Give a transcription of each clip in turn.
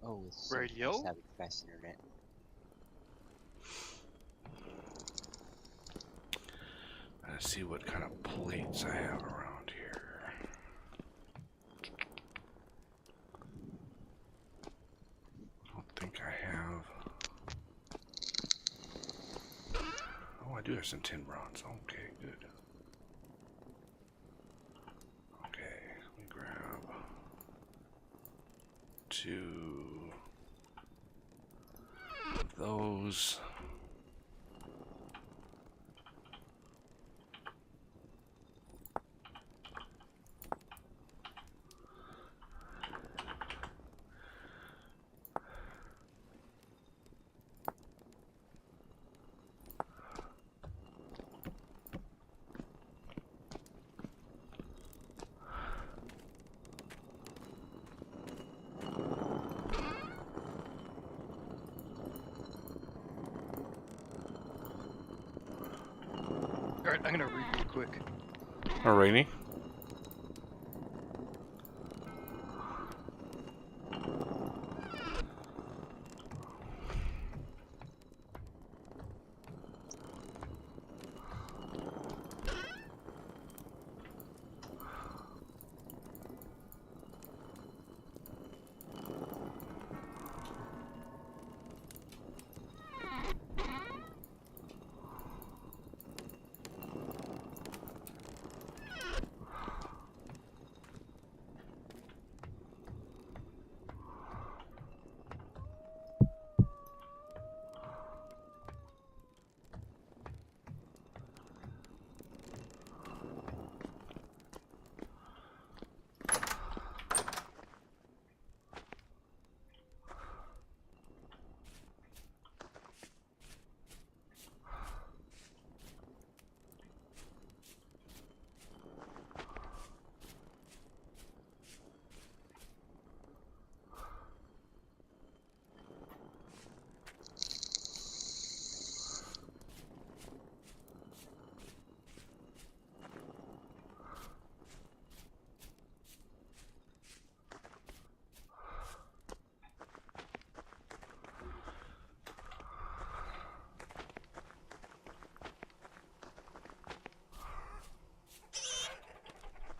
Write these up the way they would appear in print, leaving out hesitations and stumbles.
Oh, it's so Radio? nice having fast internet. Let's see what kind of plates I have around here. I don't think I have. Oh, I do have some tin bronze. Okay, good. Okay, let me grab 2 of those. Alright, I'm gonna read real quick. Alrighty.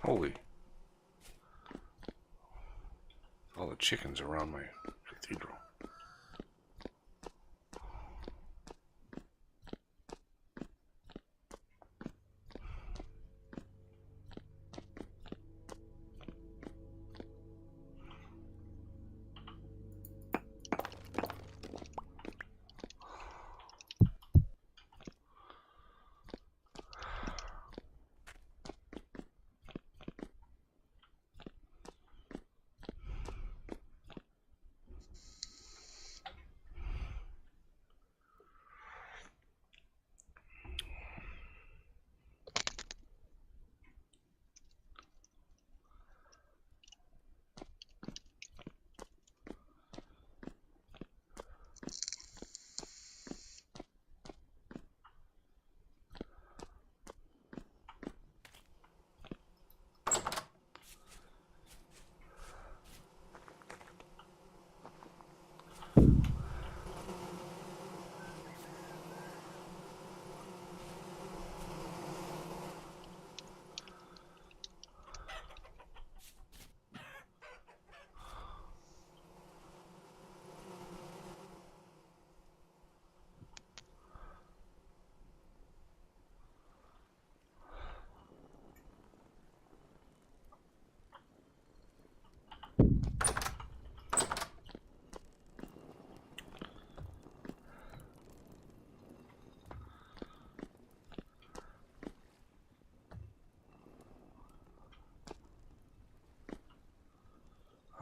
Holy. All the chickens around my cathedral.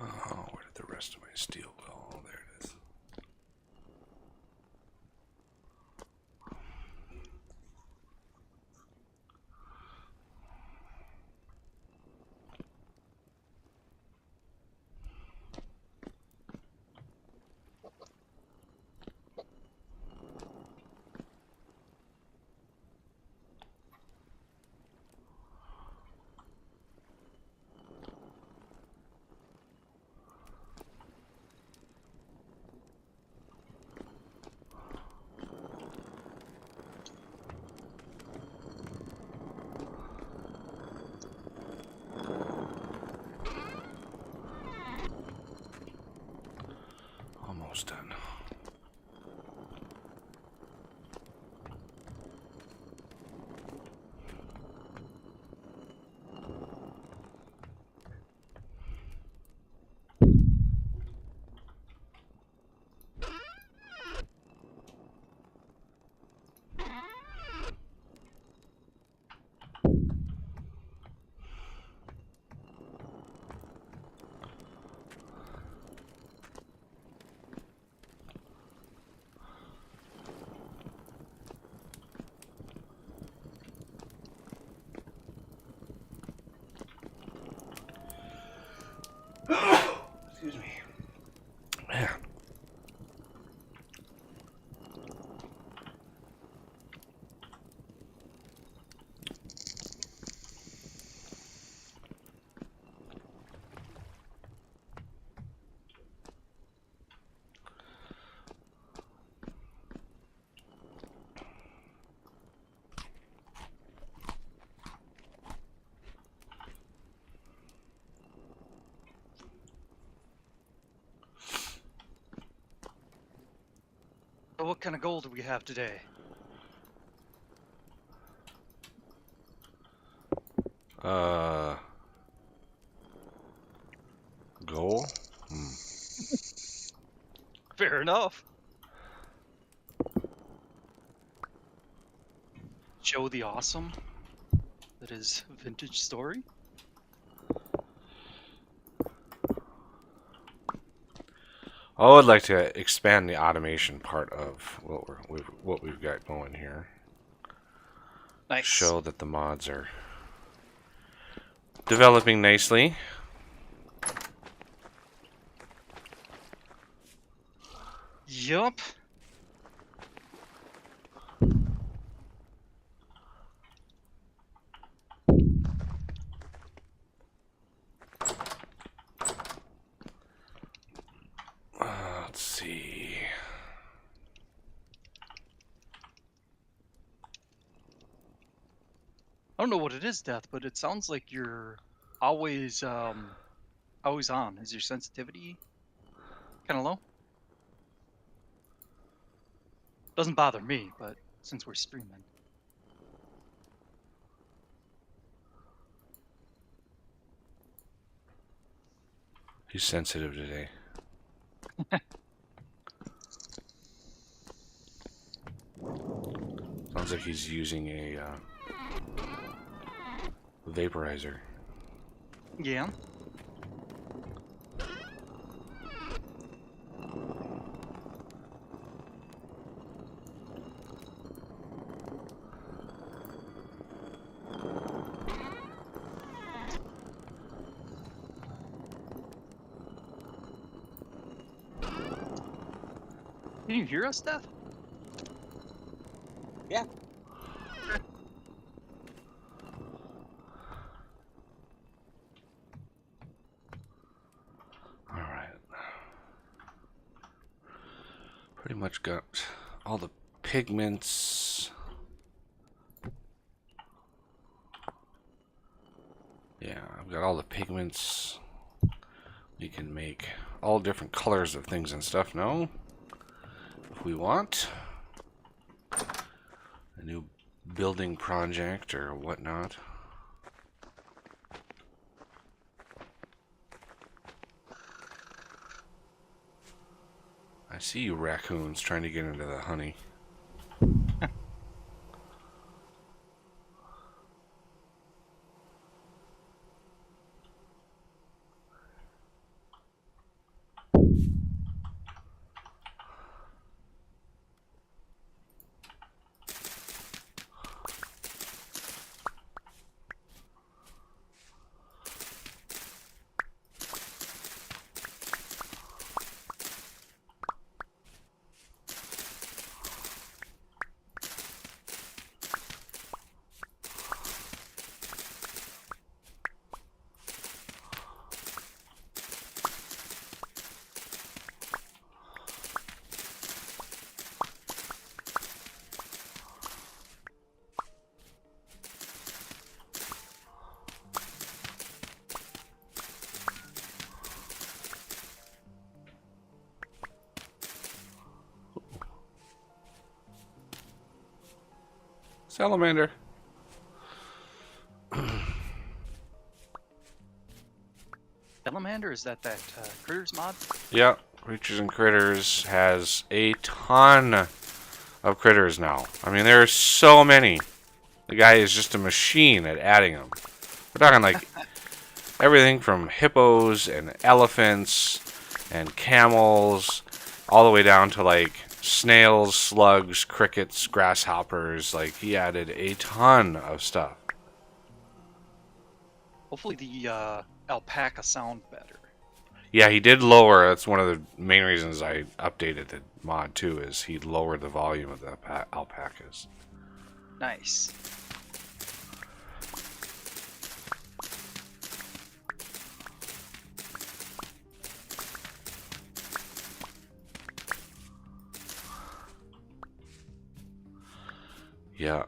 Oh, where did the rest of my steel go? Oh, there it is. almost done. Excuse me. Man. So what kind of gold do we have today? Goal? Fair enough. Show the awesome that is Vintage Story. I would like to expand the automation part of what we've got going here. Nice. Show that the mods are developing nicely. Yup. Let's see. I don't know what it is, Death, but it sounds like you're always always on. Is your sensitivity kind of low? Doesn't bother me, but since we're streaming. He's sensitive today. Sounds like he's using a vaporizer. Yeah. Can you hear us, Death? Yeah. All right. Pretty much got all the pigments. Yeah, I've got all the pigments. We can make all different colors of things and stuff now, if we want. A new building project or whatnot. I see you raccoons trying to get into the honey. Salamander. Salamander, is that Critters mod? Yeah, Creatures and Critters has a ton of critters now. I mean, there are so many. The guy is just a machine at adding them. We're talking like everything from hippos and elephants and camels, all the way down to like snails, slugs, crickets, grasshoppers. Like, he added a ton of stuff. Hopefully the alpaca sound better. Yeah, he did lower. That's one of the main reasons I updated the mod too, is he lowered the volume of the alpacas. Nice. Yeah.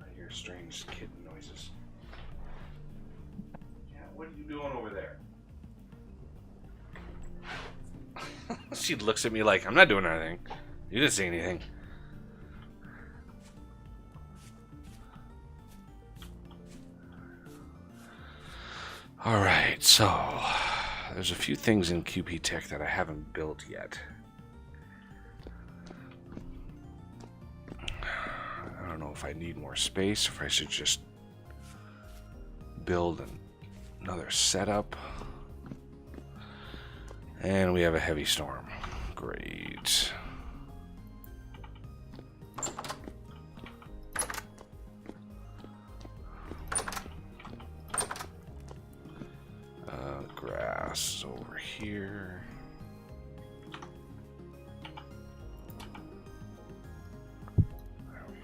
I hear strange kid noises. Yeah, what are you doing over there? She looks at me like, I'm not doing anything. You didn't say anything. Alright, so there's a few things in QP Tech that I haven't built yet. I don't know if I need more space, if I should just build another setup. And we have a heavy storm. Great. Grass over here. There we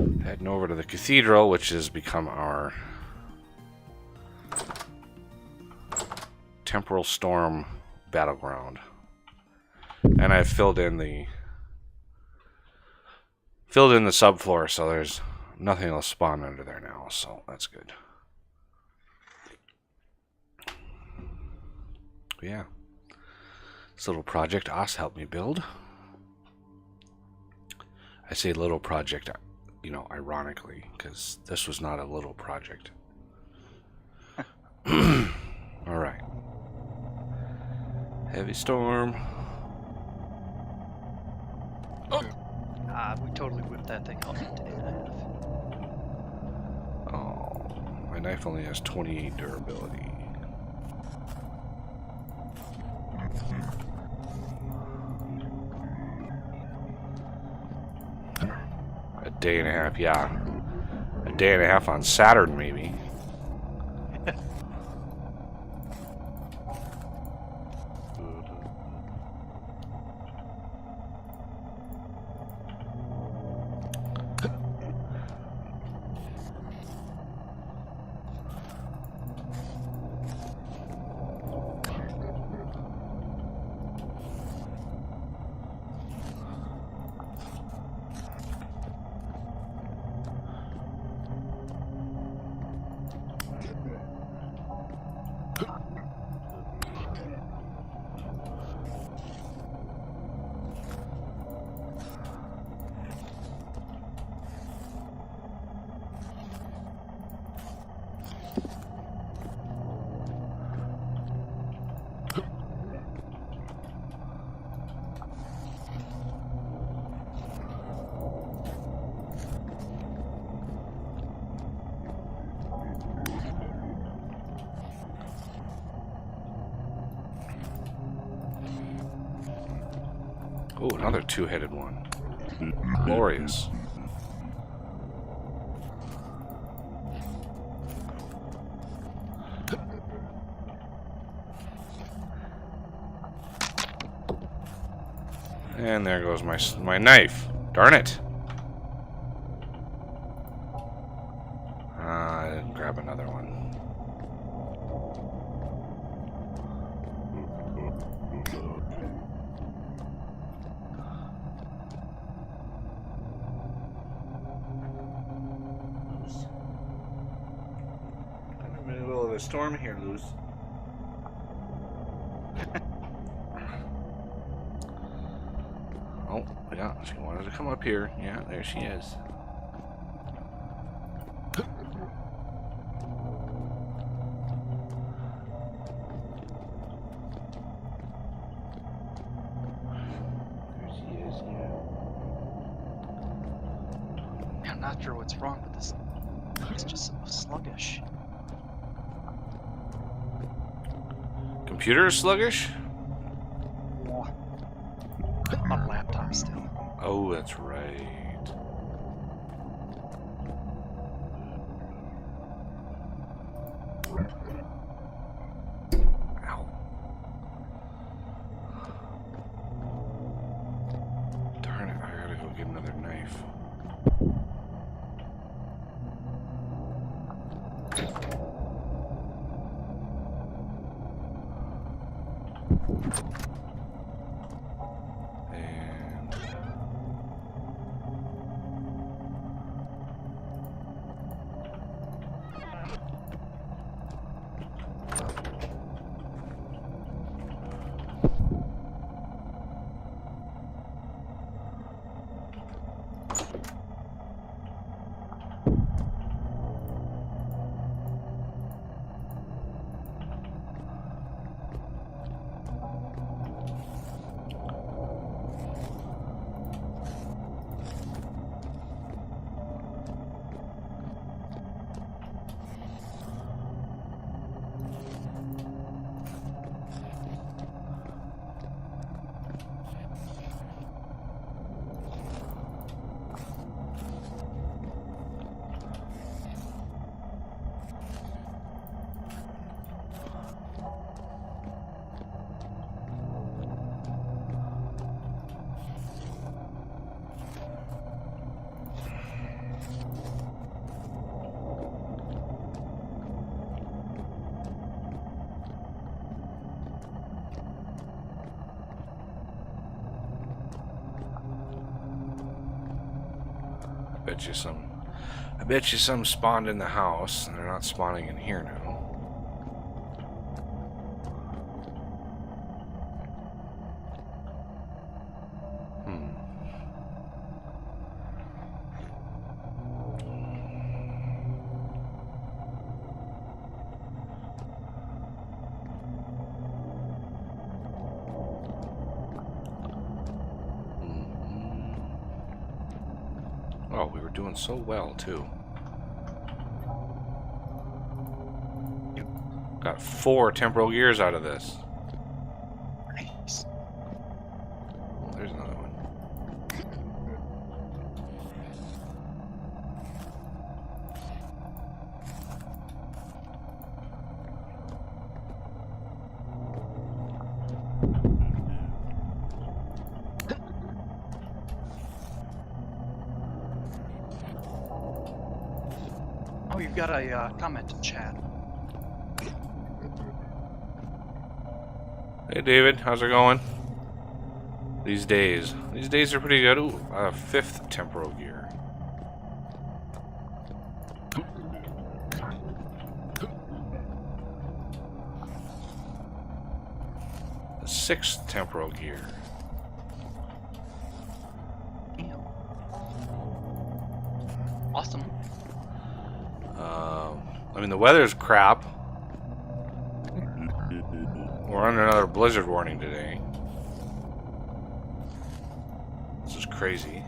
go. Heading over to the cathedral, which has become our temporal storm battleground. And I've filled in the subfloor, so there's nothing will spawn under there now, so that's good. Yeah, this little project Os helped me build. I say little project, you know, ironically, because this was not a little project. All right. Heavy storm. Oh! We totally whipped that thing out. Oh, my knife only has 28 durability. A day and a half, yeah. A day and a half on Saturn, maybe. Oh, another two-headed one. Glorious. And there goes my knife. Darn it. a storm here, Luz. Oh, yeah, she wanted to come up here. Yeah, there she is. I'm not sure what's wrong with this. It's just so sluggish. Computer is sluggish? On laptop still. Oh, that's right. Ow. Darn it, I gotta go get another knife. I bet you some spawned in the house, and they're not spawning in here now. Oh, we were doing so well, too. Got 4 temporal gears out of this. Nice. Oh, there's another one. Oh, you've got a comment in chat. Hey David, how's it going? These days are pretty good. Ooh, 5th temporal gear. The 6th temporal gear. Damn. Awesome. I mean, the weather's crap. We're under another blizzard warning today. This is crazy.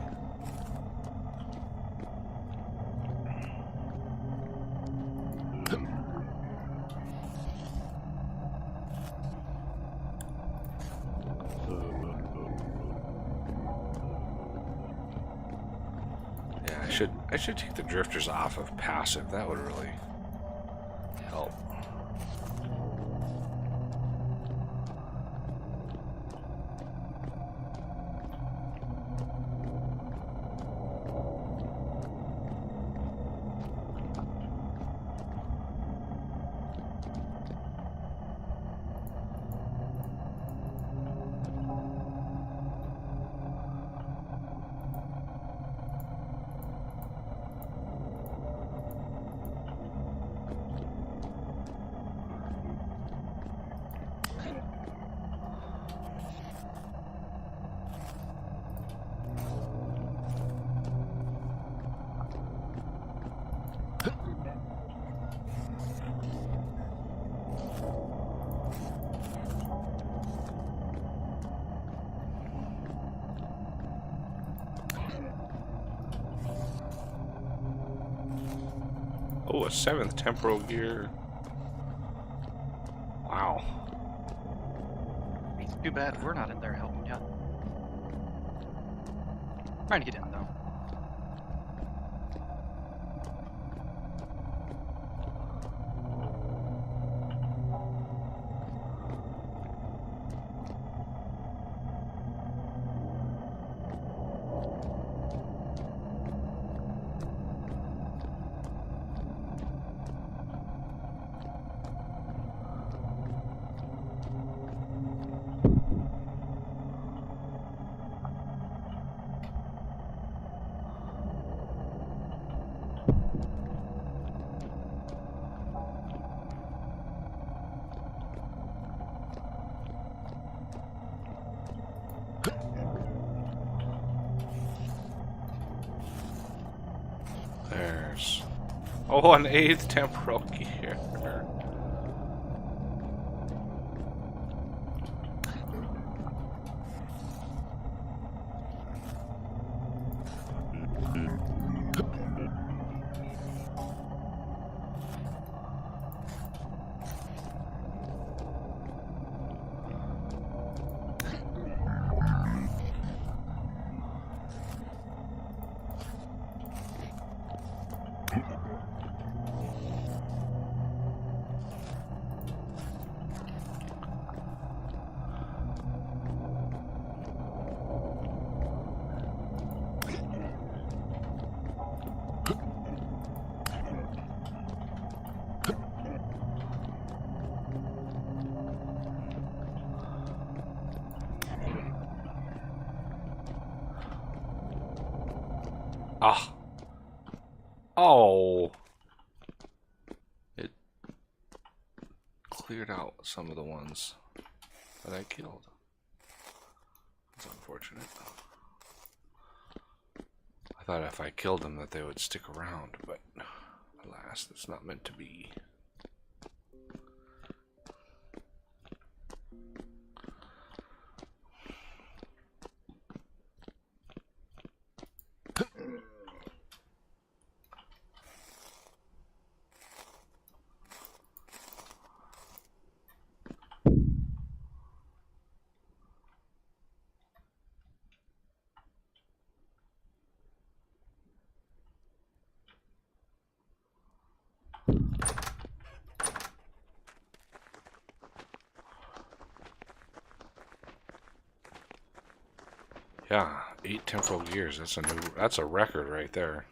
Yeah, I should take the drifters off of passive. That would really help. Oh, a 7th temporal gear. Wow. It's too bad we're not in there helping you. Trying to get in though. There's... Oh, an 8th temporal gear. Ah. Oh. It cleared out some of the ones that I killed. That's unfortunate. I thought if I killed them that they would stick around, but alas, that's not meant to be. Yeah, 8 temporal gears. That's a record right there.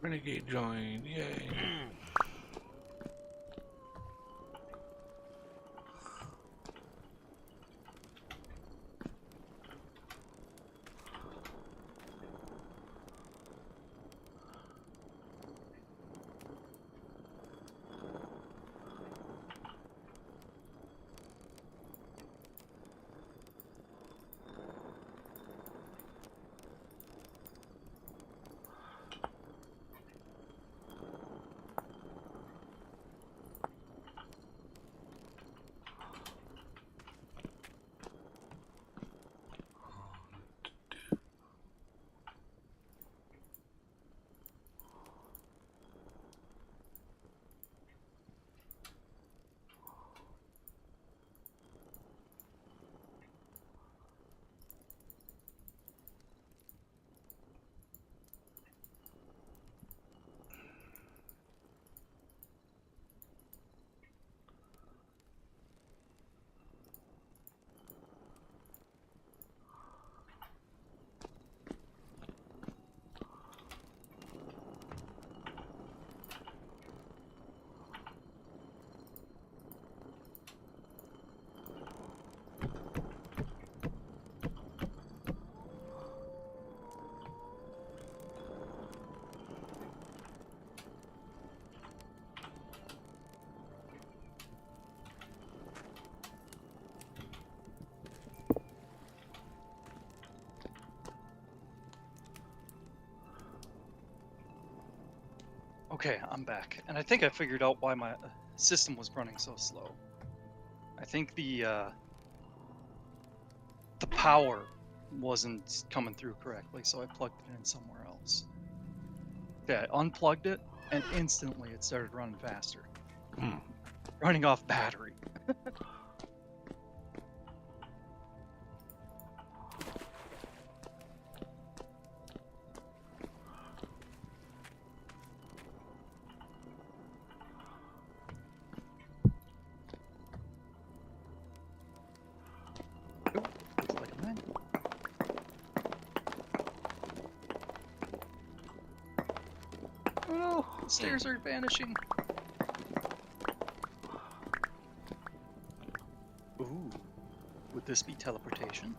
Renegade joined. Yay. Okay, I'm back, and I think I figured out why my system was running so slow. I think the power wasn't coming through correctly, so I plugged it in somewhere else. Yeah, I unplugged it, and instantly it started running faster. Running off battery. Oh, the stairs are vanishing. Ooh, would this be teleportation?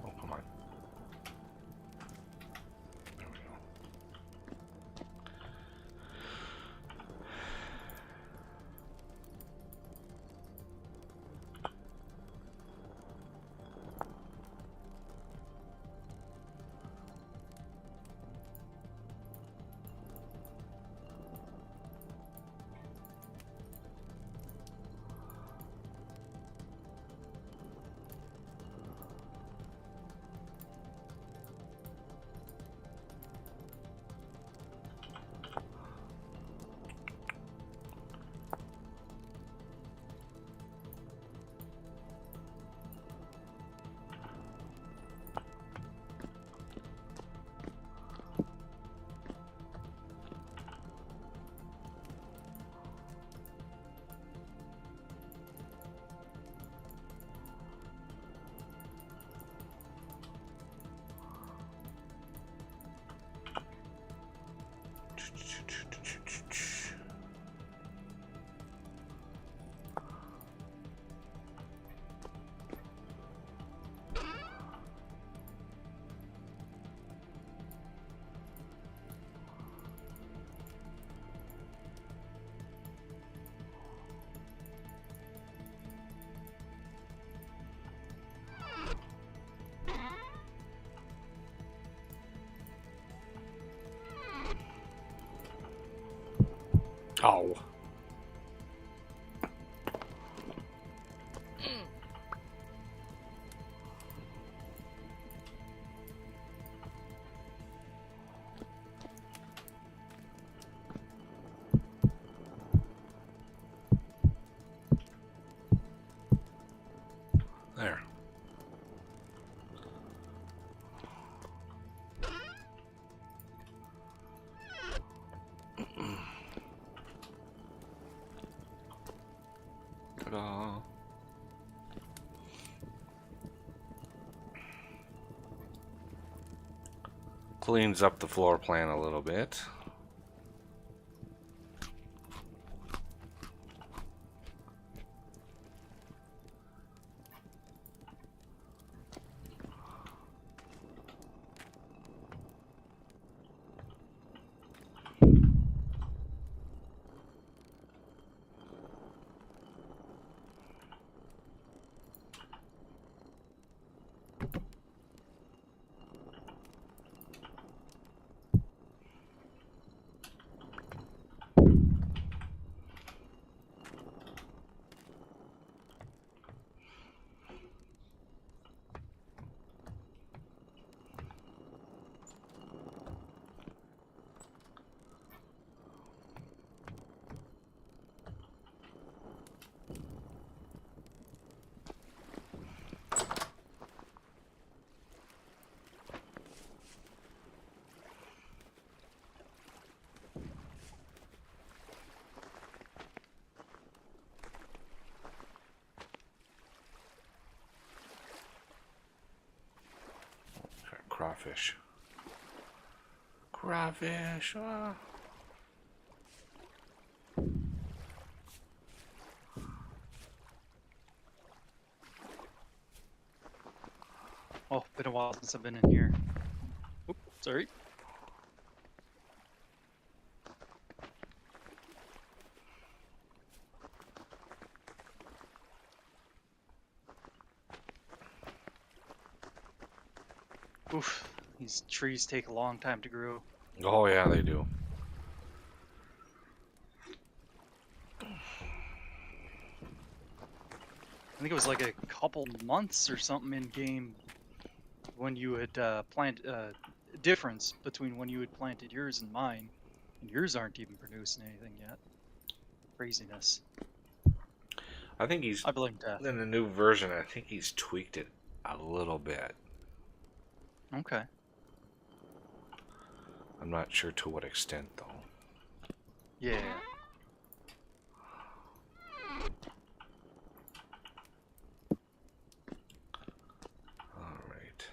Oh, come on. There we go. Oh. There. Cleans up the floor plan a little bit. Crawfish. Crawfish. Ah. Oh, been a while since I've been in here. Oop, sorry. Oof, these trees take a long time to grow. Oh yeah, they do. I think it was like a couple months or something in game when you had difference between when you had planted yours and mine, and yours aren't even producing anything yet. Craziness. I think he's I blame death. in the new version. I think he's tweaked it a little bit. Okay. I'm not sure to what extent though. Yeah. All right.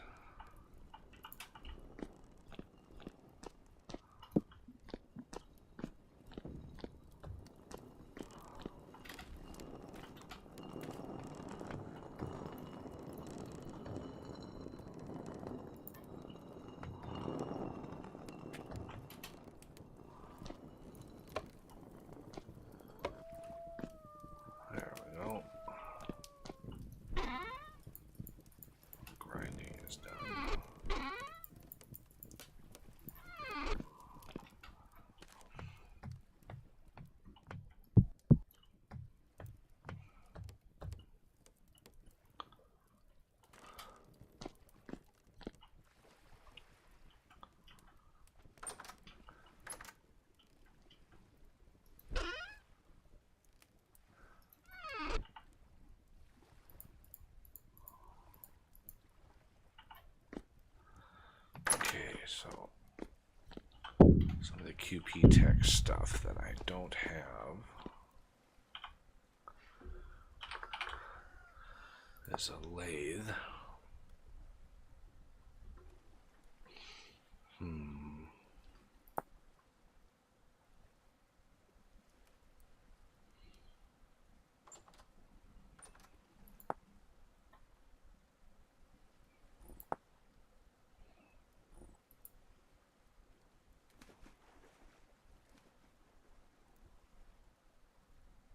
There we go. Grinding is done. Okay, so some of the QP tech stuff that I don't have is a lathe.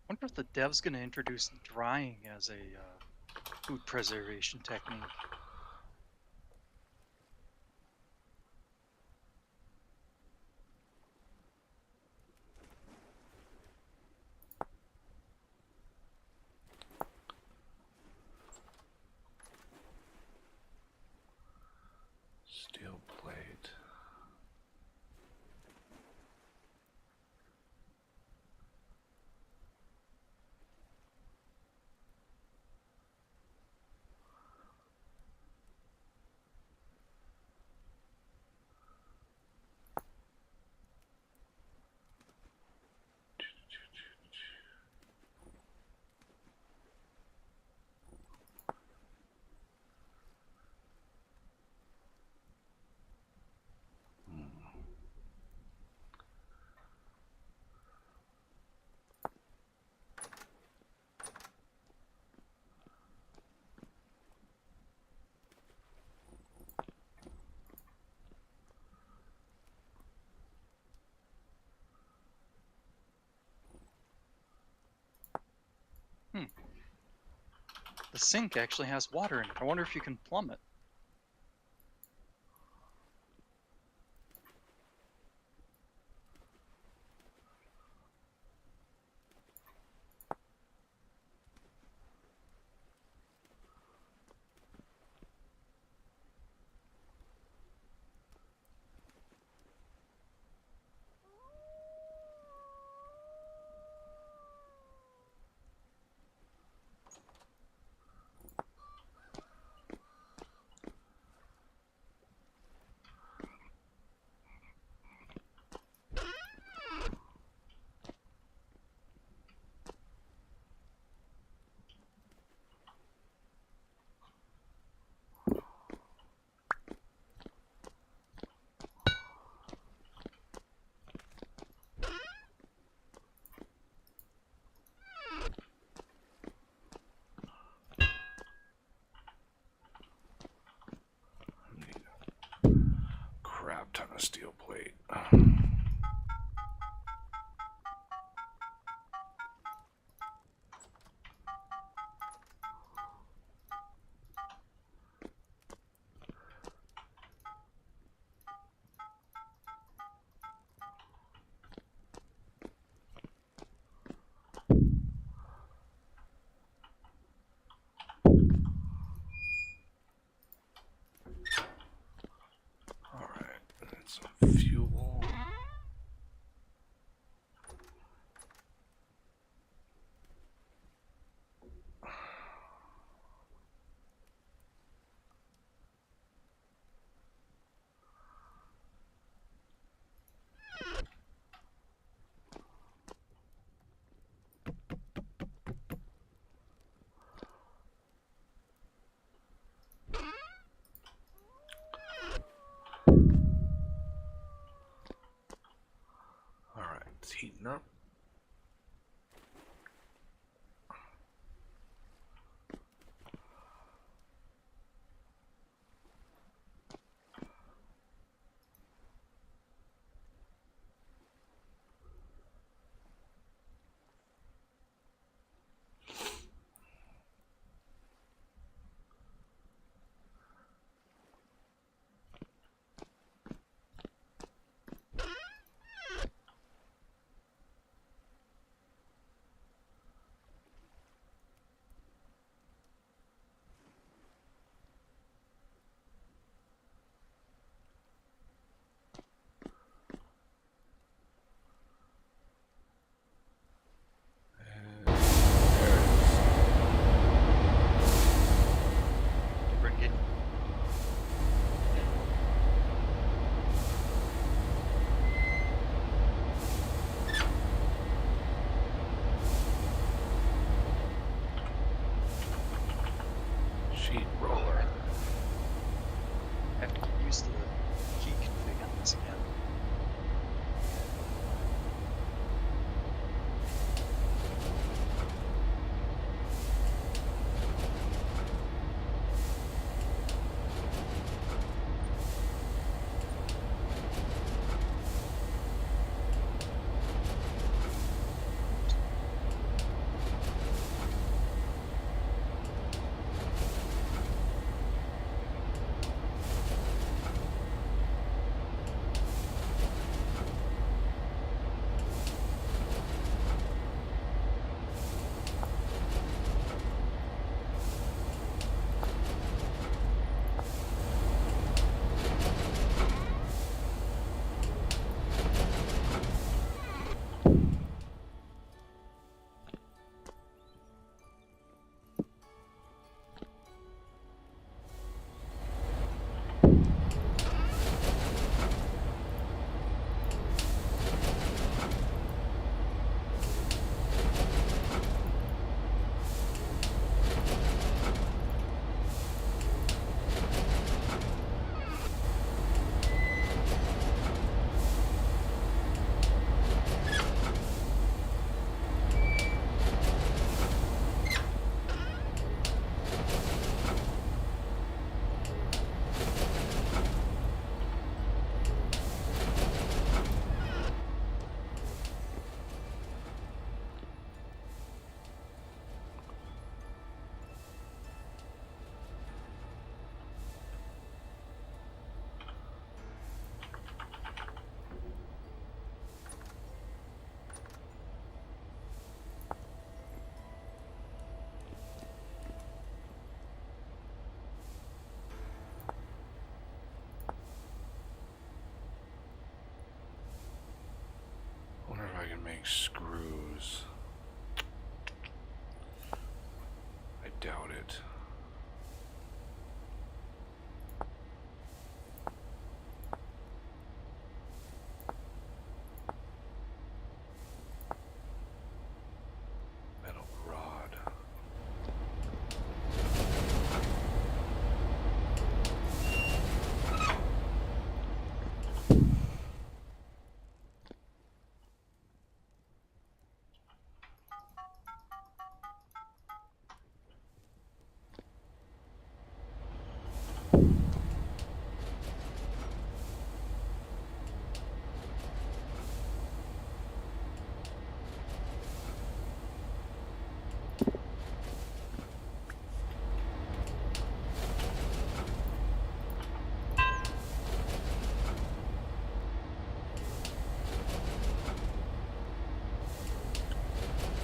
Wonder if the dev's gonna introduce drying as a food preservation technique. Steel plate. The sink actually has water in it. I wonder if you can plumb it. Crap ton of steel plate. Alright, and some fuel. Alright, it's heating up. screws. I doubt it. Metal rod.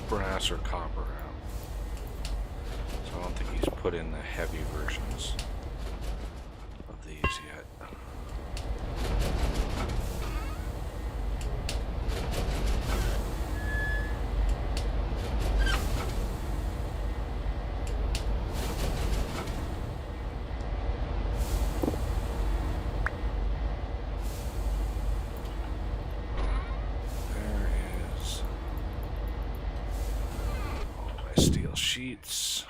Brass or copper out. So I don't think he's put in the heavy versions of these yet. Sheets.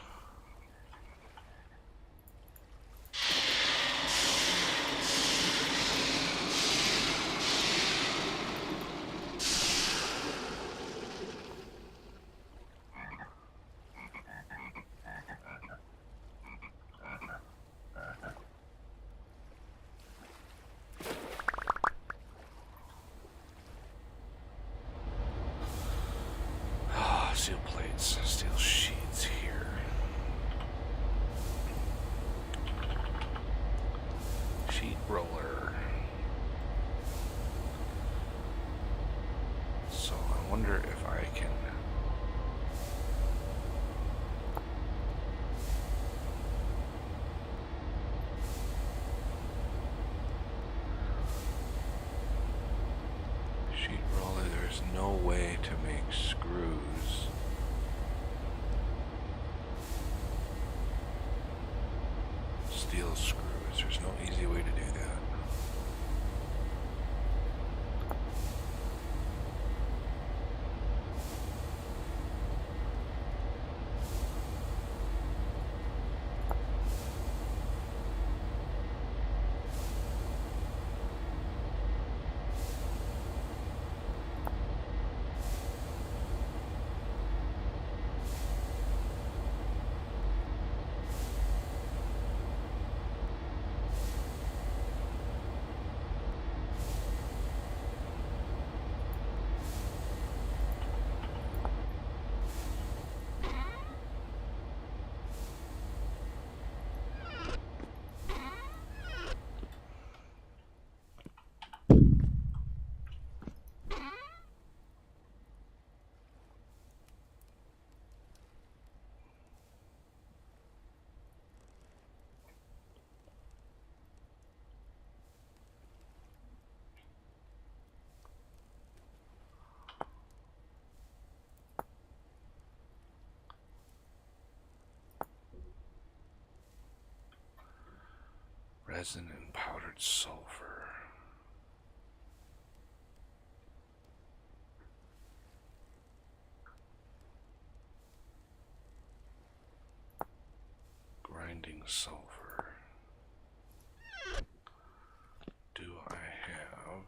Steel plates, steel sheets here. Sheet roller. So I wonder if I can sheet roller. There's no way to make screws. Steel screws. There's no easy way to do that. Resin and powdered sulfur. Grinding sulfur. Do I have?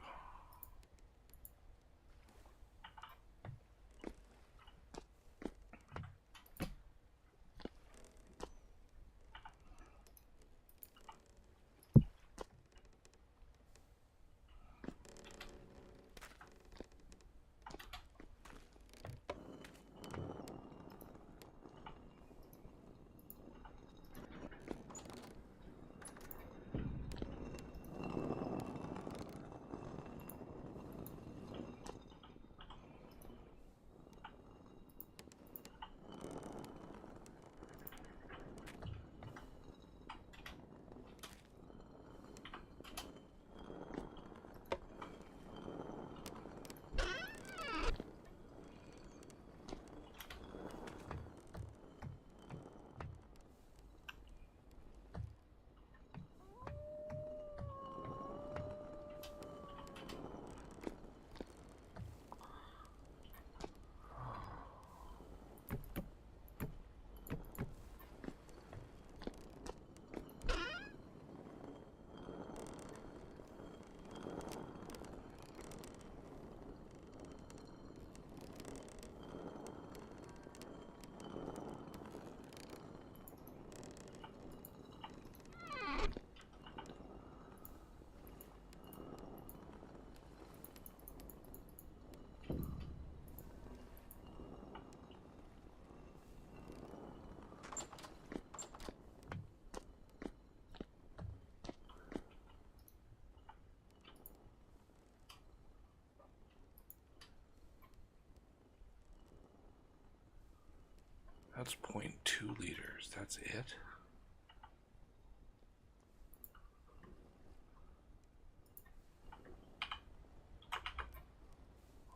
What's 0.2 liters? That's it?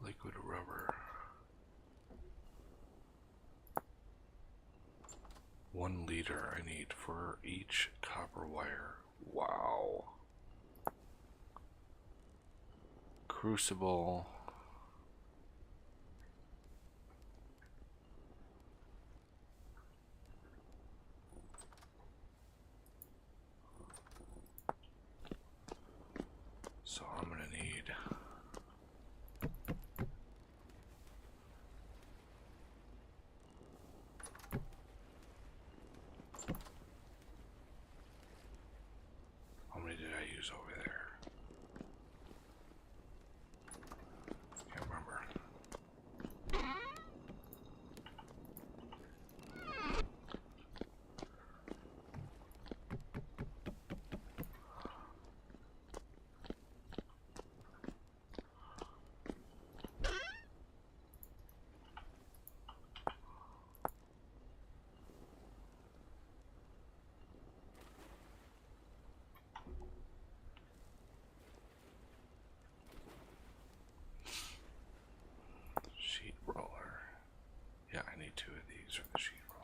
Liquid rubber. 1 liter I need for each copper wire. Wow. Crucible. So I'm gonna need how many did I use over there? Can't remember. Sheet roller. Yeah, I need 2 of these for the sheet roller.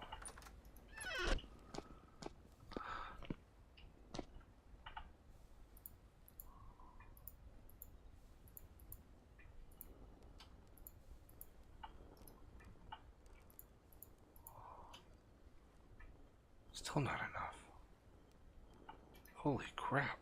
Still not enough. Holy crap.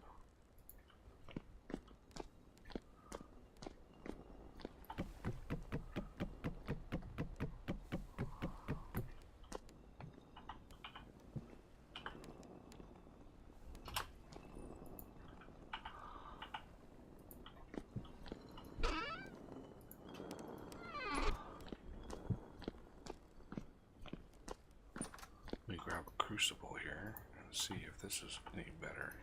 Let me grab a crucible here and see if this is any better.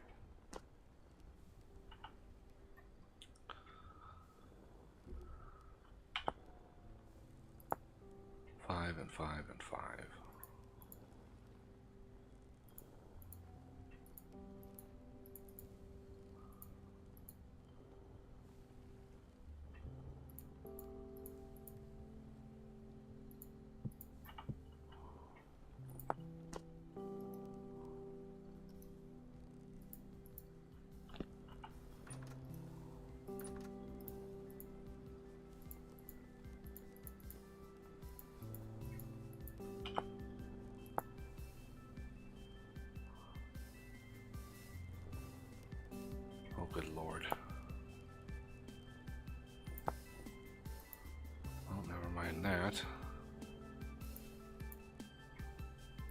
Five and 5 and 5. Oh, good lord. Oh, never mind that.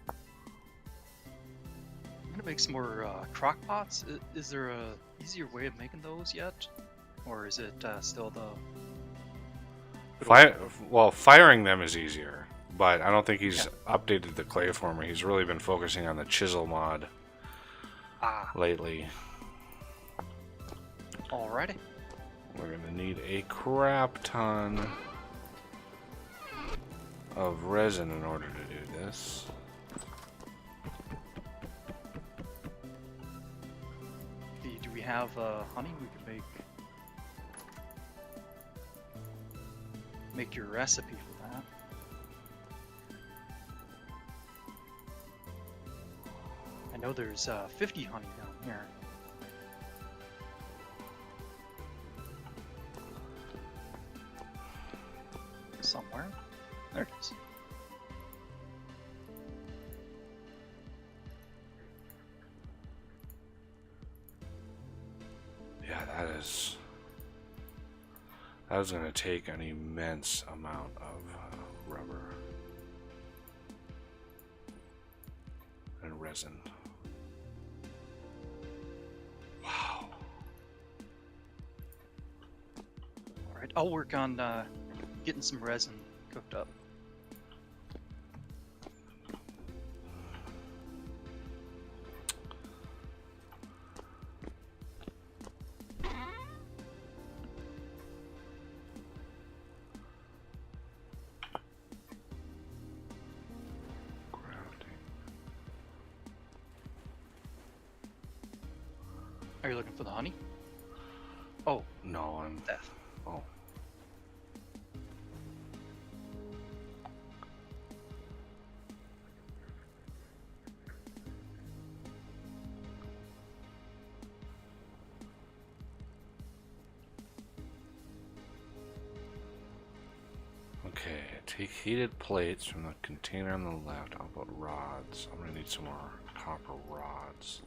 I'm gonna make some more crock pots. Is there a easier way of making those yet? Or is it still the... Well, firing them is easier, but I don't think he's updated the clay former. He's really been focusing on the chisel mod lately. Alrighty. We're gonna need a crap ton of resin in order to do this. Do we have honey we can make your recipe for that? I know there's 50 honey down here. Somewhere. There it is. Yeah, that is going to take an immense amount of rubber and resin. Wow. Alright, I'll work on getting some resin cooked up. Are you looking for the honey? Oh, No, I'm... death. Oh. Okay, take heated plates from the container on the left. I'll put rods. I'm gonna need some more copper rods.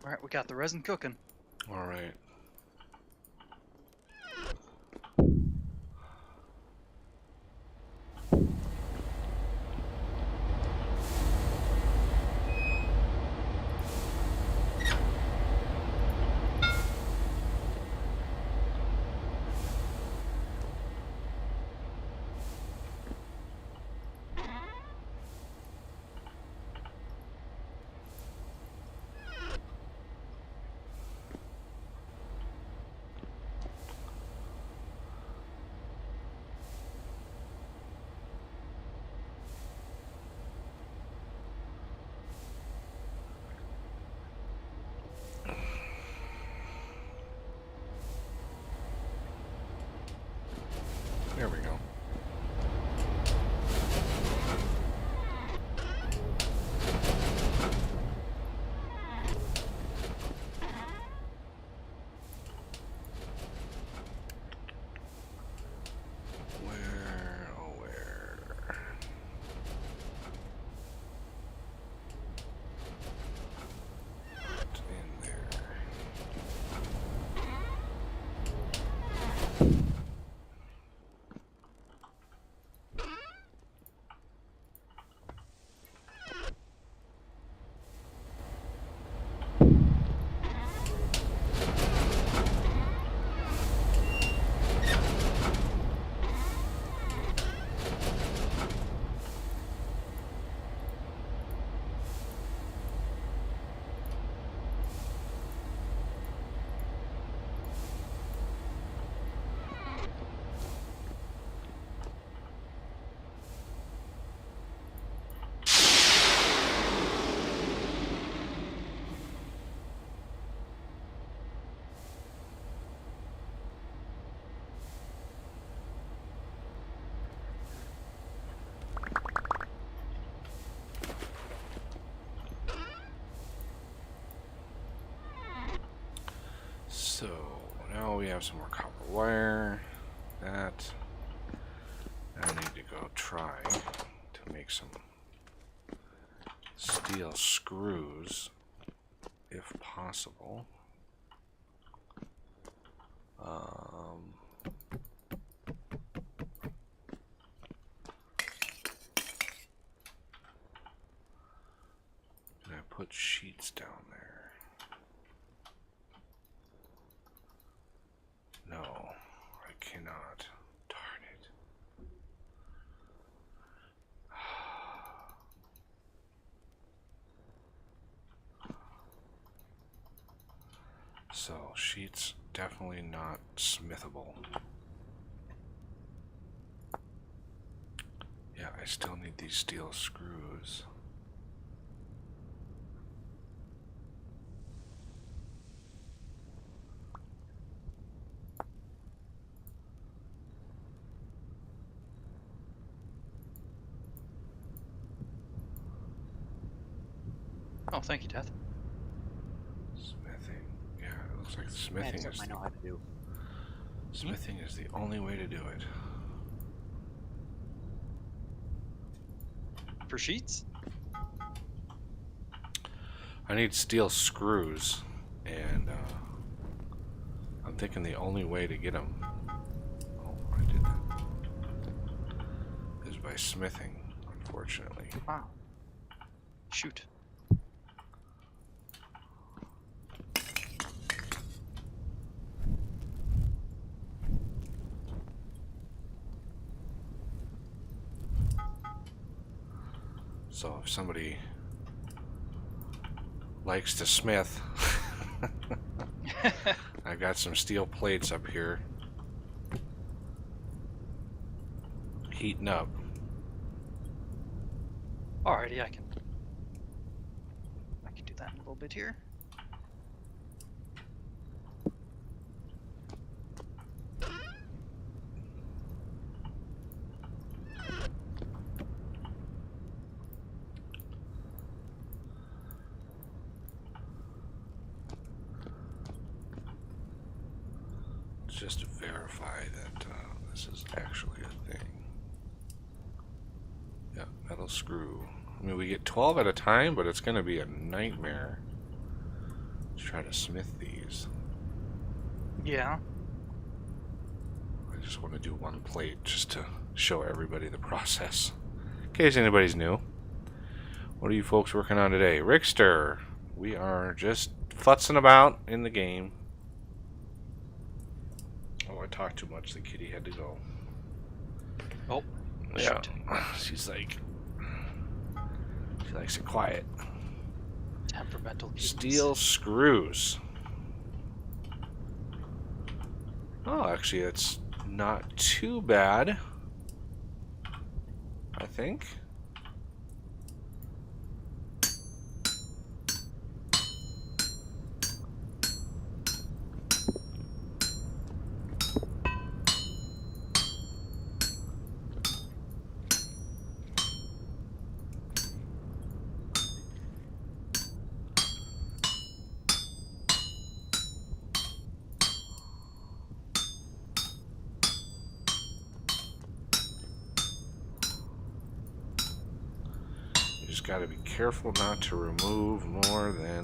All right, we got the resin cooking. All right. There we go. Where, oh where? It's in there. So now we have some more copper wire. That I need to go try to make some steel screws, if possible. And I put sheets down there. No, I cannot. Darn it. So, sheets definitely not smithable. Yeah, I still need these steel screws. Oh, thank you, Death. Smithing. Yeah, it looks like smithing That's is something I know how to do. smithing is the only way to do it. For sheets? I need steel screws, and I'm thinking the only way to get them, oh, I did that, is by smithing, unfortunately. Wow. Shoot. So if somebody likes to smith, I got some steel plates up here heating up. Alrighty, I can do that in a little bit here. Just to verify that this is actually a thing. Yeah, metal screw. I mean, we get 12 at a time, but it's going to be a nightmare to try to smith these. Yeah. I just want to do one plate just to show everybody the process. In case anybody's new. What are you folks working on today? Rickster. We are just futzing about in the game. Oh, I talked too much. The kitty had to go. Oh, yeah. shoot. She's like, she likes it quiet. Temperamental kitties. Steel screws. Oh, actually, it's not too bad. I think. Just got to be careful not to remove more than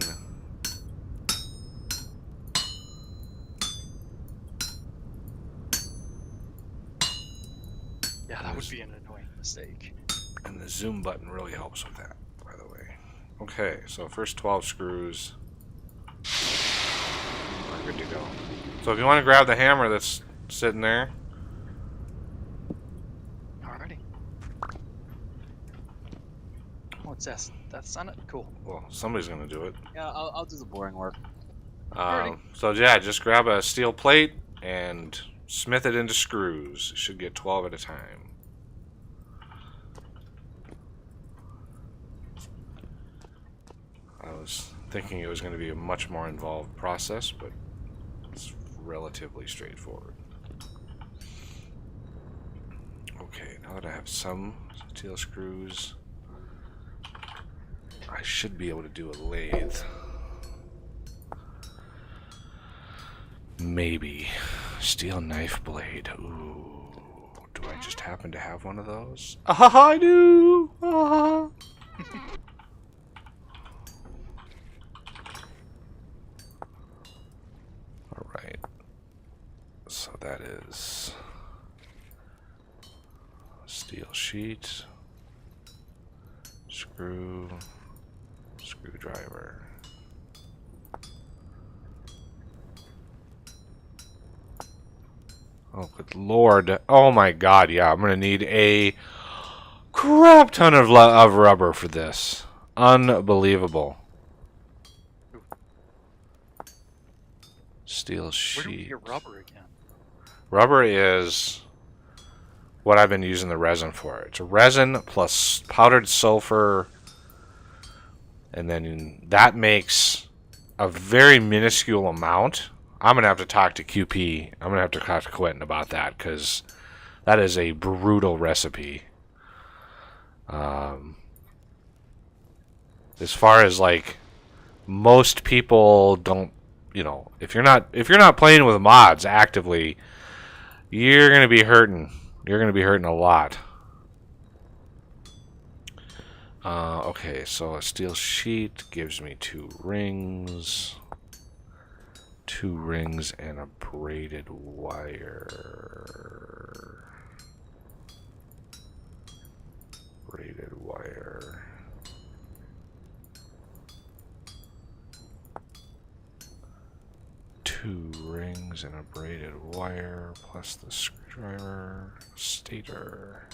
yeah, that would be an annoying mistake. And the zoom button really helps with that, by the way. Okay, so first 12 screws are good to go. So if you want to grab the hammer that's sitting there. Alrighty. What's that? That's on it? Cool. Well, somebody's going to do it. Yeah, I'll do the boring work. So yeah, just grab a steel plate and smith it into screws. You should get 12 at a time. I was thinking it was going to be a much more involved process, but it's relatively straightforward. Okay, now that I have some steel screws, I should be able to do a lathe. Maybe. Steel knife blade. Ooh. Do I just happen to have one of those? Ah, I do! Ah. Alright. So that is steel sheet, screwdriver. Oh, good lord. Oh my god, yeah, I'm gonna need a crap ton of rubber for this. Unbelievable. Steel sheet. Where do we get rubber again? Rubber is what I've been using the resin for. It's a resin plus powdered sulfur, and then that makes a very minuscule amount. I'm going to have to talk to QP. I'm going to have to talk to Quentin about that, because that is a brutal recipe. As far as like most people don't, you know, if you're not playing with mods actively, you're going to be hurting. You're going to be hurting a lot. Okay, so a steel sheet gives me 2 rings. 2 rings and a braided wire. Braided wire. Two rings and a braided wire plus the screwdriver. Stator.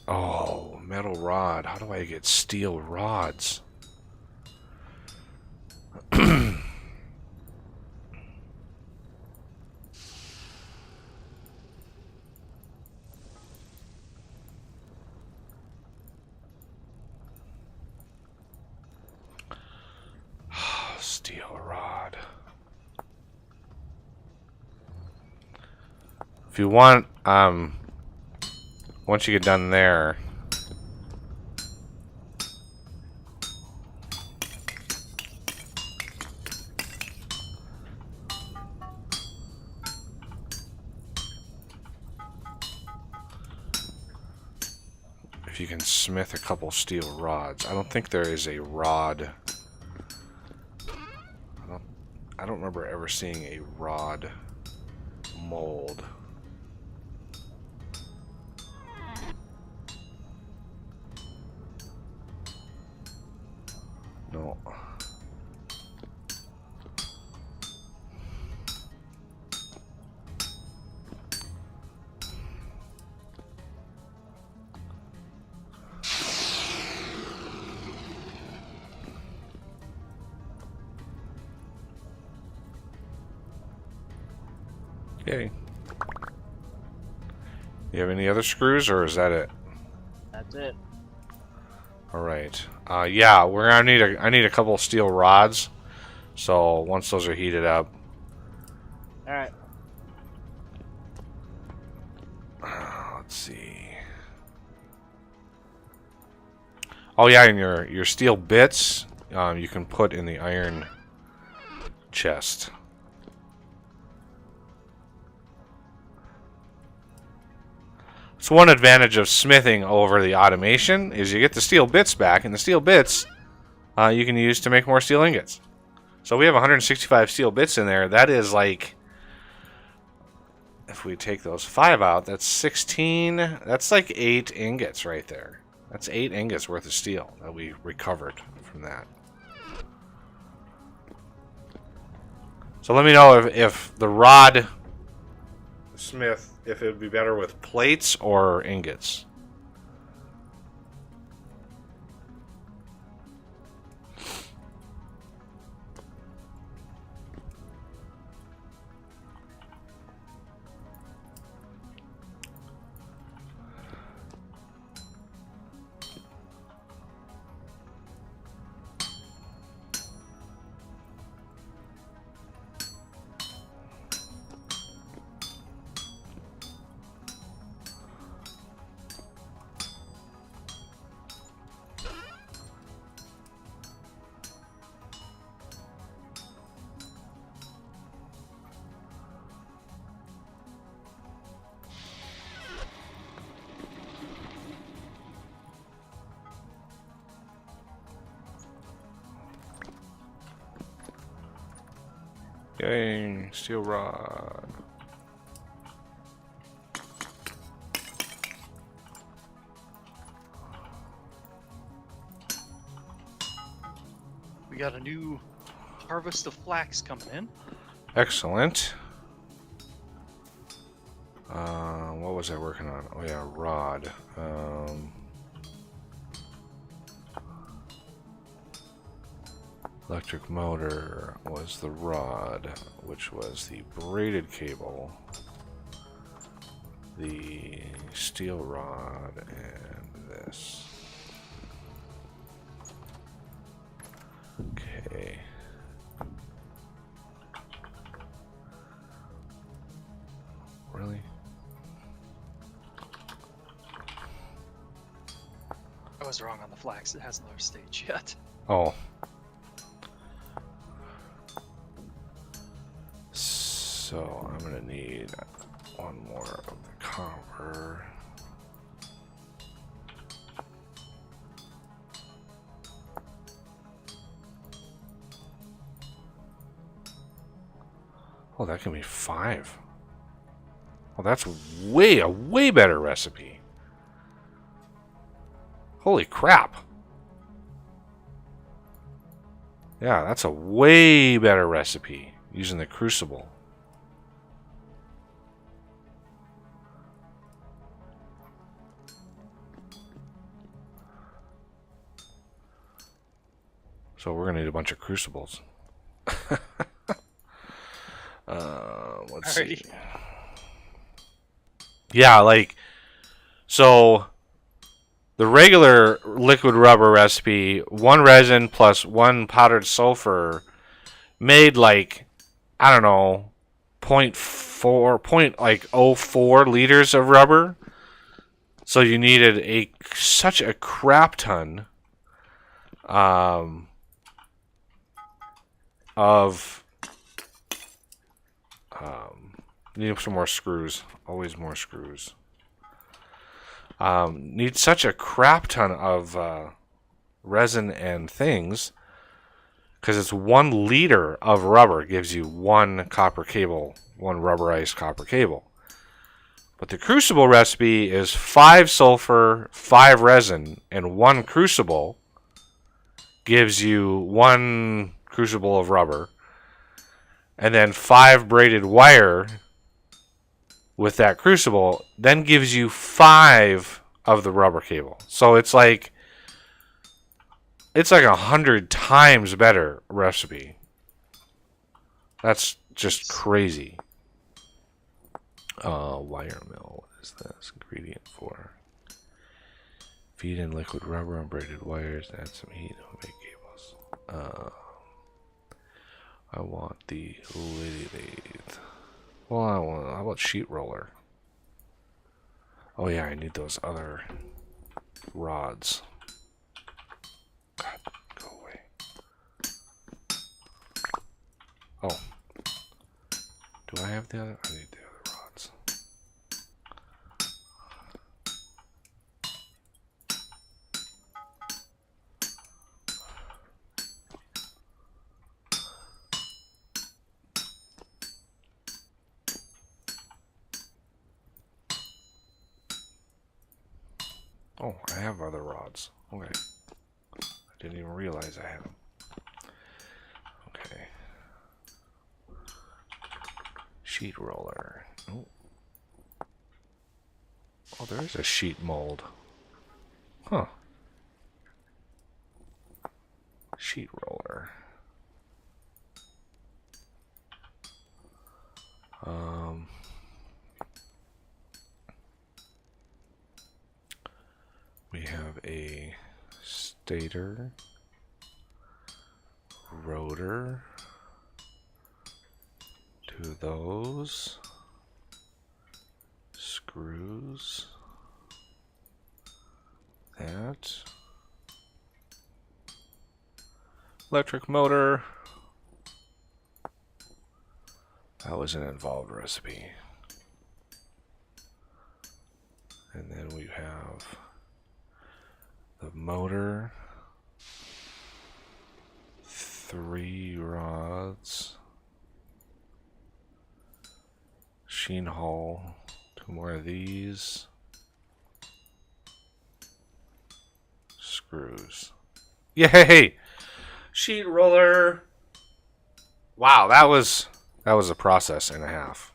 Oh, metal rod. How do I get steel rods? Steel rod. If you want, once you get done there, if you can smith a couple steel rods. I don't think there is a rod. I don't remember ever seeing a rod mold. No. Okay. You have any other screws, or is that it? That's it. All right. Yeah, we're gonna need I need a couple of steel rods. So once those are heated up. All right. Let's see. Oh yeah, and your steel bits, you can put in the iron chest. So one advantage of smithing over the automation is you get the steel bits back, and the steel bits you can use to make more steel ingots. So we have 165 steel bits in there. That is like, if we take those 5 out, that's 16. That's like 8 ingots right there. That's 8 ingots worth of steel that we recovered from that. So let me know if the rod smith, if it would be better with plates or ingots. Yay, steel rod. We got a new harvest of flax coming in. Excellent. What was I working on? Oh yeah, rod. Electric motor was the rod, which was the braided cable, the steel rod, and this. Okay. Really? I was wrong on the flax. It hasn't left stage yet. Oh. So I'm gonna need one more of the copper. Oh, that can be 5. Oh, that's a way better recipe. Holy crap. Yeah, that's a way better recipe using the crucible. So we're gonna need a bunch of crucibles. Let's see. Yeah, like, so the regular liquid rubber recipe, 1 resin plus 1 powdered sulfur made like, I don't know, 0.04 liters of rubber. So you needed such a crap ton of need some more screws. Always more screws. Need such a crap ton of resin and things because it's 1 liter of rubber gives you 1 copper cable, 1 rubberized copper cable. But the crucible recipe is 5 sulfur, 5 resin, and 1 crucible gives you 1 crucible of rubber, and then 5 braided wire with that crucible then gives you 5 of the rubber cable. So it's like 100 times better recipe. That's just crazy. Wire mill. What is this ingredient for? Feed in liquid rubber and braided wires. Add some heat and make cables. I want the lady lathe. Well, how about sheet roller? Oh yeah, I need those other rods. God, go away. Oh. Do I have the other? I need the other rods. Oh, I have other rods. Okay. I didn't even realize I had them. Okay. Sheet roller. Oh. Oh, there is a sheet mold. Huh. Sheet roller. We have a stator, rotor, 2 of those, screws, that, electric motor. That was an involved recipe. And then we have the motor, 3 rods, sheen hull, 2 more of these, screws. Yay! Sheet roller. Wow, that was a process and a half.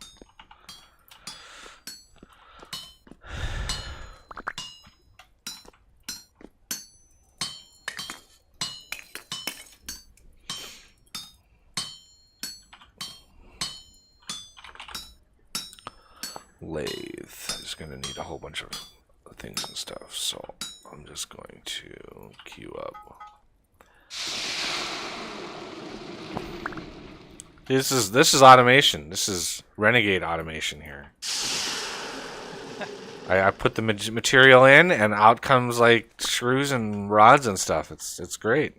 Lathe is going to need a whole bunch of things and stuff, so I'm just going to queue up. This is automation. This is renegade automation here. I put the material in, and out comes like screws and rods and stuff. It's great.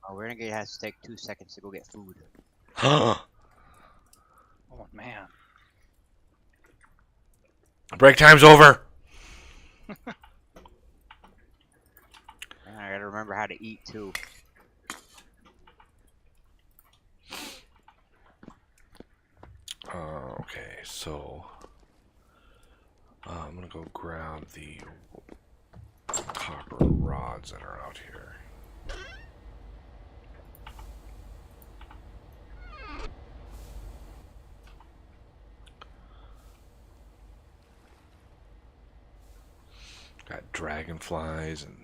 Oh, renegade has to take 2 seconds to go get food. Oh man. Break time's over. I gotta remember how to eat too. Okay, so I'm gonna go grab the copper rods that are out here. Got dragonflies and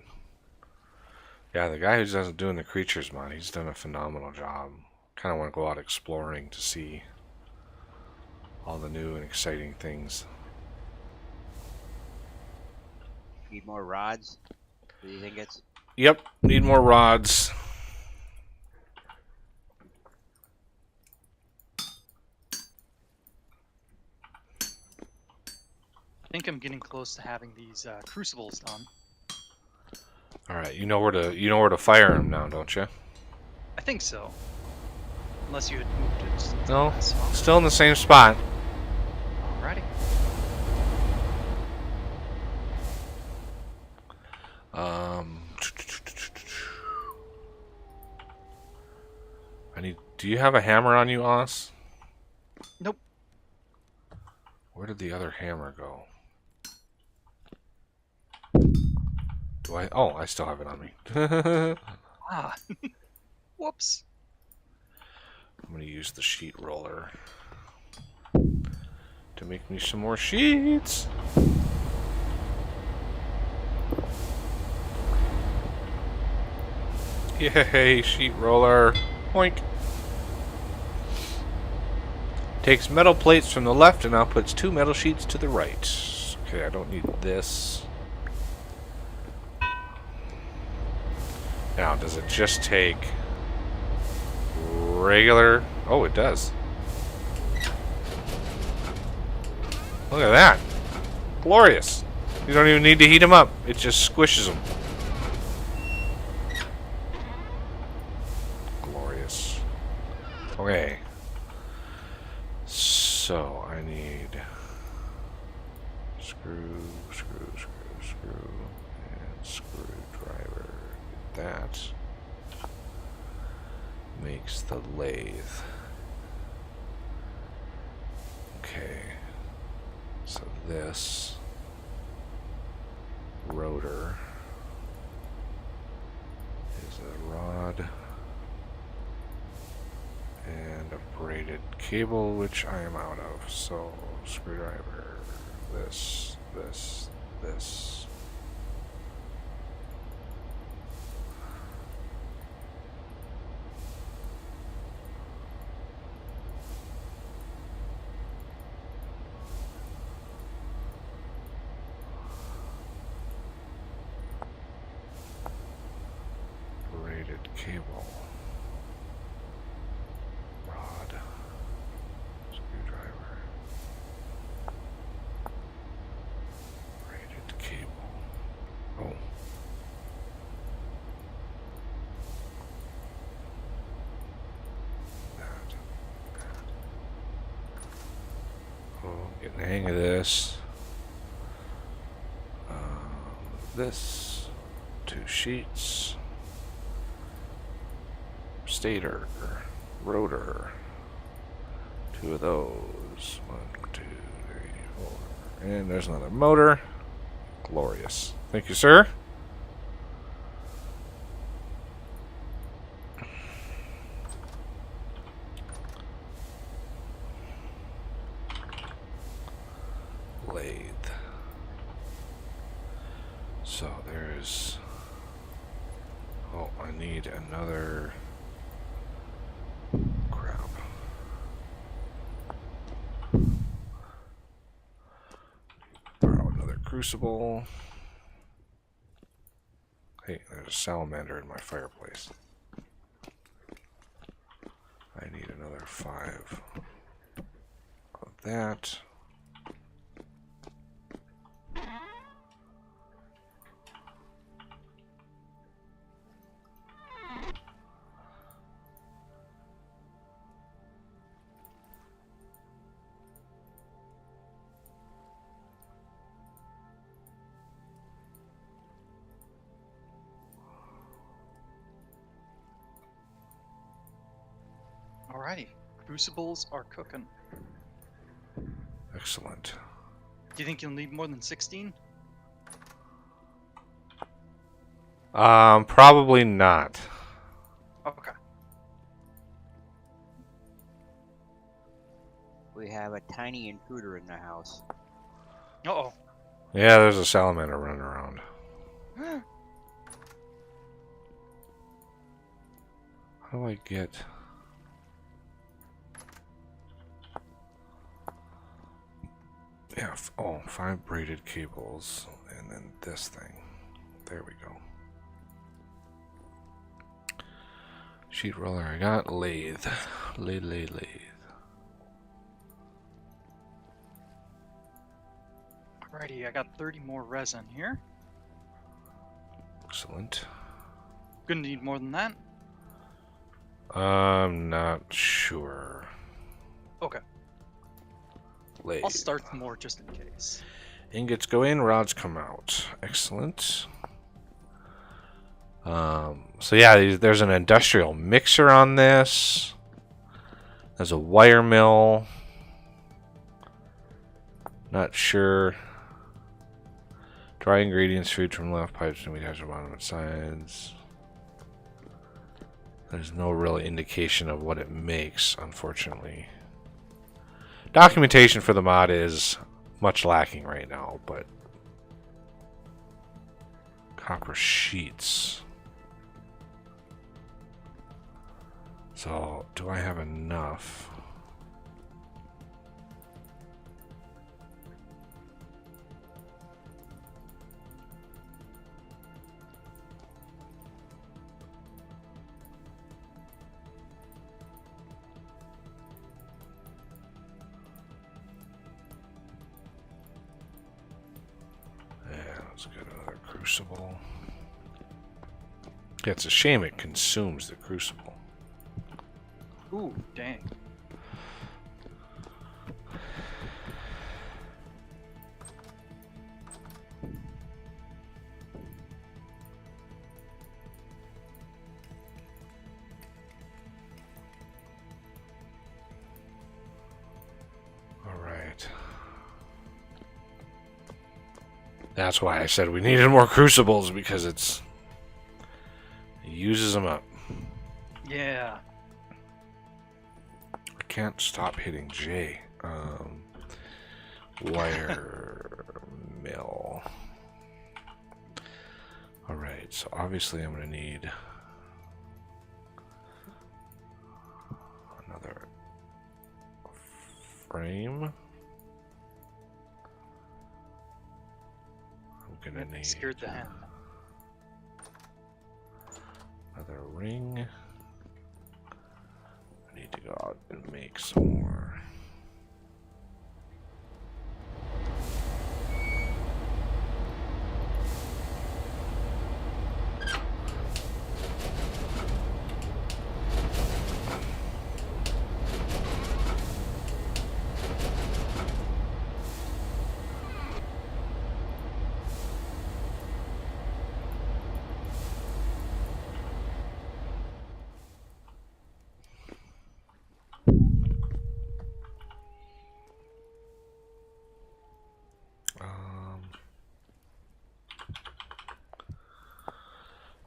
yeah, the guy who's doing the creatures mod, he's done a phenomenal job. Kind of want to go out exploring to see all the new and exciting things. Need more rods? Do you think it's... Yep, need more rods. I think I'm getting close to having these crucibles done. All right, you know where to fire them now, don't you? I think so. Unless you had moved it. To No, that spot. still in the same spot. Alrighty. I need. Do you have a hammer on you, Oz? Nope. Where did the other hammer go? Do I? Oh, I still have it on me. Ah. Whoops. I'm gonna use the sheet roller to make me some more sheets. Yay, sheet roller. Oink. Takes metal plates from the left and now puts 2 metal sheets to the right. Okay, I don't need this. Now, does it just take regular? Oh, it does. Look at that. Glorious. You don't even need to heat them up. It just squishes them. Glorious. Okay. So, I need screw, and screwdriver. That makes the lathe. Okay. So this rotor is a rod and a braided cable, which I am out of. So screwdriver, this. Braided cable. Rod. Screwdriver. Braided cable. Oh. That. Oh, getting the hang of this. This. 2 sheets. Stator. Rotor. 2 of those. 1, 2, 3, 4. And there's another motor. Glorious. Thank you, sir. Lathe. So there's... Oh, I need another... Crap. Borrow another crucible. Hey, there's a salamander in my fireplace. I need another 5 of that. Alrighty. Crucibles are cooking. Excellent. Do you think you'll need more than 16? Probably not. Okay. We have a tiny intruder in the house. Uh-oh. Yeah, there's a salamander running around. How do I get... Yeah, oh, 5 braided cables, and then this thing. There we go. Sheet roller, I got lathe. Lathe. Alrighty, I got 30 more resin here. Excellent. Gonna need more than that? I'm not sure. Okay. Lathe. I'll start more just in case. Ingots go in, rods come out. Excellent. So yeah, there's an industrial mixer on this. There's a wire mill. Not sure. Dry ingredients, food from left pipes, and we have bottom of sides. There's no real indication of what it makes, unfortunately. Documentation for the mod is much lacking right now, but copper sheets. So, do I have enough? Yeah, let's get another crucible. Yeah, it's a shame it consumes the crucible. Ooh, dang. All right. That's why I said we needed more crucibles, because it uses them up. Yeah. I can't stop hitting J. Wire mill. Alright, so obviously I'm going to need another frame. I'm going to need Scared the hen. another ring. I need to go out and make some more.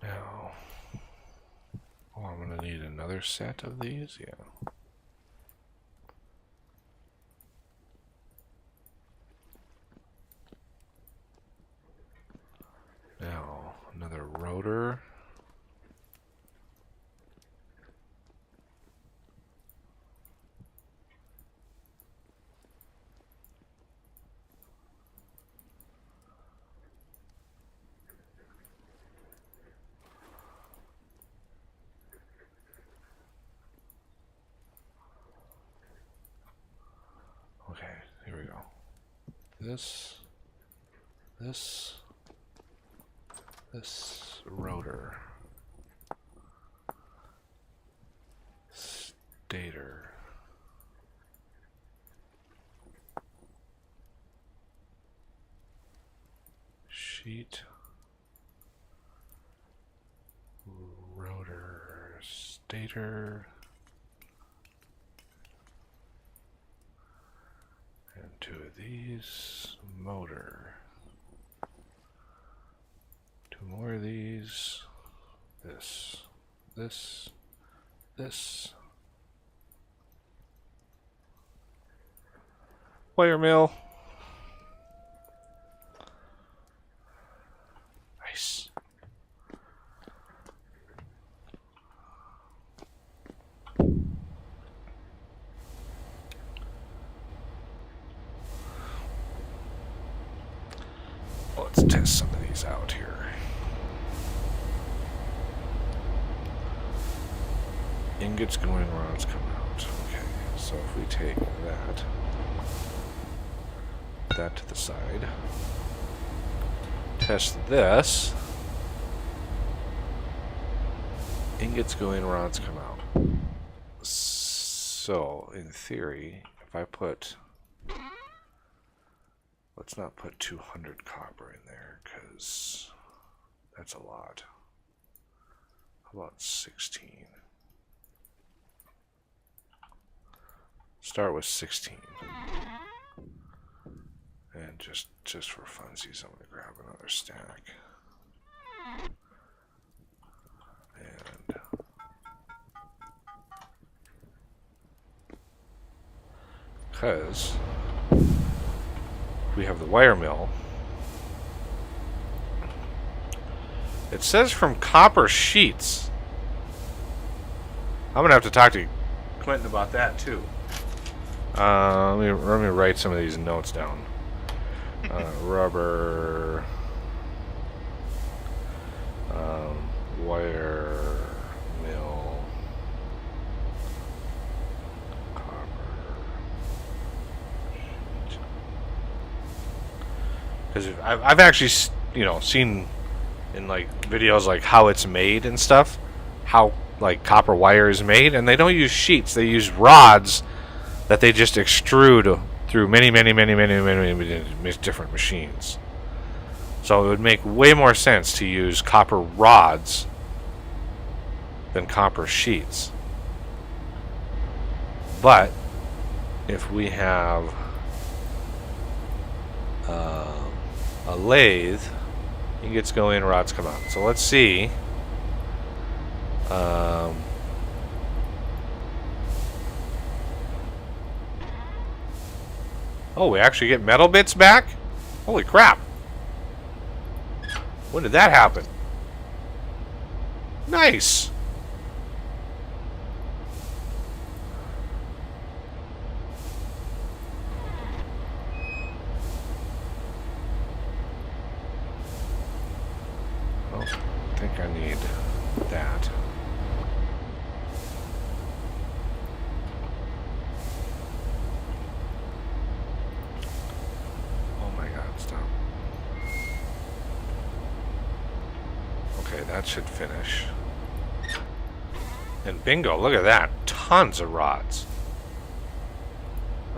Now, oh, I'm gonna need another set of these, yeah. Now, another rotor. Okay, here we go. This rotor. Stator. Sheet. Rotor. Stator. And 2 of these. Motor. 2 more of these. This. This. This. Wire mill. Nice. Let's test some of these out here. Ingots going in, rods come out. Okay, so if we take that, put that to the side, test this, ingots go in, rods come out. So, in theory, if I put, let's not put 200 copper in there, because that's a lot. How about 16? Start with 16. And just for funsies, I'm going to grab another stack. And because we have the wire mill, it says from copper sheets. I'm going to have to talk to Clinton about that too. Let me write some of these notes down. Rubber, wire mill, copper sheet. Because I've actually seen in like videos like how it's made and stuff, how like copper wire is made, and they don't use sheets; they use rods that they just extrude through many different machines. So it would make way more sense to use copper rods than copper sheets. But if we have a lathe, ingots go in, rods come out. So let's see. Oh, we actually get metal bits back? Holy crap. When did that happen? Nice. Oh, I think I need that. That should finish. And bingo, look at that. Tons of rods.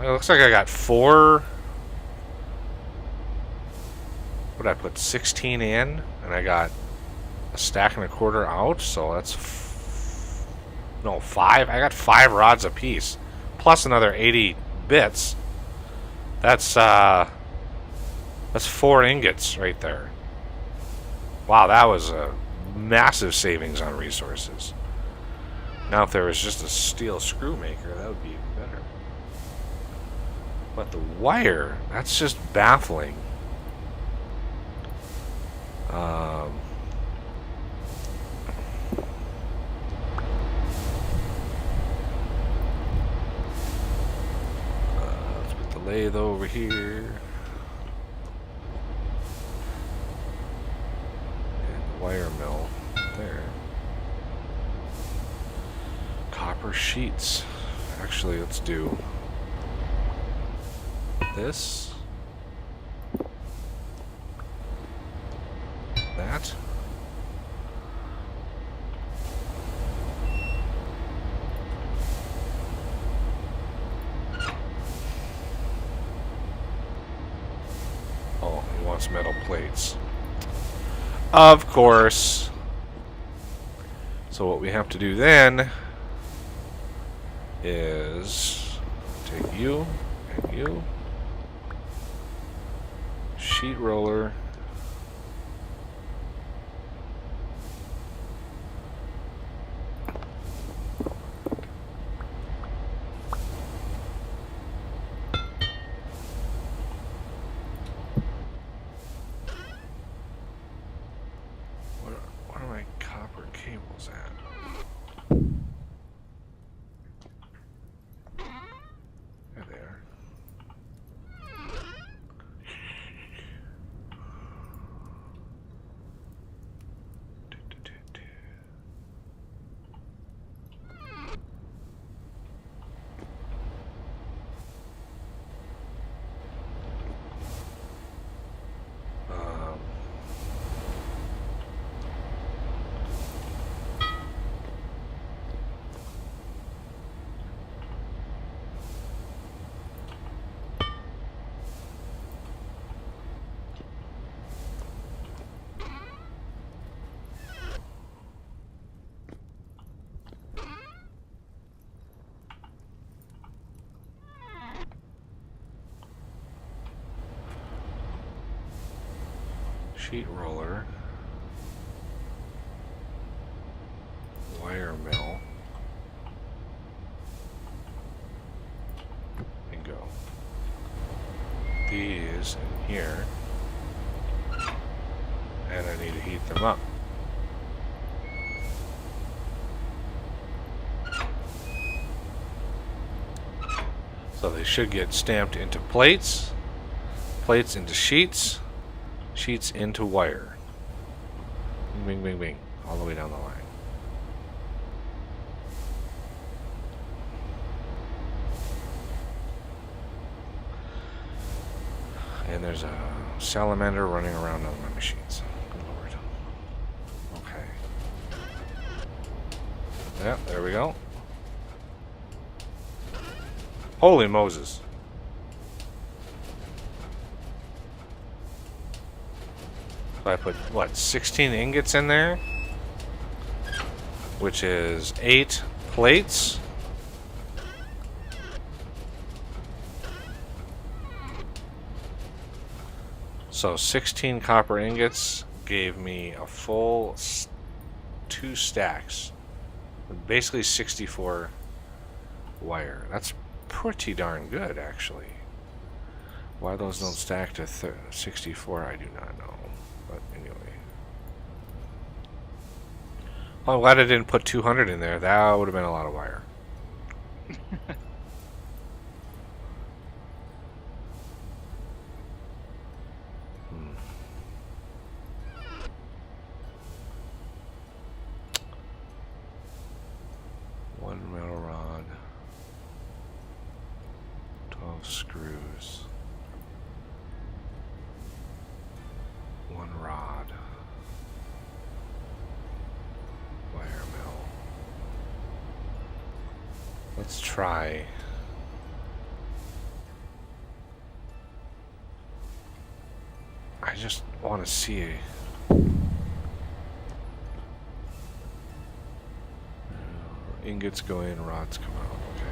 It looks like I got 4. What did I put? 16 in, and I got a stack and a quarter out, so that's 5. I got 5 rods a piece, plus another 80 bits. That's 4 ingots right there. Wow, that was a massive savings on resources. Now if there was just a steel screw maker, that would be even better. But the wire, that's just baffling. Let's put the lathe over here. Wire mill there. Copper sheets. Actually, let's do this. That. Oh, he wants metal plates. Of course. So what we have to do then is take you and you sheet roller. What are my copper cables at? There they are. Sheet roller, wire mill, bingo. These in here, and I need to heat them up. So they should get stamped into plates, plates into sheets, sheets into wire. Bing, bing, bing, bing. All the way down the line. And there's a salamander running around on my machines. Good Lord. Okay. Yeah, there we go. Holy Moses. So I put, what, 16 ingots in there? Which is 8 plates. So 16 copper ingots gave me a full 2 stacks. Basically 64 wire. That's pretty darn good, actually. Why those don't stack to 64, I do not know. But anyway. Well, I'm glad I didn't put 200 in there. That would have been a lot of wire. One metal rod. 12 screws. One rod. Wire mill. Let's try. I just want to see ingots go in, rods come out. Okay.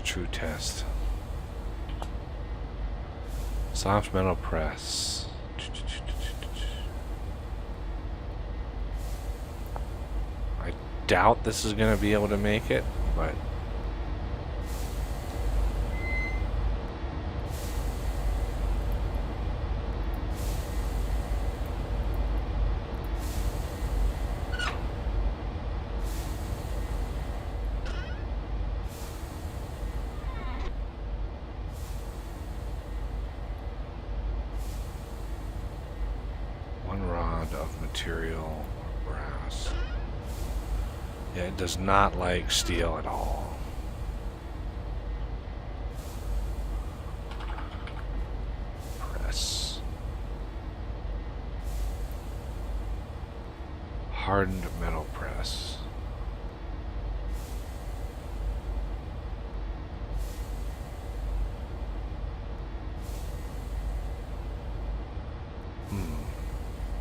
True test. Soft metal press. I doubt this is going to be able to make it, but material, brass. Yeah, it does not like steel at all. Press. Hardened metal press.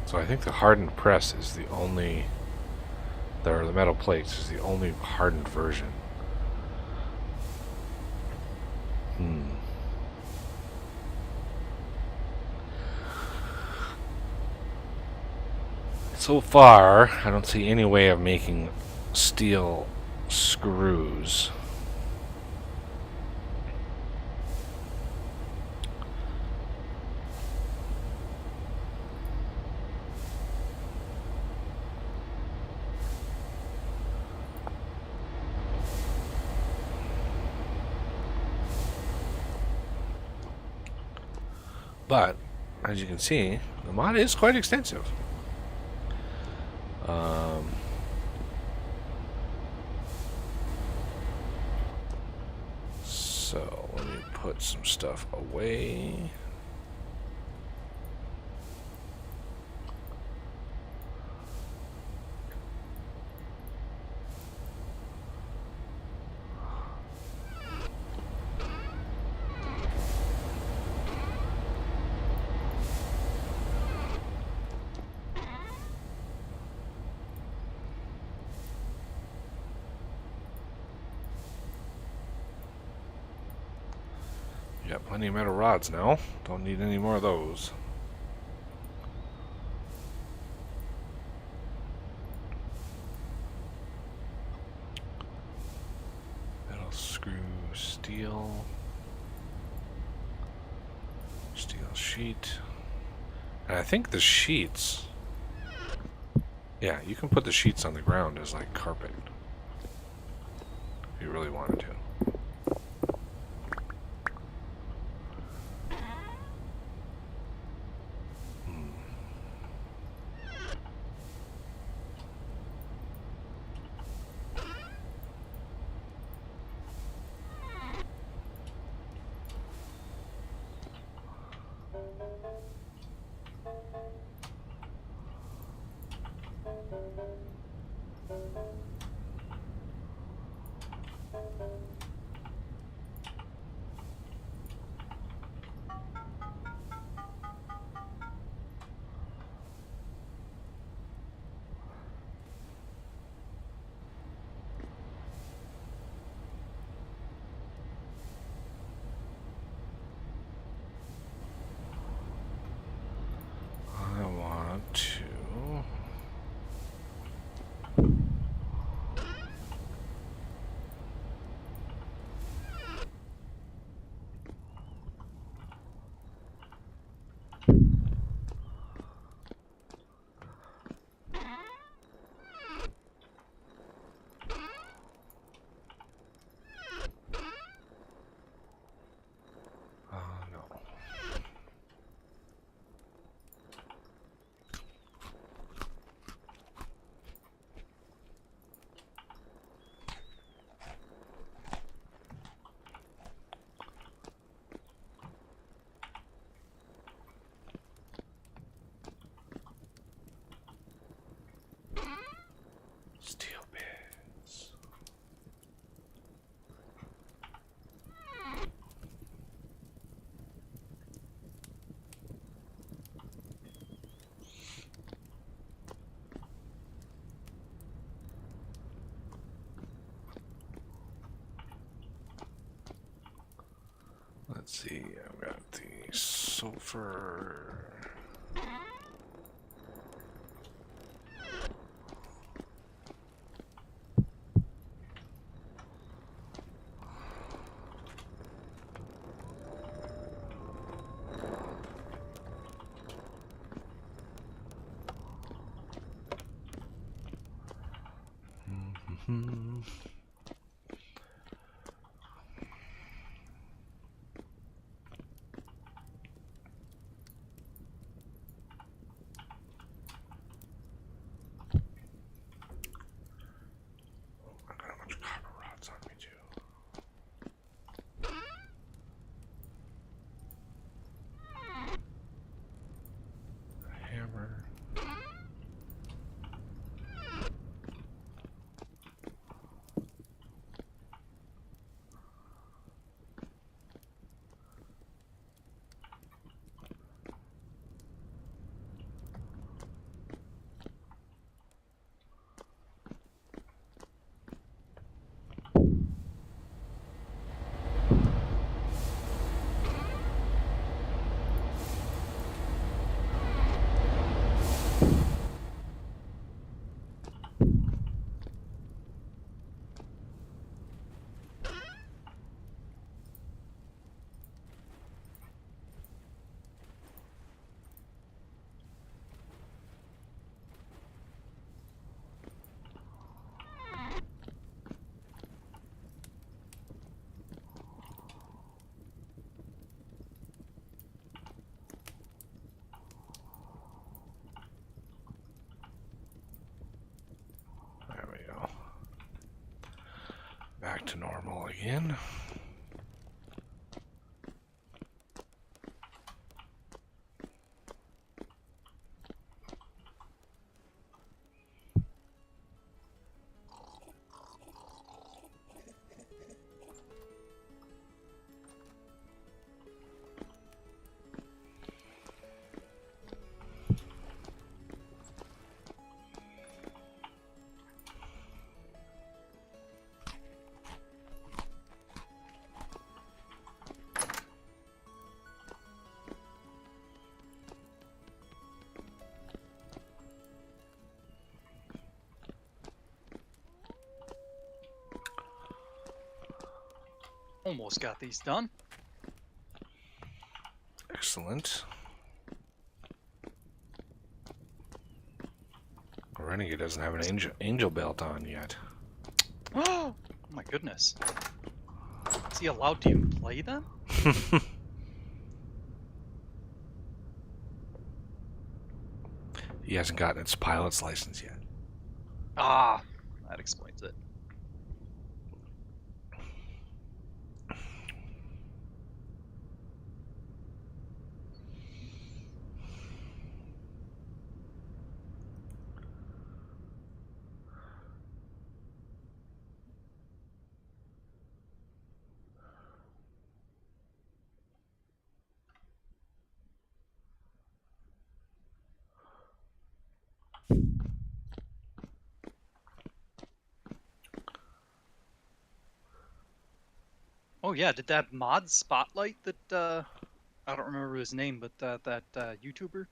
So I think the hardened press is the only, or the metal plates is the only hardened version. So far, I don't see any way of making steel screws. But, as you can see, the mod is quite extensive. So, let me put some stuff away. Got plenty of metal rods now. Don't need any more of those. Metal screw, steel. Steel sheet. And I think the sheets... Yeah, you can put the sheets on the ground as like carpet. If you really wanted to. Steel bits. Let's see, I've got the sulfur. to normal again. Almost got these done. Excellent. Renegade doesn't have an angel belt on yet. Oh my goodness. Is he allowed to even play then? He hasn't gotten its pilot's license yet. Ah, that explains it. Oh yeah, did that mod Spotlight that I don't remember his name, but that YouTuber,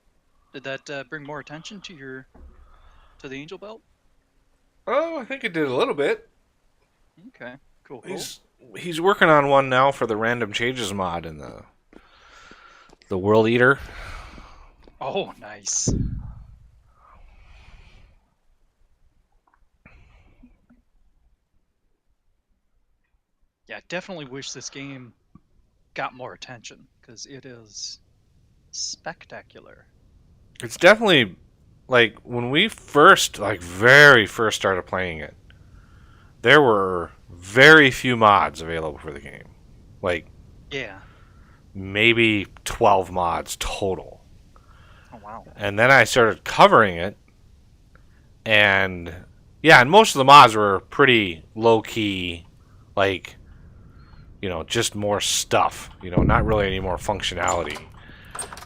did that bring more attention to the Angel Belt? Oh, I think it did a little bit. Okay, cool. Cool. He's working on one now for the random changes mod in the World Eater. Oh, nice. Yeah, definitely wish this game got more attention because it is spectacular. It's definitely like when we first, like very first started playing it, there were very few mods available for the game. Like, Yeah. maybe 12 mods total. Oh wow. And then I started covering it, and yeah, and most of the mods were pretty low key, like, you know, just more stuff, you know, not really any more functionality.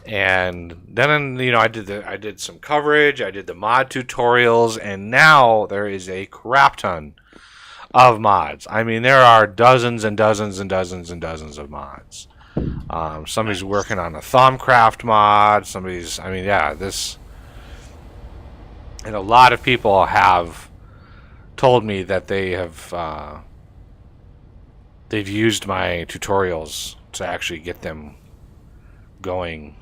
And then, you know, I did some coverage, I did the mod tutorials, and now there is a crap ton of mods. I mean, there are dozens and dozens and dozens and dozens of mods. Somebody's working on a Thumbcraft mod. I mean, yeah, and a lot of people have told me that they've used my tutorials to actually get them going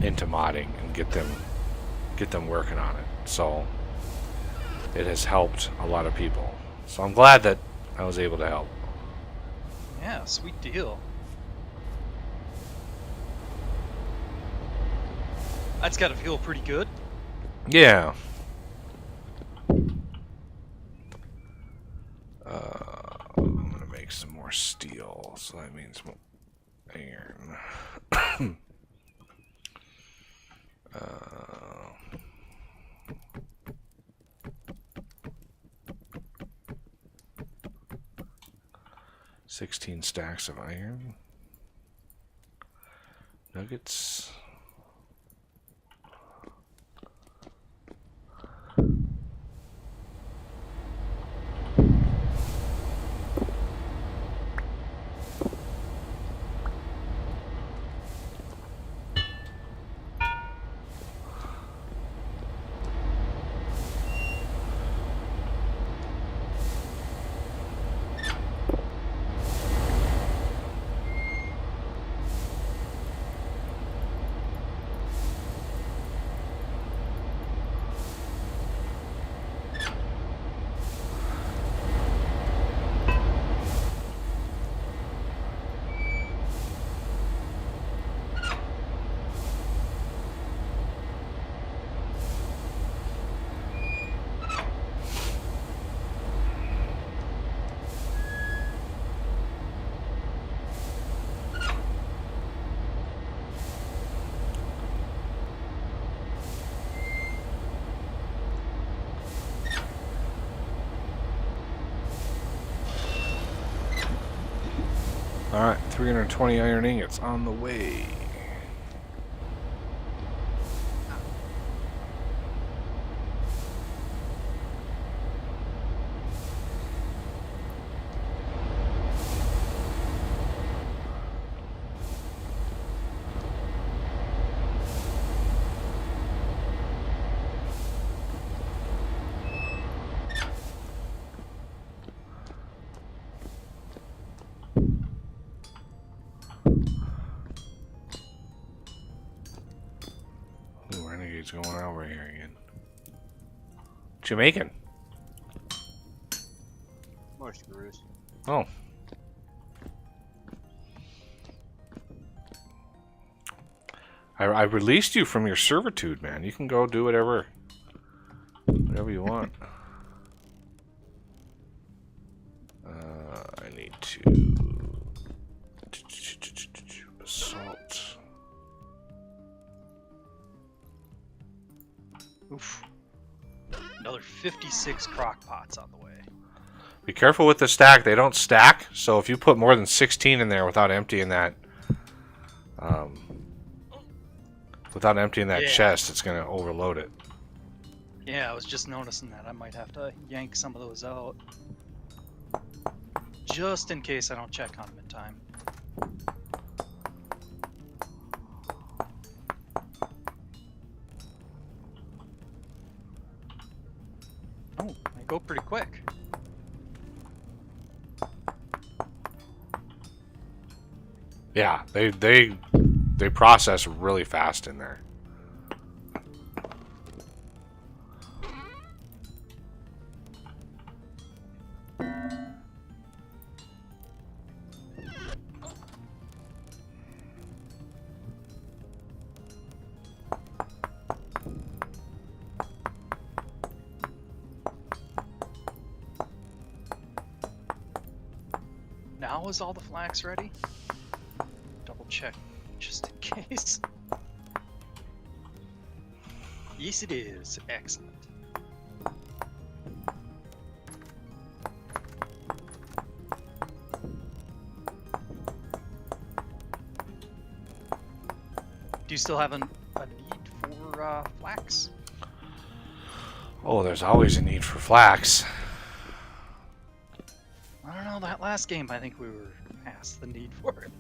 into modding and get them working on it. So it has helped a lot of people. So I'm glad that I was able to help. Yeah, sweet deal. That's got to feel pretty good. Yeah. I'm gonna make some more steel, so that means more iron. 16 stacks of iron. Nuggets. Alright, 320 iron ingots on the way. Renegade's going over here again. What you making? More screws. Oh. I released you from your servitude, man. You can go do whatever you want. I need to basalt. Oof. Another 56 crock pots on the way. Be careful with the stack. They don't stack, so if you put more than 16 in there without emptying that chest, it's going to overload it. Yeah, I was just noticing that. I might have to yank some of those out. Just in case I don't check on them in time. Oh, they go pretty quick. Yeah, they process really fast in there. Now is all the flax ready? Double check just in case. Yes, it is. Excellent. Do you still have a need for flax? Oh, there's always a need for flax. I don't know, that last game I think we were past the need for it.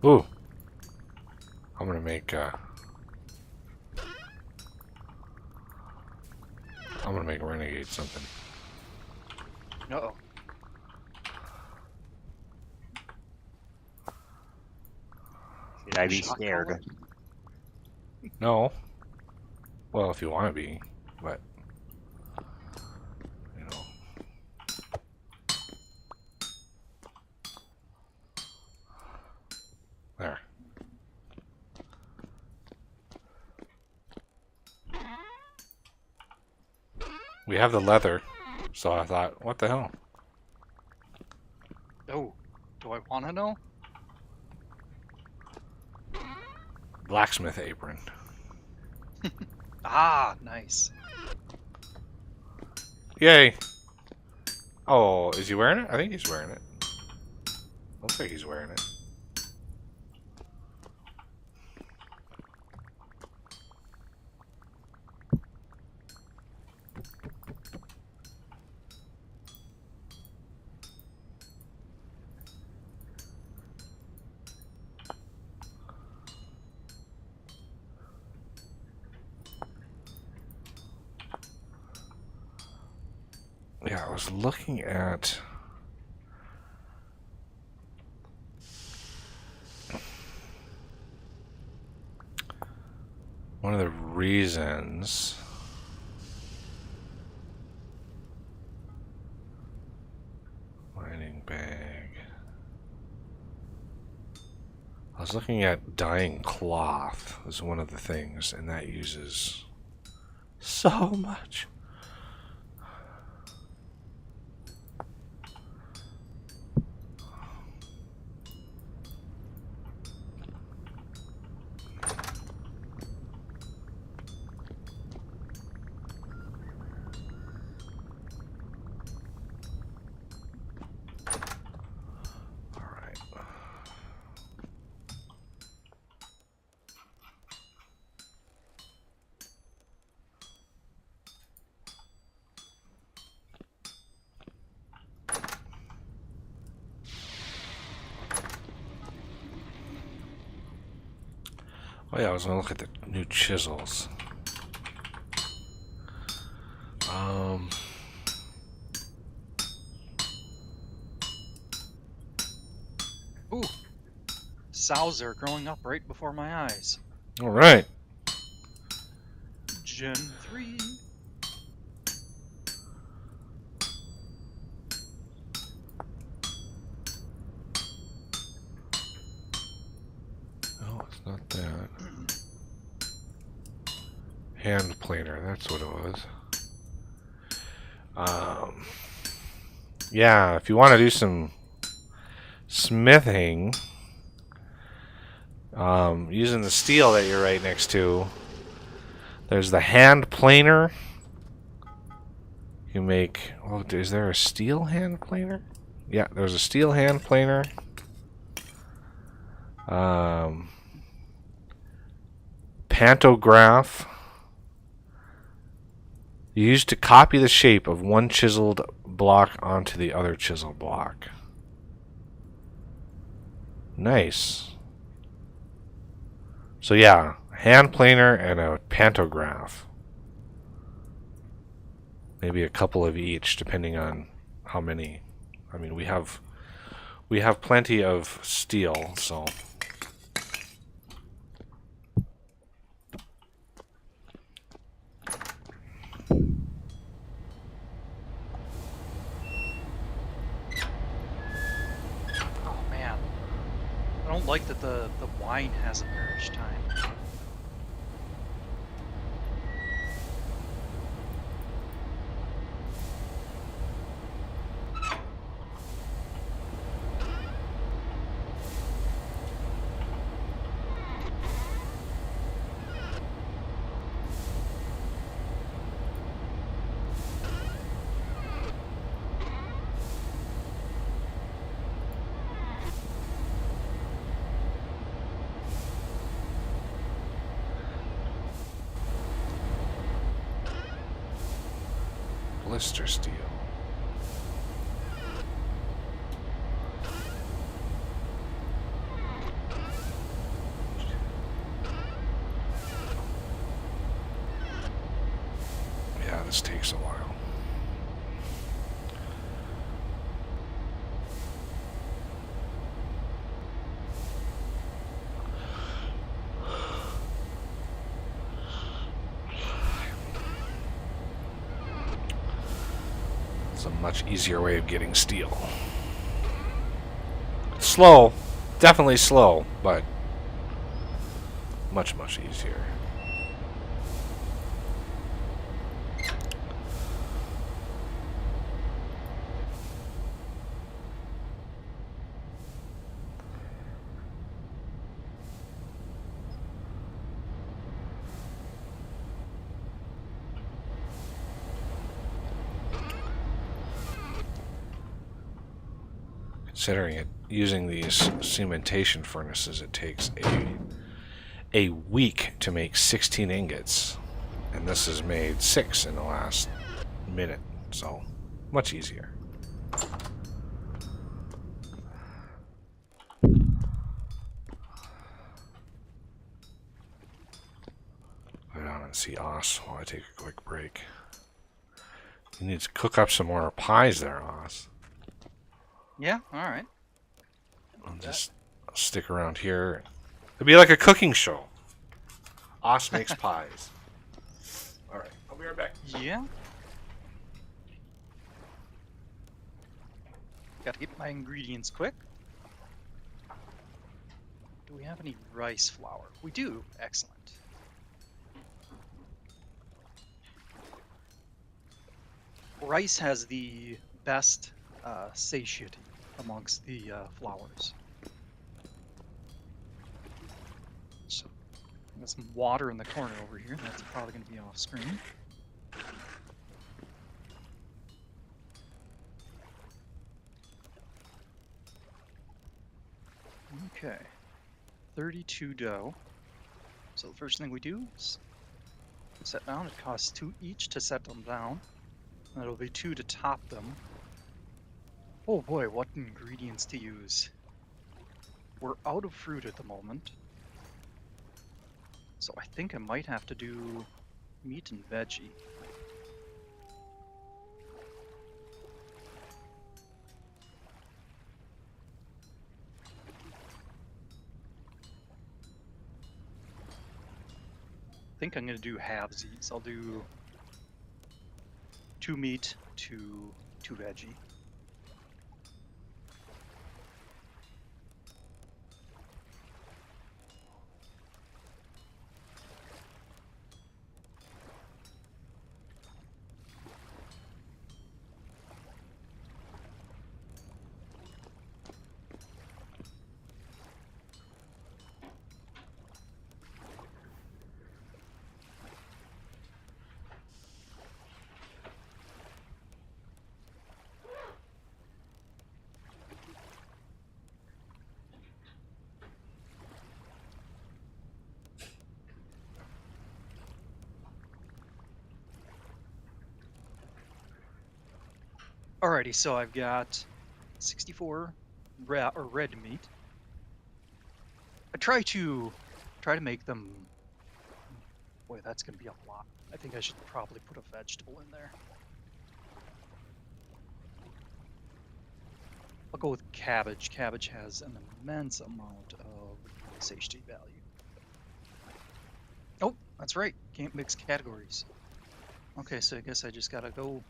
Ooh. I'm gonna make Renegade something. Uh-oh. Should I be Shot scared? collar? No. Well, if you want to be, but you know. There. We have the leather, so I thought, what the hell? Oh, do I want to know? Blacksmith Apron. Ah, nice. Yay! Oh, is he wearing it? I think he's wearing it. Looks like he's wearing it. Yeah, I was looking at one of the reasons mining bag. I was looking at dyeing cloth as one of the things, and that uses so much. Oh yeah, I was gonna look at the new chisels. Ooh, sows are growing up right before my eyes. All right. Gen 3. No, it's not that. Hand planer, that's what it was. Yeah, if you want to do some smithing, using the steel that you're right next to, there's the hand planer. You make, oh, is there a steel hand planer? Yeah, there's a steel hand planer. Pantograph. Used to copy the shape of one chiseled block onto the other chiseled block. Nice. So yeah, hand planer and a pantograph. Maybe a couple of each, depending on how many. I mean, we have plenty of steel, so. Oh man, I don't like that the wine hasn't perished time. Blister steel. Yeah, this takes a while. It's a much easier way of getting steel. It's slow, definitely slow, but much, much easier. Considering it, using these cementation furnaces, it takes a week to make 16 ingots, and this has made 6 in the last minute, so much easier. Go down and see Oz while I take a quick break. You need to cook up some more pies there, Oz. Yeah, alright. I'll just stick around here. It'll be like a cooking show. Oz makes pies. Alright, I'll be right back. Yeah. Gotta get my ingredients quick. Do we have any rice flour? We do. Excellent. Rice has the best satiety amongst the flours. So, got some water in the corner over here. That's probably going to be off screen. Okay. 32 dough. So the first thing we do is set down. It costs 2 each to set them down. And it'll be 2 to top them. Oh boy, what ingredients to use. We're out of fruit at the moment. So I think I might have to do meat and veggie. I think I'm going to do halvesies. I'll do 2 meat, 2 veggie. Alrighty, so I've got 64 red meat. I try to make them. Boy, that's gonna be a lot. I think I should probably put a vegetable in there. I'll go with cabbage. Cabbage has an immense amount of satiety value. Oh, that's right. Can't mix categories. Okay, so I guess I just gotta go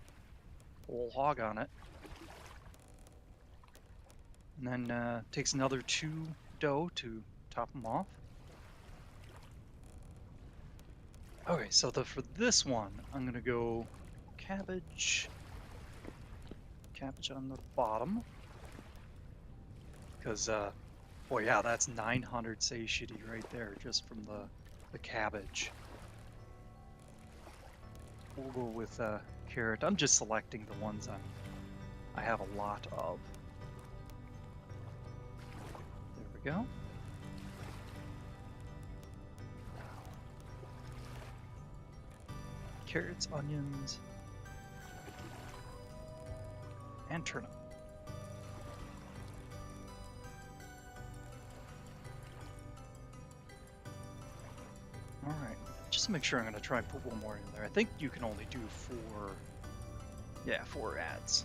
whole hog on it. And then takes another 2 dough to top them off. Okay, so for this one, I'm gonna go cabbage on the bottom. Because, boy, yeah, that's 900 satiety right there, just from the cabbage. We'll go with carrot. I'm just selecting the ones I have a lot of. There we go. Carrots, onions, and turnip. All right. Just to make sure, I'm going to try and put one more in there. I think you can only do 4 ads.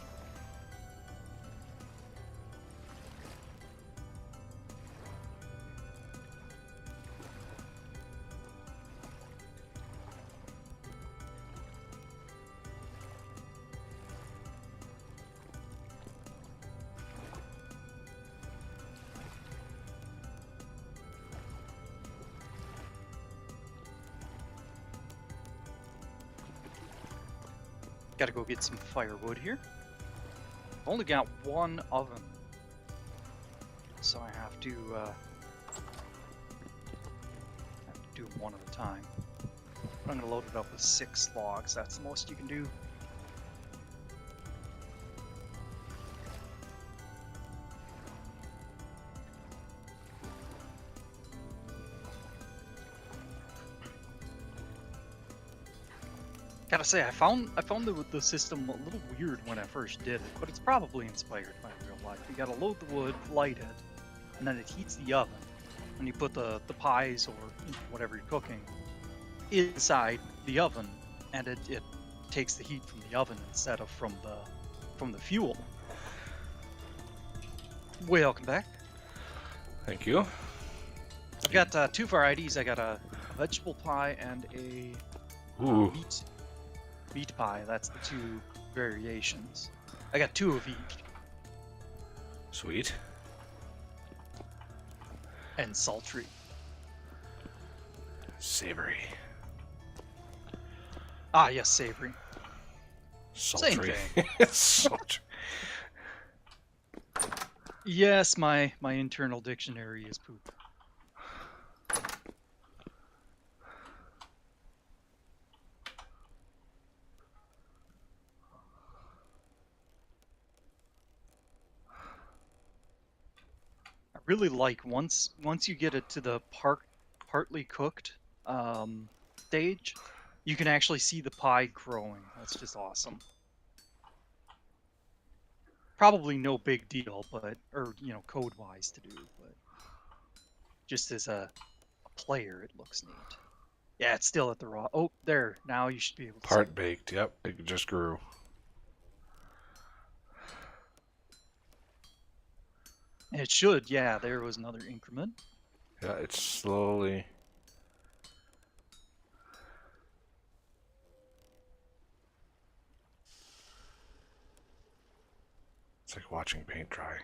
Gotta go get some firewood here. I've only got 1 oven, so I have to do them one at a time. But I'm gonna load it up with 6 logs. That's the most you can do. Gotta say, I found the system a little weird when I first did it, but it's probably inspired by real life. You gotta load the wood, light it, and then it heats the oven. And you put the pies or whatever you're cooking inside the oven, and it takes the heat from the oven instead of from the fuel. Welcome back. Thank you. I've got 2 varieties. I got a vegetable pie and a meat pie. That's the 2 variations. I got 2 of each. Sweet. and sultry. Savory. Ah, yes, savory. Sultry. Same Sultry. Yes, my internal dictionary is poop. I really like once you get it to the partly cooked stage, you can actually see the pie growing. That's just awesome. Probably no big deal, but code-wise to do, but just as a player, it looks neat. Yeah, it's still at the raw. Oh, there. Now you should be able to see. Part baked. Yep, it just grew. It should. Yeah, there was another increment. Yeah, it's slowly. It's like watching paint dry.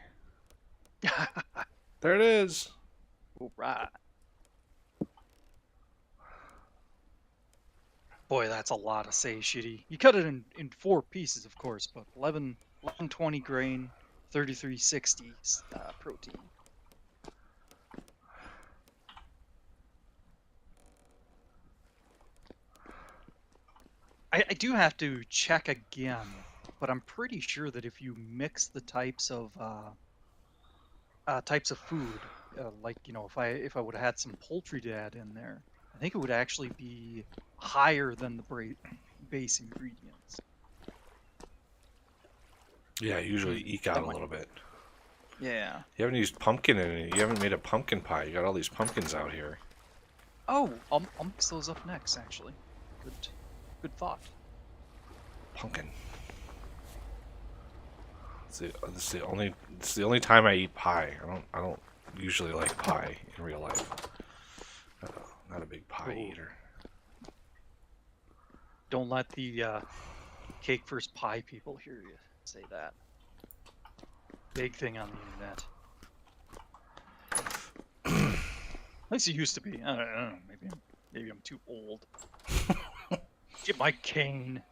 There it is. All right. Boy, that's a lot of satiety. You cut it in 4 pieces, of course, but 1120 grain, 3360 protein. I do have to check again, but I'm pretty sure that if you mix the types of food, like if I would have had some poultry to add in there, I think it would actually be higher than the base ingredients. Yeah, usually eke out a little bit. Yeah. You haven't used pumpkin in it. You haven't made a pumpkin pie. You got all these pumpkins out here. Oh, I'll mix those up next. Actually, good thought. Pumpkin. It's the only time I eat pie. I don't usually like pie in real life. Not a big pie eater. Don't let the cake first pie people hear you say that. Big thing on the internet. At least it used to be. I don't know. Maybe I'm too old. Get my cane.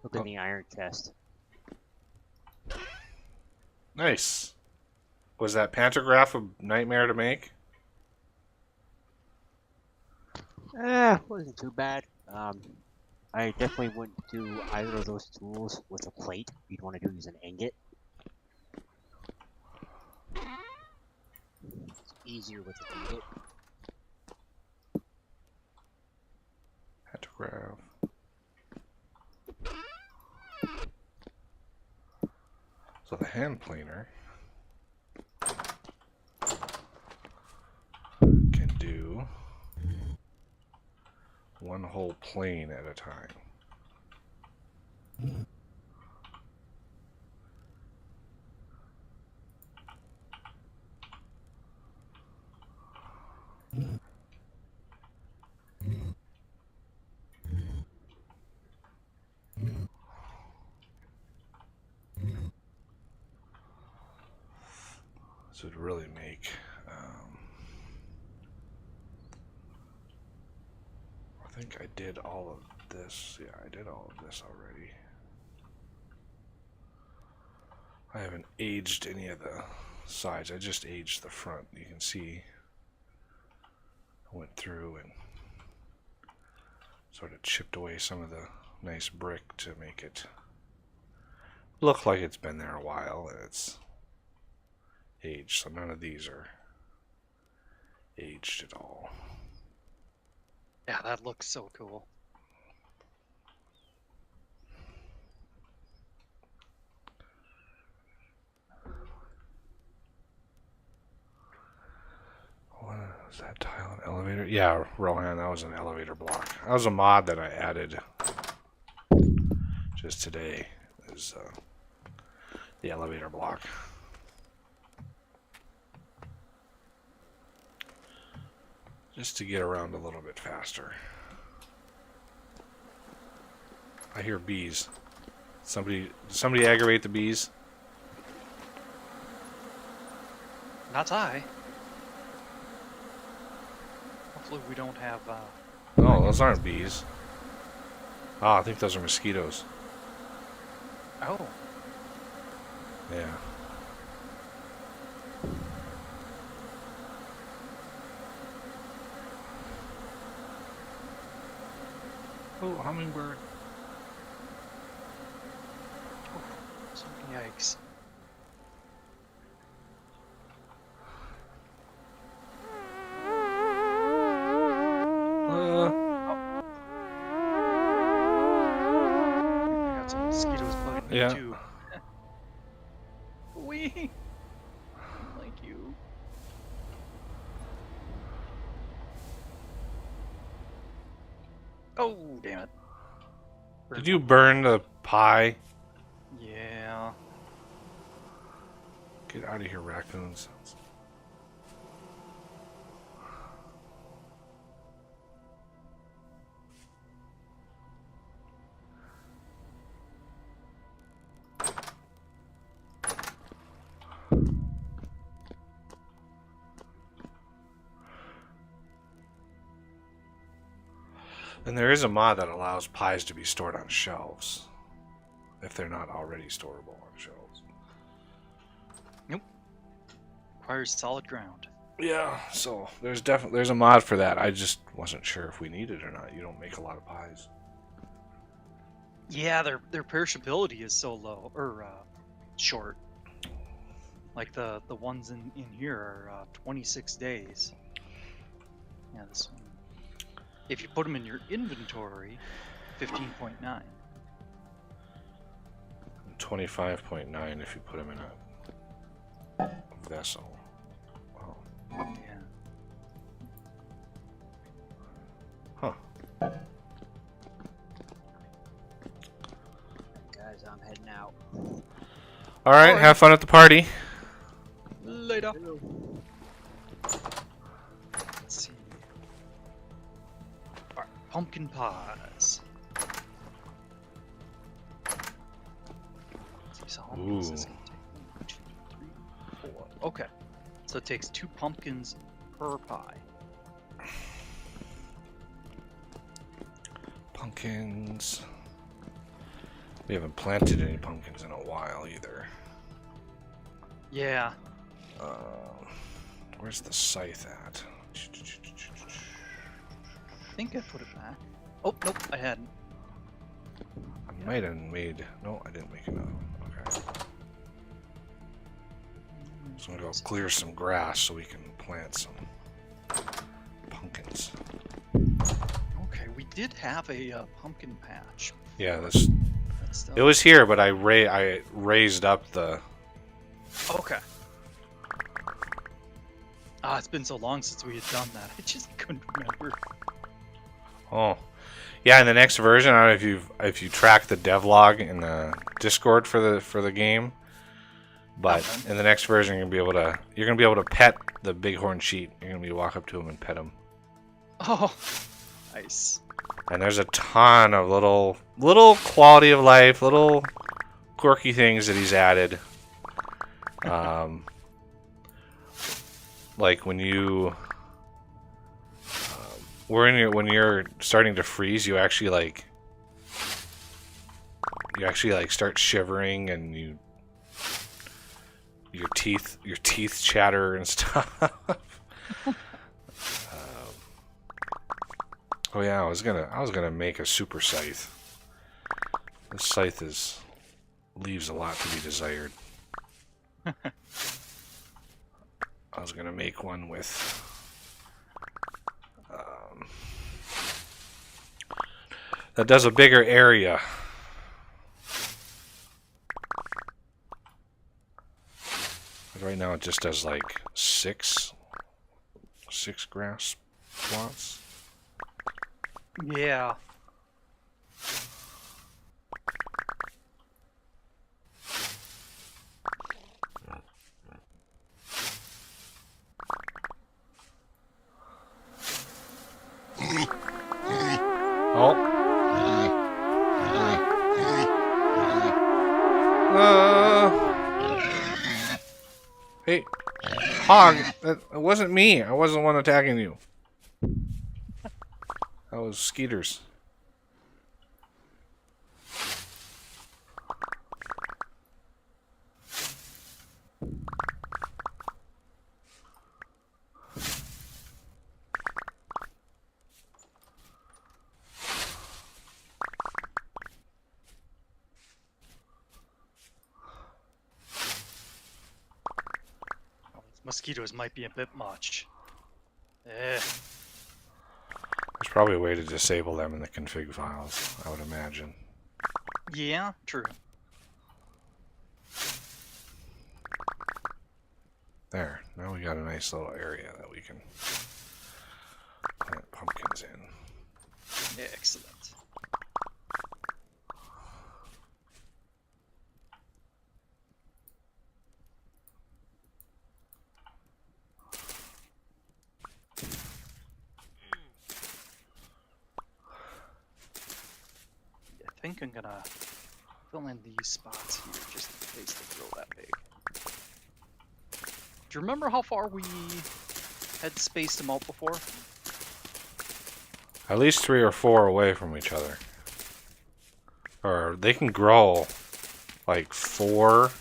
Look in the iron chest. Nice. Was that pantograph a nightmare to make? Wasn't too bad. I definitely wouldn't do either of those tools with a plate. You'd want to use an ingot. It's easier with an ingot. Pantograph. So the hand planer can do one whole plane at a time. So it'd really make, I think I did all of this. Yeah, I did all of this already. I haven't aged any of the sides. I just aged the front. You can see I went through and sort of chipped away some of the nice brick to make it look like it's been there a while and it's aged. So none of these are aged at all. Yeah, that looks so cool. What was that tile? An elevator? Yeah, Rohan, that was an elevator block. That was a mod that I added Just today is the elevator block. Just to get around a little bit faster. I hear bees. Somebody aggravate the bees? Not I. Hopefully we don't have. No, those aren't bees. Oh, I think those are mosquitoes. Oh. Yeah. Oh, hummingbird. Yikes. I got some mosquitoes bugging me Yeah. too. Wee. Like you. Oh, damn it. Did you burn the pie? Yeah. Get out of here, raccoons. And there is a mod that allows pies to be stored on shelves if they're not already storable on shelves. Nope. Requires solid ground. Yeah, so there's a mod for that. I just wasn't sure if we need it or not. You don't make a lot of pies. Yeah, their perishability is so low or short. Like the ones in here are 26 days. Yeah, this one. If you put them in your inventory, 15.9. 25.9 if you put them in a vessel. Wow. Yeah. Huh. Guys, I'm heading out. All right, have fun at the party. Later. Let's see. All right, pumpkin pies. Let's see, so how many is this gonna take? 1, 2, 3, 4. Okay, so it takes 2 pumpkins per pie. Pumpkins. We haven't planted any pumpkins in a while either. Yeah. Where's the scythe at? I think I put it back. Oh, nope, I hadn't. I might have made... No, I didn't make another one. Okay. So I'm going to go clear some grass so we can plant some pumpkins. Okay, we did have a pumpkin patch. Yeah, That's it was here, but I raised up the... Okay. Ah, it's been so long since we had done that. I just couldn't remember. Oh, yeah. In the next version, I don't know if you track the devlog in the Discord for the game, but in the next version, you're gonna be able to pet the bighorn sheep. You're gonna be able to walk up to him and pet him. Oh, nice. And there's a ton of little quality of life, little quirky things that he's added. Like when you're starting to freeze, you actually start shivering, and your teeth chatter and stuff. Oh yeah, I was gonna make a super scythe. This scythe leaves a lot to be desired. I was gonna make one with that does a bigger area. But right now it just does like six grass plots. Yeah. Hog, it wasn't me. I wasn't the one attacking you. That was Skeeter's. Mosquitoes might be a bit much. There's probably a way to disable them in the config files, I would imagine. Yeah, true. There, now we got a nice little area that we can plant pumpkins in. Excellent. I think I'm gonna fill in these spots here just in case they grow that big. Do you remember how far we had spaced them out before? At least 3 or 4 away from each other. Or they can grow like 4.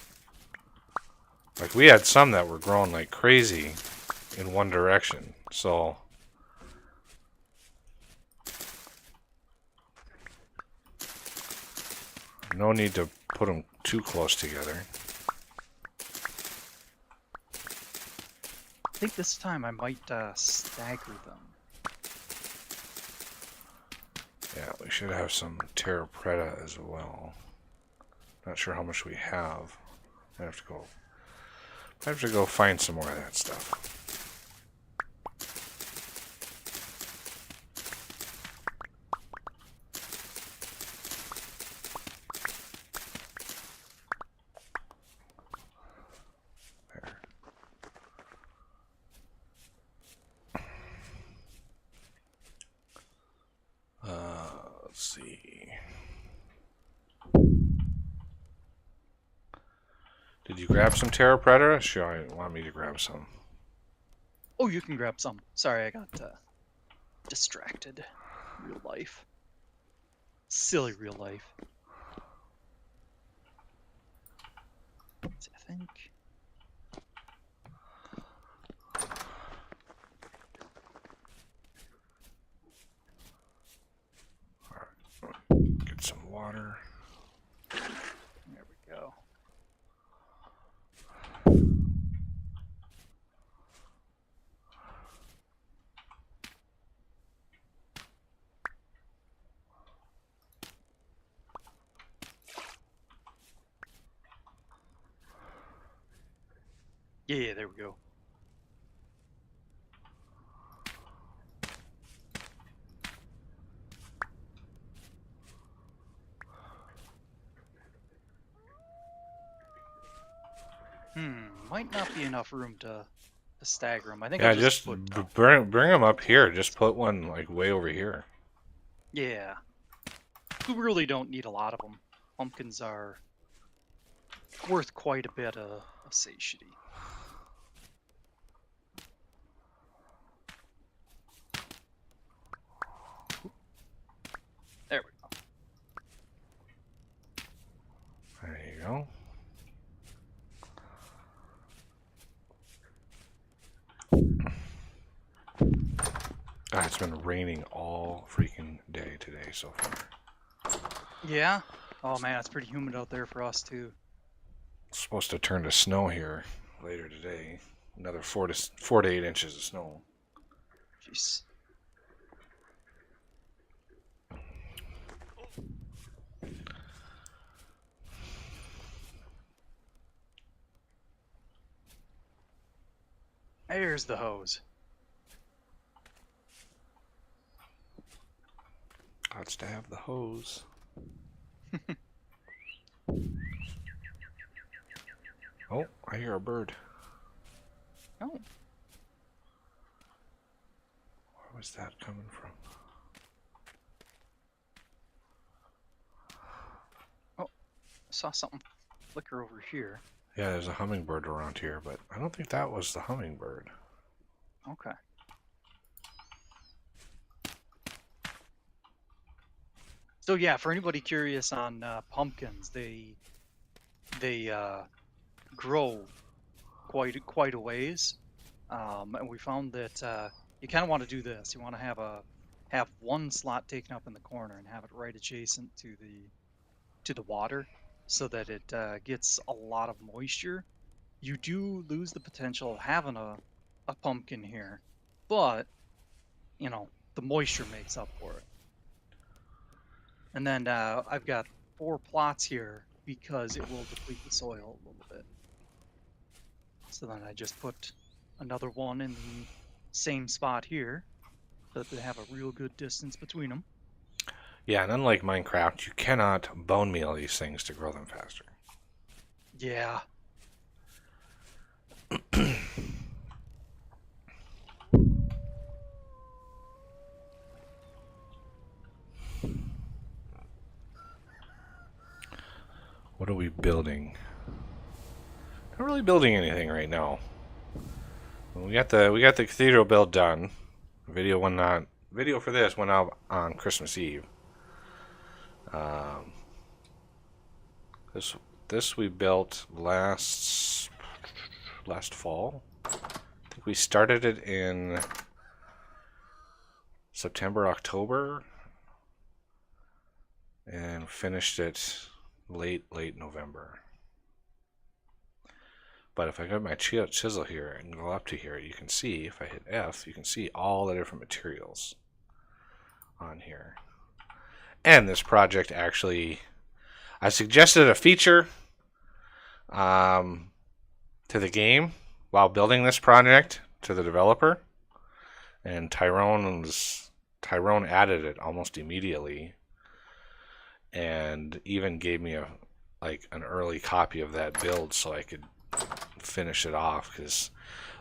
Like we had some that were growing like crazy in one direction. So no need to put them too close together. I think this time I might stagger them. Yeah, we should have some terra preta as well. Not sure how much we have. I have to go find some more of that stuff. Let's see. Did you grab some terra preta? Sure, I want me to grab some. Oh, you can grab some. Sorry, I got distracted. Real life. Silly real life. I think. Get some water. There we go. Yeah, there we go. Might not be enough room to stagger them. I think Yeah, I'll just put, bring them up here. Just put one like way over here. yeah. We really don't need a lot of them. Pumpkins are worth quite a bit of satiety. There we go. There you go. God, it's been raining all freaking day today so far. Yeah? Oh man, it's pretty humid out there for us too. It's supposed to turn to snow here later today. Another 4 to 8 inches of snow. Jeez. There's the hose. Gots to have the hose. Oh, I hear a bird. Oh. Where was that coming from? Oh, I saw something flicker over here. Yeah, there's a hummingbird around here, but I don't think that was the hummingbird. Okay. So yeah, for anybody curious on pumpkins, they grow quite a ways, and we found that you kind of want to do this. You want to have one slot taken up in the corner and have it right adjacent to the water, so that it gets a lot of moisture. You do lose the potential of having a pumpkin here, but you know the moisture makes up for it. And then I've got 4 plots here because it will deplete the soil a little bit. So then I just put another one in the same spot here so that they have a real good distance between them. Yeah, and unlike Minecraft, you cannot bone meal these things to grow them faster. Yeah. What are we building? Not really building anything right now. We got the Cathedral Build done. Video for this went out on Christmas Eve. This we built last fall. I think we started it in September, October, and finished it late November. But if I got my chisel here and go up to here, you can see, if I hit F, you can see all the different materials on here. And this project actually, I suggested a feature to the game while building this project to the developer, and Tyrone added it almost immediately, and even gave me an early copy of that build so I could finish it off, because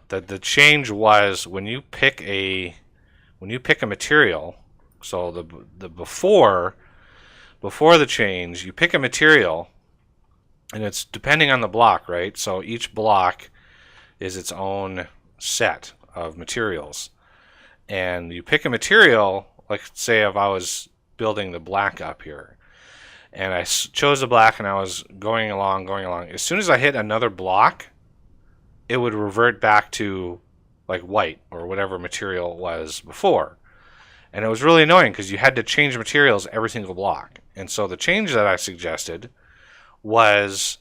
the change was when you pick a material. So the before the change, you pick a material, and it's depending on the block, right? So each block is its own set of materials, and you pick a material. Like, say if I was building the black up here, and I chose the black, and I was going along. As soon as I hit another block, it would revert back to like white or whatever material it was before. And it was really annoying because you had to change materials every single block. And so the change that I suggested was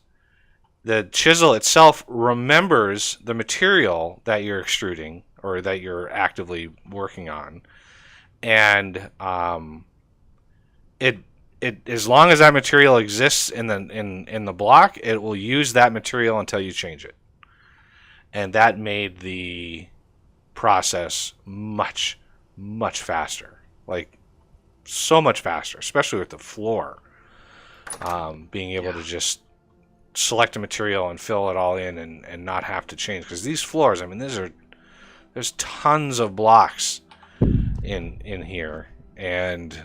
the chisel itself remembers the material that you're extruding or that you're actively working on. And it as long as that material exists in the block, it will use that material until you change it. And that made the process much faster, like so much faster, especially with the floor. Being able to just select a material and fill it all in and not have to change, because these floors, I mean, there's tons of blocks in here, and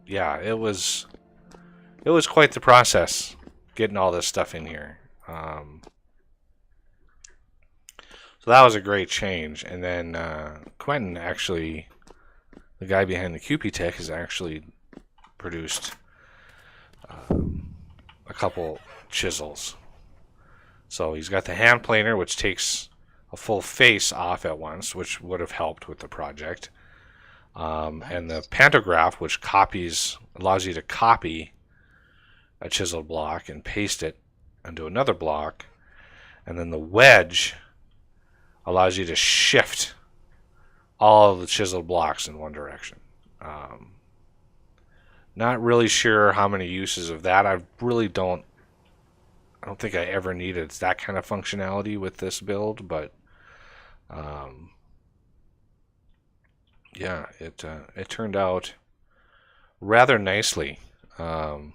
yeah, it was quite the process getting all this stuff in here. So that was a great change. And then Quentin, actually, the guy behind the QP Tech, has actually produced a couple chisels. So he's got the hand planer, which takes a full face off at once, which would have helped with the project. And the pantograph, which allows you to copy a chiseled block and paste it into another block. And then the wedge allows you to shift all of the chiseled blocks in one direction. Not really sure how many uses of that. I don't think I ever needed that kind of functionality with this build, but yeah, it turned out rather nicely. I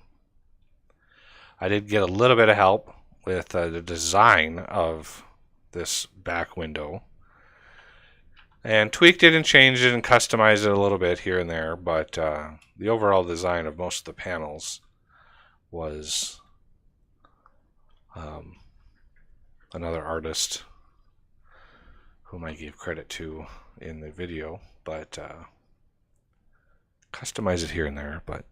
did get a little bit of help with the design of this back window, and tweaked it and changed it and customized it a little bit here and there, but the overall design of most of the panels was another artist whom I gave credit to in the video, but customize it here and there, but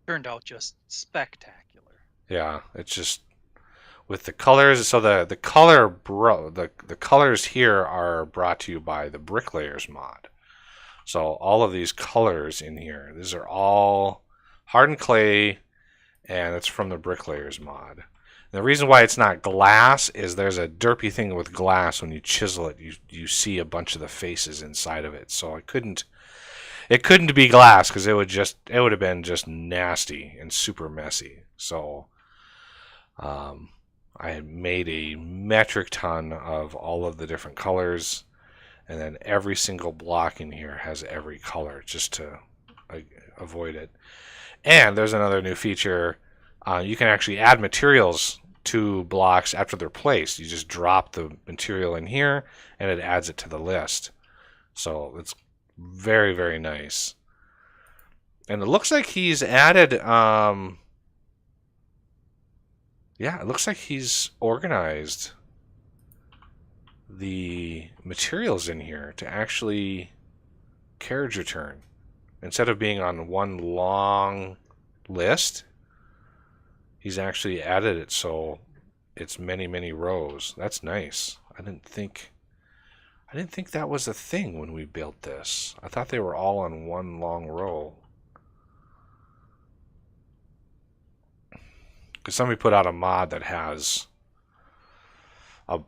Turned out just spectacular. yeah, it's just with the colors. So the colors here are brought to you by the Bricklayers mod. So all of these colors in here, these are all hardened clay, and it's from the Bricklayers mod. And the reason why it's not glass is there's a derpy thing with glass. When you chisel it, you see a bunch of the faces inside of it. So it couldn't be glass, because it would have been just nasty and super messy. So I had made a metric ton of all of the different colors, and then every single block in here has every color, just to avoid it. And there's another new feature. You can actually add materials to blocks after they're placed. You just drop the material in here, and it adds it to the list. So it's very, very nice. And it looks like he's added... yeah, it looks like he's organized the materials in here to actually carriage return. Instead of being on one long list, he's actually added it so it's many, many rows. That's nice. I didn't think that was a thing when we built this. I thought they were all on one long row. Because somebody put out a mod that has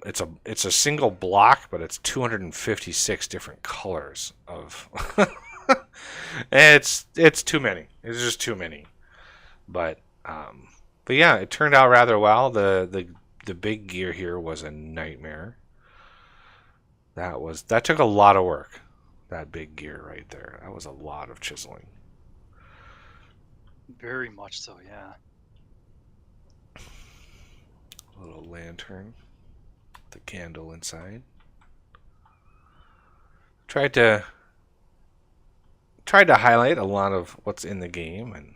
it's a single block, but it's 256 different colors of. It's too many. It's just too many. But yeah, it turned out rather well. The big gear here was a nightmare. That took a lot of work. That big gear right there. That was a lot of chiseling. Very much so, yeah. A little lantern, the candle inside. Tried to highlight a lot of what's in the game, and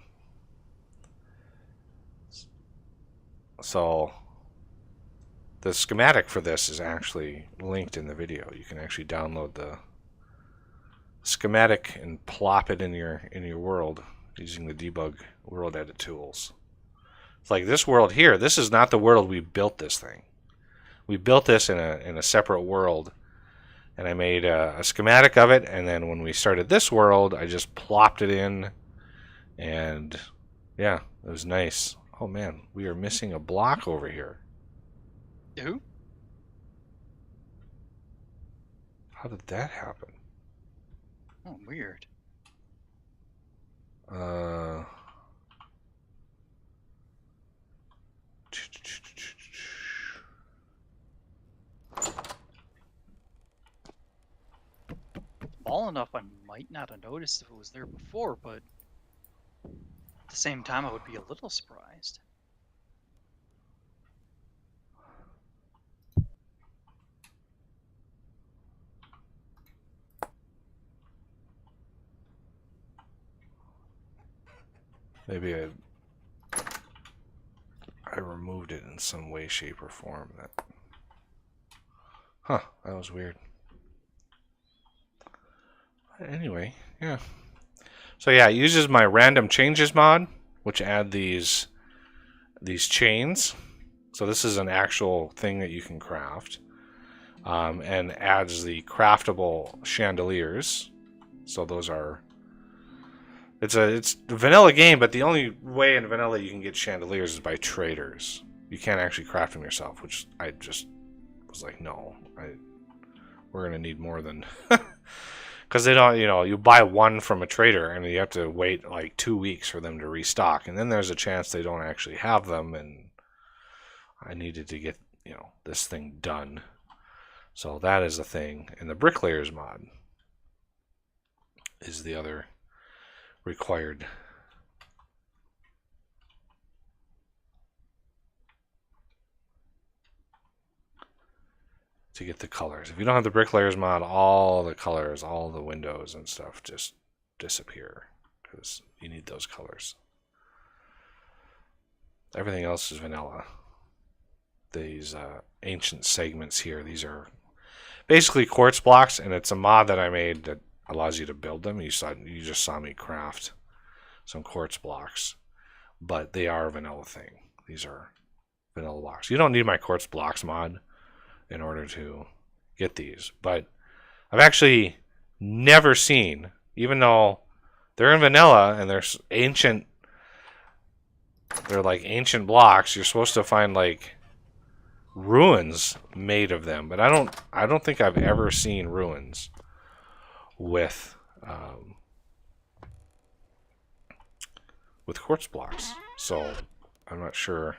so the schematic for this is actually linked in the video. You can actually download the schematic and plop it in your world using the debug world edit tools. Like this world here, this is not the world we built this thing. We built this in a separate world, and I made a schematic of it, and then when we started this world, I just plopped it in, and yeah, it was nice. Oh man, we are missing a block over here. Who? How did that happen? Oh, weird. Small enough I might not have noticed if it was there before, but at the same time I would be a little surprised. Maybe I removed it in some way, shape, or form. That was weird. Anyway, yeah. So yeah, it uses my random changes mod, which add these chains. So this is an actual thing that you can craft, and adds the craftable chandeliers. So those are. It's a vanilla game, but the only way in vanilla you can get chandeliers is by traders. You can't actually craft them yourself, which I just was like, no, we're gonna need more than. Because they don't, you buy one from a trader and you have to wait like 2 weeks for them to restock. And then there's a chance they don't actually have them. And I needed to get, this thing done. So that is the thing. And the Bricklayers mod is the other required. To get the colors. If you don't have the Bricklayers mod, all the colors, all the windows and stuff just disappear, because you need those colors. Everything else is vanilla. These ancient segments here, these are basically quartz blocks, and it's a mod that I made that allows you to build them. You just saw me craft some quartz blocks, but they are a vanilla thing. These are vanilla blocks. You don't need my quartz blocks mod in order to get these, but I've actually never seen, even though they're in vanilla and they're ancient, they're like ancient blocks, you're supposed to find like ruins made of them, but I don't think I've ever seen ruins with quartz blocks. So I'm not sure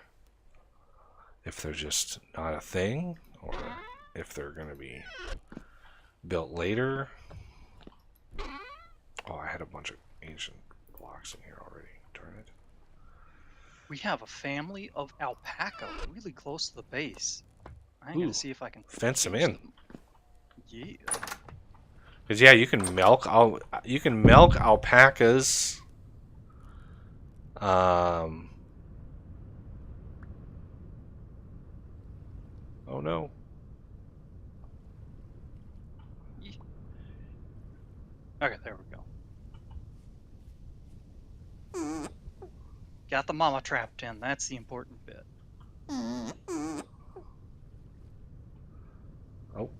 if they're just not a thing or if they're going to be built later. Oh, I had a bunch of ancient blocks in here already. Darn it. We have a family of alpaca really close to the base. I'm gonna see if I can fence them in. Yeah. Because yeah, you can milk alpacas. Oh no. Yeah. Okay, there we go. Got the mama trapped in. That's the important bit. Oh,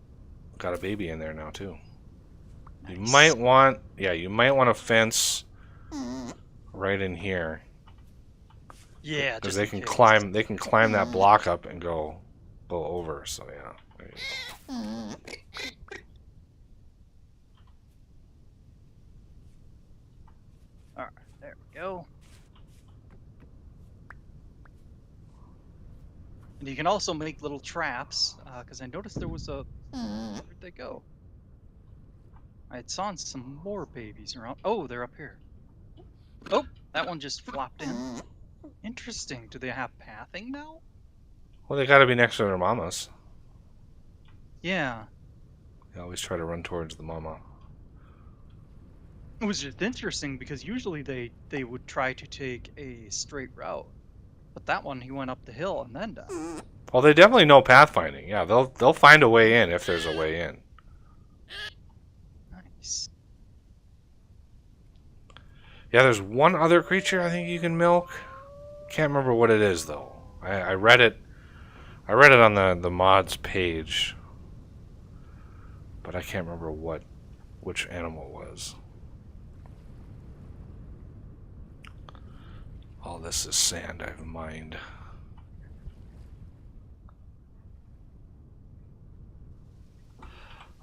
got a baby in there now too. Nice. You might want to fence right in here. Yeah, because just they can climb that block up and go over. So yeah, there you go. All right, there we go. And you can also make little traps, because I noticed there was a... Where'd they go? I had saw some more babies around. Oh, they're up here. Oh, that one just flopped in. Interesting. Do they have pathing now? Well, they got to be next to their mamas. Yeah. They always try to run towards the mama. It was just interesting because usually they would try to take a straight route. But that one, he went up the hill and then down. Well, they definitely know pathfinding. Yeah, they'll find a way in if there's a way in. Nice. Yeah, there's one other creature I think you can milk. Can't remember what it is though. I read it. I read it on the mods page, but I can't remember which animal it was. All this is sand I've mined.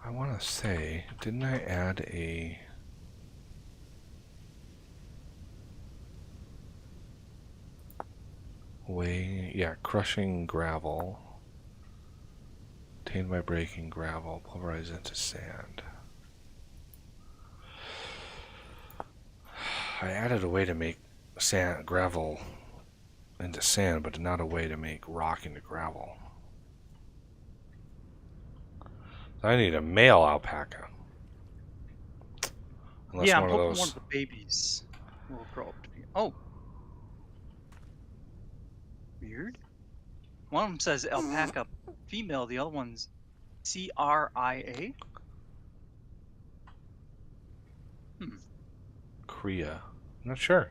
I want to say, didn't I add a... way? Yeah, crushing gravel. Obtained by breaking gravel, pulverized into sand. I added a way to make gravel into sand, but not a way to make rock into gravel. I need a male alpaca. Unless Yeah, I'm one of hoping those... one of the babies will grow up to be... Oh. Weird. One of them says alpaca female, the other one's CRIA. Cria. I'm not sure.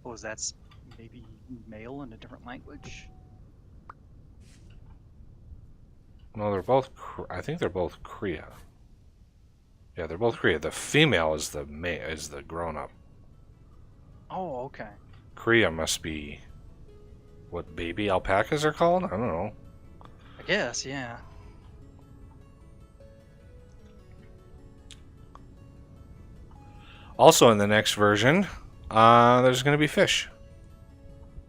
Oh, that's maybe male in a different language? No, they're both... I think they're both Cria. Yeah, they're both Cria. The female is the grown-up. Oh, okay. Cria must be what baby alpacas are called? I don't know. I guess, yeah. Also in the next version, there's going to be fish.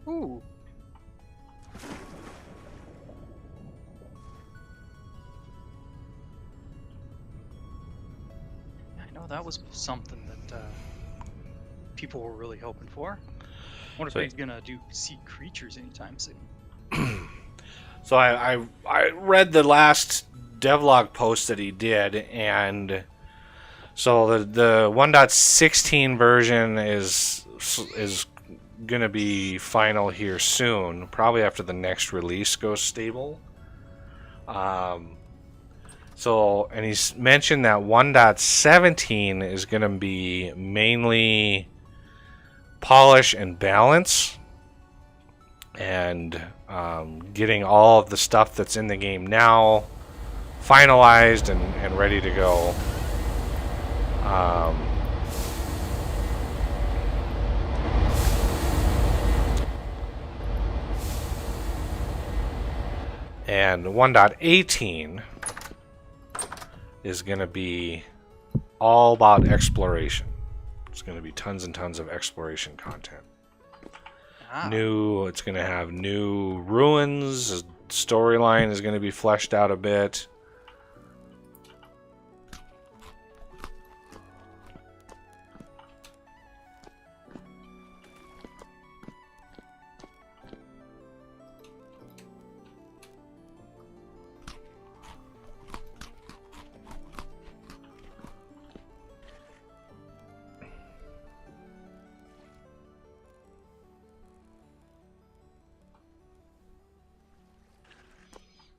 Ooh. I know that was something that people were really hoping for. I wonder if he's gonna do sea creatures anytime soon. So I read the last devlog post that he did, and So the 1.16 version is gonna be final here soon, probably after the next release goes stable. So, and he's mentioned that 1.17 is gonna be mainly polish and balance, and getting all of the stuff that's in the game now finalized and ready to go. And 1.18 is going to be all about exploration. It's going to be tons and tons of exploration content. It's going to have new ruins. The storyline is going to be fleshed out a bit.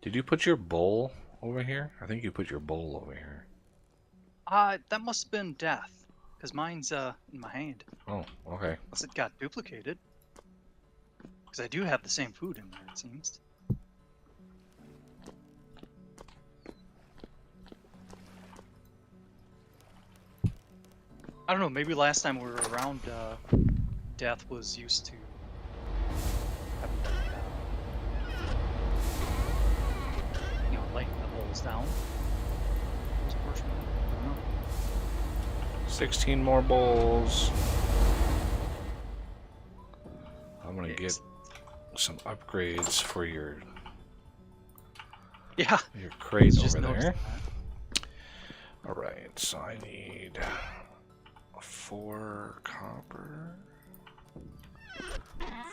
Did you put your bowl over here? I think you put your bowl over here. That must have been Death, because mine's in my hand. Oh, okay. Unless it got duplicated. Because I do have the same food in there, it seems. I don't know, maybe last time we were around, Death was used to having laying the bowls down. 16 more bowls. I'm gonna get some upgrades for your crate over there. All right, so I need 4 copper,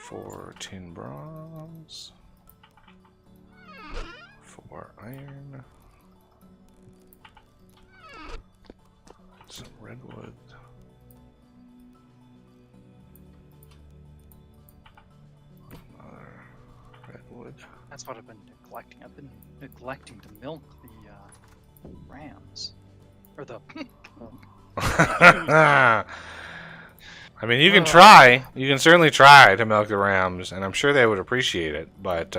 4 tin bronze, 4 iron, some redwood, another redwood. That's what I've been neglecting. I've been neglecting to milk the rams. Or the... I mean, you can try. You can certainly try to milk the rams, and I'm sure they would appreciate it, but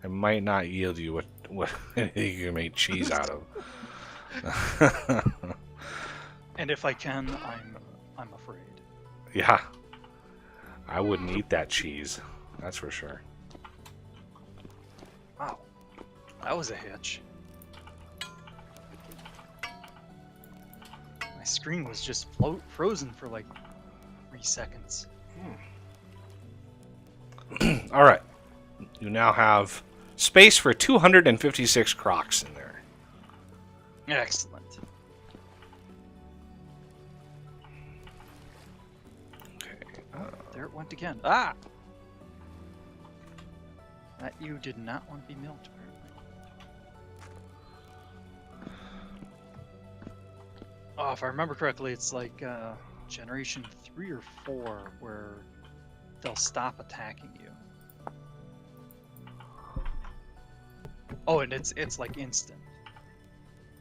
it might not yield you what you can make cheese out of. And if I can, I'm afraid. Yeah. I wouldn't eat that cheese. That's for sure. Wow. That was a hitch. My screen was just frozen for like 3 seconds. All right. You now have space for 256 crocs in there. Excellent. There it went again. Ah! That you did not want to be milked, apparently. Oh, if I remember correctly, it's like generation 3 or 4 where they'll stop attacking you. Oh, and it's like instant.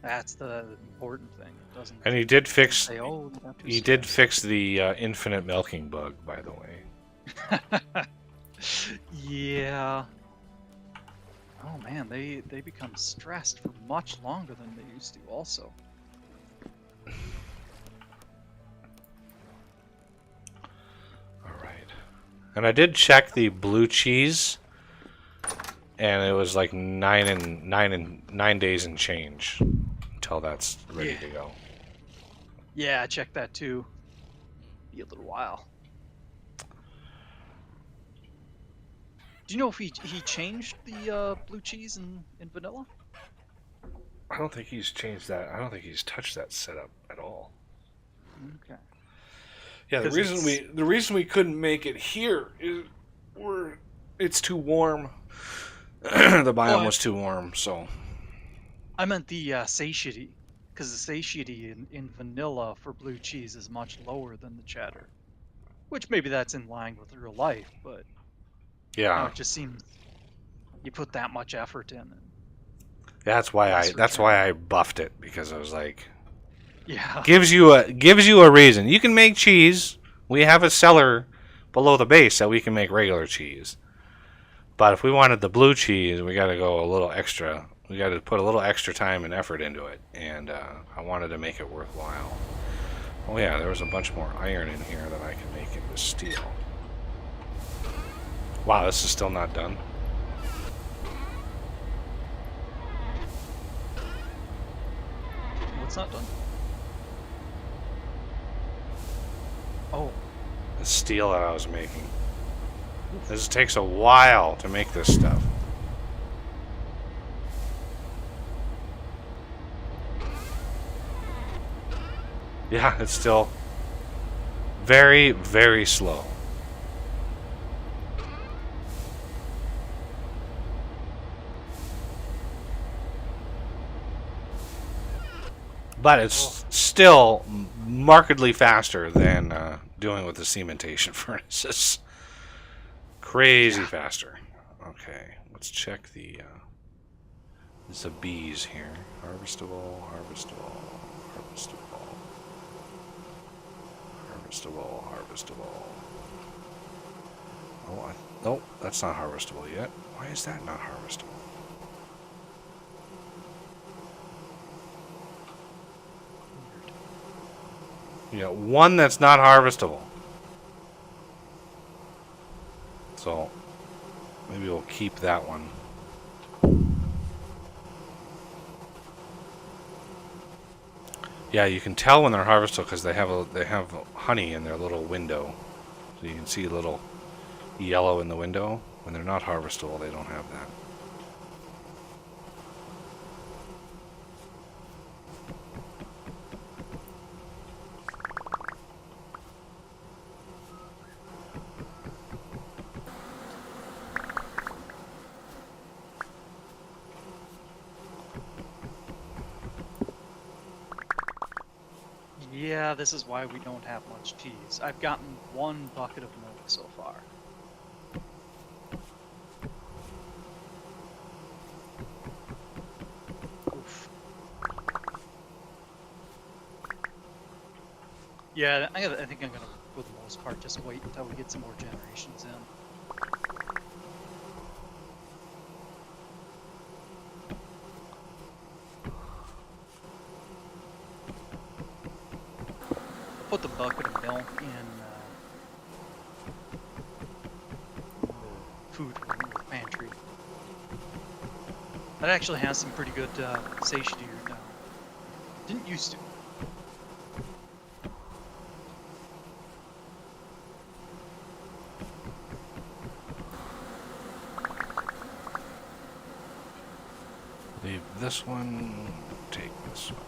That's the important thing. It doesn't. And he did fix. Say, oh, he did fix the infinite milking bug, by the way. Yeah. Oh man, they become stressed for much longer than they used to. Also. All right. And I did check the blue cheese, and it was like 9 days and change until that's ready to go. Yeah, I checked that too. Be a little while. Do you know if he changed the blue cheese in vanilla? I don't think he's changed that. I don't think he's touched that setup at all. Okay. Yeah, the reason we couldn't make it here is it's too warm. The biome was too warm, so. I meant the satiety, because the satiety in vanilla for blue cheese is much lower than the cheddar. Which maybe that's in line with real life, but Yeah. it just seems you put that much effort in. And That's why I buffed it, because I was like, yeah, gives you a reason. You can make cheese. We have a cellar below the base that we can make regular cheese. But if we wanted the blue cheese, we got to go a little extra. We got to put a little extra time and effort into it, and I wanted to make it worthwhile. Oh yeah, there was a bunch more iron in here that I can make into steel. Wow, this is still not done. what's not done? Oh, The steel that I was making. This takes a while to make this stuff. Yeah, it's still very, very slow. But it's still markedly faster than doing with the cementation furnaces. Crazy faster. Okay, let's check the bees here. Harvestable, harvestable, harvestable, harvestable, harvestable. Oh, nope, that's not harvestable yet. Why is that not harvestable? Yeah, one that's not harvestable. So maybe we'll keep that one. Yeah, you can tell when they're harvestable because they have honey in their little window. So you can see a little yellow in the window. When they're not harvestable, they don't have that. yeah, this is why we don't have much cheese. I've gotten 1 bucket of milk so far. Oof. Yeah, I think I'm gonna, for the most part, just wait until we get some more generations in. Put the bucket of milk in the food pantry. That actually has some pretty good satiety now. Didn't used to. Leave this one, take this one.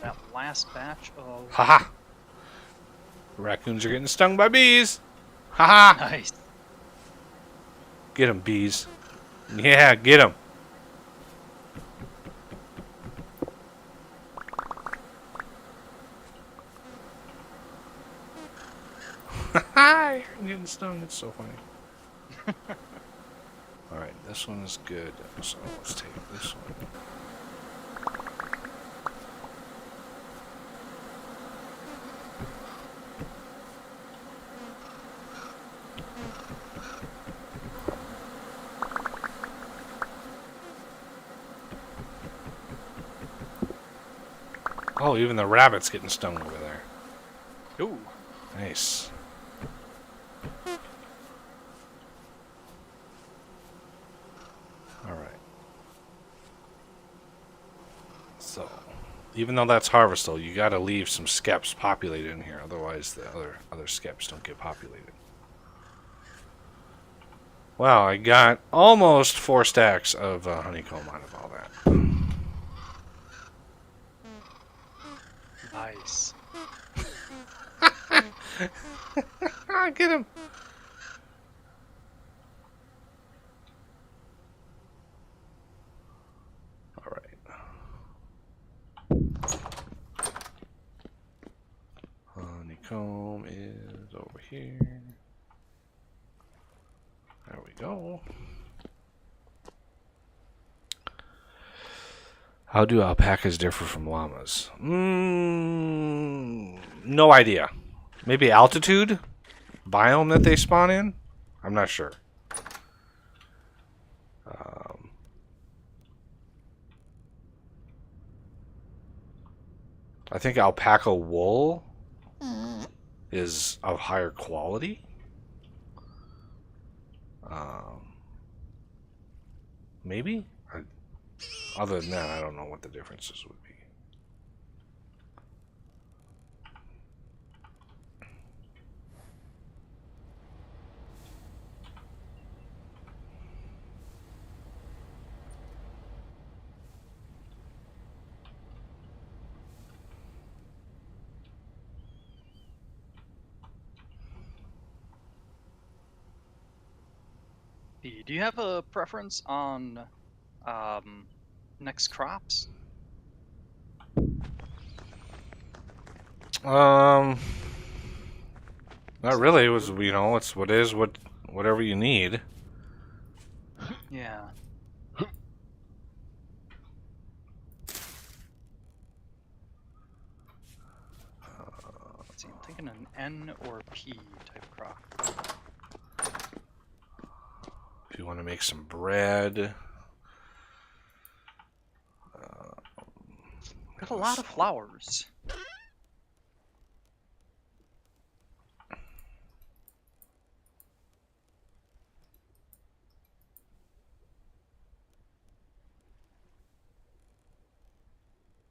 That last batch of... Haha! The raccoons are getting stung by bees! Haha! Nice. Get 'em, bees. Yeah, get 'em. Haha! You're getting stung. It's so funny. Alright, this one is good. So let's take this one. Oh, even the rabbit's getting stung over there. Ooh. Nice. Alright. So, even though that's harvestable, you gotta leave some skeps populated in here, otherwise the other skeps don't get populated. Wow, I got almost 4 stacks of honeycomb out of all that. Nice. Get him! All right. Honeycomb is over here. There we go. How do alpacas differ from llamas? No idea. Maybe altitude? Biome that they spawn in? I'm not sure. I think alpaca wool is of higher quality. Maybe? Other than that, I don't know what the differences would be. Do you have a preference on next crops? Not really. It was, you know, it's whatever you need. Yeah. Let's see, I'm thinking an N or P type crop. If you want to make some bread. Got a lot of flowers.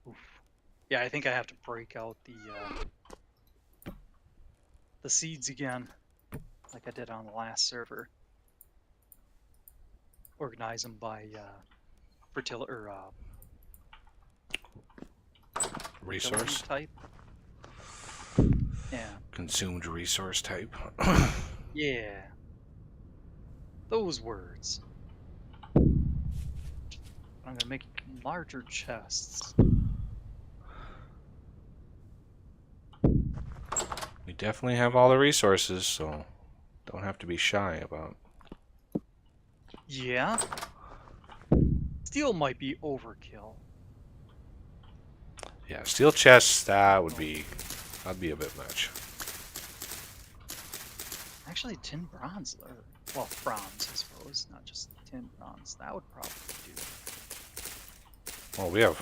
Oof. Yeah, I think I have to break out the seeds again, like I did on the last server. Organize them by fertility or Resource type. Yeah. consumed resource type. Yeah. Those words. I'm gonna make larger chests. We definitely have all the resources, so don't have to be shy about. Yeah. Steel might be overkill. Yeah, steel chests, that'd be a bit much. Actually, tin bronze, or well, bronze, I suppose, not just tin bronze. That would probably do. Well, we have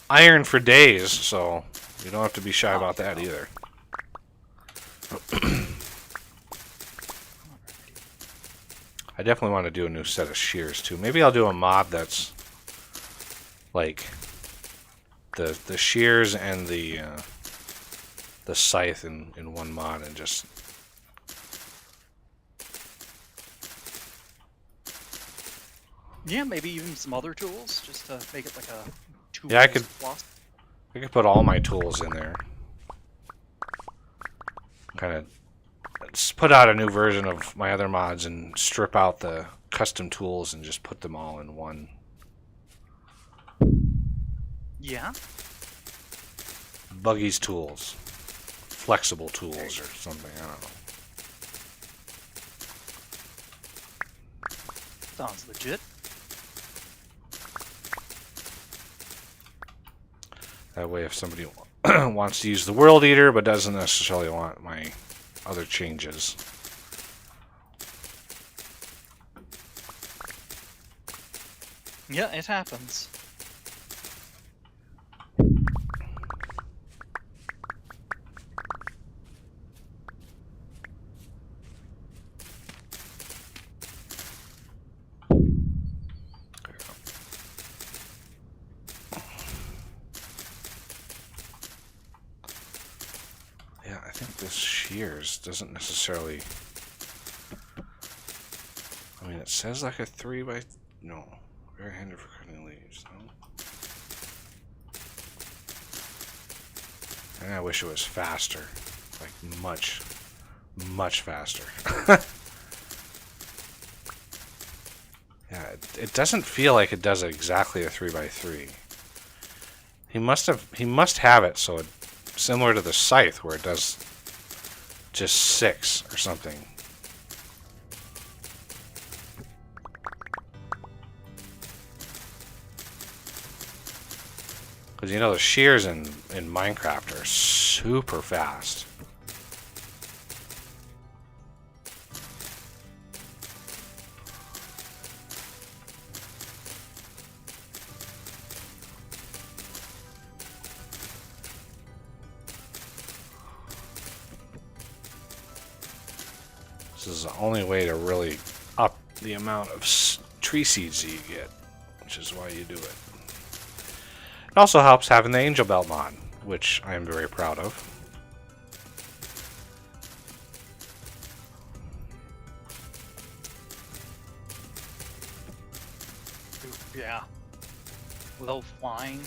iron for days, so you don't have to be shy about that either. I definitely want to do a new set of shears too. Maybe I'll do a mod that's like the shears and the scythe in one mod, and just Yeah, maybe even some other tools, just to make it like a tool. Yeah, I could plus. I could put all my tools in there. Kind of put out a new version of my other mods and strip out the custom tools and just put them all in one. Yeah. Buggy's tools. Flexible tools or something, I don't know. Sounds legit. That way if somebody wants to use the World Eater but doesn't necessarily want my other changes. Yeah, it happens. Yeah, I think this shears doesn't necessarily... I I mean, it says like a 3 by... No. Very handy for cutting leaves. No. And I wish it was faster. Like, much, much faster. Yeah, it doesn't feel like it does exactly a 3 by 3. He must have it so it, similar to the scythe where it does just 6 or something. Because you know the shears in Minecraft are super fast. This is the only way to really up the amount of tree seeds that you get, which is why you do it. It also helps having the Angel Belt mod, which I am very proud of. Yeah. Low flying.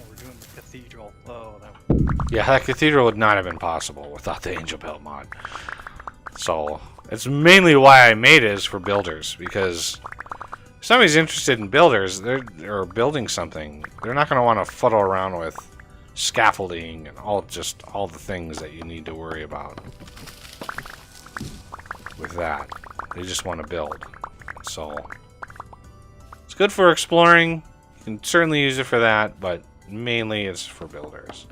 We're doing the cathedral. Oh, that. Yeah, that cathedral would not have been possible without the Angel Belt mod. So it's mainly why I made it is for builders, because if somebody's interested in builders, or building something, they're not going to want to fuddle around with scaffolding and all the things that you need to worry about with that. They just want to build. So it's good for exploring. You can certainly use it for that, but mainly it's for builders.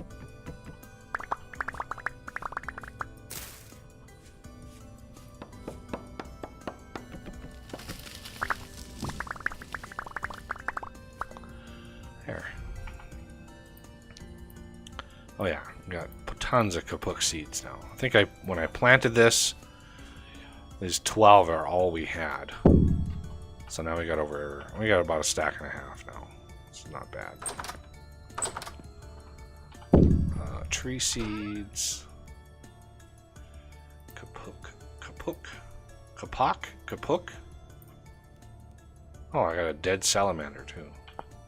There. Oh yeah, we got tons of kapuk seeds now. I think when I planted this, these 12 are all we had. So now we got about a stack and a half now. It's not bad. Tree seeds. Kapuk. Oh, I got a dead salamander too.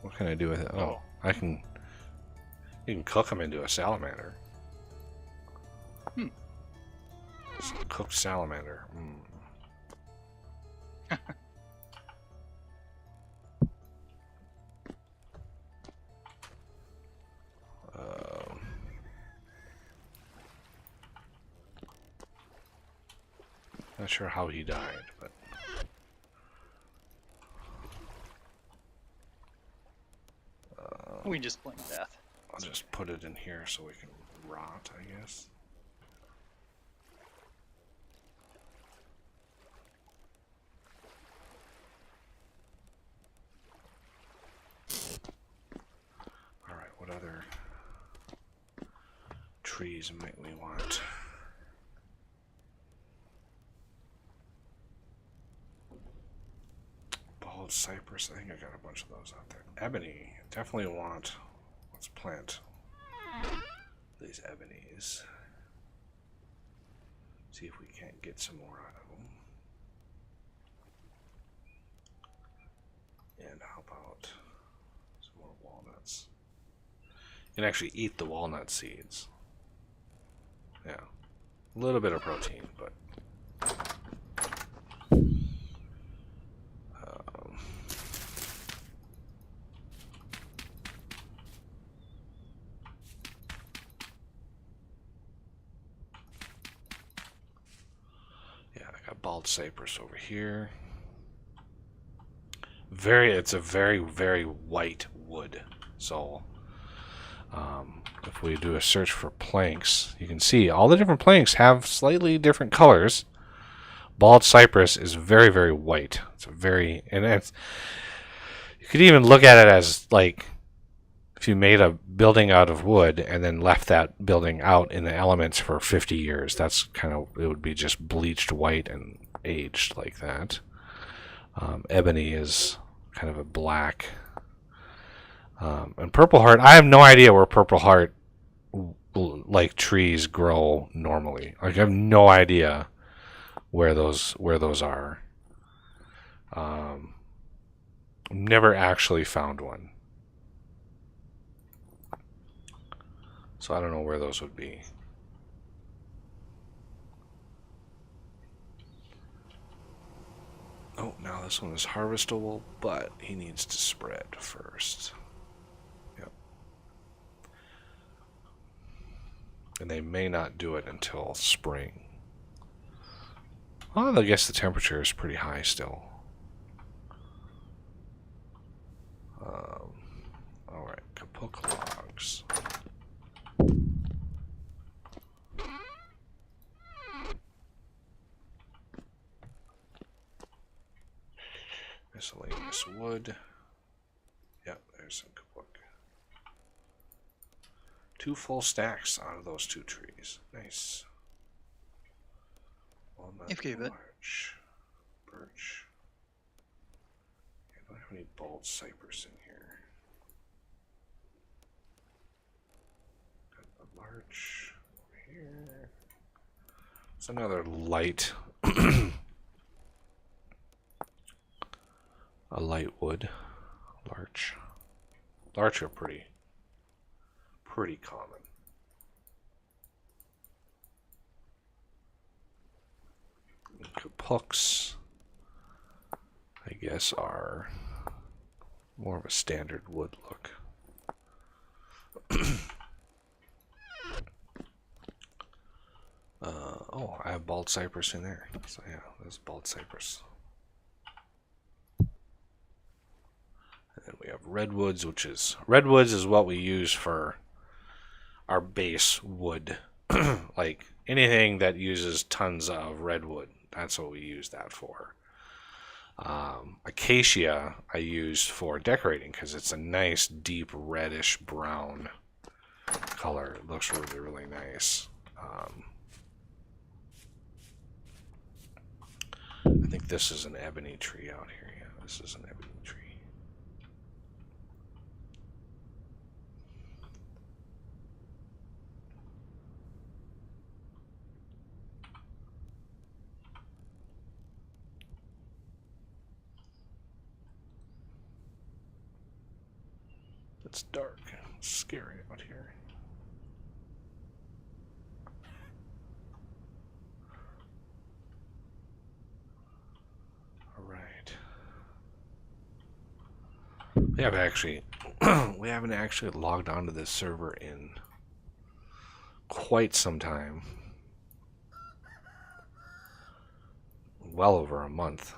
What can I do with it? Oh, you can cook them into a salamander. Cooked salamander. Not sure how he died, but We just blame death. I'll just put it in here so we can rot, I guess. Alright, what other trees might we want? Bald cypress, I think I got a bunch of those out there. Ebony, definitely want. Let's plant these ebonies. See if we can't get some more out of them. And how about some more walnuts? You can actually eat the walnut seeds. Yeah. A little bit of protein, but bald cypress over here. It's a very, very white wood. So if we do a search for planks, you can see all the different planks have slightly different colors. Bald cypress is very, very white. You could even look at it as like if you made a building out of wood and then left that building out in the elements for 50 years, that's kind of, it would be just bleached white and aged like that. Ebony is kind of a black. And purple heart, I have no idea where purple heart like trees grow normally. Like I have no idea where those are. Never actually found one. So I don't know where those would be. Oh, now this one is harvestable, but he needs to spread first. Yep. And they may not do it until spring. Well, I guess the temperature is pretty high still. Alright, kapok logs. Miscellaneous wood. Yep, there's some kapok. 2 full stacks out of those 2 trees. Nice. Walnut, If gave it. larch, birch. I don't have any bald cypress in here. Got the larch over here. It's another light, a light wood. Larch. Larch are pretty common. Kapuks, I guess, are more of a standard wood look. Oh, I have bald cypress in there. So yeah, there's bald cypress. And then we have redwoods, redwoods is what we use for our base wood. Like anything that uses tons of redwood, that's what we use that for. Acacia I used for decorating because it's a nice deep reddish brown color. It looks really, really nice. I think this is an ebony tree out here. Yeah, this is an ebony tree. It's dark. It's scary out here. All right. We haven't actually logged onto this server in quite some time. Well over a month.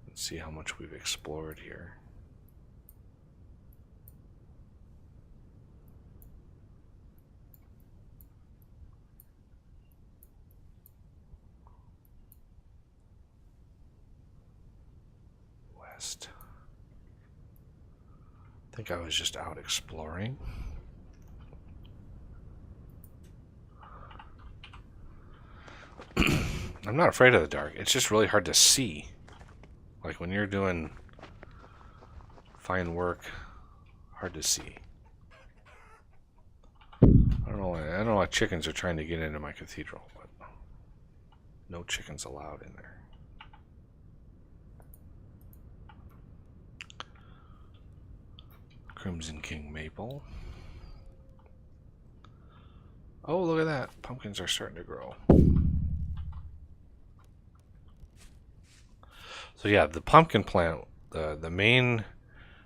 Let's see how much we've explored here. West. I think I was just out exploring. I'm not afraid of the dark. It's just really hard to see. Like when you're doing fine work, hard to see. I don't know why chickens are trying to get into my cathedral, but no chickens allowed in there. Crimson King maple. Oh, look at that. Pumpkins are starting to grow. So yeah, the pumpkin plant, the main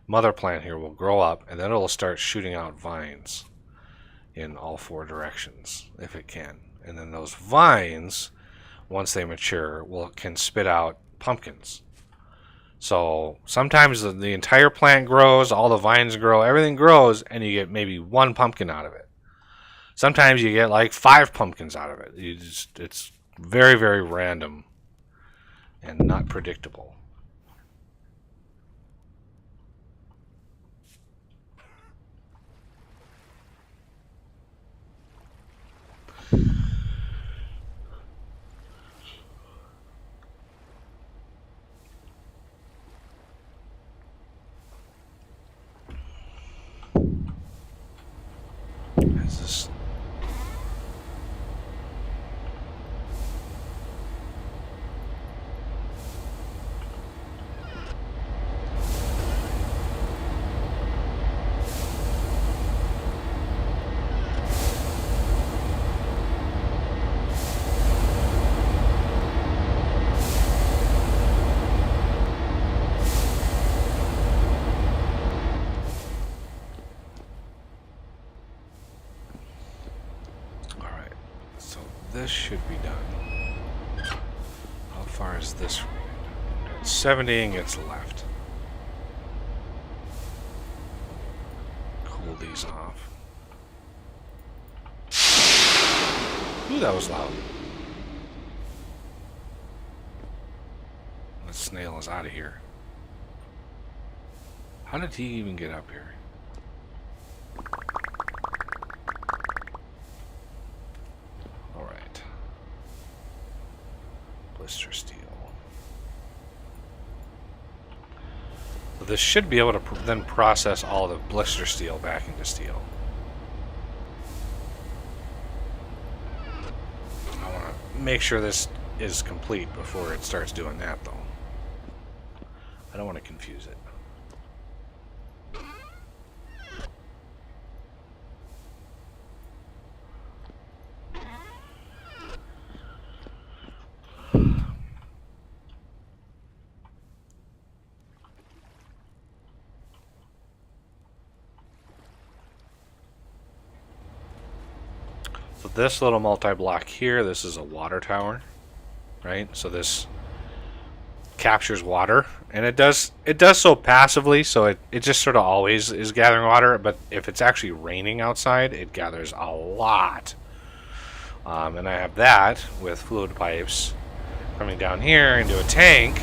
mother plant here will grow up, and then it'll start shooting out vines in all 4 directions, if it can. And then those vines, once they mature, can spit out pumpkins. So sometimes the entire plant grows, all the vines grow, everything grows, and you get maybe 1 pumpkin out of it. Sometimes you get like 5 pumpkins out of it. It's very, very random and not predictable. Is this this should be done. How far is this from it? 70 ingots left. Cool these off. Ooh, that was loud. The snail is out of here. How did he even get up here? Alright. Blister steel. So this should be able to then process all the blister steel back into steel. I want to make sure this is complete before it starts doing that, though. I don't want to confuse it. So this little multi-block here, this is a water tower, right? So this captures water, and it does so passively, so it just sort of always is gathering water, but if it's actually raining outside, it gathers a lot. And I have that with fluid pipes coming down here into a tank,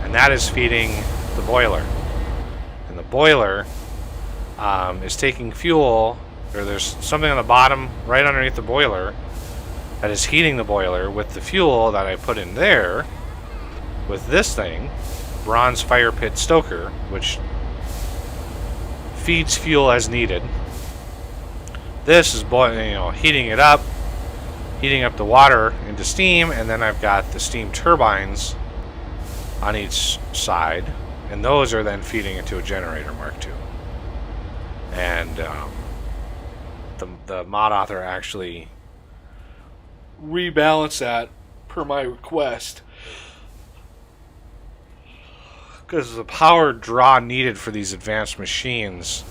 and that is feeding the boiler. And the boiler is taking fuel, or there's something on the bottom right underneath the boiler that is heating the boiler with the fuel that I put in there with this thing, bronze fire pit stoker, which feeds fuel as needed. This is boiling, heating it up, heating up the water into steam, and then I've got the steam turbines on each side, and those are then feeding into a generator Mark II. And the mod author actually rebalanced that per my request, because the power draw needed for these advanced machines.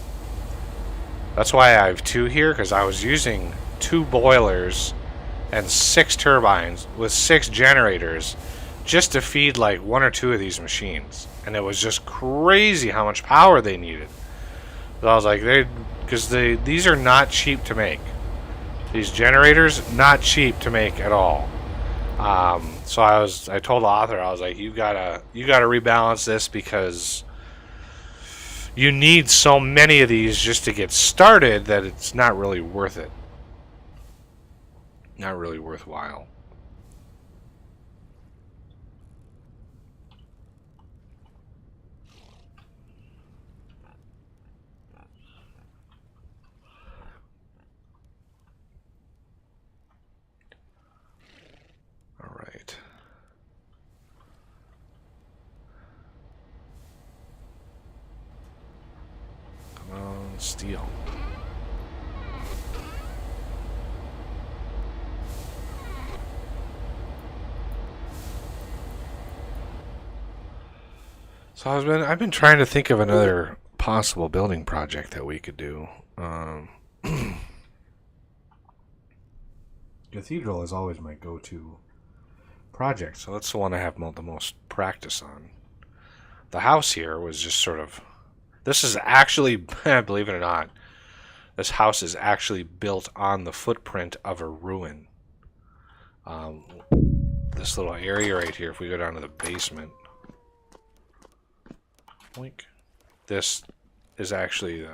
That's why I have two here, because I was using 2 boilers and 6 turbines with 6 generators just to feed like 1 or 2 of these machines, and it was just crazy how much power they needed. So I was like, these are not cheap to make. These generators, not cheap to make at all. So I told the author, I was like, you gotta rebalance this, because you need so many of these just to get started that it's not really worth it. Not really worthwhile. All right. Come on, steel. So I've been trying to think of another possible building project that we could do. Cathedral is always my go-to project, so that's the one I have the most practice on. The house here was just sort of... This is actually, believe it or not, this house is actually built on the footprint of a ruin. This little area right here, if we go down to the basement... Boink. This is actually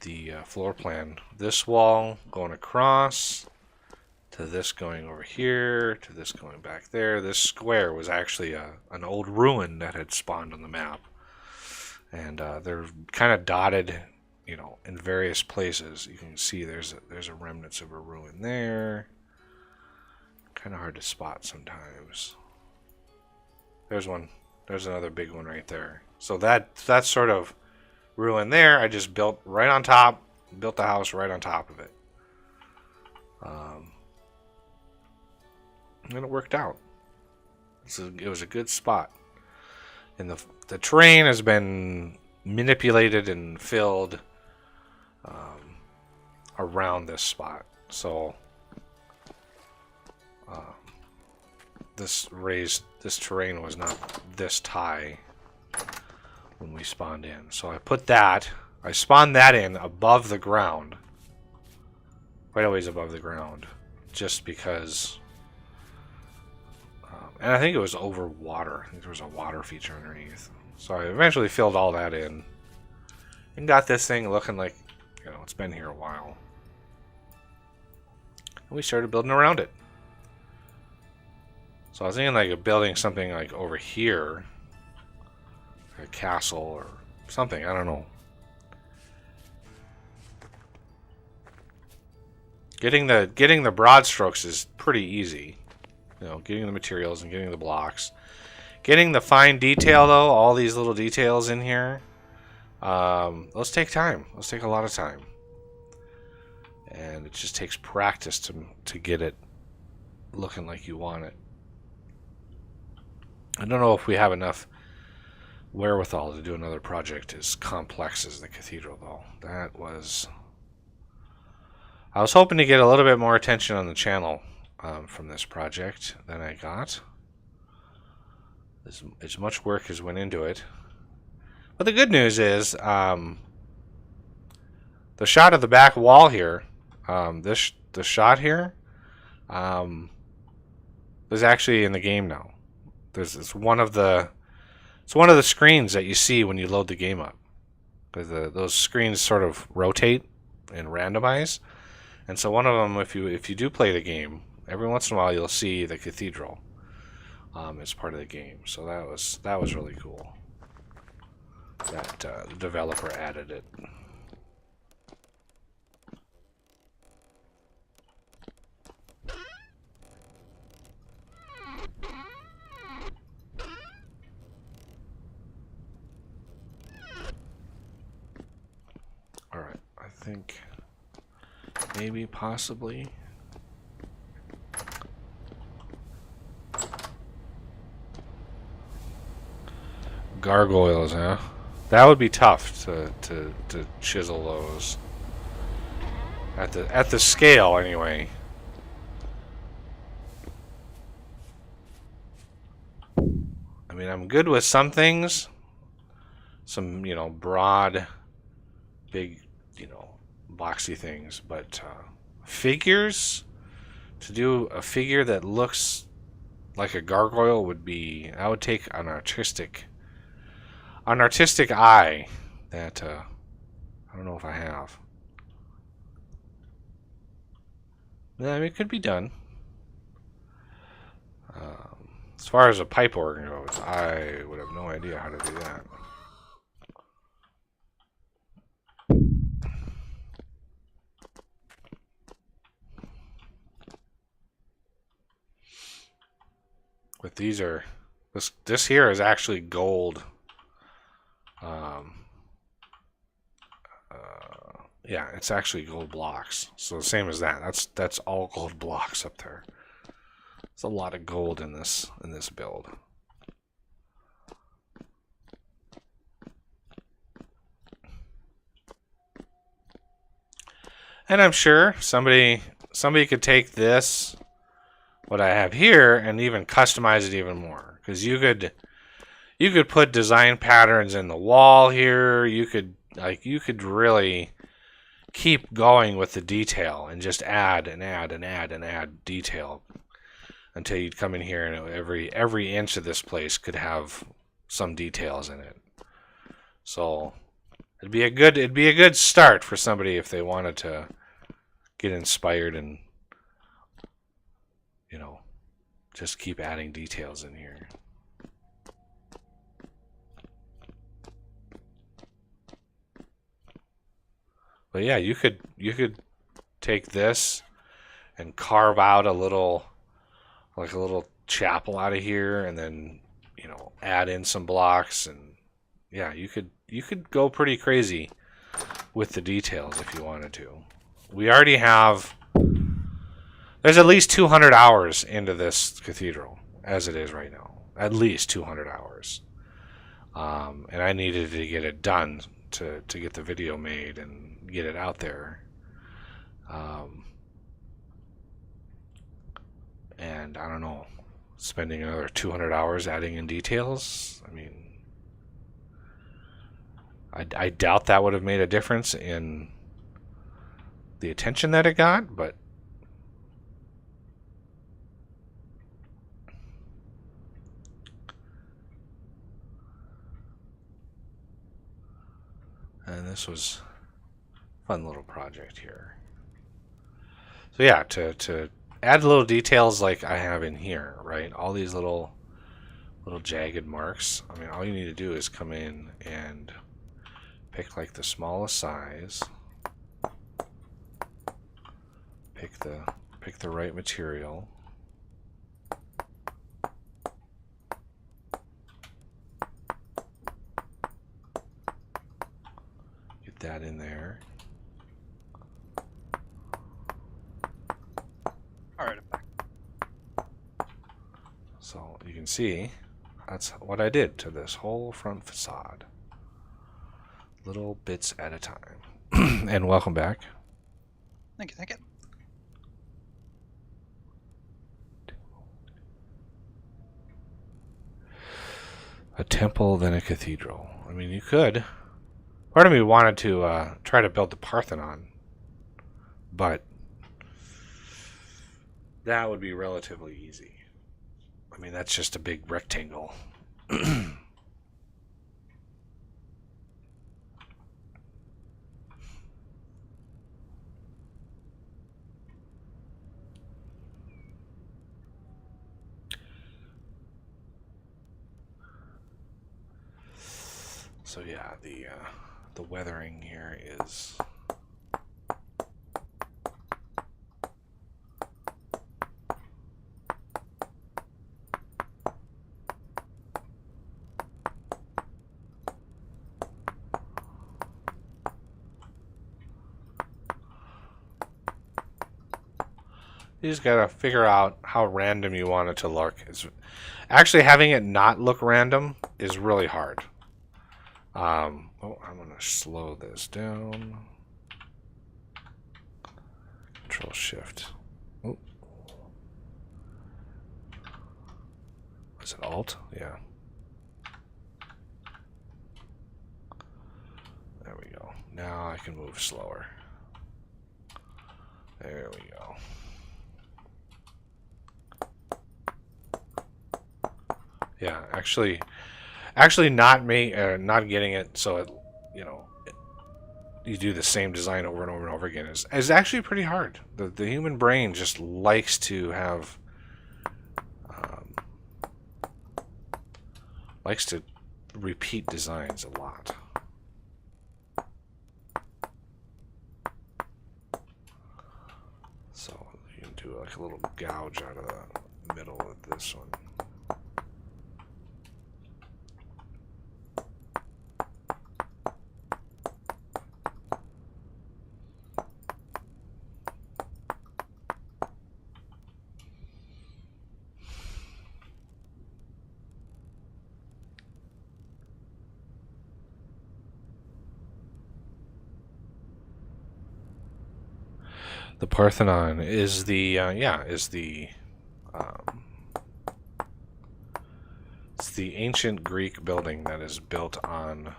the floor plan. This wall going across, to this going over here, to this going back there. This square was actually an old ruin that had spawned on the map. And they're kind of dotted, in various places. You can see there's a remnants of a ruin there. Kind of hard to spot sometimes. There's one. There's another big one right there. So that's sort of ruin there. I just built right on top, built the house right on top of it. And it worked out. It was a good spot. And the terrain has been manipulated and filled around this spot. So this terrain was not this high when we spawned in. So I spawned that in above the ground, quite a ways above the ground, just because, and I think it was over water. I think there was a water feature underneath. So I eventually filled all that in and got this thing looking like, you know, it's been here a while. And we started building around it. So I was thinking like of building something like over here, a castle or something. I don't know. Getting the broad strokes is pretty easy. You know, getting the materials and getting the blocks. Getting the fine detail though, all these little details in here, those take time. Those take a lot of time. And it just takes practice to get it looking like you want it. I don't know if we have enough wherewithal to do another project as complex as the cathedral, though. I was hoping to get a little bit more attention on the channel from this project than I got. As much work as went into it. But the good news is, the shot of the back wall here, the shot here, is actually in the game now. It's one of the screens that you see when you load the game up, because those screens sort of rotate and randomize, and so one of them, if you do play the game, every once in a while you'll see the cathedral as part of the game. So that was really cool that the developer added it. Alright, I think maybe possibly gargoyles, huh? That would be tough to chisel those at the scale anyway. I mean, I'm good with some things, some, you know, broad, big, you know, boxy things, but figures, to do a figure that looks like a gargoyle would take an artistic eye that I don't know if I have. Yeah, I mean, it could be done. As far as a pipe organ goes, I would have no idea how to do that. But these are, this here is actually gold. Yeah, it's actually gold blocks. So the same as that. That's all gold blocks up there. There's a lot of gold in this build. And I'm sure somebody could take this, what I have here, and even customize it even more. Because you could put design patterns in the wall here. You could really keep going with the detail and just add and add and add and add detail until you'd come in here and every inch of this place could have some details in it. So it'd be a good start for somebody if they wanted to get inspired and, you know, just keep adding details in here. But yeah, you could take this and carve out a little chapel out of here, and then, you know, add in some blocks, and yeah, you could go pretty crazy with the details if you wanted to. We already have, there's at least 200 hours into this cathedral as it is right now. At least 200 hours. And I needed to get it done to get the video made and get it out there. and I don't know, spending another 200 hours adding in details. I mean, I doubt that would have made a difference in the attention that it got, but and this was a fun little project here. So yeah, to add little details like I have in here, right? All these little jagged marks. I mean, all you need to do is come in and pick like the smallest size. Pick the right material. Get that in there. All right, I'm back. So you can see that's what I did to this whole front facade. Little bits at a time. And welcome back. Thank you, thank you. A temple, then a cathedral. I mean, you could. Part of me wanted to try to build the Parthenon, but that would be relatively easy. I mean, that's just a big rectangle. So yeah, the weathering here is you just gotta figure out how random you want it to look. Actually, having it not look random is really hard. I'm gonna slow this down. Control Shift. Oh. Was it Alt? Yeah. There we go. Now I can move slower. There we go. Yeah, actually not getting it so it, you do the same design over and over and over again is actually pretty hard. The human brain just likes to have likes to repeat designs a lot. So you can do like a little gouge out of the middle of this one. The Parthenon is it's the ancient Greek building that is built on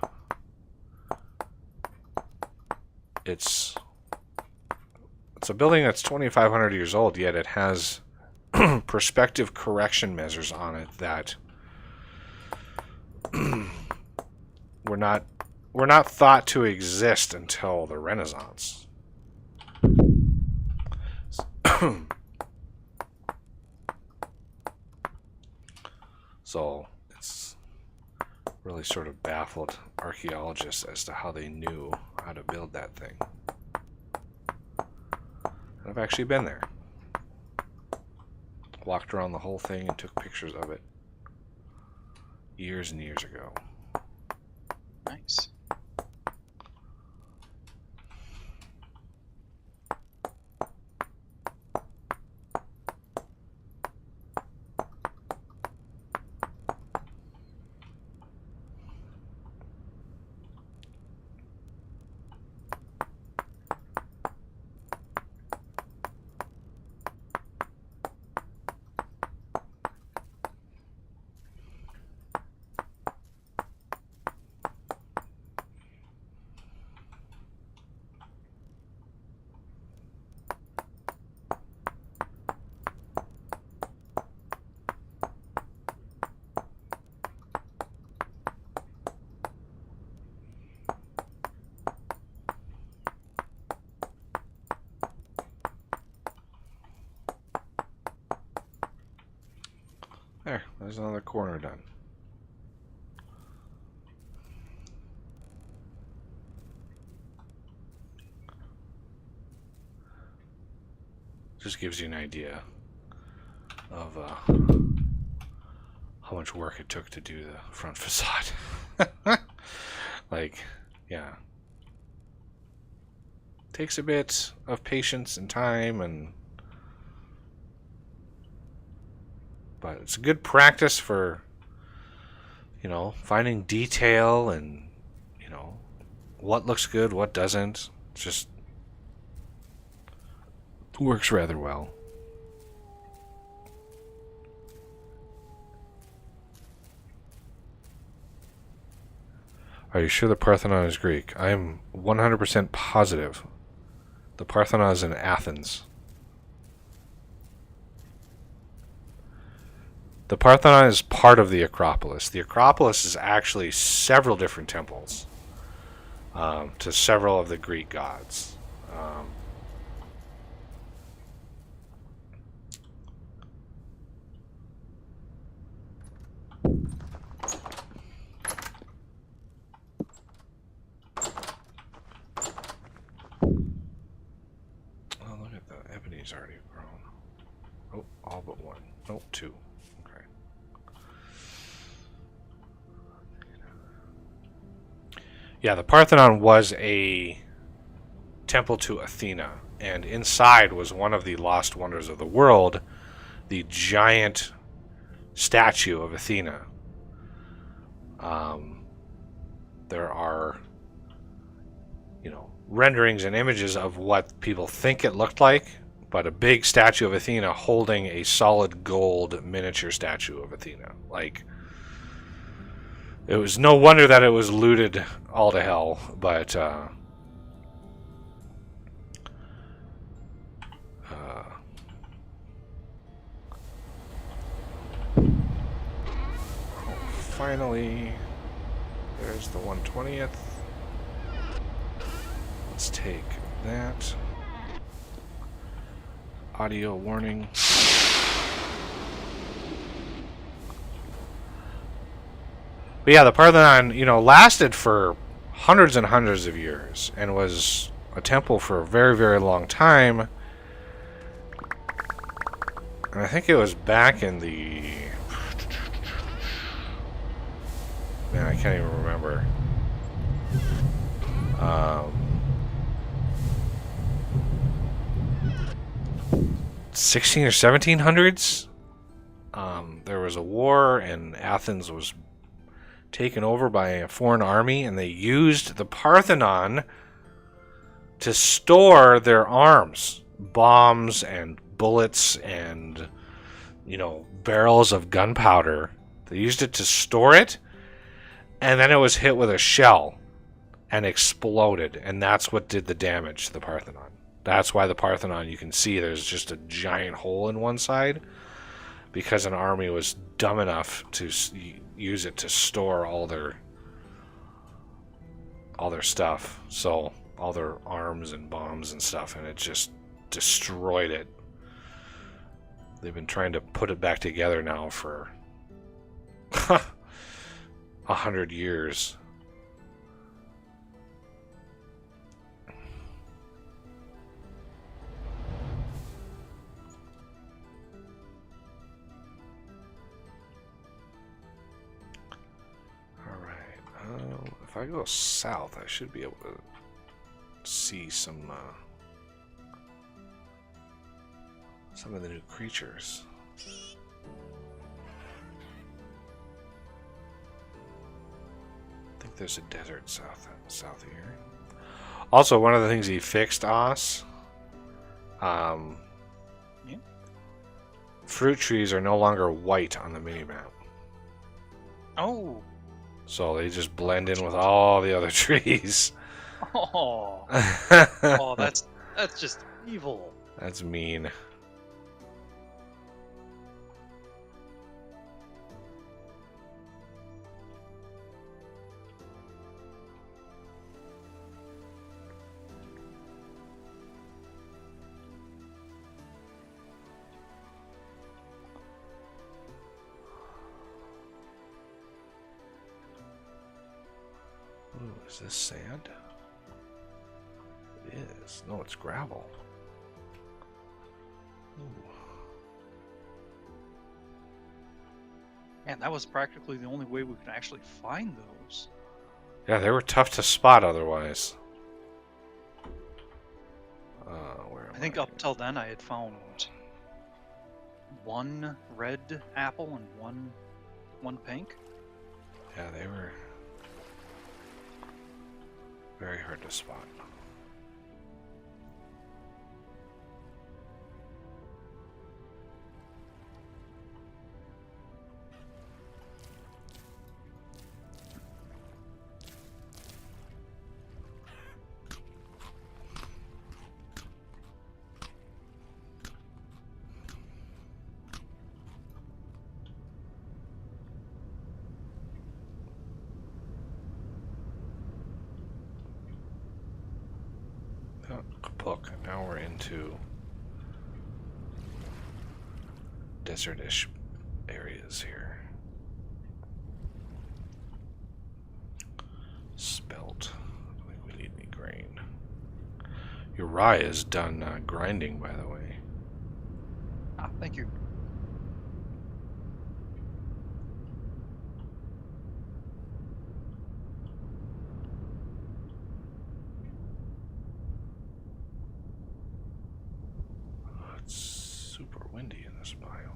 it's a building that's 2,500 years old, yet it has perspective correction measures on it that were not thought to exist until the Renaissance. So it's really sort of baffled archaeologists as to how they knew how to build that thing. I've actually been there. Walked around the whole thing and took pictures of it years and years ago. Nice. There, there's another corner done. Just gives you an idea of how much work it took to do the front facade. Like, yeah. Takes a bit of patience and time, but it's a good practice for, you know, finding detail and, you know, what looks good, what doesn't. It's just works rather well. Are you sure the Parthenon is Greek? I am 100% positive. The Parthenon is in Athens. The Parthenon is part of the Acropolis. The Acropolis is actually several different temples to several of the Greek gods. Oh, look at the ebony's already grown. Oh, all but one. Nope, two. Okay. Yeah, the Parthenon was a temple to Athena, and inside was one of the lost wonders of the world, the giant statue of Athena. There are, you know, renderings and images of what people think it looked like, but a big statue of Athena holding a solid gold miniature statue of Athena. Like, it was no wonder that it was looted all to hell, but finally, there's the 120th. Let's take that. Audio warning. But yeah, the Parthenon, you know, lasted for hundreds and hundreds of years and was a temple for a very, very long time. And I think it was back in the... Man, I can't even remember. 16 or 1700s. There was a war, and Athens was taken over by a foreign army, and they used the Parthenon to store their arms, bombs and bullets and, you know, barrels of gunpowder. They used it to store it, and then it was hit with a shell and exploded, and that's what did the damage to the Parthenon. That's why the Parthenon, you can see there's just a giant hole in one side, because an army was dumb enough to use it to store all their stuff, so all their arms and bombs and stuff, and it just destroyed it. They've been trying to put it back together now for 100 years. If I go south, I should be able to see some of the new creatures. I think there's a desert south here. Also, one of the things he fixed, fruit trees are no longer white on the minimap. Oh. So they just blend in with all the other trees. Oh. Oh, that's just evil. That's mean. Is this sand? It is. No, it's gravel. Ooh. And that was practically the only way we could actually find those. Yeah, they were tough to spot otherwise. Where I think up till then I had found one red apple and one pink. Yeah, they were very hard to spot. Kapuk. Now we're into desertish areas here. Spelt. I don't think we need any grain. Your rye is done grinding, by the way. Ah, thank you. It's super windy in this biome.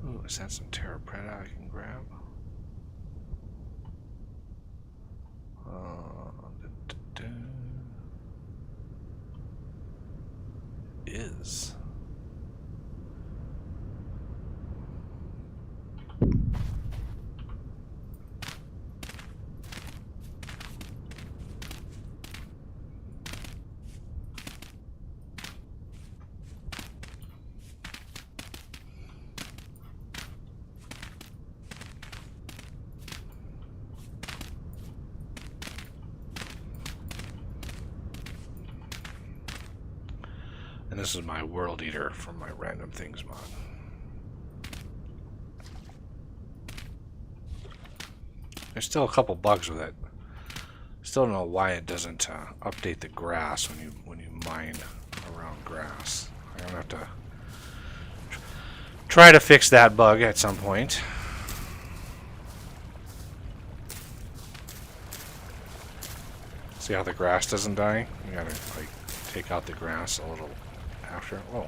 Ooh, is that some terra preta I can grab? Is. And this is my world eater from my random things mod. There's still a couple bugs with it. Still don't know why it doesn't update the grass when you mine around grass. I'm gonna have to try to fix that bug at some point. See how the grass doesn't die? You gotta like take out the grass a little after. Whoa.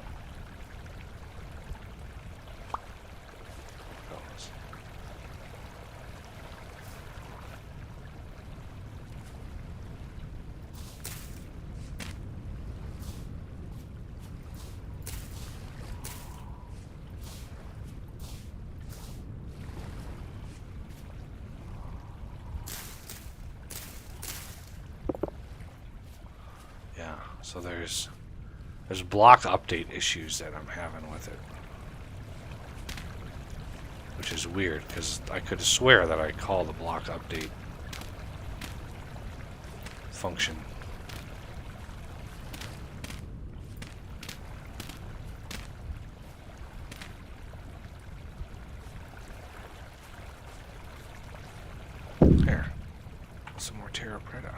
Yeah, so there's block update issues that I'm having with it, which is weird because I could swear that I call the block update function. Here, some more terra preta.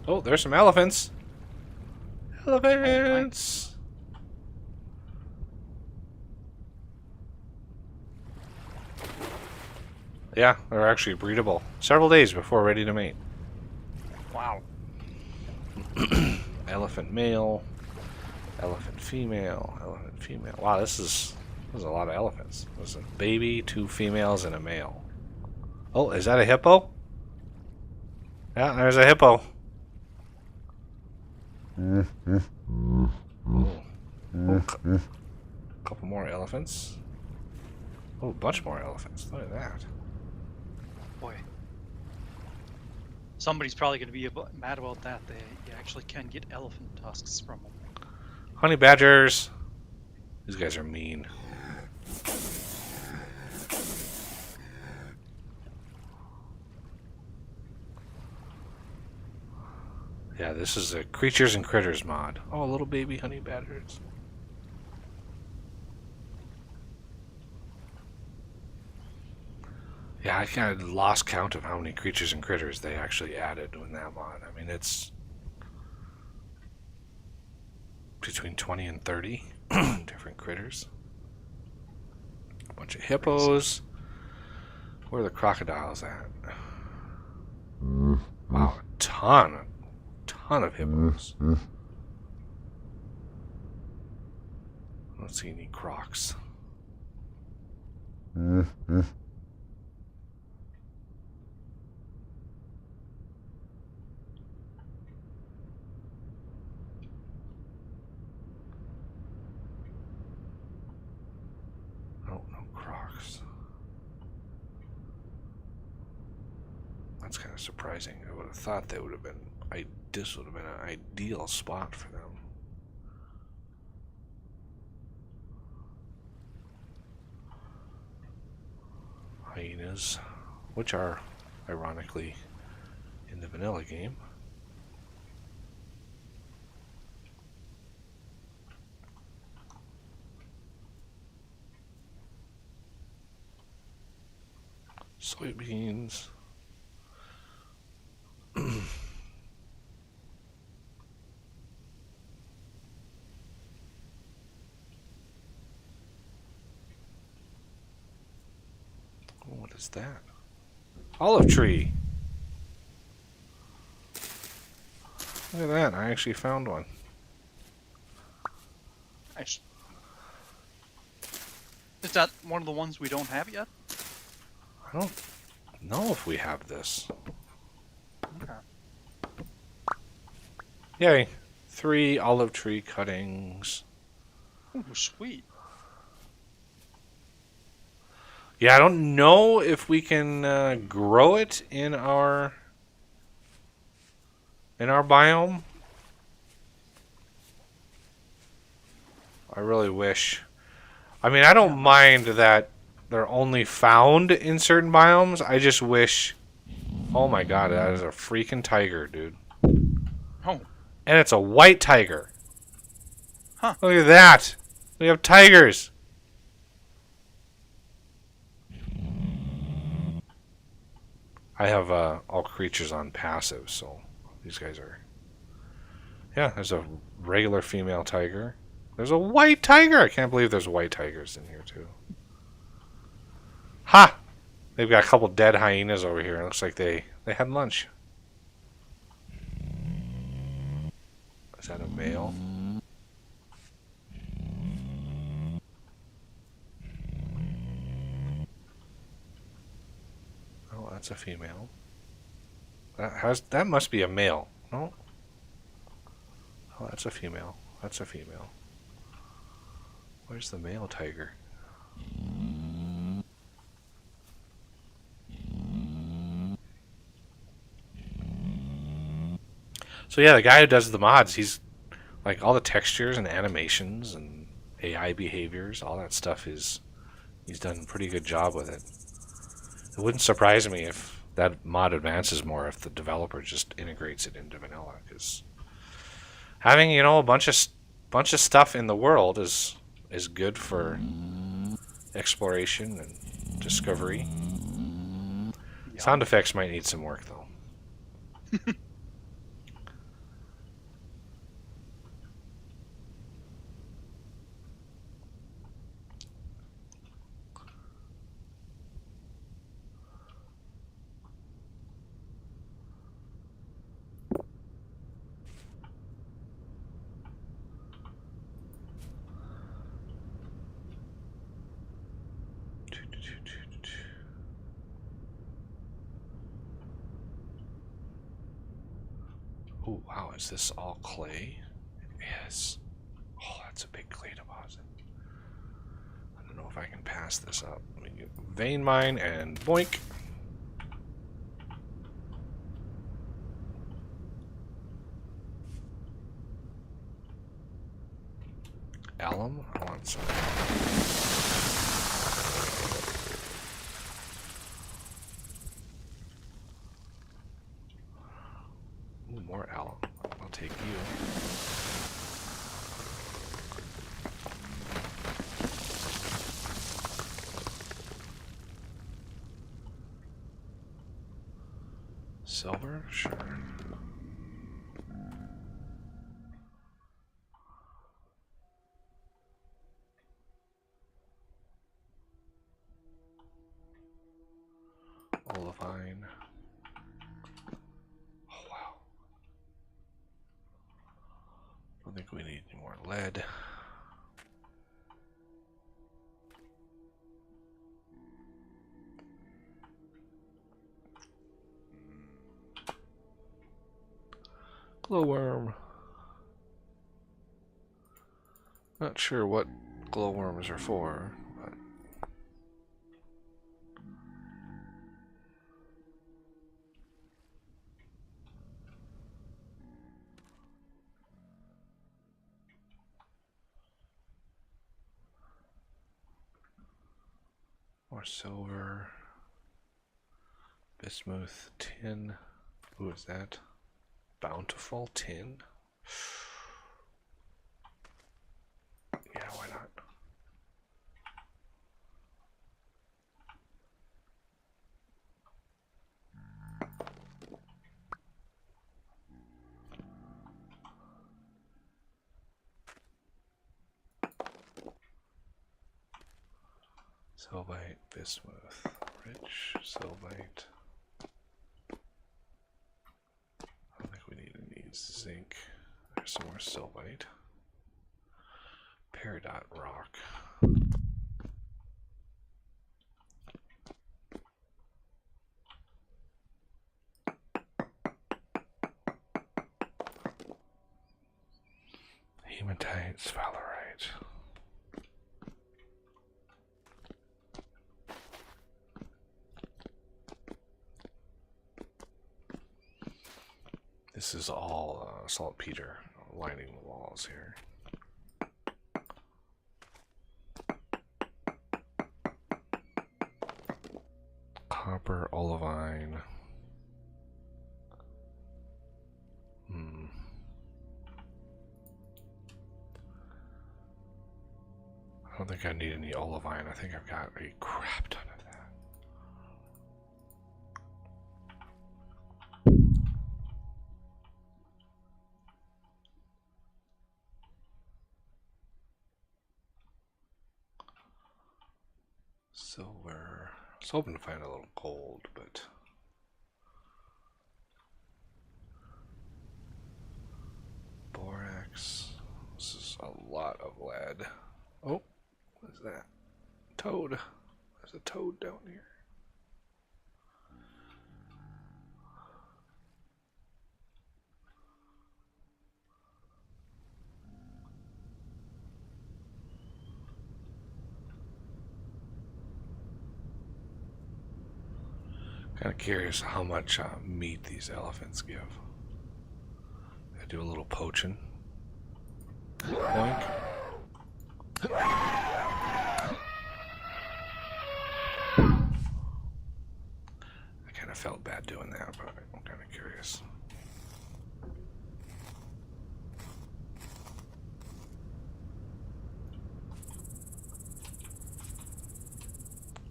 Oh, there's some elephants. Elephants. Yeah, they're actually breedable. Several days before ready to mate. Wow. Elephant male, elephant female, elephant female. Wow, this is There's a lot of elephants. There's a baby, 2 females, and a male. Oh, is that a hippo? Yeah, there's a hippo. Oh, couple more elephants. Oh, a bunch more elephants. Look at that. Boy. Somebody's probably going to be mad about that. You actually can get elephant tusks from them. Honey badgers. These guys are mean. Yeah, this is a Creatures and Critters mod. Oh, little baby honey badgers. Yeah, I kind of lost count of how many Creatures and Critters they actually added in that mod. I mean, it's between 20 and 30 different critters. A bunch of hippos. Where are the crocodiles at? Wow, a ton of hippos. I don't see any crocs. No crocs. That's kind of surprising. I would have thought they would have been. This would have been an ideal spot for them. Hyenas, which are ironically in the vanilla game. Soybeans. What is that? Olive tree. Look at that. I actually found one. Nice. Is that one of the ones we don't have yet? I don't know if we have this. Okay. Yay. 3 olive tree cuttings. Ooh, sweet. Yeah, I don't know if we can grow it in our biome. I really wish. I mean, I don't mind that they're only found in certain biomes. I just wish. Oh my god, that is a freaking tiger, dude. Oh. And it's a white tiger. Huh. Look at that. We have tigers. I have all creatures on passive, so these guys are... Yeah, there's a regular female tiger. There's a white tiger! I can't believe there's white tigers in here, too. Ha! They've got a couple dead hyenas over here. It looks like they had lunch. Is that a male? Oh, that's a female. That must be a male. No? Oh, that's a female. That's a female. Where's the male tiger? So yeah, the guy who does the mods, he's like all the textures and animations and AI behaviors, all that stuff he's done a pretty good job with it. It wouldn't surprise me if that mod advances more if the developer just integrates it into vanilla, because having, a bunch of stuff in the world is good for exploration and discovery. Yep. Sound effects might need some work though. Oh, wow, is this all clay? It is. Oh, that's a big clay deposit. I don't know if I can pass this up. Let me get vein mine and boink. Alum? I want some. Ooh, more alum. I'll take you. Silver? Sure. Olivine. Oh, wow. Don't think we need any more lead. Glowworm. Not sure what glowworms are for, but more silver. Bismuth tin. Who is that? Bountiful tin? Yeah, why not? Sylvite, bismuth, rich, sylvite. I don't think we need any zinc. There's some more sylvite. Peridot rock. Hematite, sphalerite. This is all saltpeter lining the walls here. Copper, olivine. I don't think I need any olivine. I think I've got a crap ton of that. Silver. I was hoping to find a little gold, but borax. This is a lot of lead. Oh, what is that? Toad. There's a toad down here. Kind of curious how much meat these elephants give. I do a little poaching. Boink. I kind of felt bad doing that, but I'm kind of curious.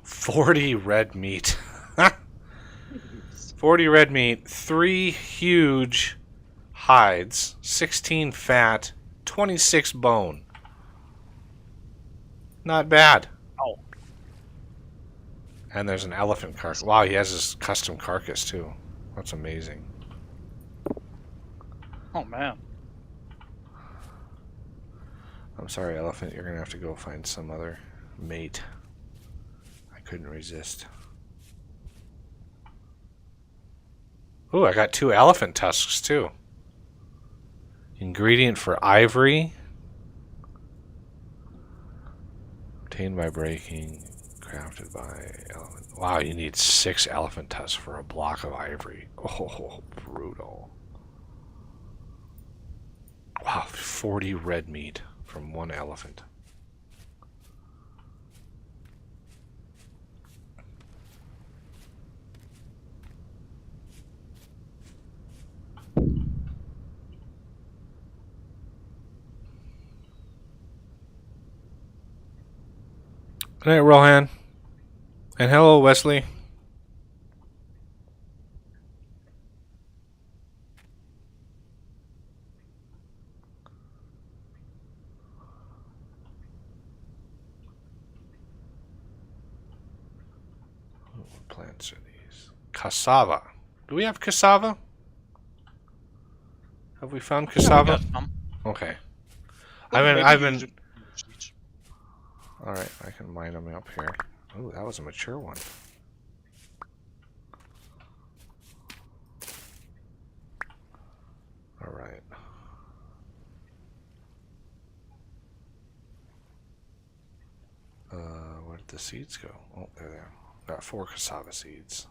$40 red meat. 40 red meat, 3 huge hides, 16 fat, 26 bone. Not bad. Oh. And there's an elephant carcass. Wow, he has his custom carcass too. That's amazing. Oh man. I'm sorry, elephant. You're gonna have to go find some other mate. I couldn't resist. Ooh, I got 2 elephant tusks too. Ingredient for ivory. Obtained by breaking. Crafted by elephant. Wow, you need 6 elephant tusks for a block of ivory. Oh, brutal. Wow, 40 red meat from 1 elephant. Good night, Rohan. And hello, Wesley. What plants are these? Cassava. Do we have cassava? Have we found Yeah, we cassava? got some. Okay. Maybe I've use been. it in the sheets. All right, I can mine them up here. Oh, that was a mature one. All right. Where did the seeds go? Oh, they're there. Got 4 cassava seeds.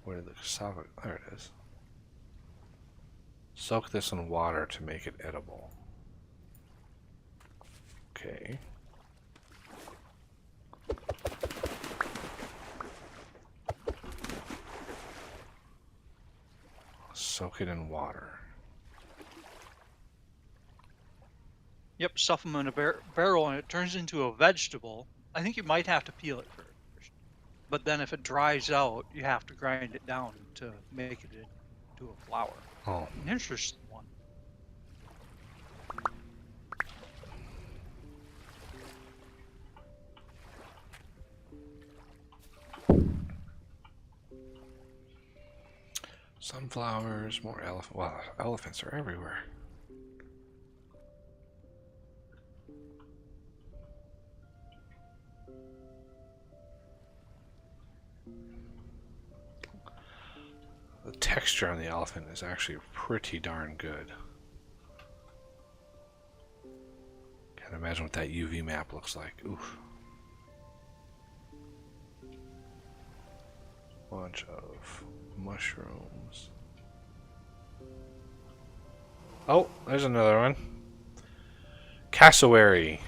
Where did the cassava? There it is. Soak this in water to make it edible. Okay. Soak it in water. Yep, stuff them in a barrel and it turns into a vegetable. I think you might have to peel it first. But then if it dries out, you have to grind it down to make it into a flour. Oh. An interesting one. Sunflowers, more elephant. Wow, elephants are everywhere. The texture on the elephant is actually pretty darn good. Can't imagine what that UV map looks like. Oof. Bunch of mushrooms. Oh, there's another one. Cassowary.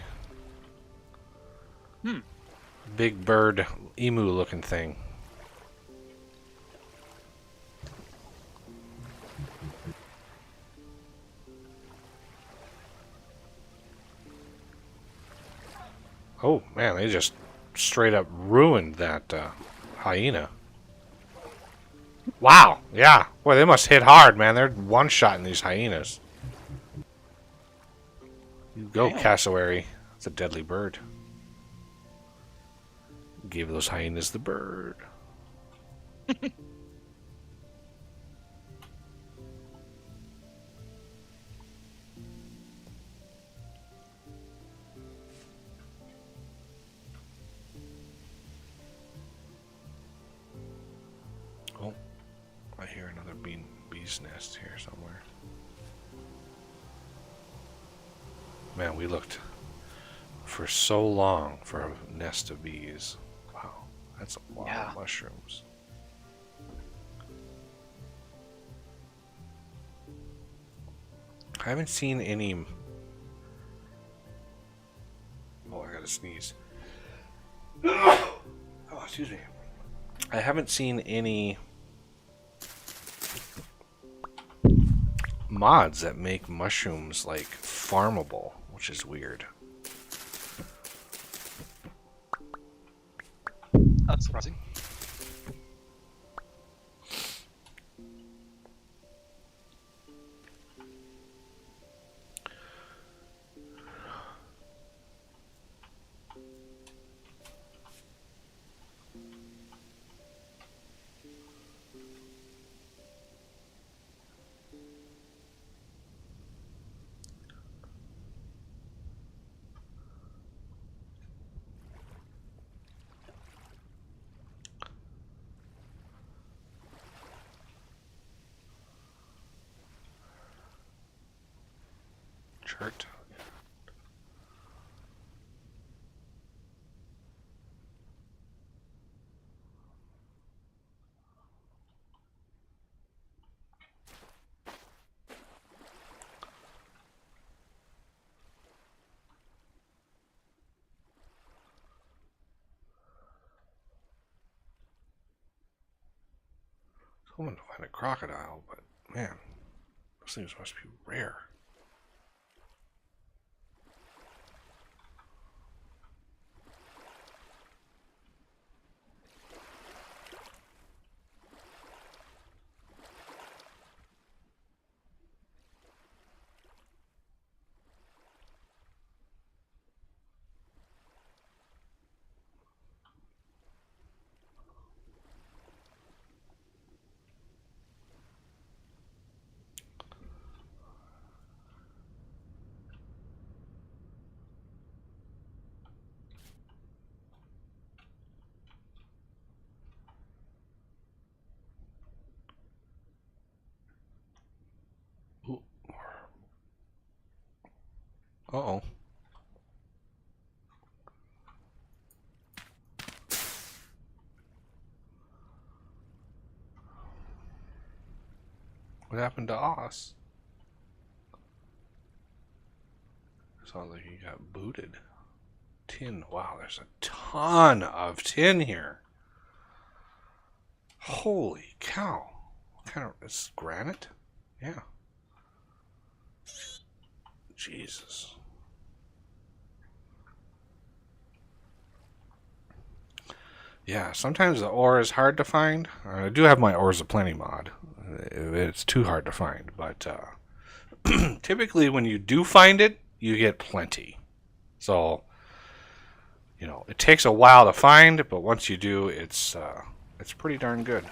Big bird, emu looking thing. Oh man, they just straight up ruined that hyena. Wow, yeah. Boy, they must hit hard, man. They're one-shotting these hyenas. You go, Damn. cassowary. It's a deadly bird. Gave those hyenas the bird. Oh, I hear another bee's nest here somewhere. Man, we looked for so long for a nest of bees. Wow, that's a lot of mushrooms. I haven't seen any... Oh, I gotta sneeze. Oh, excuse me. I haven't seen any mods that make mushrooms, like, farmable, which is weird. That's surprising. Chart. I want to find a crocodile, but man, those things must be rare. Uh-oh. What happened to us? Sounds like he got booted. Tin. Wow, there's a ton of tin here. Holy cow. What kind of... Is granite? Yeah. Jesus. Yeah, sometimes the ore is hard to find. I do have my ores of plenty mod. It's too hard to find, but typically when you do find it, you get plenty. So, you know, it takes a while to find, but once you do, it's pretty darn good.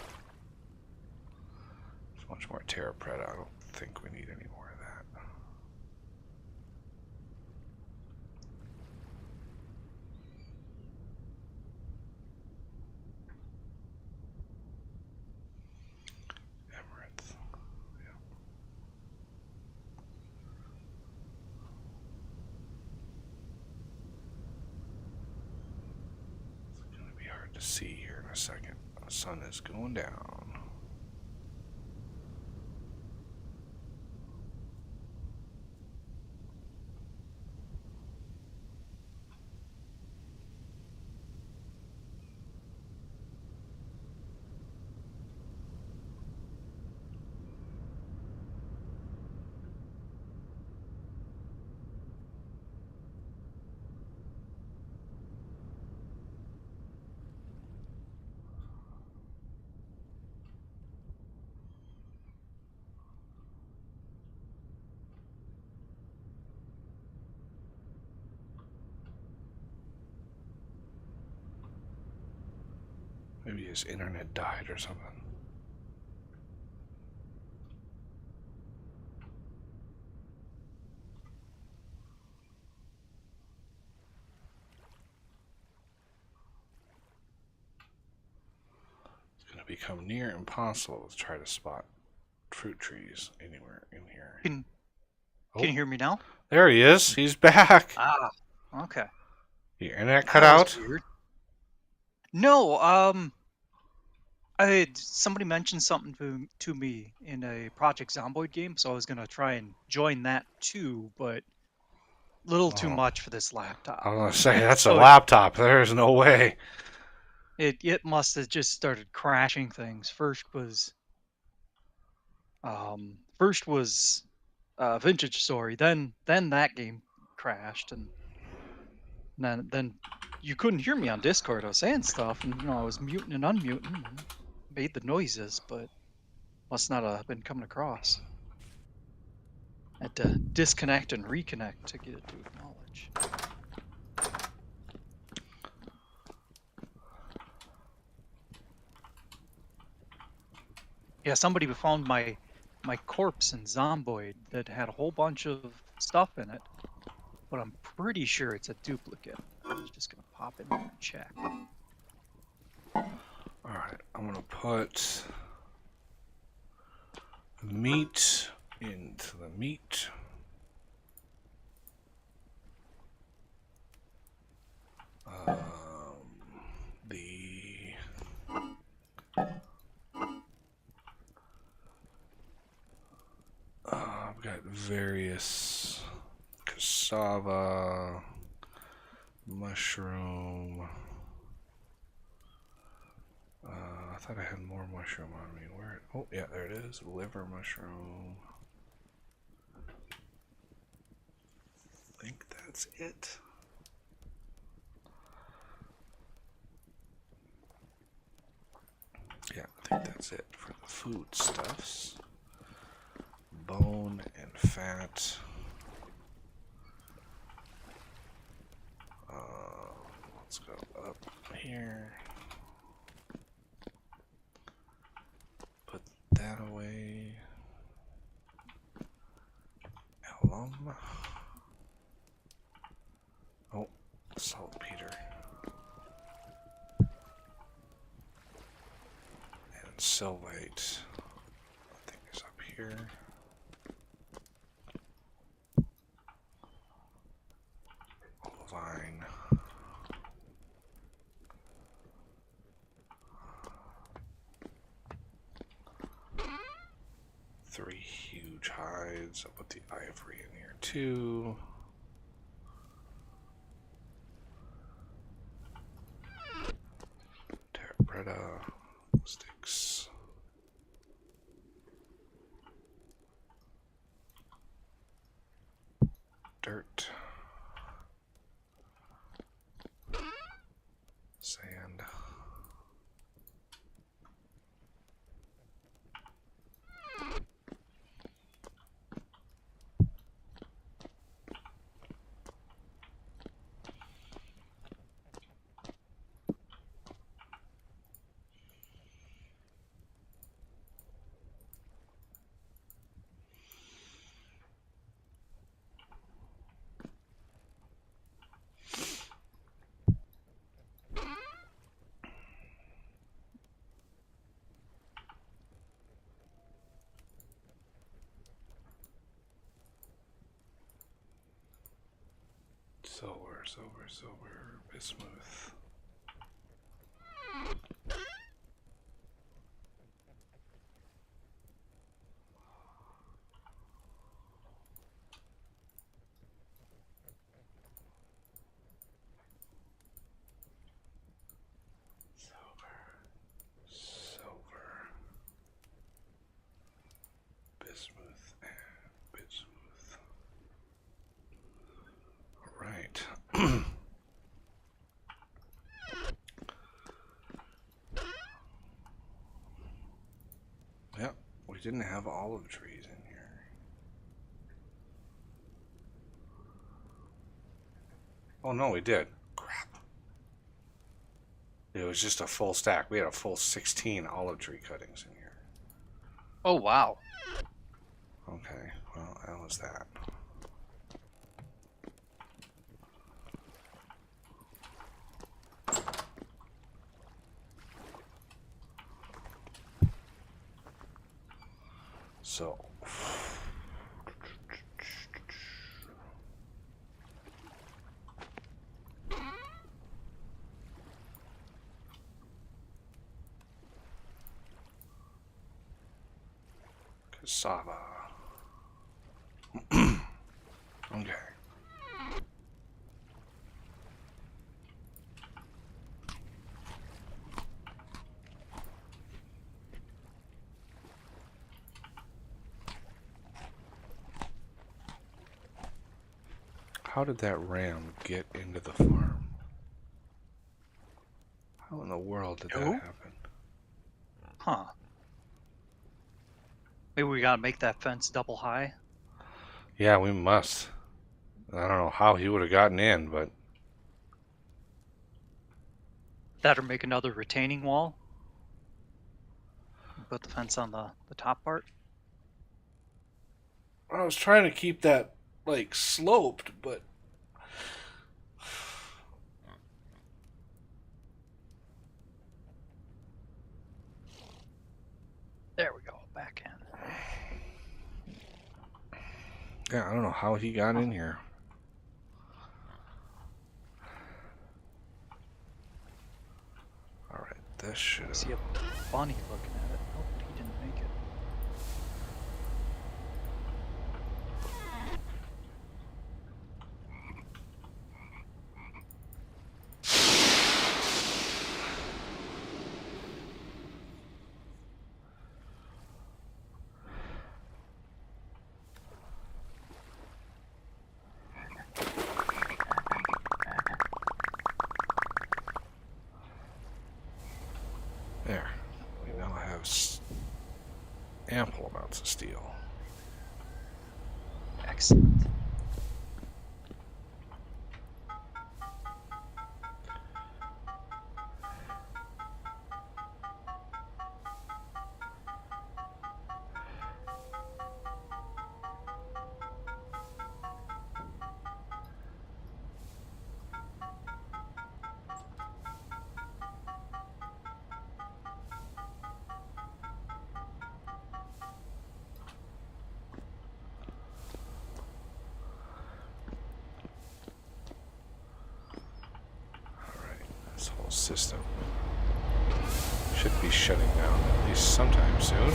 There's much more Terra Preta. I don't think we need any more of that. Emerald. Yeah. It's going to be hard to see here in a second. The sun is going down. Maybe his internet died or something. It's going to become near impossible to try to spot fruit trees anywhere in here. Can you hear me now? There he is. He's back. Ah, okay. Your internet cut That out? was weird. No, somebody mentioned something to me in a Project Zomboid game, so I was gonna try and join that too, but a little too much for this laptop. I was going to say, that's a laptop. There's no way. It must have just started crashing things. First was Vintage Story, then that game crashed, and then you couldn't hear me on Discord. I was saying stuff, and I was muting and unmuting, and made the noises, but must not have been coming across. Had to disconnect and reconnect to get it to acknowledge. Yeah, somebody found my corpse in Zomboid that had a whole bunch of stuff in it, but I'm pretty sure it's a duplicate. I was just gonna pop in there and check. Alright, I'm going to put meat into the meat. various cassava, mushroom. I thought I had more mushroom on me. Where? Oh, yeah, there it is. Liver mushroom. I think that's it. Yeah, I think that's it for the food stuffs. Bone and fat. Let's go up here. Put that away. Alum. Oh, saltpeter. And sylvite. I think it's up here. Olivine. Three huge hides. I'll put the ivory in here too. Terrapreta sticks. Dirt. Sand. Silver, bismuth. Silver, bismuth, and bismuth. All right. Yep, we didn't have olive trees in here. Oh no, we did. Crap. It was just a full stack. We had a full 16 olive tree cuttings in here. Oh, wow. Okay, well, that was that. So, cassava. Okay. How did that ram get into the farm? How in the world did that happen? Huh. Maybe we gotta make that fence double high. Yeah, we must. I don't know how he would have gotten in, but... That or make another retaining wall. Put the fence on the top part. I was trying to keep that, like, sloped, but... There we go, back in. Yeah, I don't know how he got in here. Alright, this should See a bunny looking at it. Oh, he didn't make lots of steel. Excellent. This whole system should be shutting down at least sometime soon.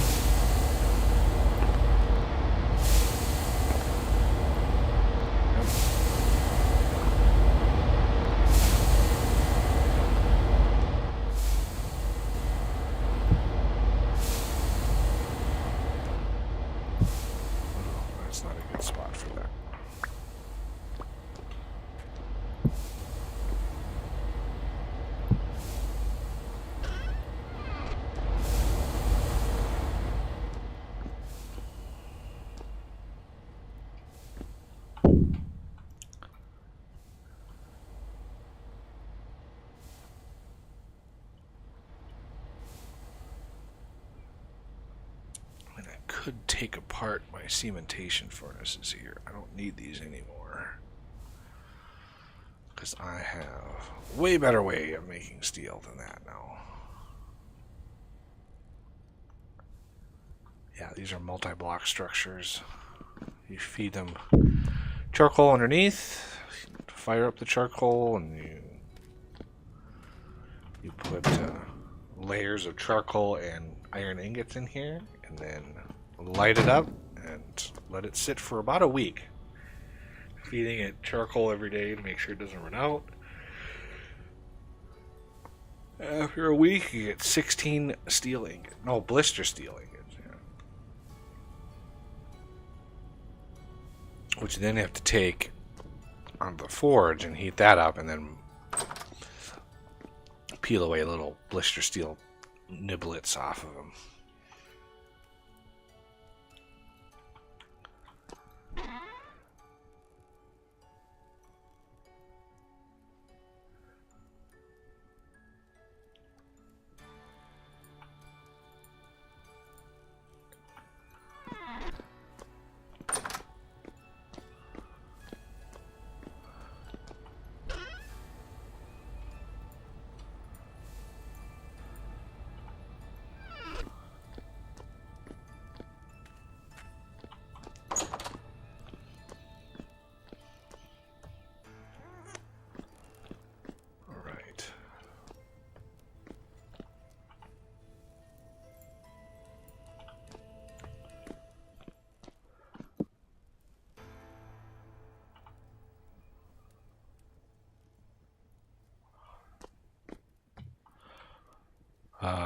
That's not a good spot for that. Could take apart my cementation furnaces here. I don't need these anymore. Because I have a way better way of making steel than that now. Yeah, these are multi-block structures. You feed them charcoal underneath, fire up the charcoal, and you put layers of charcoal and iron ingots in here, and then light it up and let it sit for about a week. Feeding it charcoal every day to make sure it doesn't run out. After a week, you get 16 steel ingots. No, blister steel ingots. Yeah. Which you then have to take on the forge and heat that up and then peel away little blister steel niblets off of them.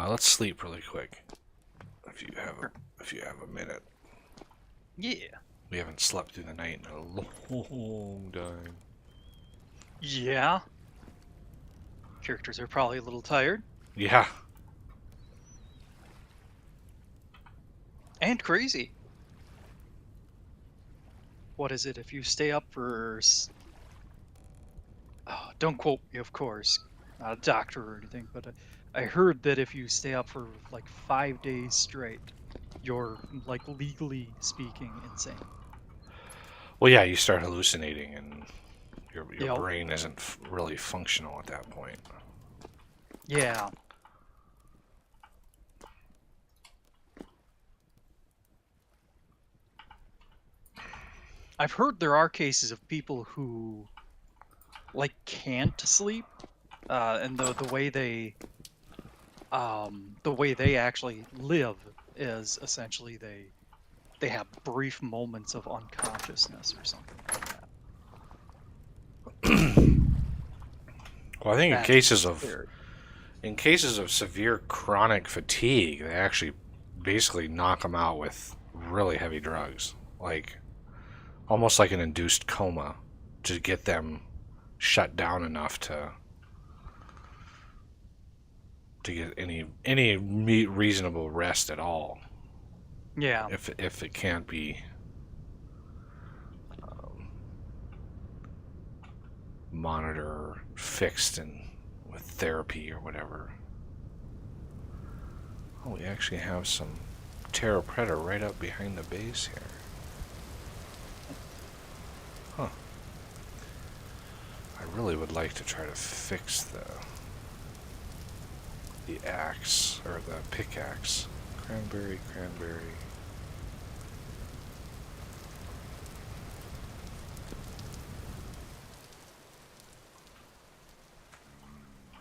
Let's sleep really quick. If you have a minute. Yeah. We haven't slept through the night in a long time. Yeah. Characters are probably a little tired. Yeah. And crazy. What is it if you stay up for... Oh, don't quote me, of course. Not a doctor or anything, but I heard that if you stay up for like 5 days straight, you're, like, legally speaking, insane. Well, yeah, you start hallucinating and your Yep. brain isn't really functional at that point. Yeah. I've heard there are cases of people who, like, can't sleep, and the way they actually live is essentially they have brief moments of unconsciousness or something like that. Well, I think That's in cases of severe chronic fatigue, they actually basically knock them out with really heavy drugs, like almost like an induced coma, to get them shut down enough to get any reasonable rest at all. Yeah. If it can't be monitor fixed and with therapy or whatever. Oh, we actually have some Terra Preta right up behind the base here. Huh. I really would like to try to fix the axe, or the pickaxe. Cranberry.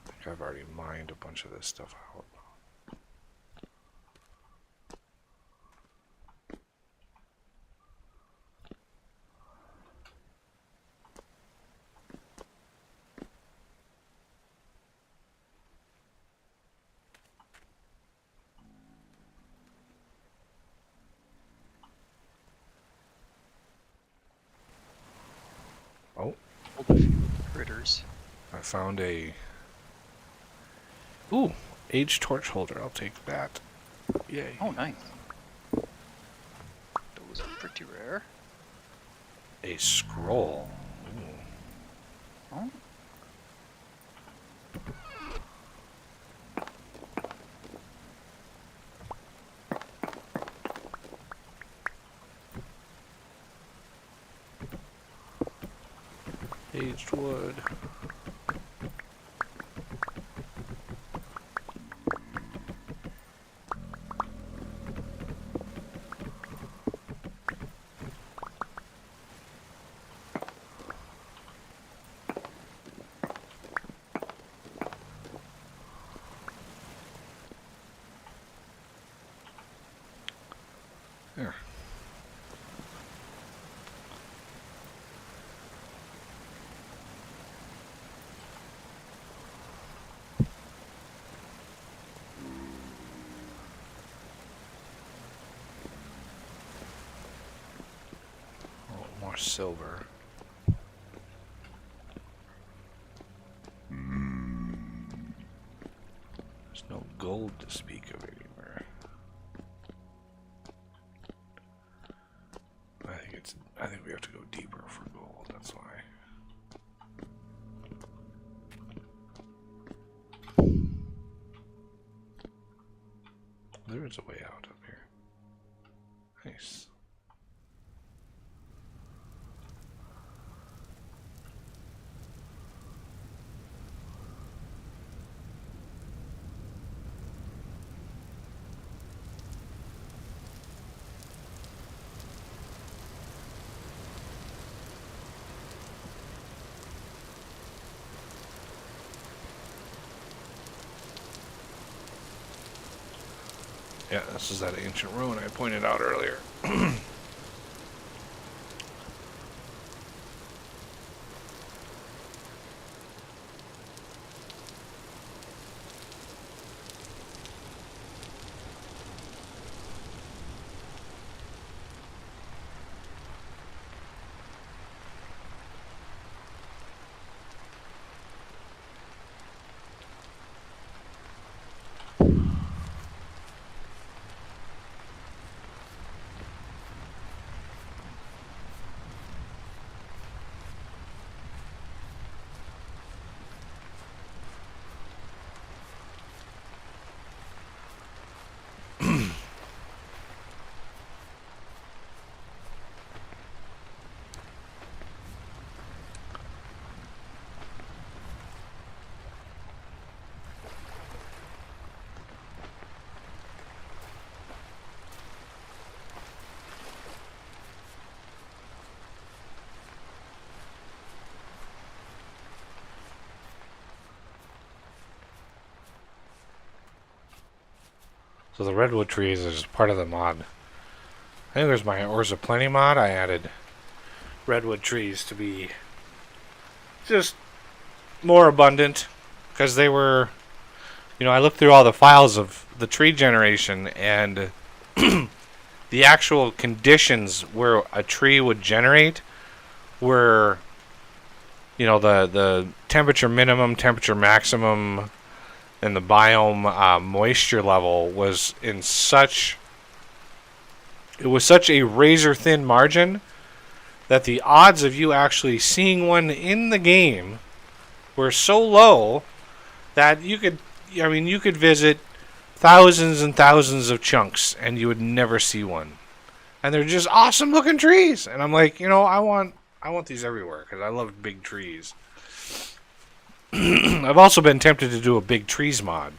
I think I've already mined a bunch of this stuff out. Oh, Critters. I found a... Ooh, aged torch holder. I'll take that. Yay. Oh, nice. Those are pretty rare. A scroll. Ooh. Oh. Aged wood. There. Oh, more silver. There's no gold to speak of anywhere. I think we have to go deeper for gold, that's why. There is a way out up here. Nice. Yeah, this is that ancient ruin I pointed out earlier. So the redwood trees is part of the mod. I think there's my Ores of Plenty mod. I added redwood trees to be just more abundant because they were, I looked through all the files of the tree generation and the actual conditions where a tree would generate were, the temperature minimum, temperature maximum, and the biome moisture level was in such it was such a razor thin margin that the odds of you actually seeing one in the game were so low that you could visit thousands and thousands of chunks and you would never see one. And they're just awesome looking trees. And I'm like, I want these everywhere because I love big trees. I've also been tempted to do a big trees mod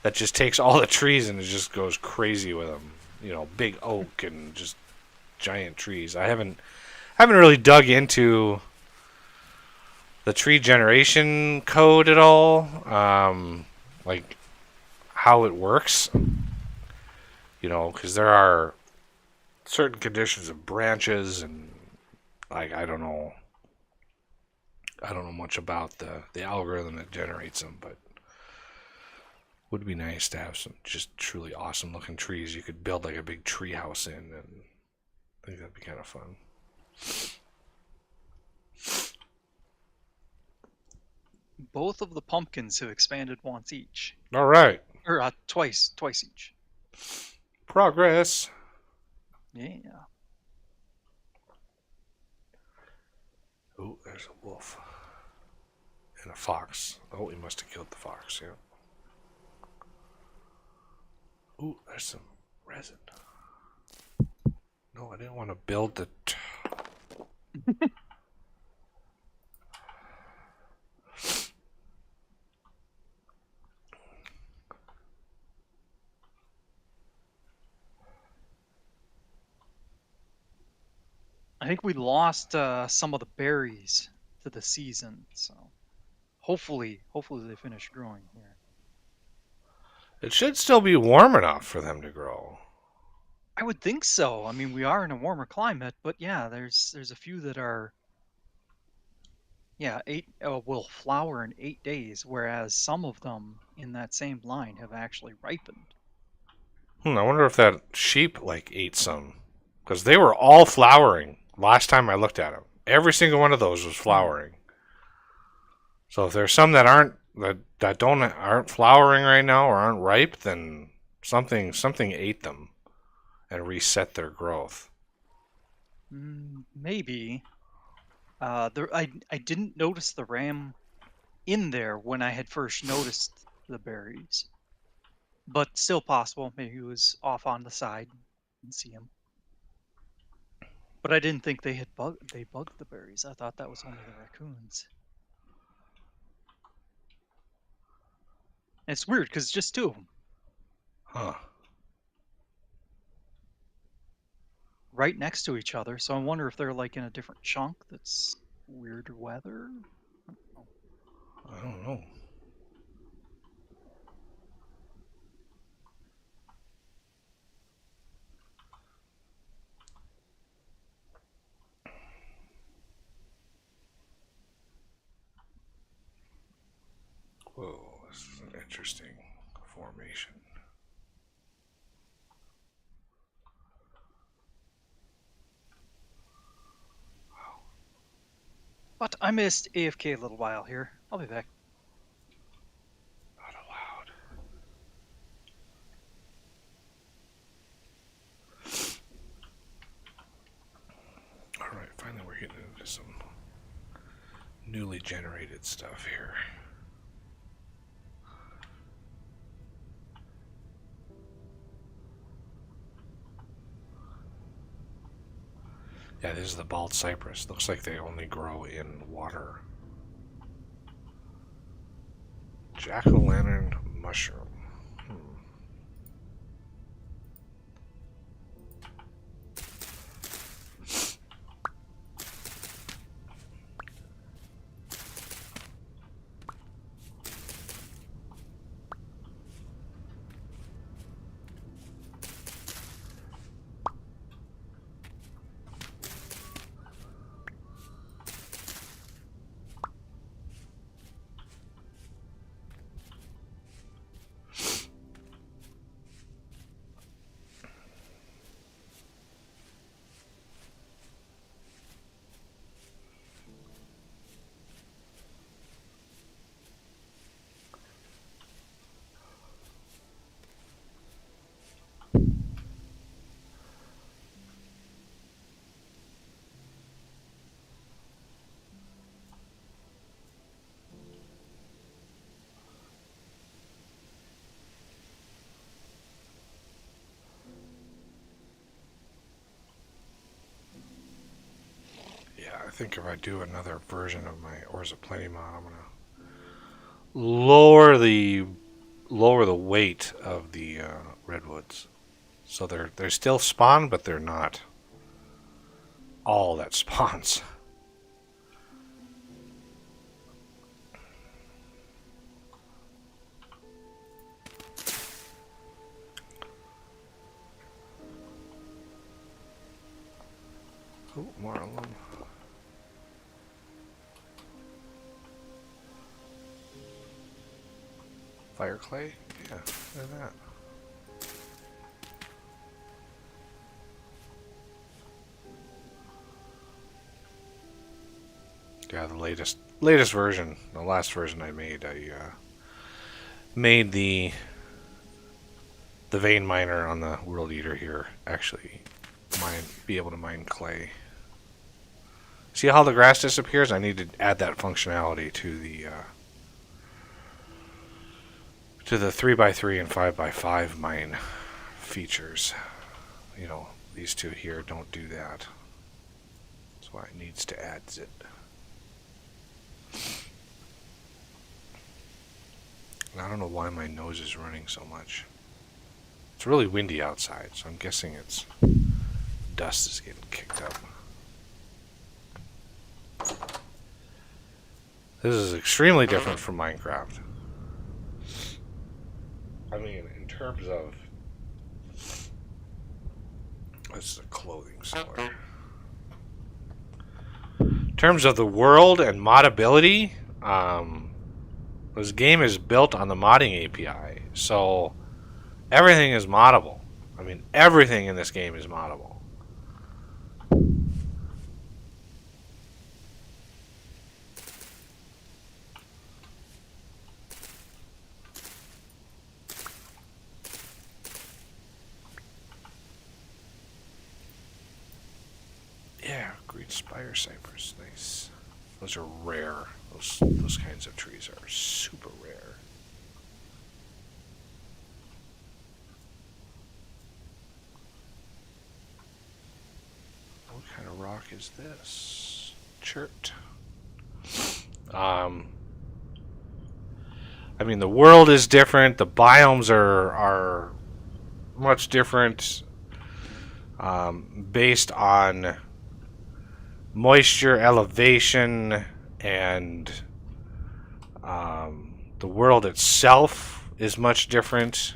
that just takes all the trees and it just goes crazy with them. Big oak and just giant trees. I haven't really dug into the tree generation code at all, like how it works. Because there are certain conditions of branches and I don't know much about the algorithm that generates them, but would be nice to have some just truly awesome looking trees you could build like a big tree house in, and I think that'd be kind of fun. Both of the pumpkins have expanded once each. All right. Or twice each. Progress. Yeah. Oh, there's a wolf. And a fox. Oh, he must have killed the fox, yeah. Ooh, there's some resin. No, I didn't want to build the... I think we lost some of the berries to the season, so hopefully they finish growing here. It should still be warm enough for them to grow. I would think so. I mean, we are in a warmer climate, but yeah, there's a few that are will flower in 8 days, whereas some of them in that same line have actually ripened. I wonder if that sheep ate some, because they were all flowering last time I looked at them. Every single one of those was flowering. So if there's some that aren't flowering right now or aren't ripe, then something ate them and reset their growth. Maybe. I didn't notice the ram in there when I had first noticed the berries, but still possible. Maybe he was off on the side. Didn't see him. But I didn't think they bugged the berries. I thought that was only the raccoons. And it's weird because it's just two of them. Huh. Right next to each other, so I wonder if they're in a different chunk that's weird weather. I don't know. Whoa, this is an interesting formation. But I missed AFK a little while here. I'll be back. Not allowed. Alright, finally we're getting into some newly generated stuff here. Yeah, this is the bald cypress. Looks like they only grow in water. Jack-o'-lantern mushroom. think if I do another version of my Ores of Plenty mod, I'm gonna lower the weight of the redwoods, so they're still spawn, but they're not all that spawns. Oh, more of them. Fire clay? Yeah, look at that. Yeah, the latest version, the last version I made the vein miner on the World Eater here actually be able to mine clay. See how the grass disappears? I need to add that functionality to the 3x3 and 5x5 mine features. You know, these two here don't do that. That's why it needs to add it. And I don't know why my nose is running so much. It's really windy outside, so I'm guessing it's dust is getting kicked up. This is extremely different from Minecraft. I mean, in terms of... This is a clothing store. In terms of the world and modability, this game is built on the modding API, so everything is moddable. I mean, everything in this game is moddable. Yeah, green spire cypress, nice. Those are rare. Those kinds of trees are super rare. What kind of rock is this? Chert. I mean, the world is different. The biomes are much different, based on moisture, elevation, and the world itself is much different.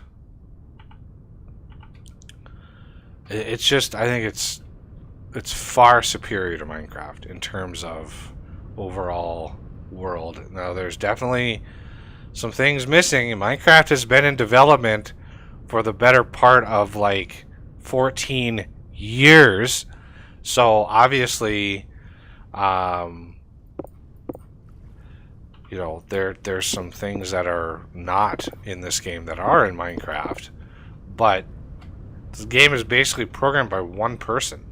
It's just, I think it's far superior to Minecraft in terms of overall world. Now, there's definitely some things missing. Minecraft has been in development for the better part of like 14 years. So obviously, you know, there's some things that are not in this game that are in Minecraft, but this game is basically programmed by one person,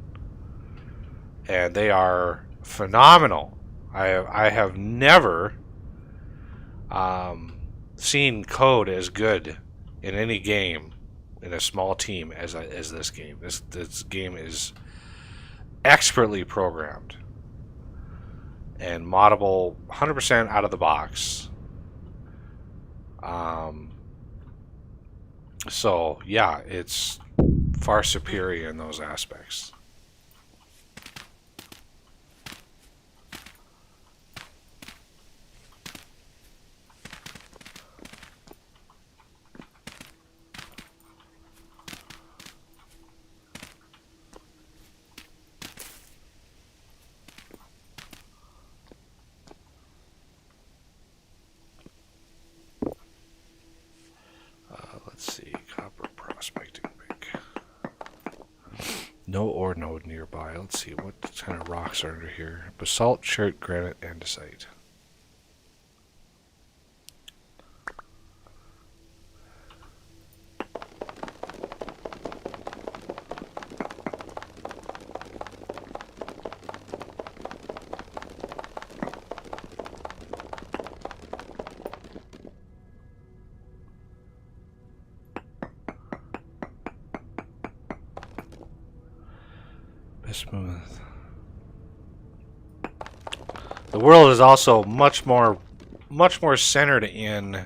and they are phenomenal. I have never seen code as good in any game in a small team as this game. This game is expertly programmed and moddable 100% out of the box. So yeah, it's far superior in those aspects. Let's see, copper prospecting pick. No ore node nearby. Let's see, what kind of rocks are under here? Basalt, chert, granite, andesite. Bismuth. The world is also much more centered in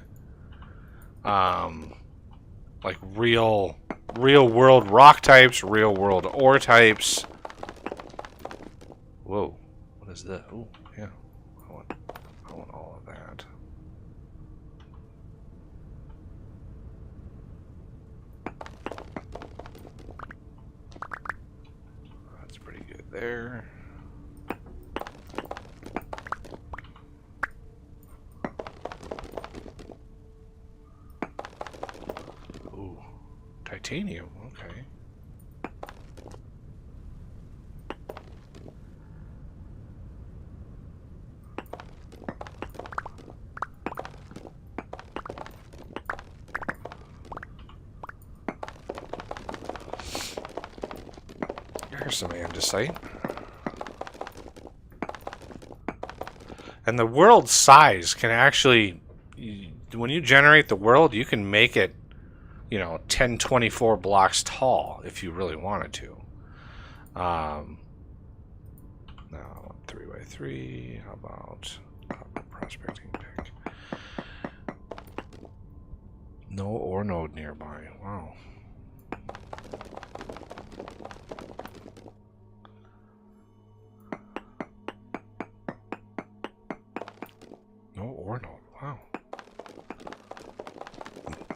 like real world rock types, real world ore types. Whoa, what is that? Oh, yeah, I want all of that. That's pretty good there. Ooh, titanium, okay. Here's some andesite. And the world size can actually, when you generate the world, you can make it, 1024 blocks tall if you really wanted to. Now, 3x3, how about copper prospecting pick? No ore node nearby. Wow. No ore node. Wow.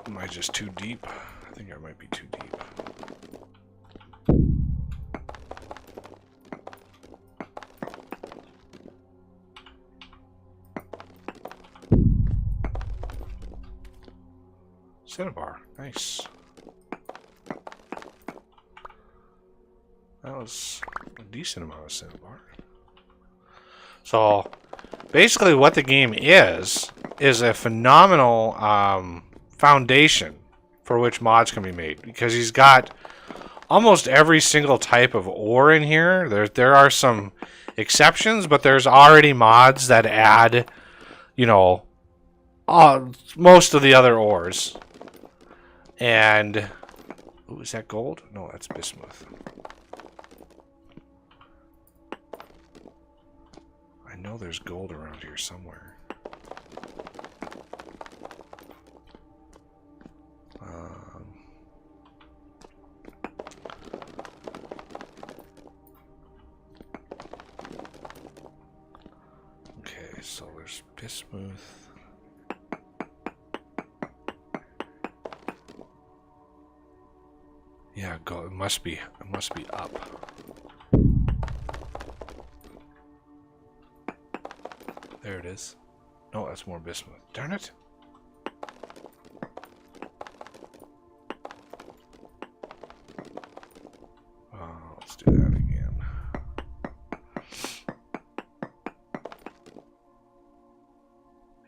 Am I just too deep? I think I might be too deep. Cinnabar. Nice. That was a decent amount of cinnabar. So, basically what the game is a phenomenal foundation for which mods can be made, because he's got almost every single type of ore in here. There are some exceptions, but there's already mods that add, most of the other ores. And ooh, is that gold? No, that's bismuth. I know there's gold around here somewhere. Okay, so there's bismuth. Yeah, go. It must be up. There it is. No, that's more bismuth. Darn it! Let's do that again.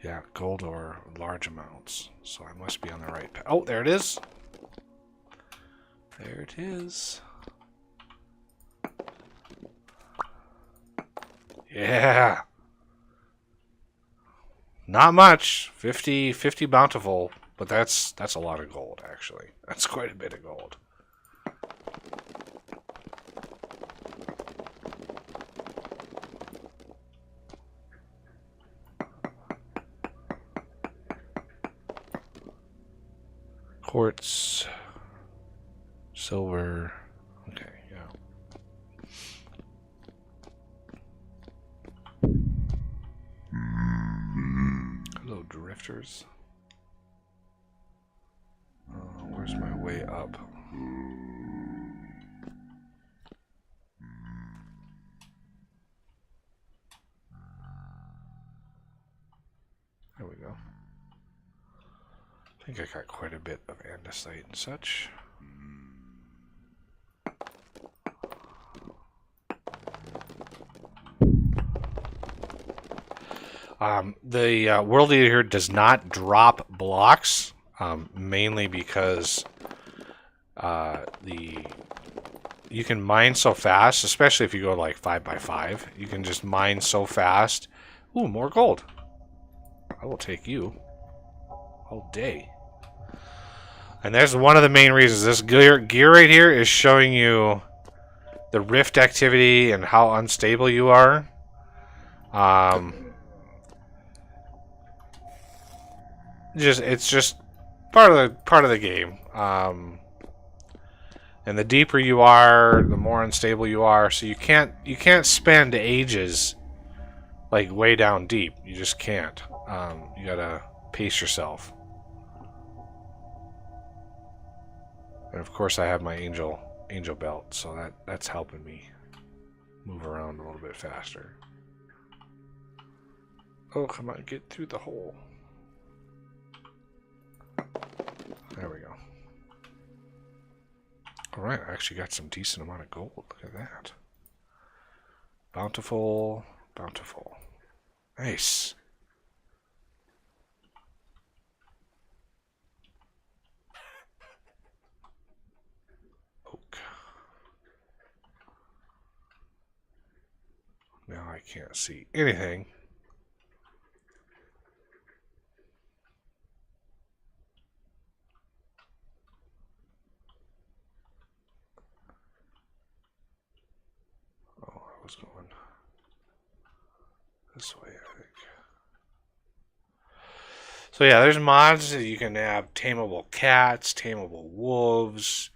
Yeah, gold or large amounts. So I must be on the right path. Oh, there it is. There it is. Yeah. Not much. 50 bountiful, but that's a lot of gold actually. That's quite a bit of gold. Quartz, silver. Okay, yeah. Hello, drifters. Where's my way up? There we go. I think I got quite a bit of andesite and such. The world leader here does not drop blocks, mainly because you can mine so fast, especially if you go like 5x5. You can just mine so fast. Ooh, more gold. I will take you all day. And there's one of the main reasons. This gear right here is showing you the rift activity and how unstable you are. It's just part of the game. And the deeper you are, the more unstable you are. So you can't spend ages like way down deep. You just can't. You gotta pace yourself. And of course, I have my angel belt, so that's helping me move around a little bit faster. Oh, come on, get through the hole. There we go. Alright, I actually got some decent amount of gold. Look at that. Bountiful. Nice. Oak. Now I can't see anything. Oh, I was going this way, I think. So yeah, there's mods that you can have tameable cats, tameable wolves,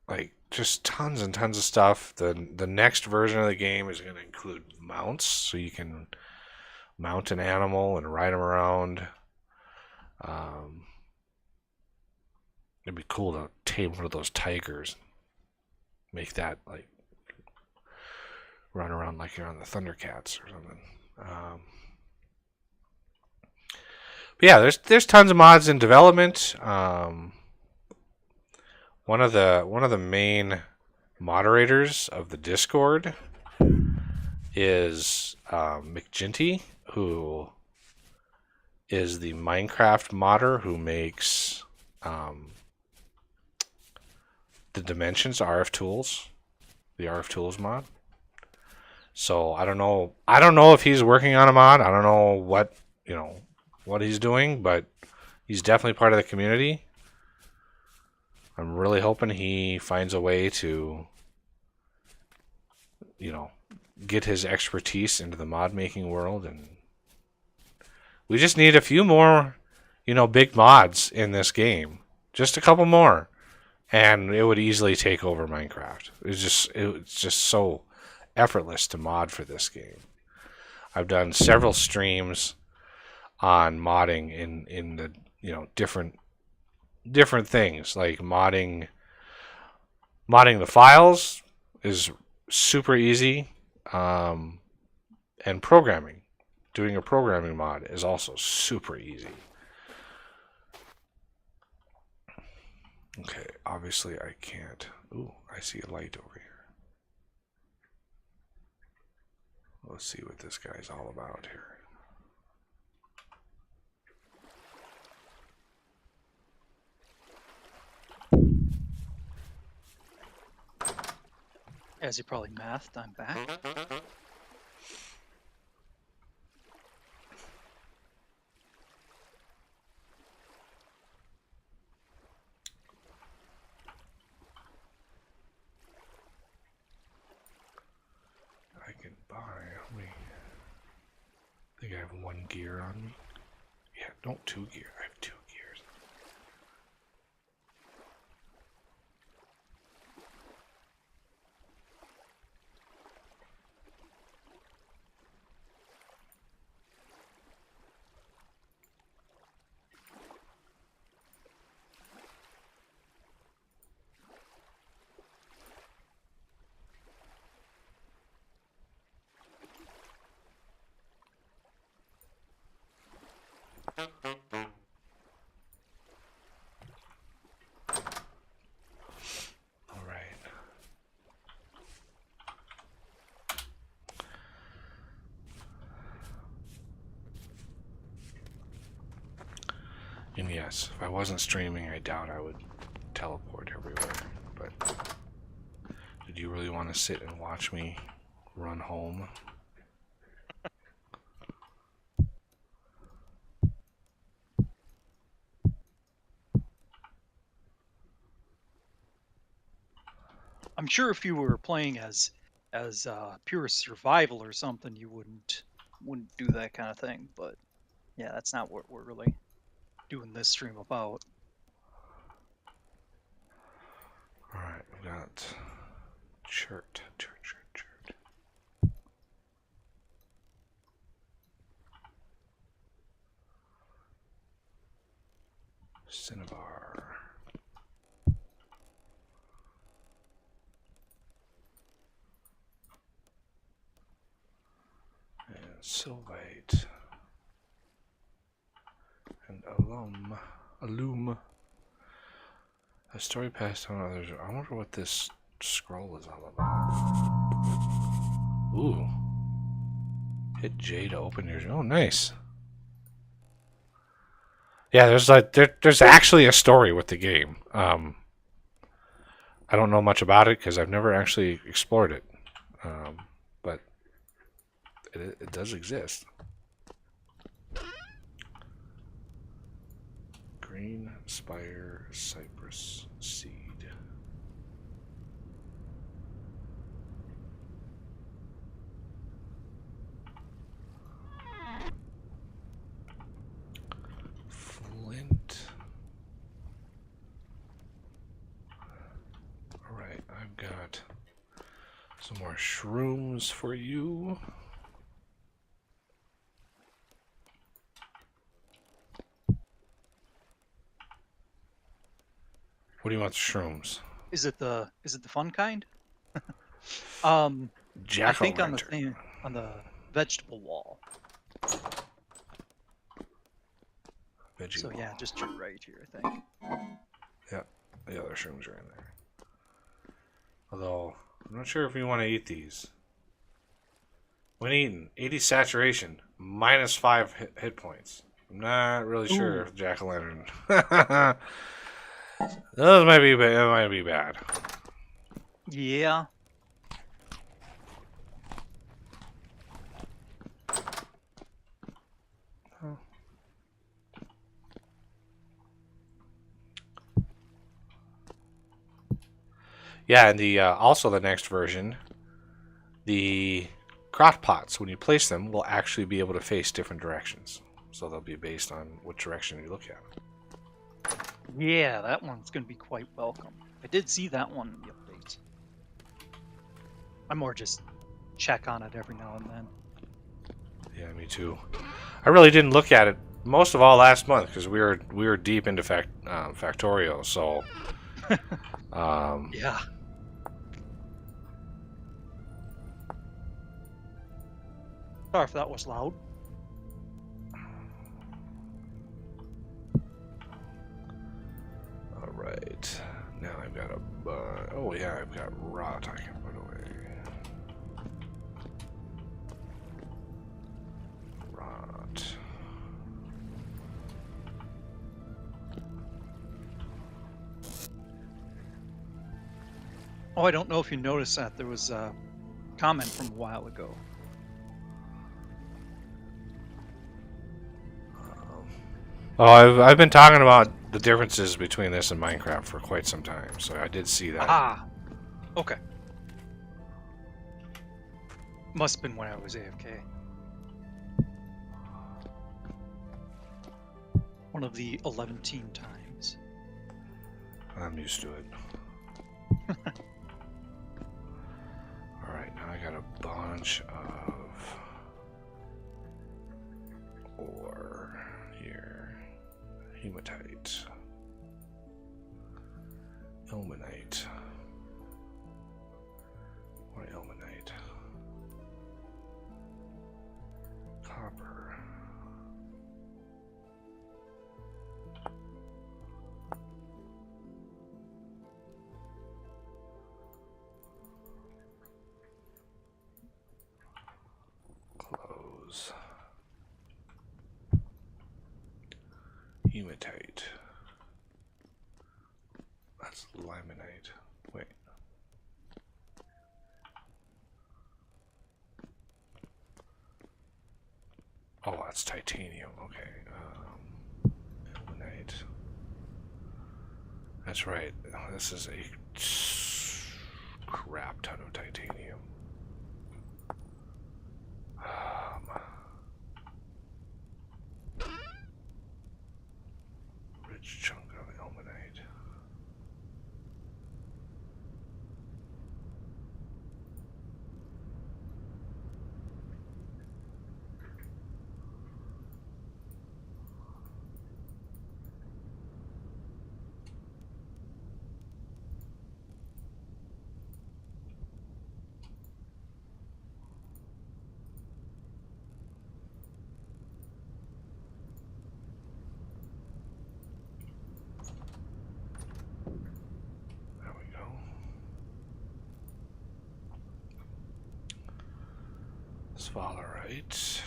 like just tons and tons of stuff. The next version of the game is going to include mounts, so you can mount an animal and ride them around. It'd be cool to tame one of those tigers, make that like run around like you're on the Thundercats or something. But yeah, there's tons of mods in development. One of the main moderators of the Discord is McGinty, who is the Minecraft modder who makes the Dimensions RF Tools, the RF Tools mod. So I don't know if he's working on a mod. I don't know what he's doing, but he's definitely part of the community. I'm really hoping he finds a way to, get his expertise into the mod making world, and we just need a few more, big mods in this game. Just a couple more, and it would easily take over Minecraft. It's just so effortless to mod for this game. I've done several streams on modding in the different things, like modding the files is super easy, and doing a programming mod is also super easy. Okay, obviously I can't. Ooh, I see a light over here. Let's see what this guy's all about here. As you probably mathed, I'm back. I can buy. How many? I think I have 1 gear on me. Yeah, no, 2 gear. I have 2 gears. All right. And yes, if I wasn't streaming, I doubt I would teleport everywhere. But did you really want to sit and watch me run home? I'm sure if you were playing as as pure survival or something, you wouldn't do that kind of thing. But yeah, that's not what we're really doing this stream about. All right, we got chert. Cinnabar. And Sylvite. And Alum. A story passed on others. I wonder what this scroll is all about. Ooh. Hit J to open your... Oh, nice. Yeah, there's actually a story with the game. I don't know much about it because I've never actually explored it, but it does exist. Green Spire Cypress Seed. Flint. Alright, I've got some more shrooms for you. What do you want, shrooms? Is it the fun kind? I think on the thing on the vegetable wall. So yeah, just your right here, I think. Yeah, the other shrooms are in there. Although, I'm not sure if we want to eat these. When eaten, 80 saturation, minus 5 hit points. I'm not really sure if jack-o'-lantern. Those might be bad. It might be bad. Yeah. Oh. Yeah, and the also the next version, the crock pots, when you place them, will actually be able to face different directions. So they'll be based on what direction you look at. Yeah, that one's going to be quite welcome. I did see that one in the update. I more just check on it every now and then. Yeah, me too. I really didn't look at it most of all last month because we were deep into Factorio. So, yeah. Sorry if that was loud. All right. Now I've got oh yeah, I've got rot I can put away. Rot. Oh, I don't know if you noticed that there was a comment from a while ago. Oh, I've been talking about the differences between this and Minecraft for quite some time, so I did see that. Ah, okay. Must have been when I was AFK. One of the 11 times. I'm used to it. Alright, now I got a bunch of ore here. Hematite. Ilmenite. What ilmenite? Copper. Close. Hematite. That's limonite. Wait. Oh, that's titanium. Okay. Ilmenite. That's right. This is a crap ton of titanium. Sphalerite.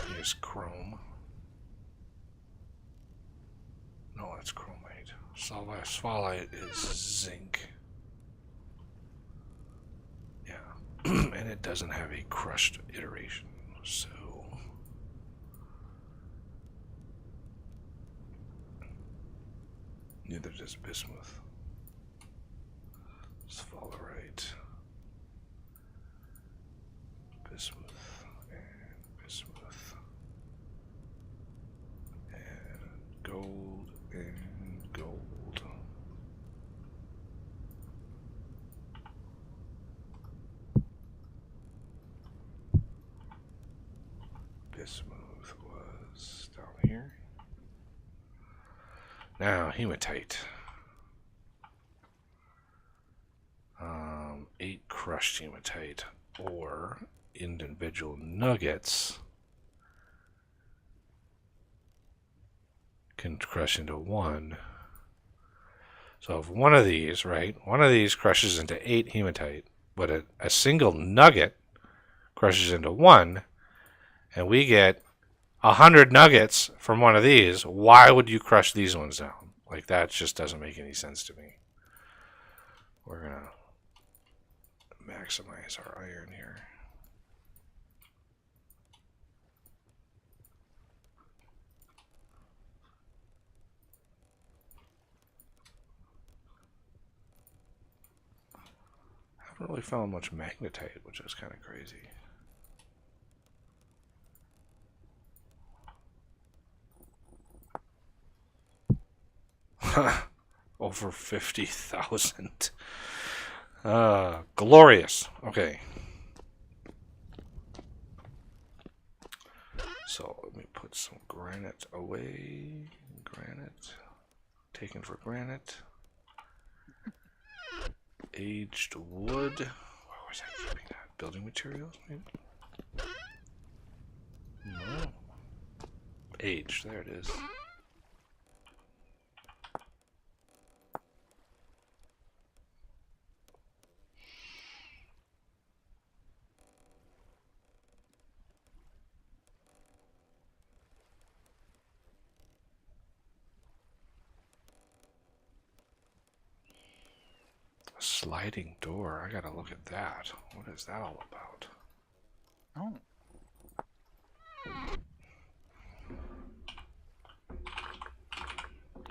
Here's chrome. No, that's chromite. Sphalerite is zinc. Yeah. And it doesn't have a crushed iteration, so... Neither does bismuth. Sphalerite. Bismuth. And bismuth. And gold and gold. Bismuth was down here. Now, hematite. 8 crushed hematite, or individual nuggets can crush into 1. So if one of these, right, one of these crushes into 8 hematite, but a single nugget crushes into 1, and we get 100 nuggets from one of these, why would you crush these ones down? Like, that just doesn't make any sense to me. We're going to maximize our iron here. I haven't really found much magnetite, which is kind of crazy. Over 50,000. Glorious. Okay. So let me put some granite away. Granite. Taken for granite. Aged wood. Where was I keeping that? Building materials, maybe? No. Aged. There it is. Sliding door. I gotta look at that. What is that all about? Oh.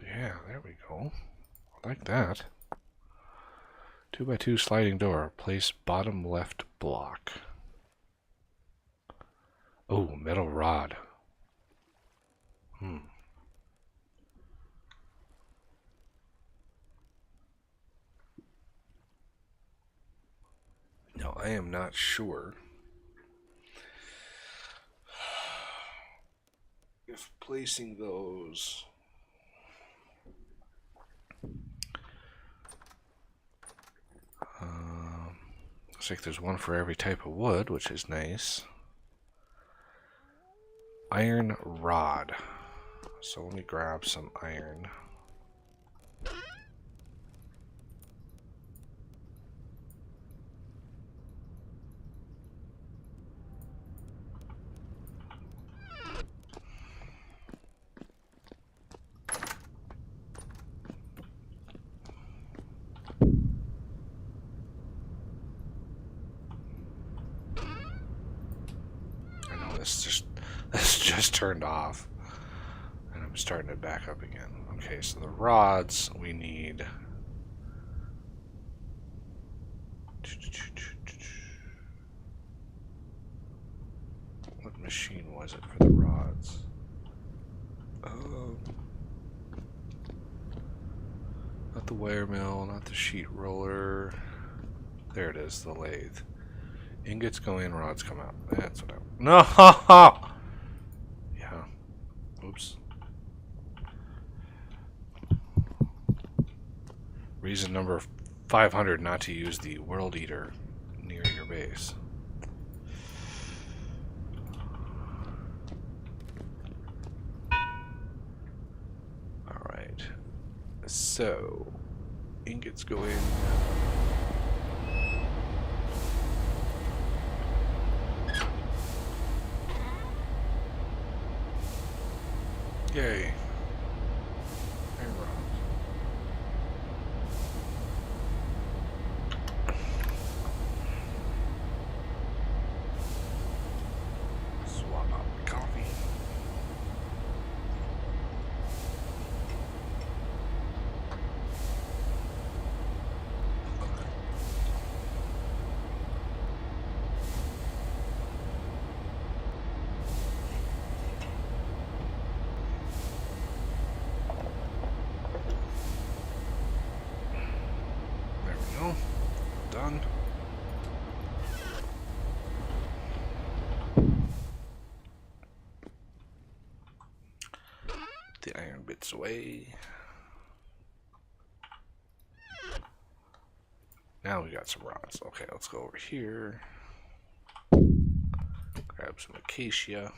Yeah, there we go. I like that. 2x2 sliding door. Place bottom left block. Oh, metal rod. Now, I am not sure if placing those looks like there's one for every type of wood, which is nice. Iron rod. So let me grab some iron. This just turned off, and I'm starting it back up again. Okay, so the rods we need. What machine was it for the rods? Not the wire mill, not the sheet roller. There it is, the lathe. Ingots go in, rods come out. That's what I... No! Yeah. Oops. Reason number 500 not to use the World Eater near your base. Alright. So, ingots go in. Yay. Iron rods. Swap out the coffee. There we go. Done. The iron bits away. Now we got some rods. Okay, let's go over here. Grab some acacia.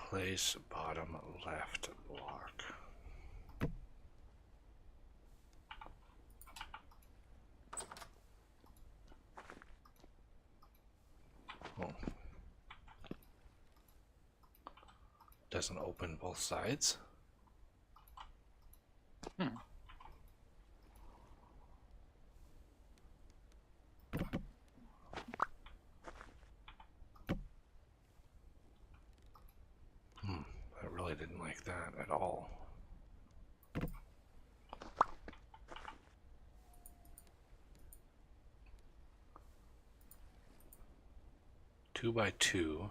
Place bottom left block. Oh. Doesn't open both sides. I really didn't like that at all. Two by two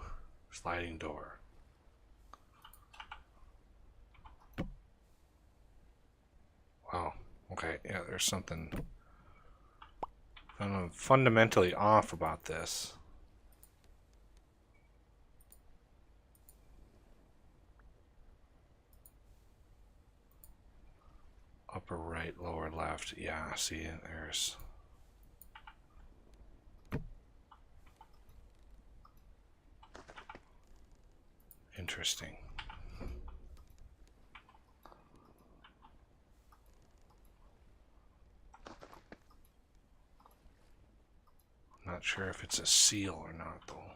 sliding door. Wow. Okay, yeah, there's something fundamentally off about this. Upper right, lower left. Yeah, see, there's... Interesting. Not sure if it's a seal or not, though.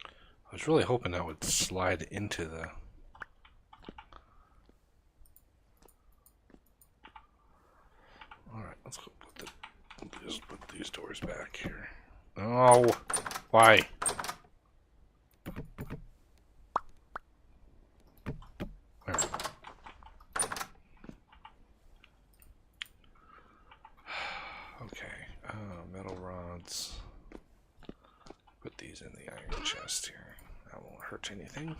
I was really hoping that would slide into the... Alright, let's go put these doors back here. Oh, why? There. Okay, metal rods. Put these in the iron chest here. That won't hurt anything.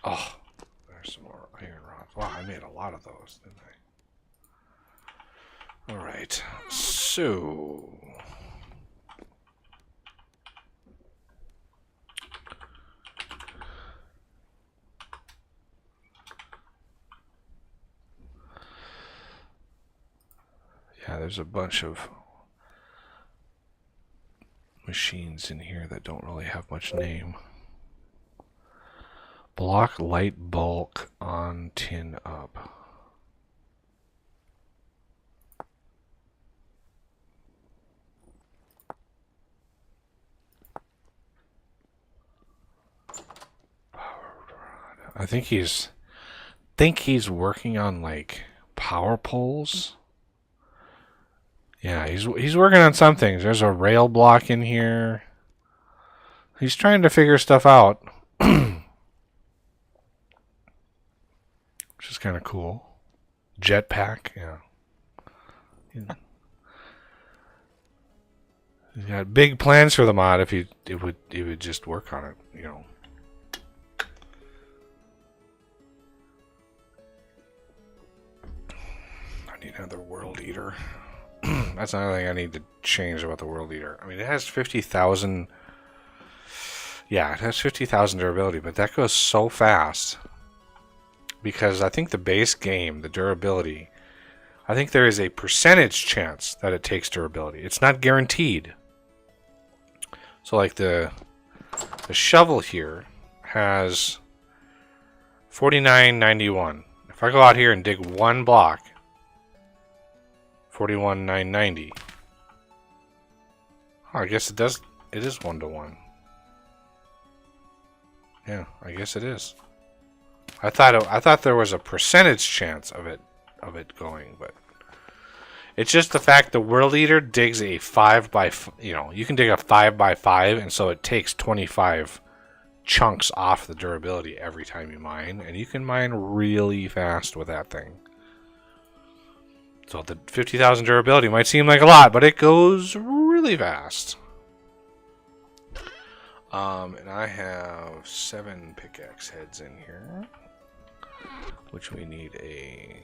Oh, there's some more iron rods. Wow, I made a lot of those, didn't I? Alright, so... Yeah, there's a bunch of machines in here that don't really have much name. Block light bulk on tin up. I think he's working on like power poles. Yeah, he's working on some things. There's a rail block in here. He's trying to figure stuff out. Which is kind of cool. Jetpack, yeah. He's got big plans for the mod if he would just work on it, you know. I need another world eater. That's another thing I need to change about the World Eater. I mean, it has 50,000. Yeah, it has 50,000 durability, but that goes so fast. Because I think the base game, the durability, I think there is a percentage chance that it takes durability. It's not guaranteed. So like the shovel here has 49.91. If I go out here and dig one block, 41.990. Oh, I guess it does. It is 1-to-1. Yeah, I guess it is. I thought there was a percentage chance of it going, but it's just the fact the World Eater digs a 5x, you can dig a 5x5, and so it takes 25 chunks off the durability every time you mine, and you can mine really fast with that thing. So the 50,000 durability might seem like a lot, but it goes really fast. And I have 7 pickaxe heads in here, which we need a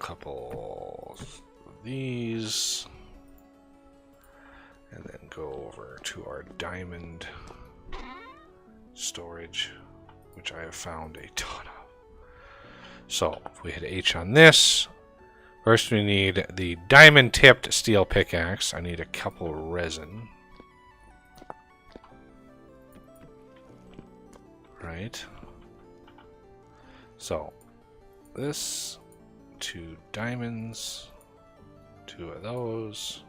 couple of these, and then go over to our diamond storage, which I have found a ton of. So if we hit H on this, first we need the diamond tipped steel pickaxe. I need a couple resin. Right. So this, 2 diamonds, 2 of those,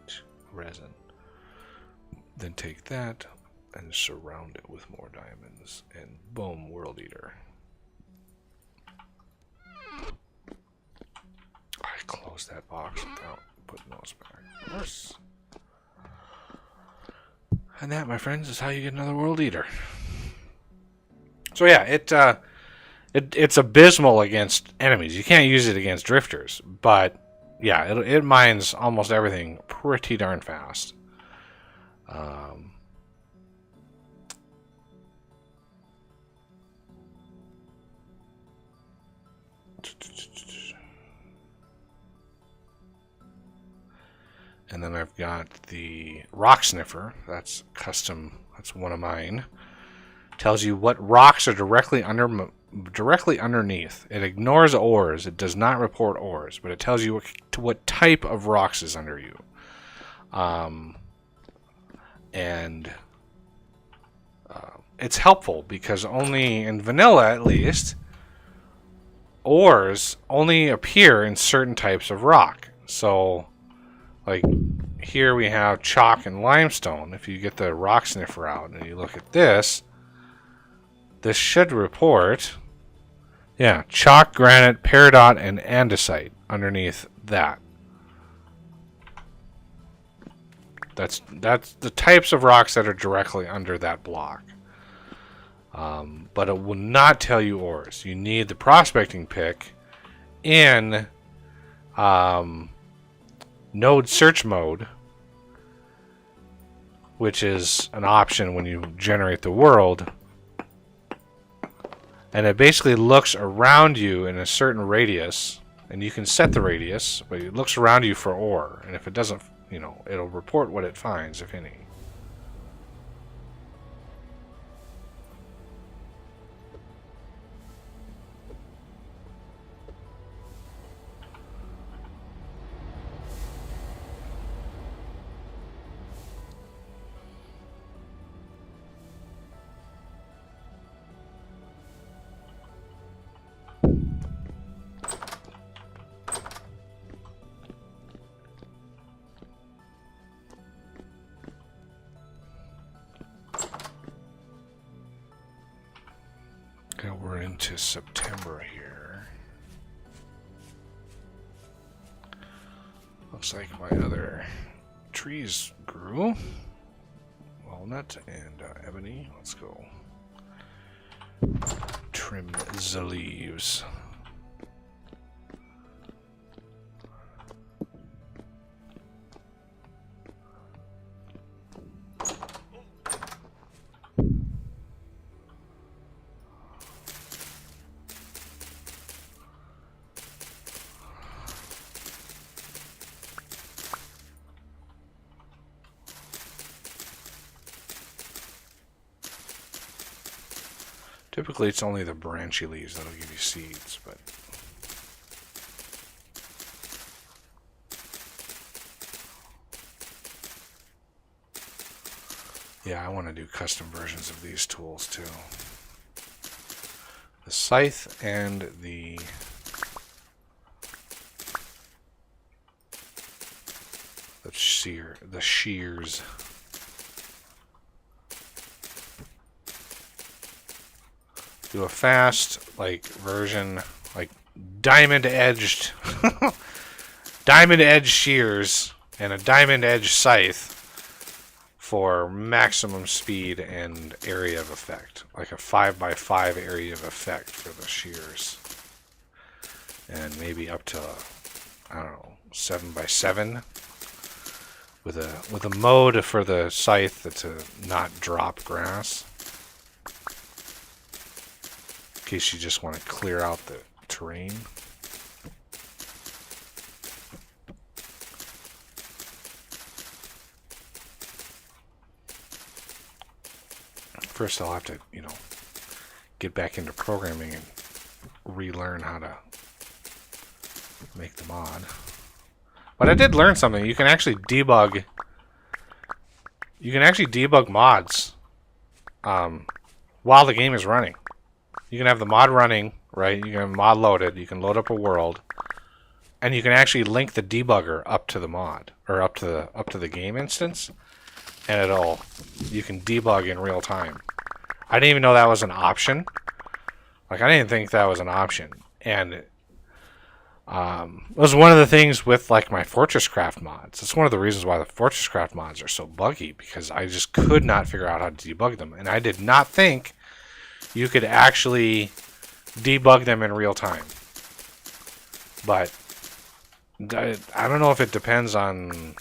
2 resin. Then take that and surround it with more diamonds, and boom, World Eater. I closed that box without putting those back. Of course. And that, my friends, is how you get another World Eater. So yeah, it's abysmal against enemies. You can't use it against drifters, but yeah, it mines almost everything pretty darn fast. And then I've got the rock sniffer. That's custom. That's one of mine. Tells you what rocks are directly underneath. It ignores ores. It does not report ores, but it tells you what type of rocks is under you. It's helpful because only in vanilla, at least, ores only appear in certain types of rock. So, like here we have chalk and limestone. If you get the rock sniffer out and you look at this, this should report, yeah, chalk, granite, peridot, and andesite underneath that. That's the types of rocks that are directly under that block. But it will not tell you ores. You need the prospecting pick in node search mode, which is an option when you generate the world. And it basically looks around you in a certain radius, and you can set the radius, but it looks around you for ore. And if it doesn't, it'll report what it finds, if any. We're into September here. Looks like my other trees grew. Walnut and ebony. Let's go trim the leaves. Typically, it's only the branchy leaves that'll give you seeds, but... Yeah, I want to do custom versions of these tools, too. The scythe and the... the shears. Do a fast, like, version, like, diamond-edged... diamond-edged shears and a diamond-edged scythe for maximum speed and area of effect. Like a 5x5 area of effect for the shears. And maybe up to, I don't know, 7x7. With a mode for the scythe to not drop grass. In case you just want to clear out the terrain. First I'll have to, you know, get back into programming and relearn how to make the mod. But I did learn something. You can actually debug. You can actually debug mods while the game is running. You can have the mod running, right? You can have mod loaded. You can load up a world, and you can actually link the debugger up to the mod or up to the game instance, and you can debug in real time. I didn't even know that was an option. Like, I didn't think that was an option, and it was one of the things with, like, my Fortress Craft mods. It's one of the reasons why the Fortress Craft mods are so buggy, because I just could not figure out how to debug them. And I did not think you could actually debug them in real time. But I don't know if it depends on,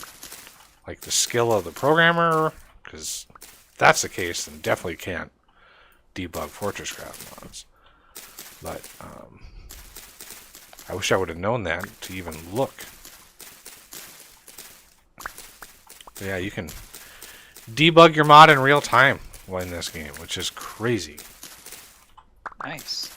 like, the skill of the programmer, because if that's the case, then definitely can't debug Fortress Craft mods. But, I wish I would have known that to even look. But yeah, you can debug your mod in real time in this game, which is crazy. Nice.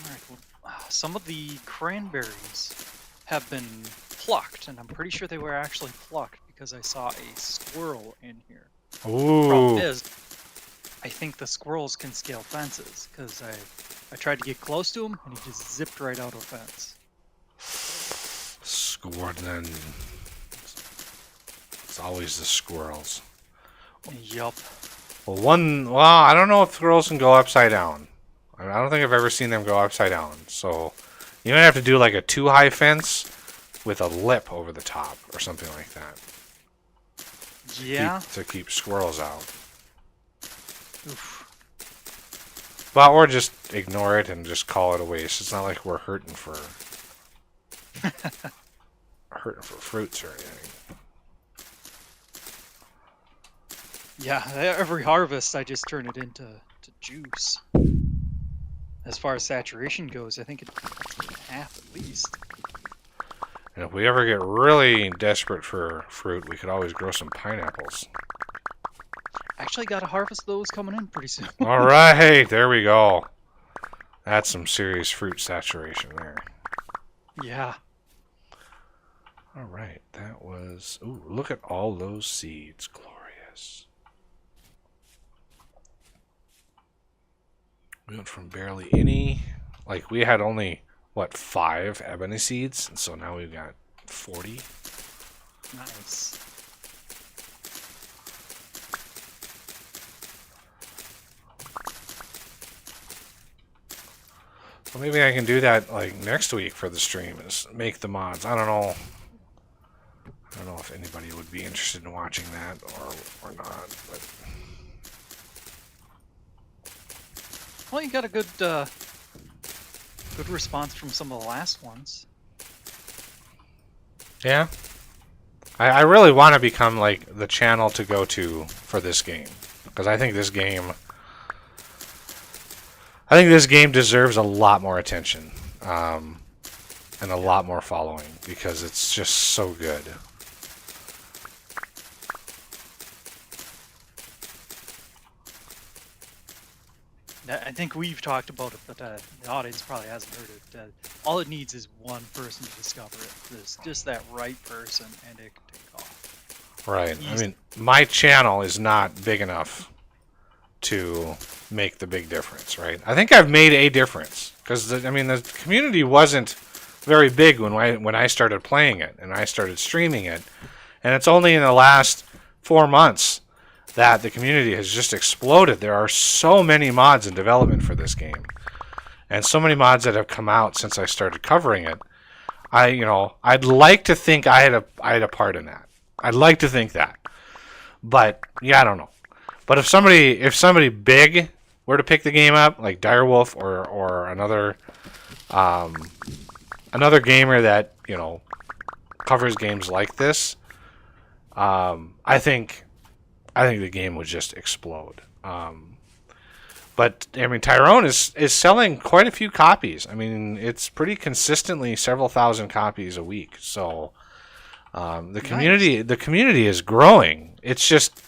Alright, well, some of the cranberries have been plucked, and I'm pretty sure they were actually plucked because I saw a squirrel in here. Ooh. Problem is, I think the squirrels can scale fences, because I tried to get close to him, and he just zipped right out of a fence. Squirrel. It's always the squirrels. Yup. Well, I don't know if squirrels can go upside down. I don't think I've ever seen them go upside down. So you might have to do like a 2-high fence with a lip over the top or something like that. Yeah. To keep squirrels out. Oof. Well, or just ignore it and just call it a waste. It's not like we're hurting for fruits or anything. Yeah, every harvest I just turn it into juice. As far as saturation goes, I think it's half at least. And if we ever get really desperate for fruit, we could always grow some pineapples. Actually, got to harvest those coming in pretty soon. All right, there we go. That's some serious fruit saturation there. Yeah. All right, that was... Ooh, look at all those seeds. Glorious. We went from barely any... Like, we had only, what, 5 ebony seeds? And so now we've got 40. Nice. Well, maybe I can do that, like, next week for the stream, is make the mods. I don't know. I don't know if anybody would be interested in watching that or not, but... Well, you got a good response from some of the last ones. Yeah. I really want to become, like, the channel to go to for this game. Because I think this game... deserves a lot more attention. and a lot more following because it's just so good. I think we've talked about it, but the audience probably hasn't heard it. All it needs is one person to discover it. There's just that right person, and it can take off. Right. Easy. I mean, my channel is not big enough to make the big difference, right? I think I've made a difference because I mean the community wasn't very big when I started playing it and I started streaming it, and it's only in the last 4 months that the community has just exploded. There are so many mods in development for this game, and so many mods that have come out since I started covering it. I'd like to think I had a part in that. I'd like to think that, but yeah, I don't know. But if somebody big were to pick the game up, like Direwolf or another gamer that covers games like this, I think the game would just explode. But I mean, Tyrone is selling quite a few copies. I mean, it's pretty consistently several thousand copies a week. So the community is growing. It's just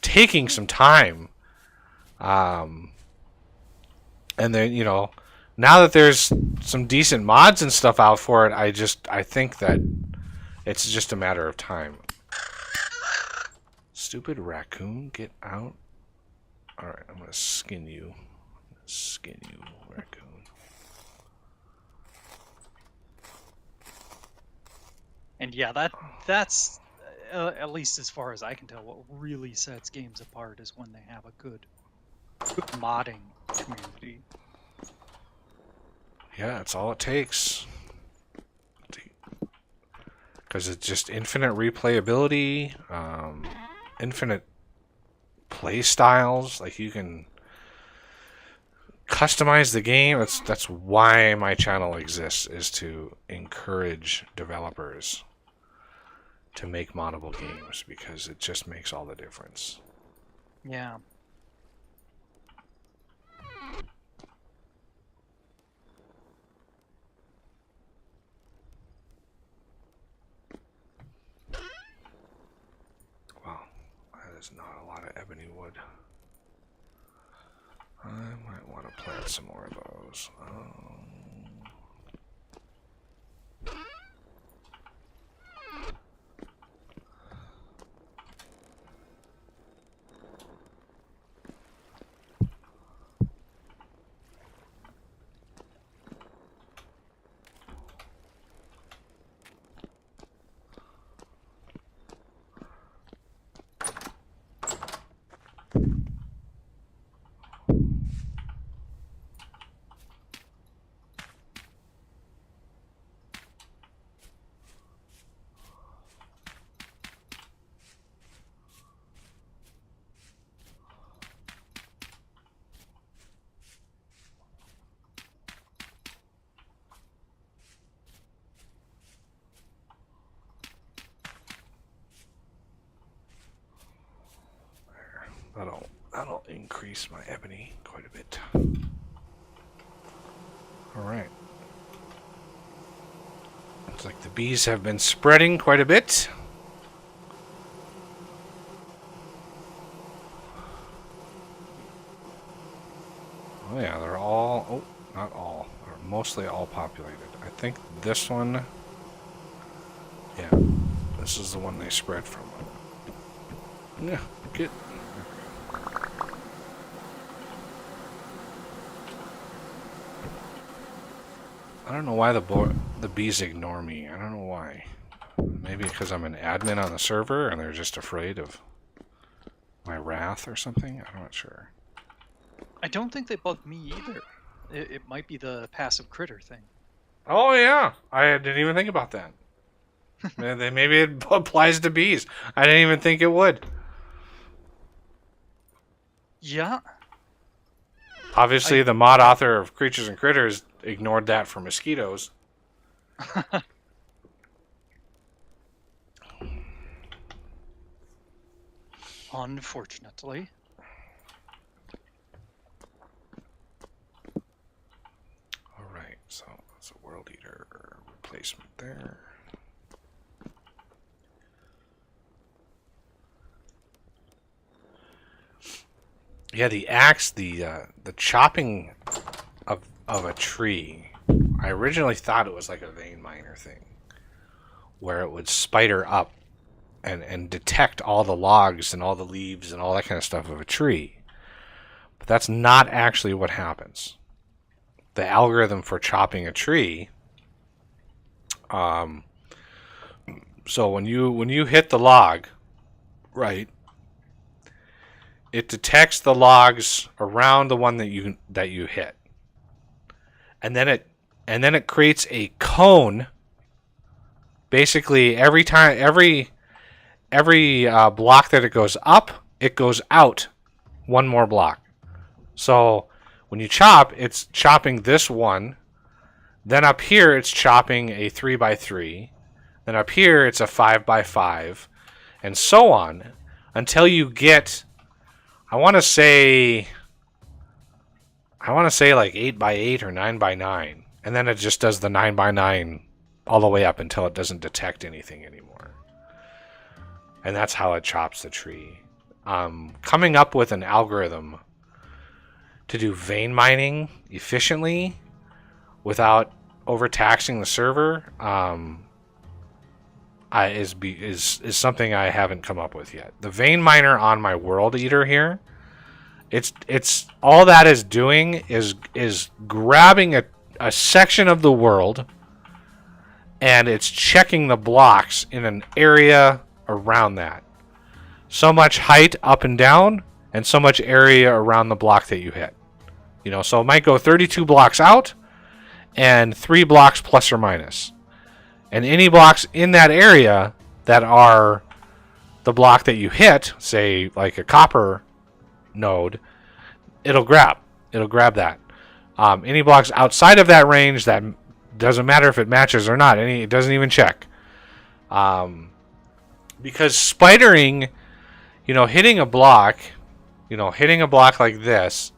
taking some time. And then now that there's some decent mods and stuff out for it, I think that it's just a matter of time. Stupid raccoon, get out. Alright, I'm gonna skin you. Skin you, raccoon. And yeah, that's at least as far as I can tell, what really sets games apart is when they have a good modding community. Yeah, that's all it takes. Because it's just infinite replayability, infinite play styles. Like, you can customize the game. That's why my channel exists, is to encourage developers to make moddable games, because it just makes all the difference. Yeah. Wow, that is not a lot of ebony wood. I might want to plant some more of those. That'll increase my ebony quite a bit. Alright. Looks like the bees have been spreading quite a bit. Oh yeah, they're all... Oh, not all. They're mostly all populated. I think this one... Yeah, this is the one they spread from. Yeah, get... I don't know why the bees ignore me. I don't know why. Maybe because I'm an admin on the server and they're just afraid of my wrath or something? I'm not sure. I don't think they bug me either. It might be the passive critter thing. Oh yeah, I didn't even think about that. Maybe it applies to bees. I didn't even think it would. Yeah. Obviously, the mod author of Creatures and Critters ignored that for mosquitoes. Unfortunately. Alright, so that's a world eater. Yeah, the axe, the chopping of a tree. I originally thought it was like a vein miner thing, where it would spider up and detect all the logs and all the leaves and all that kind of stuff of a tree. But that's not actually what happens. The algorithm for chopping a tree, so when you hit the log, right, it detects the logs around the one that you hit, and then it creates a cone. Basically, every block that it goes up, it goes out one more block. So when you chop, it's chopping this one. Then up here, it's chopping a 3x3. Then up here, it's a 5x5, and so on until you get, I want to say like 8x8 or 9x9, and then it just does the 9x9 all the way up until it doesn't detect anything anymore. And that's how it chops the tree. Coming up with an algorithm to do vein mining efficiently without overtaxing the server is something I haven't come up with yet. The vein miner on my world eater here, it's all that is doing is grabbing a section of the world, and it's checking the blocks in an area around that. So much height up and down, and so much area around the block that you hit. You know, so it might go 32 blocks out, and 3 blocks plus or minus. And any blocks in that area that are the block that you hit, say like a copper node, it'll grab that. Any blocks outside of that range, that doesn't matter if it matches or not. It doesn't even check. Because spidering, hitting a block like this,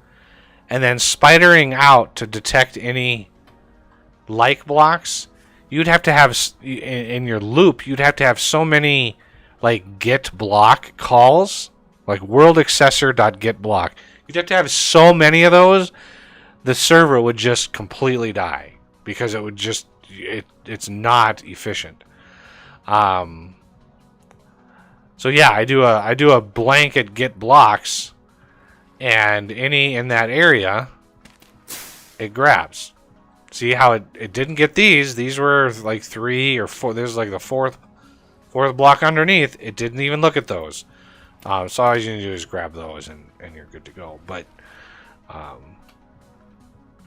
and then spidering out to detect any like blocks, you'd have to have, in your loop, you'd have to have so many like get block calls, like world accessor.get block. You'd have to have so many of those, the server would just completely die, because it would just, it's not efficient. So yeah, I do a blanket get blocks, and any in that area, it grabs. See how it didn't get these? These were like 3 or 4. There's like the fourth block underneath. It didn't even look at those. So all you need to do is grab those, and you're good to go. But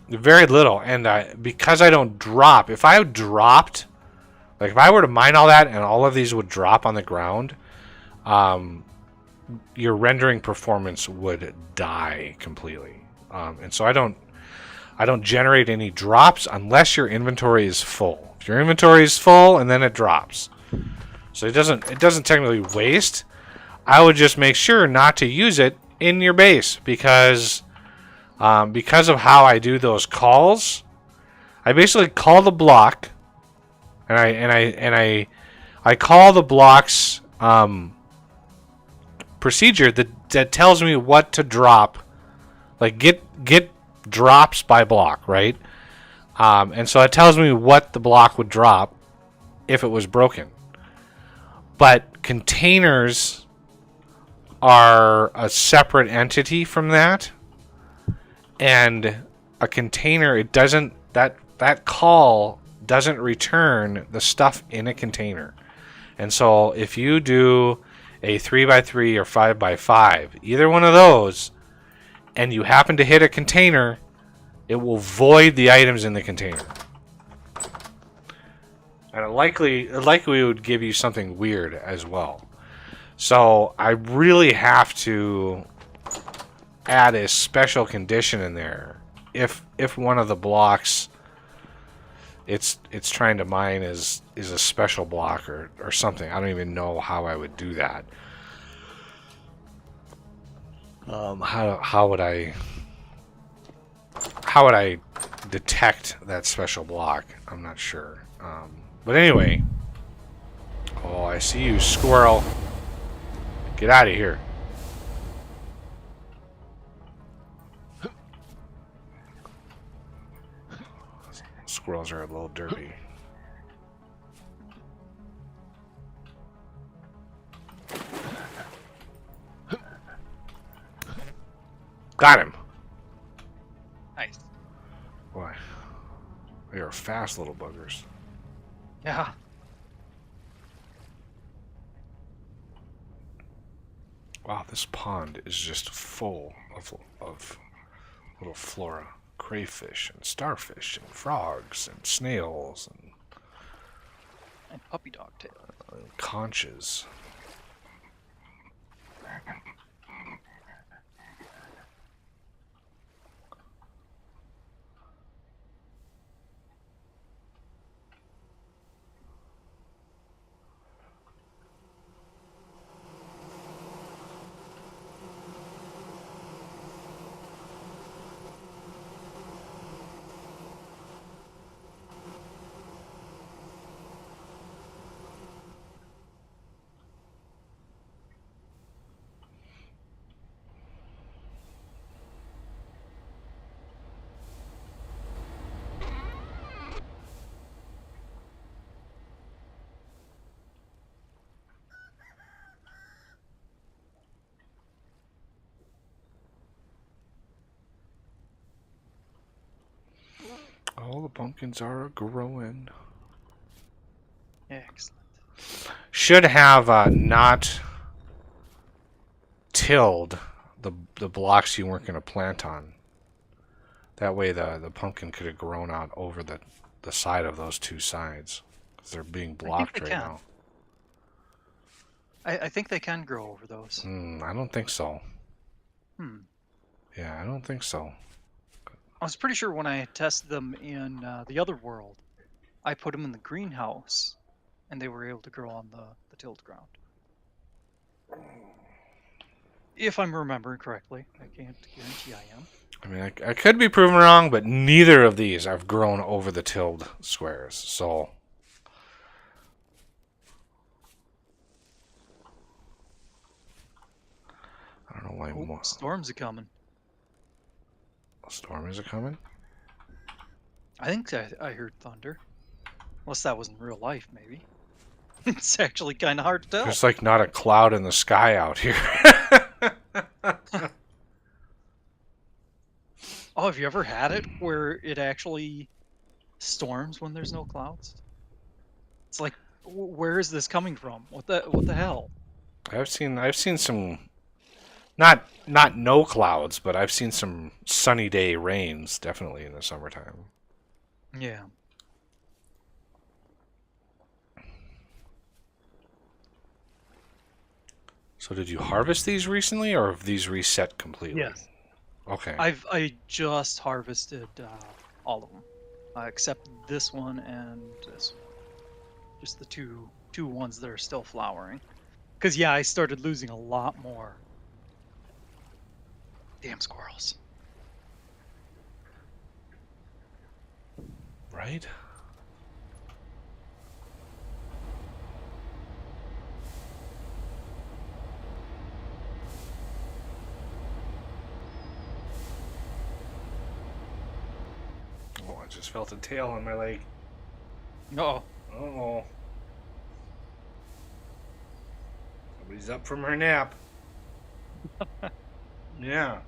very little, and because I don't drop. If I dropped, like if I were to mine all that and all of these would drop on the ground, your rendering performance would die completely. And so I don't generate any drops unless your inventory is full. If your inventory is full, and then it drops. So it doesn't technically waste. I would just make sure not to use it in your base, because of how I do those calls. I basically call the block, and I call the block's procedure that tells me what to drop, like get drops by block, right? And so it tells me what the block would drop if it was broken. But containers are a separate entity from that, and a container, it doesn't, that call doesn't return the stuff in a container. And so if you do a 3x3 or 5x5, either one of those, and you happen to hit a container, it will void the items in the container. And it likely would give you something weird as well. So I really have to add a special condition in there if one of the blocks it's trying to mine is a special block or something. I don't even know how I would do that. How would I detect that special block? I'm not sure. But anyway, oh, I see you, squirrel. Get out of here. squirrels are a little derpy. Got him! Nice. Boy, they are fast little buggers. Yeah. Wow, this pond is just full of little flora. Crayfish and starfish and frogs and snails And puppy dog tail. and conches. All the pumpkins are growing. Excellent. Should have not tilled the blocks you weren't going to plant on. That way the pumpkin could have grown out over the side of those two sides. Because they're being blocked right now. I think they can grow over those. I don't think so. Hmm. Yeah, I don't think so. I was pretty sure when I tested them in the other world, I put them in the greenhouse, and they were able to grow on the tilled ground. If I'm remembering correctly. I can't guarantee I am. I mean, I could be proven wrong, but neither of these have grown over the tilled squares, so... I don't know why more. Storms are coming. A storm is coming? I think I heard thunder. Unless that was in real life, maybe. It's actually kind of hard to tell. There's like not a cloud in the sky out here. Oh, have you ever had it where it actually storms when there's no clouds? It's like, where is this coming from? What the hell? I've seen some, not no clouds, but I've seen some sunny day rains definitely in the summertime. Yeah. So did you harvest these recently, or have these reset completely? Yes. Okay. I just harvested all of them, except this one and this one. Just the two ones that are still flowering. Because yeah, I started losing a lot more. Damn squirrels. Right? Oh, I just felt a tail on my leg. Uh-oh. Uh-oh. Somebody's up from her nap. Yeah.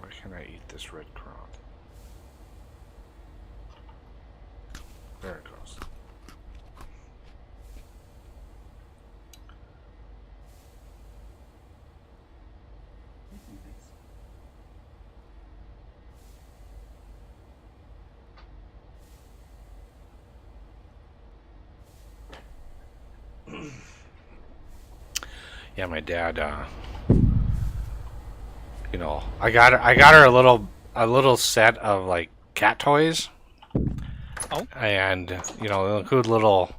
Why can't I eat this red crown? There it goes. Yeah, my dad, you know, I got her a little set of like cat toys. Oh. And you know, they'll include little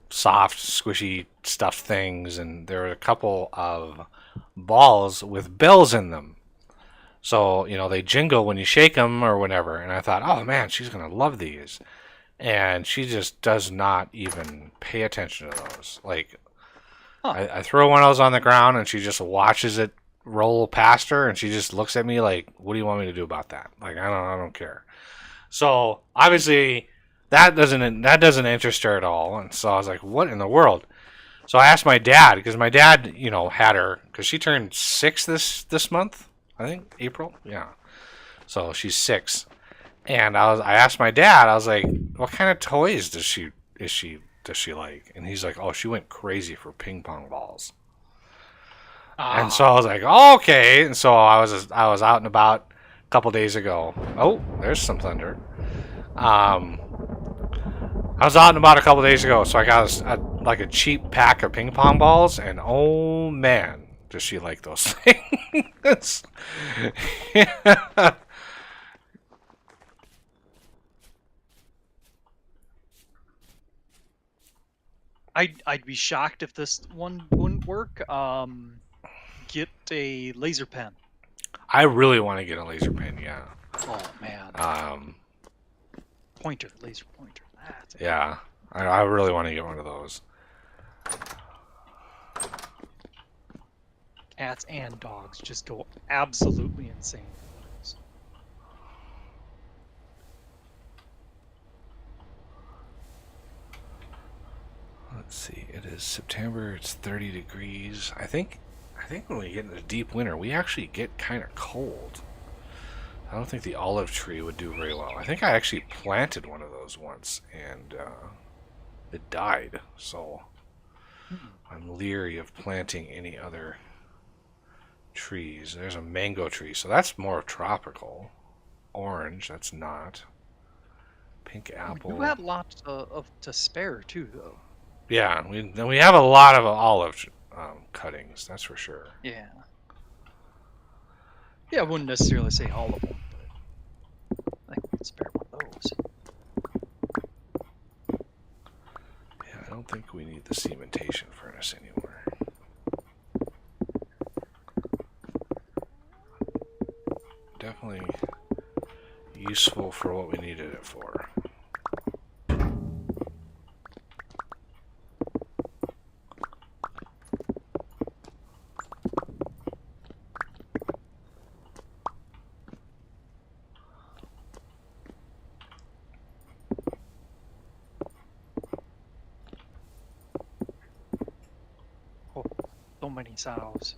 soft, squishy stuffed things, and there are a couple of balls with bells in them. So, you know, they jingle when you shake them or whatever. And I thought, oh man, she's gonna love these. And she just does not even pay attention to those. Like, I throw one of those on the ground, and she just watches it roll past her, and she just looks at me like, "What do you want me to do about that?" Like, I don't care. So obviously that doesn't interest her at all, and so I was like, "What in the world?" So I asked my dad, because my dad, had her, because she turned 6 this month, I think April, yeah. So she's 6, and I asked my dad, I was like, "What kind of toys does she like?" And he's like, "Oh, she went crazy for ping pong balls." And so I was like, oh, "Okay." And so I was out and about a couple days ago. Oh, there's some thunder. I was out and about a couple days ago, so I got a cheap pack of ping pong balls, and oh man, does she like those things? I'd be shocked if this one wouldn't work. Get a laser pen. I really want to get a laser pen, yeah. Oh man. Laser pointer. Yeah, I really want to get one of those. Cats and dogs just go absolutely insane. Let's see. It is September. It's 30 degrees. I think when we get into deep winter, we actually get kind of cold. I don't think the olive tree would do very well. I think I actually planted one of those once, and it died. So I'm leery of planting any other trees. There's a mango tree, so that's more tropical. Orange, that's not. Pink apple. You have lots to spare too, though. Yeah, we have a lot of olive cuttings, that's for sure. Yeah. Yeah, I wouldn't necessarily say all of them, but I think we could spare one of those. Yeah, I don't think we need the cementation furnace anymore. Definitely useful for what we needed it for. So many sows.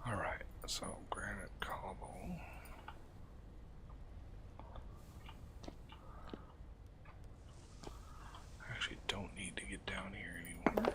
Alright, so granite cobble. I actually don't need to get down here anymore.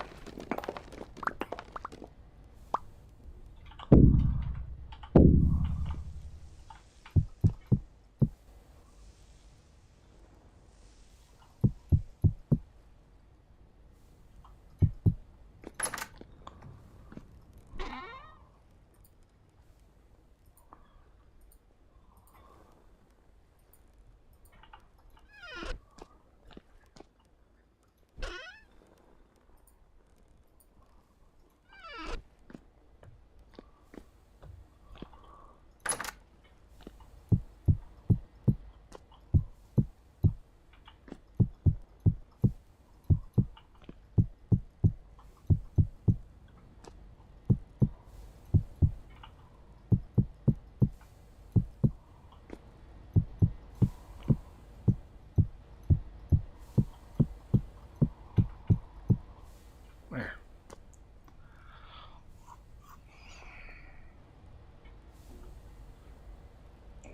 There.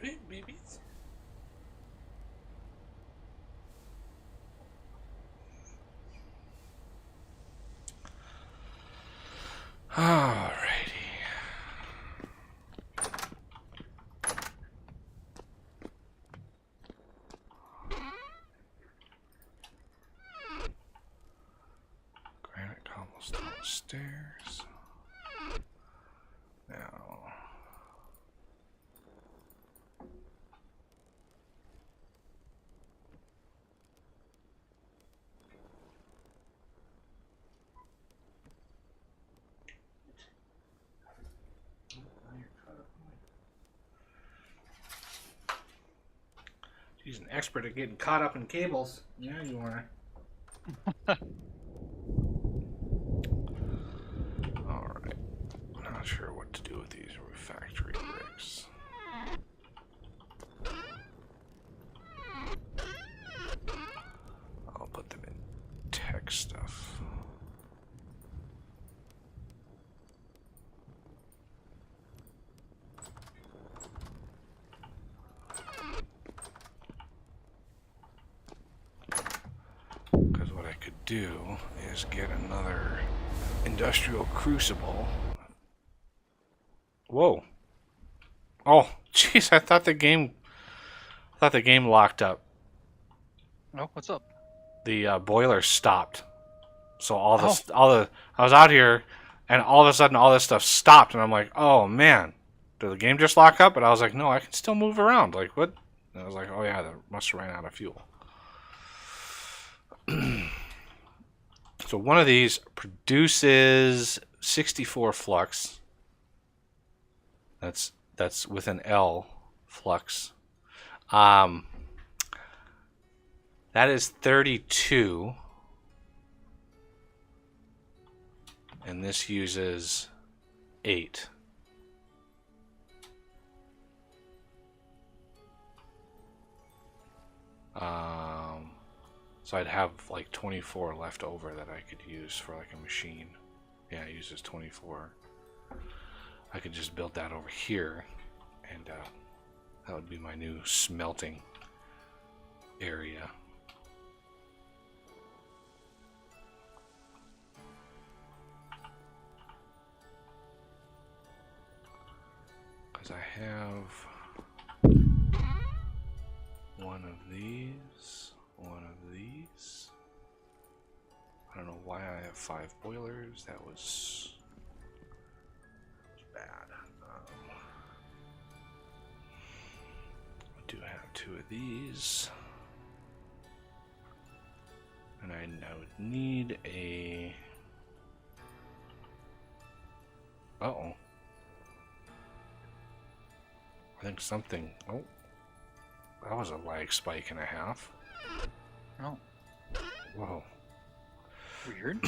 Hey, babies. Alrighty. Granite cobblestone stairs. Now, He's an expert at getting caught up in cables. Yeah, you are. Alright. I'm not sure what to do with these factory bricks. I'll put them in tech stuff. Because what I could do is get another industrial crucible. Whoa. Oh, jeez, I thought the game locked up. Oh, what's up? The boiler stopped. So I was out here and all of a sudden all this stuff stopped and I'm like, "Oh man, did the game just lock up?" And I was like, "No, I can still move around." Like, what? And I was like, "Oh yeah, that must have ran out of fuel." So one of these produces 64 flux. That's with an L flux. That is 32. And this uses 8. So I'd have like 24 left over that I could use for like a machine. Yeah, it uses 24. I could just build that over here, and that would be my new smelting area. Because I have one of these. I don't know why I have 5 boilers. That was bad. I do have 2 of these. And I would need a... Uh-oh. I think something... Oh. That was a lag spike and a half. Oh. Whoa. Weird.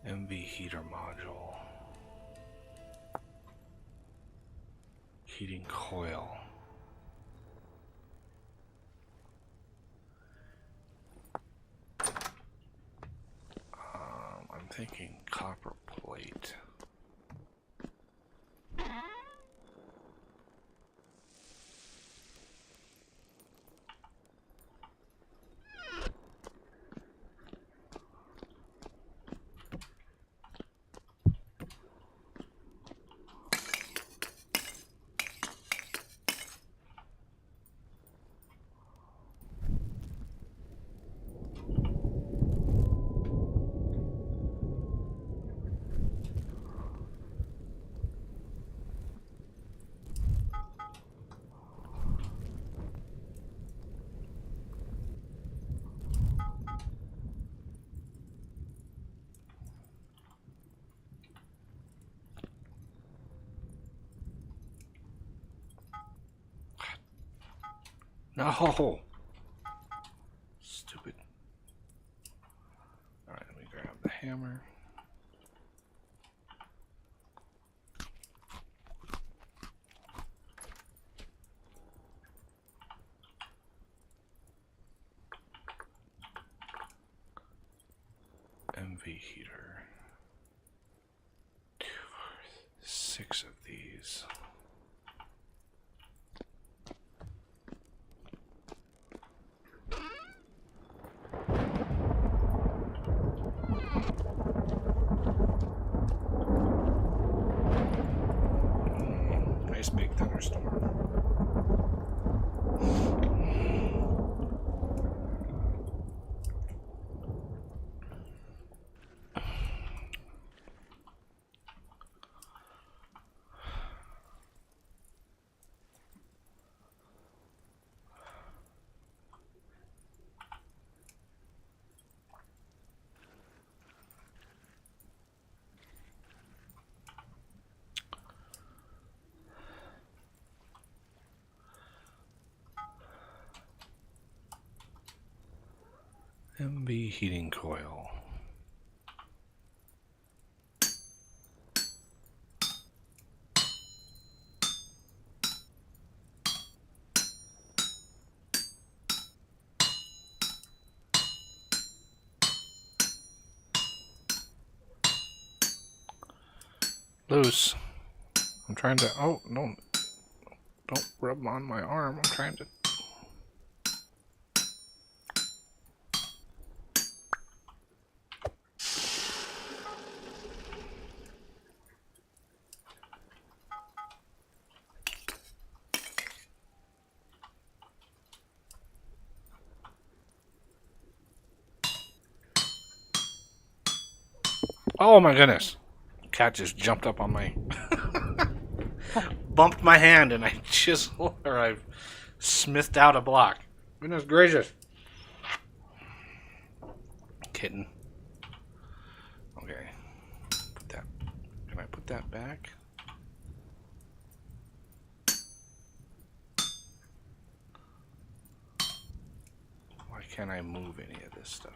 MV heater module. Heating coil. I'm thinking copper plate. No! Stupid. Alright, let me grab the hammer. MV heater. 6 of these. Nice big thunderstorm. MV heating coil. Loose. I'm trying to. Oh, no. Don't rub on my arm. I'm trying to. Oh my goodness. Cat just jumped up on my. Bumped my hand and I chiseled or I smithed out a block. Goodness gracious. Kitten. Okay. Put that. Can I put that back? Why can't I move any of this stuff?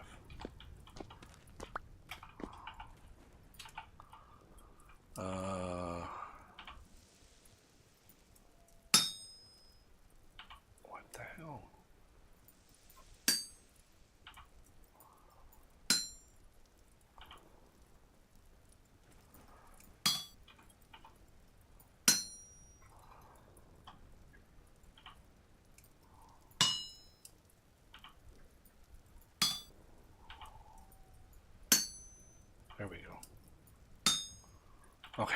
What the hell? There we go. Okay.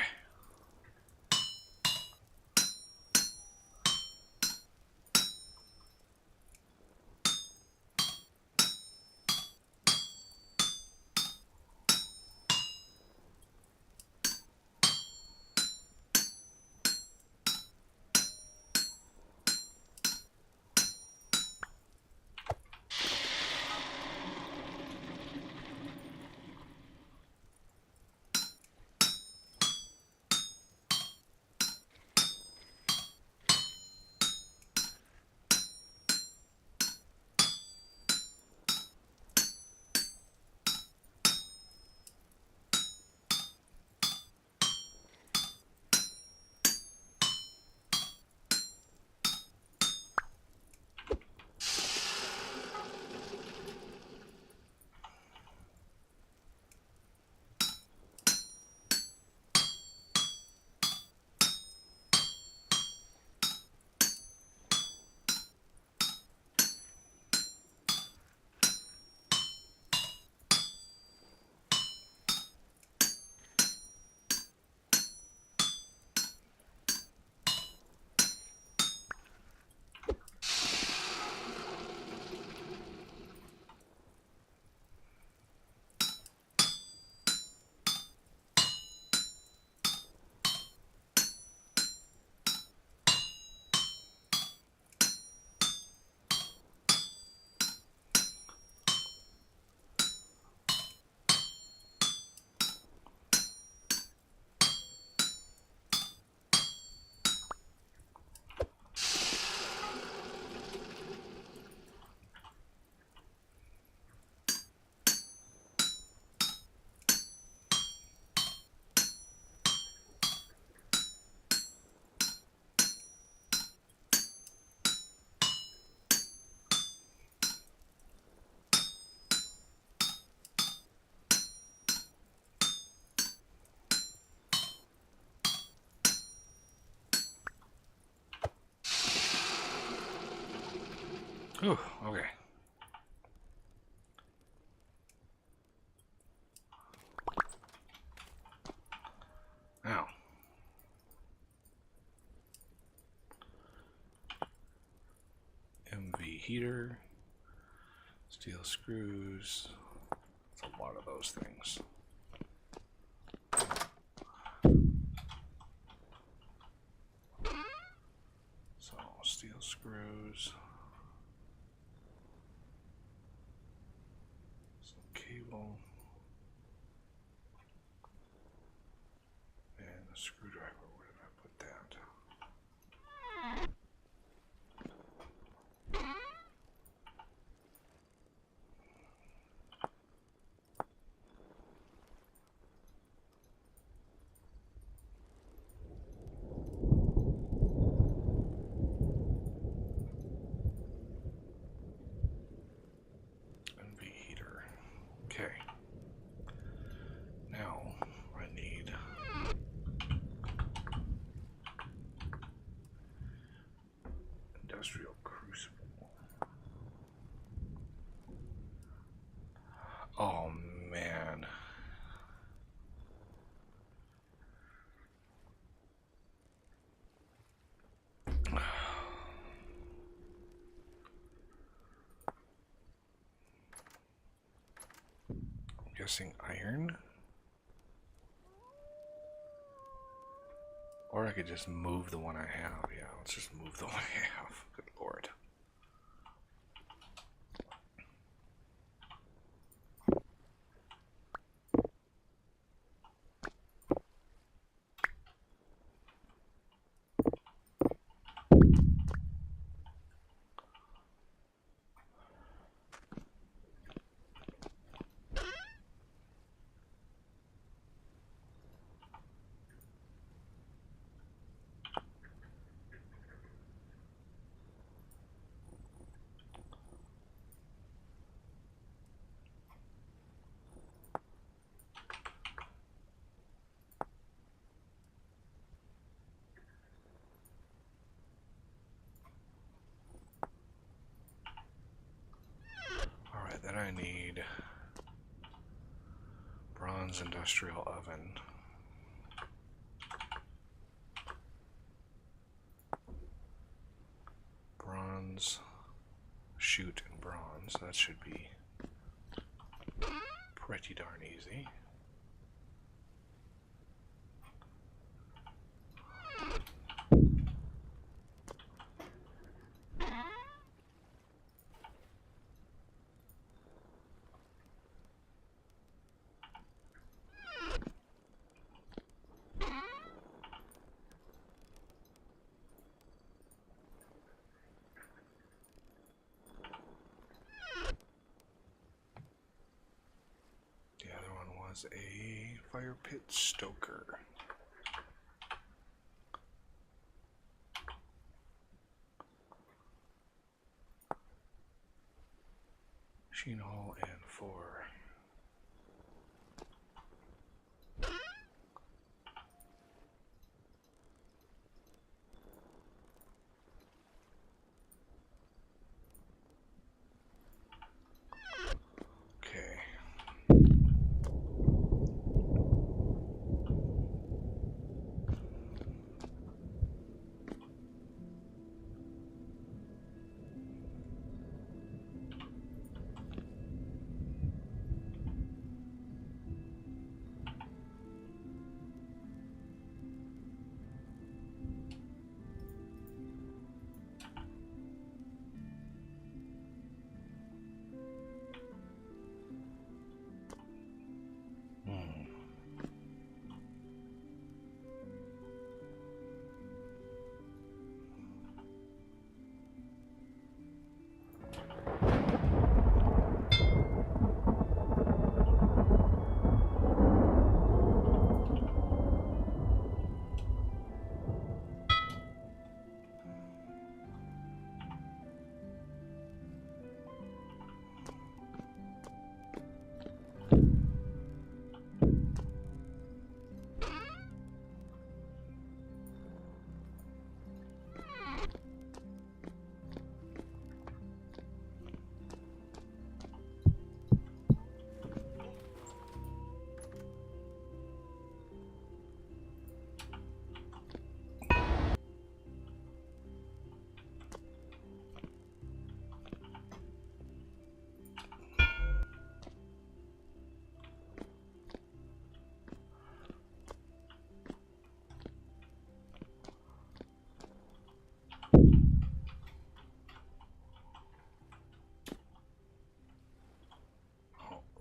Whew, okay. Now. MV heater. Steel screws. It's a lot of those things. So, steel screws. Some cable. And a screwdriver. Where did I put that? industrial crucible. Oh man. I'm guessing iron? Or I could just move the one I have. Yeah, let's just move the one I have. Good lord. Alright, then I need bronze industrial oven. Bronze, shoot and bronze. That should be pretty darn easy. The other one was a fire pit stoker. Machine hall and 4. Okay.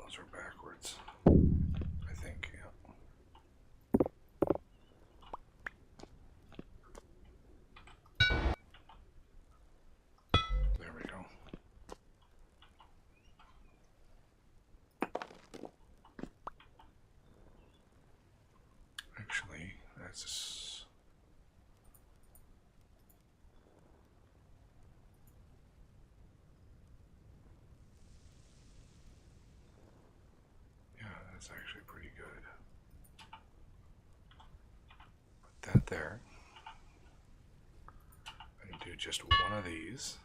Those are backwards, I think, yeah. There we go. Actually, that's... yeah, that's actually pretty good. Put that there. And do just one of these.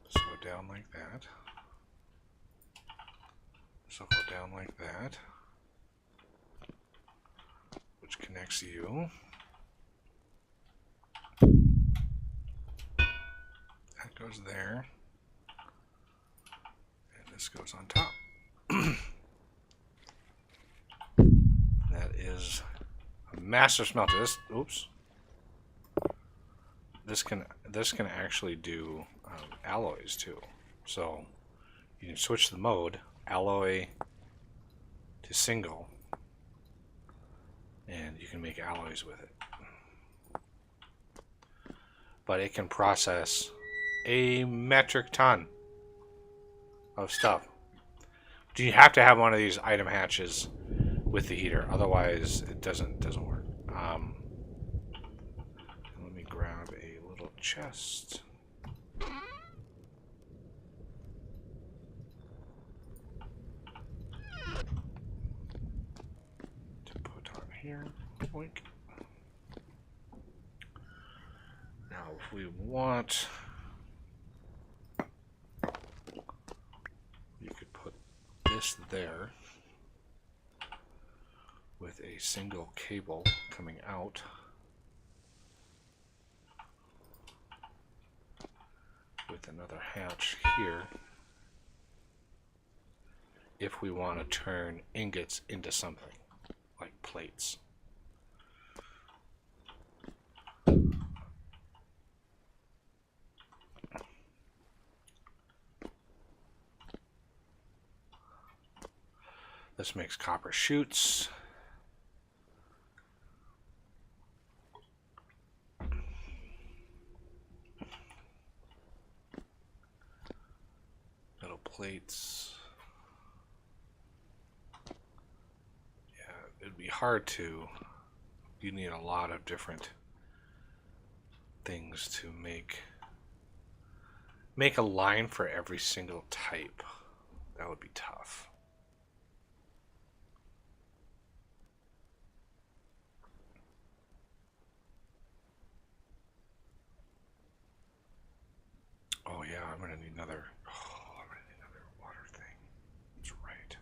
So go down like that. So go down like that, which connects you. That goes there. And this goes on top. That is a massive smelter. This can actually do alloys too. So you can switch the mode, alloy to single, and you can make alloys with it. But it can process a metric ton of stuff. You have to have one of these item hatches with the heater, otherwise it doesn't work. Let me grab a little chest. Here. Boink. Now, if we want, you could put this there with a single cable coming out. With another hatch here. If we want to turn ingots into something. Like plates. This makes copper chutes. Metal plates. It'd be hard to, you need a lot of different things to make a line for every single type. That would be tough. Oh yeah, I'm gonna need another water thing. That's right.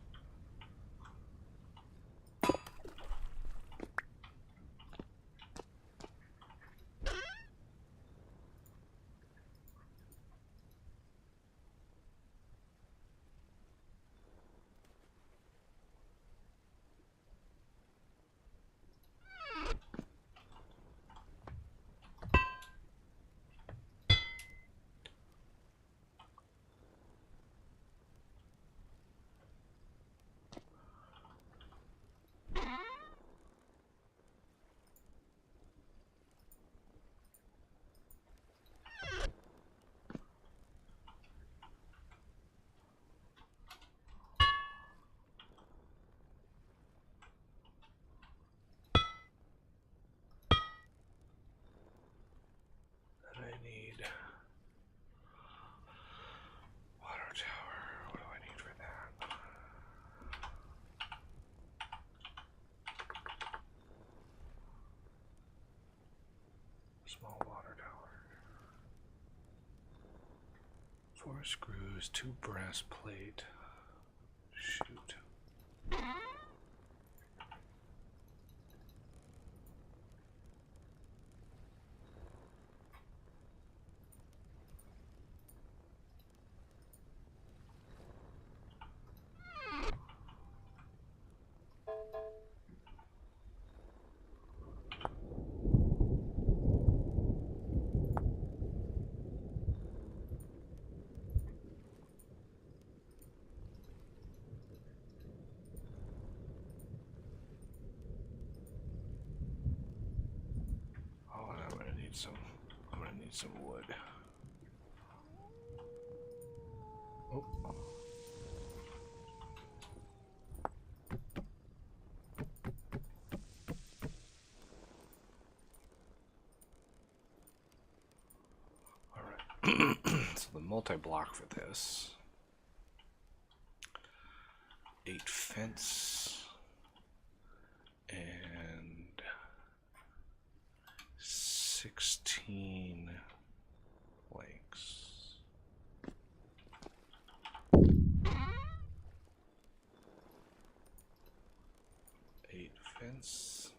Small water tower. 4 screws, 2 brass plate. Shoot. I'm gonna need some wood. Oh. All right. So the multi-block for this. 8 fence. And 16 planks. 8 fence.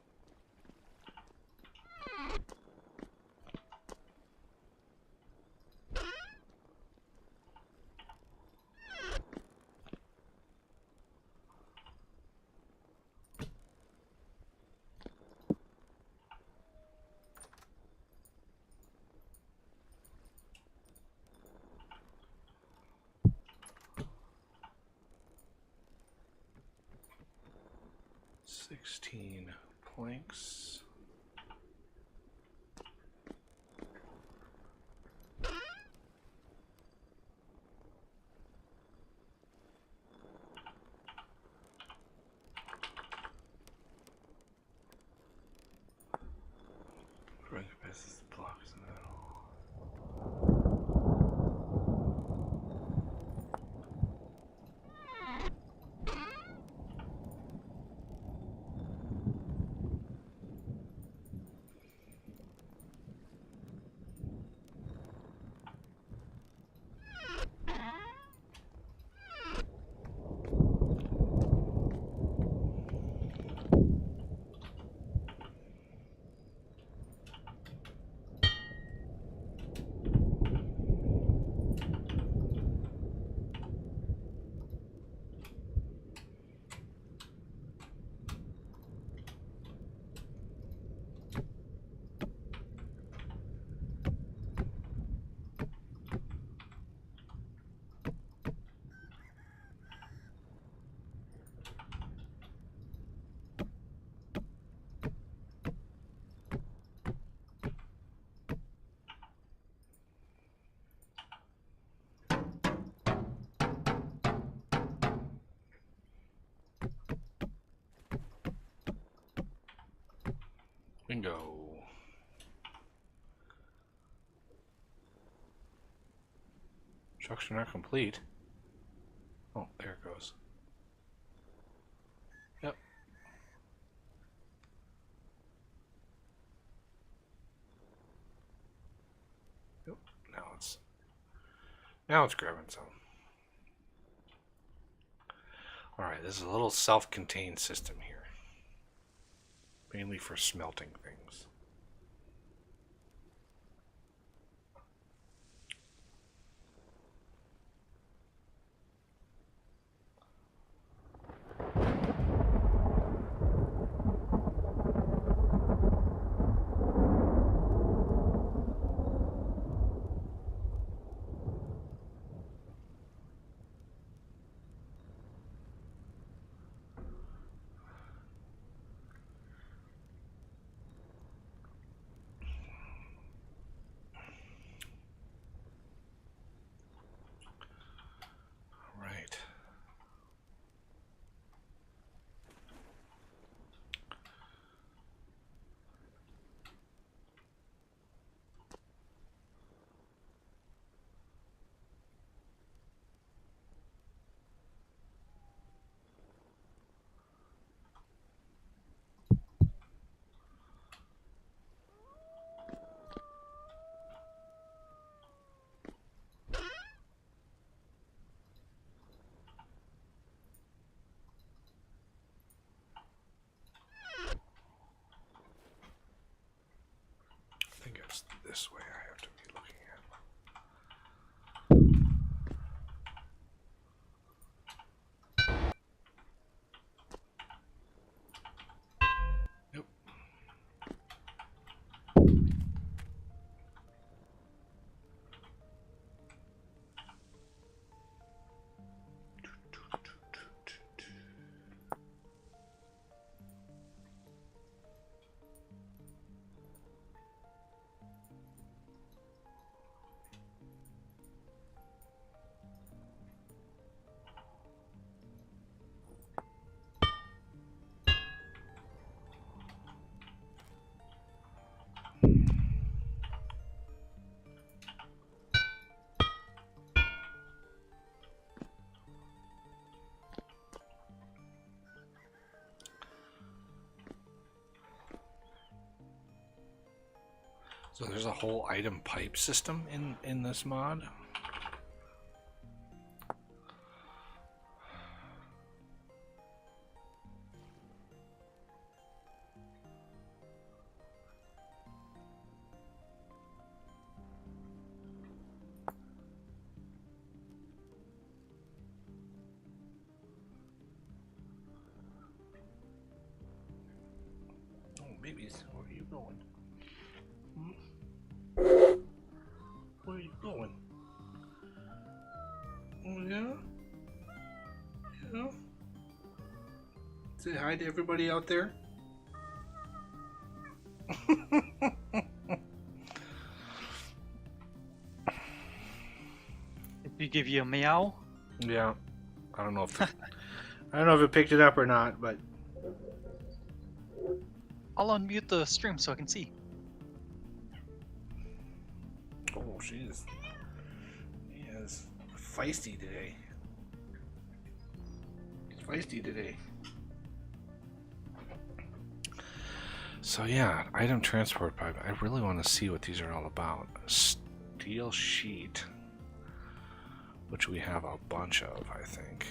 Sixteen planks. Growing capacity blocks in the middle. Bingo. Structure not complete. Oh, there it goes. Yep. Yep. Now it's grabbing some. Alright, this is a little self-contained system here. Mainly for smelting things. Right. I think it's this way I have to be looking at. Yep. So there's a whole item pipe system in this mod. Oh, babies, where are you going? Where are you going? Oh, yeah? Yeah? Say hi to everybody out there. If he give you a meow, Yeah. I don't know if it picked it up or not, but I'll unmute the stream so I can see. oh, she is feisty today. She's feisty today. So yeah, item transport pipe. I really want to see what these are all about. Steel sheet, which we have a bunch of, I think.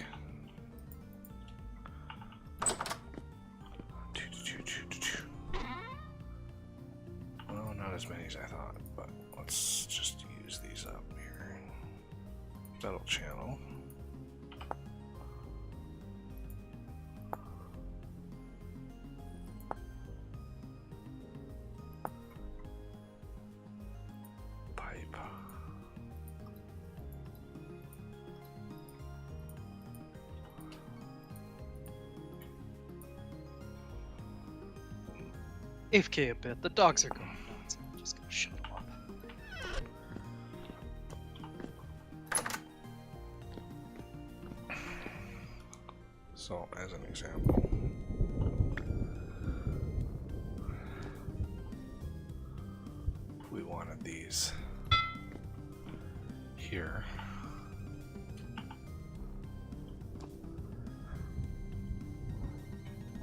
Well, not as many as I thought, but let's just use these up here. Metal channel. Pipe. AFK a bit. The dogs are going nuts. I'm just gonna shut them up. So, as an example, if we wanted these here,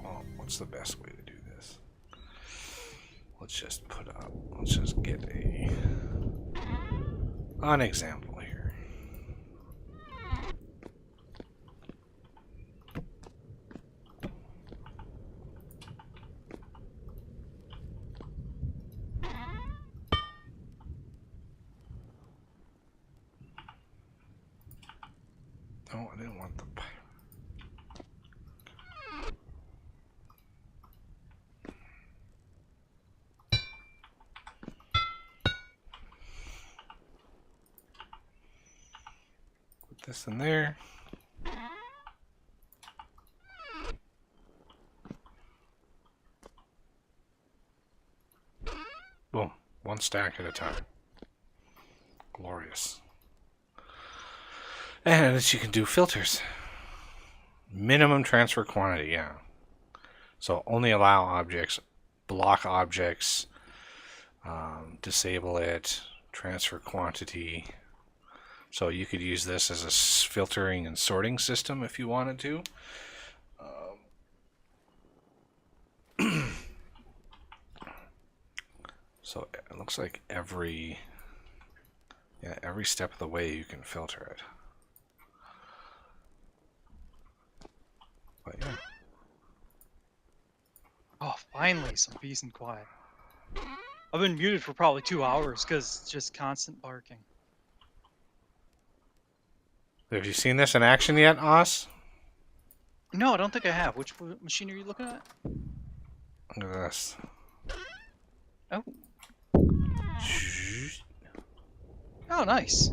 well, what's the best way to do this? Let's just get an example here. Oh, I didn't want the pipe. Put this in there. Boom. One stack at a time. Glorious. And as you can do filters. Minimum transfer quantity, yeah. So only allow objects, block objects, disable it, transfer quantity. So you could use this as a filtering and sorting system if you wanted to. So it looks like every step of the way you can filter it. But yeah. Oh, finally, some peace and quiet. I've been muted for probably 2 hours because it's just constant barking. Have you seen this in action yet, Oz? No, I don't think I have. Which machine are you looking at? Look at this. Oh. Oh, nice.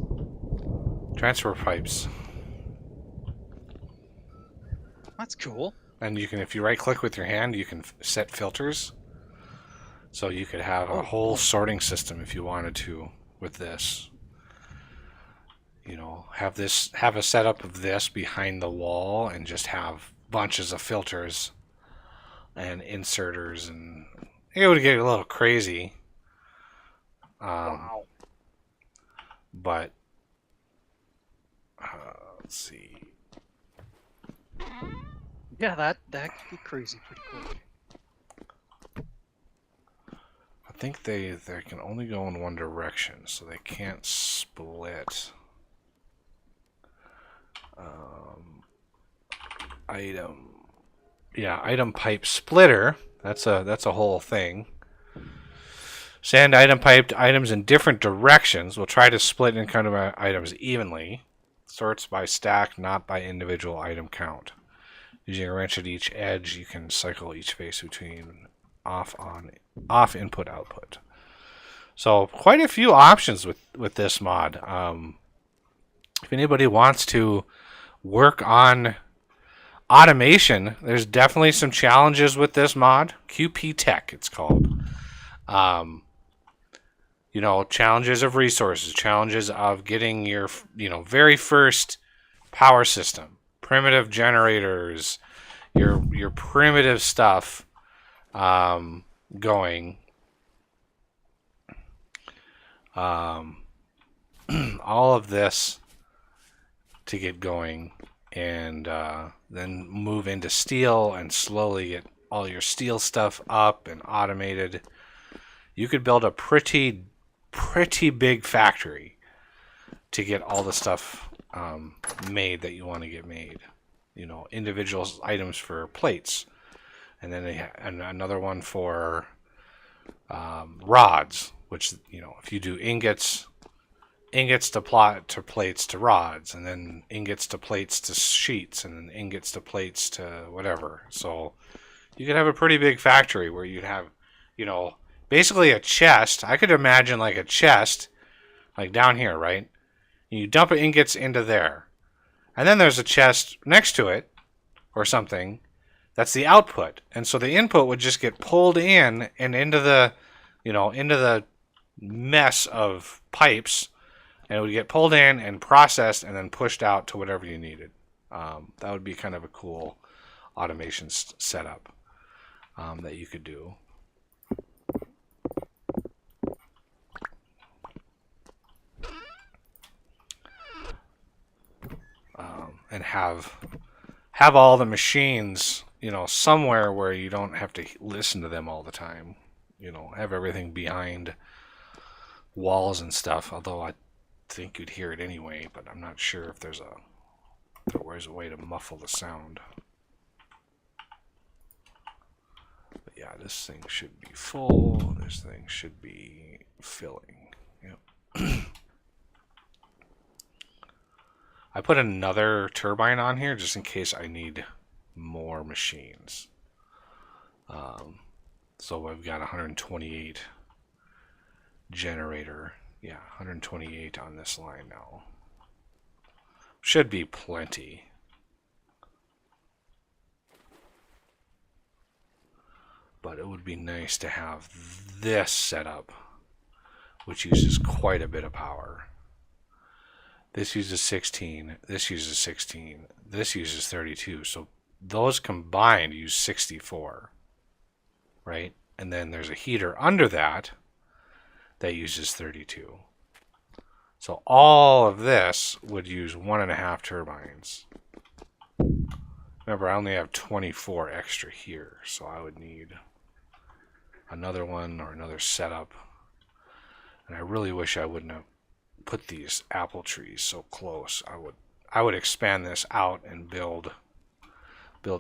Transfer pipes. That's cool. And you can, if you right click with your hand, you can set filters. So you could have a whole sorting system if you wanted to with this. You know, have a setup of this behind the wall and just have bunches of filters and inserters, and it would get a little crazy. Wow. But let's see. Yeah, that could be crazy pretty quick. think they can only go in one direction, so they can't split. Item. Yeah, item pipe splitter. That's a whole thing. Send item pipe to items in different directions. We'll try to split in kind of items evenly. Sorts by stack, not by individual item count. Using a wrench at each edge, you can cycle each face between off input output. So quite a few options with this mod. If anybody wants to work on automation, there's definitely some challenges with this mod. QP Tech, it's called. Challenges of resources, challenges of getting your, very first power system, primitive generators, your primitive stuff going. All of this to get going, and then move into steel and slowly get all your steel stuff up and automated. You could build a pretty big factory to get all the stuff made that you want to get made. Individual items for plates, and then another one for rods, which if you do ingots to plates to rods, and then ingots to plates to sheets, and then ingots to plates to whatever. So you could have a pretty big factory where you'd have, basically a chest. I could imagine like a chest, like down here, right? You dump ingots into there, and then there's a chest next to it, or something. That's the output, and so the input would just get pulled in and into the mess of pipes, and it would get pulled in and processed and then pushed out to whatever you needed. That would be kind of a cool automation setup that you could do. And have all the machines, somewhere where you don't have to listen to them all the time. Have everything behind walls and stuff. Although I think you'd hear it anyway, but I'm not sure if there's a way to muffle the sound. But yeah, this thing should be full. This thing should be filling. Yep. I put another turbine on here just in case I need more machines. So I've got 128 generator. Yeah, 128 on this line now. Should be plenty. But it would be nice to have this setup, which uses quite a bit of power. This uses 16, this uses 16, this uses 32. So those combined use 64, right? And then there's a heater under that uses 32. So all of this would use 1.5 turbines. Remember, I only have 24 extra here, so I would need another one or another setup. And I really wish I wouldn't have put these apple trees so close. I would expand this out and build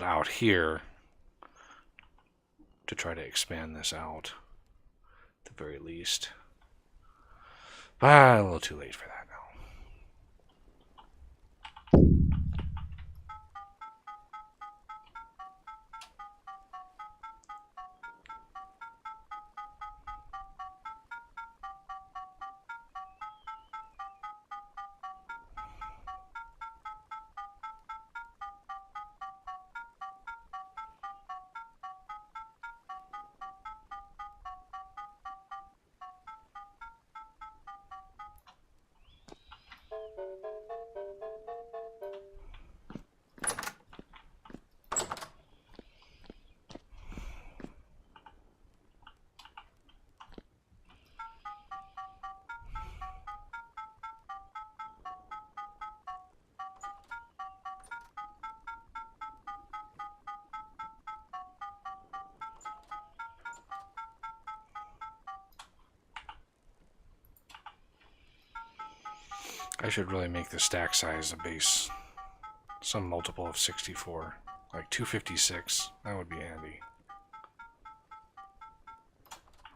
out here to try to expand this out at the very least. But a little too late for that now. I should really make the stack size a base. Some multiple of 64. Like 256. That would be handy.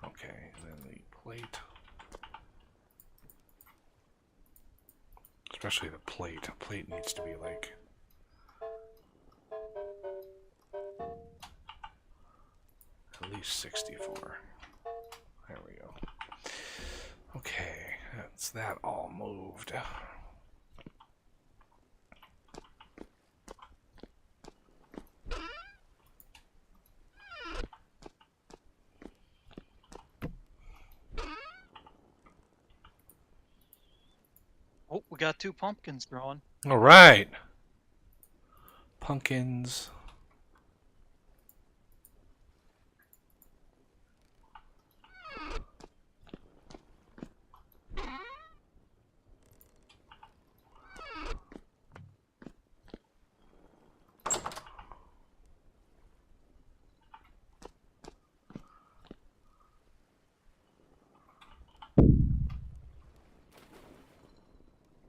Okay, and then the plate. Especially the plate. A plate needs to be like... at least 64. There we go. Okay, that's that all moved. Oh, we got 2 pumpkins growing. All right. Pumpkins.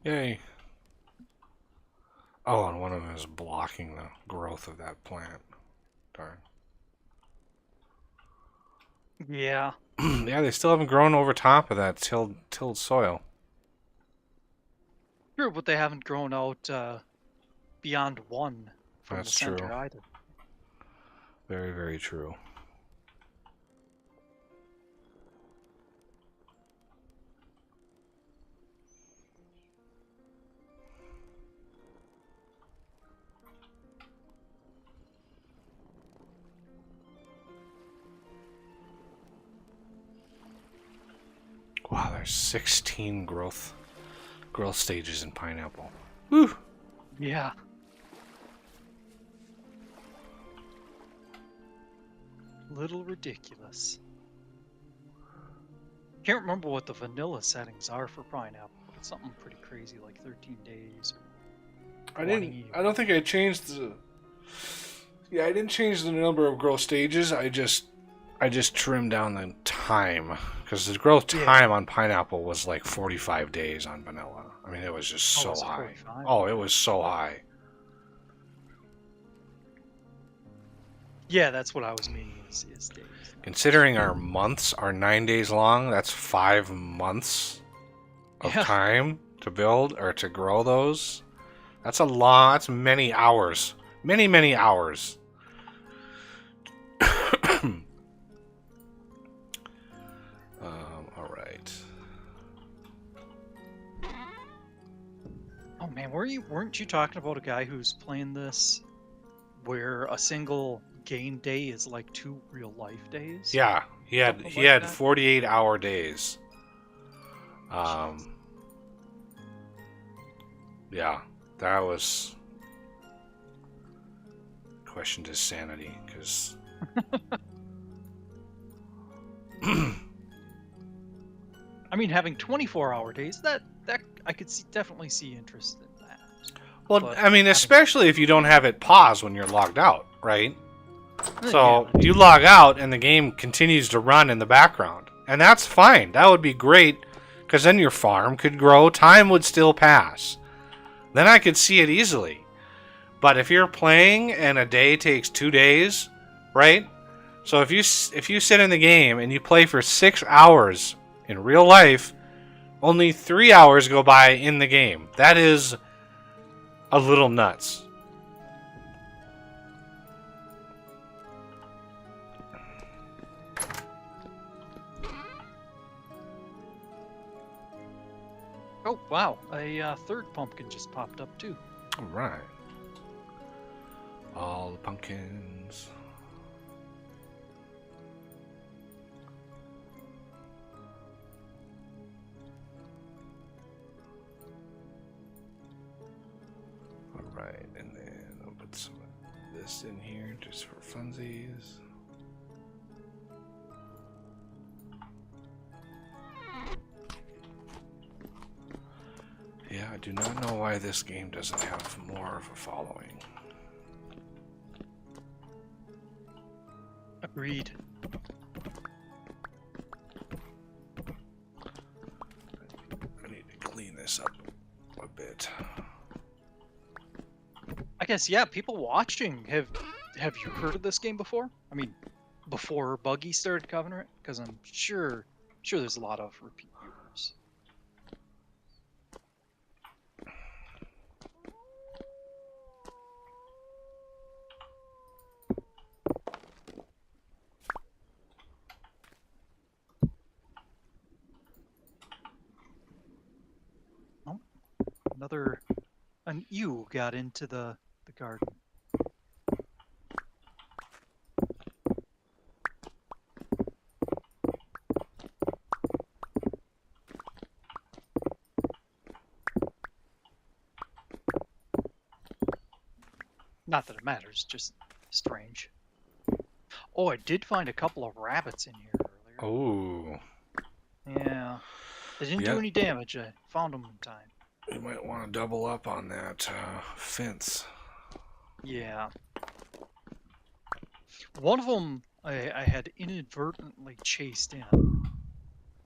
Yay. Oh, and one of them is blocking the growth of that plant. Darn. Yeah. Yeah, they still haven't grown over top of that tilled soil. True, but they haven't grown out beyond 1 from That's the center true. either. Very, very true. Wow, there's 16 growth stages in pineapple. Woo! Yeah. Little ridiculous. Can't remember what the vanilla settings are for pineapple, but it's something pretty crazy, like 13 days. I don't think I changed the. Yeah, I didn't change the number of growth stages. I just trimmed down the time because the growth time on pineapple was like 45 days on vanilla. I mean, it was just so high. 45? Oh, it was so high. Yeah, that's what I was meaning is days. Considering our months are 9 days long, that's 5 months of time to build or to grow those. That's a lot. That's many hours. Many, many hours. All right. Oh man, weren't you talking about a guy who's playing this where a single game day is like 2 real life days? Yeah, he had 48-hour days. Yeah, that was questioned his sanity because. I mean, having 24-hour days, that I could definitely see interest in that. Well, But I mean, especially if you don't have it paused when you're logged out, right? So yeah. you log out and the game continues to run in the background. And that's fine. That would be great because then your farm could grow. Time would still pass. Then I could see it easily. But if you're playing and a day takes 2 days, right? So if you sit in the game and you play for 6 hours in real life, only 3 hours go by in the game. That is a little nuts. Oh wow, a third pumpkin just popped up too. All right. All the pumpkins. All right, and then I'll put some of this in here just for funsies. Yeah, I do not know why this game doesn't have more of a following. Agreed. I need to clean this up bit. I guess, yeah, people watching, have you heard of this game before? I mean, before Buggy started covering it? Because I'm sure there's a lot of repeat viewers. Oh, an ewe got into the garden. Not that it matters, just strange. Oh, I did find a couple of rabbits in here earlier. Oh. Yeah. They didn't do Yeah. any damage. I found them in time. You might want to double up on that fence. Yeah. One of them I had inadvertently chased in.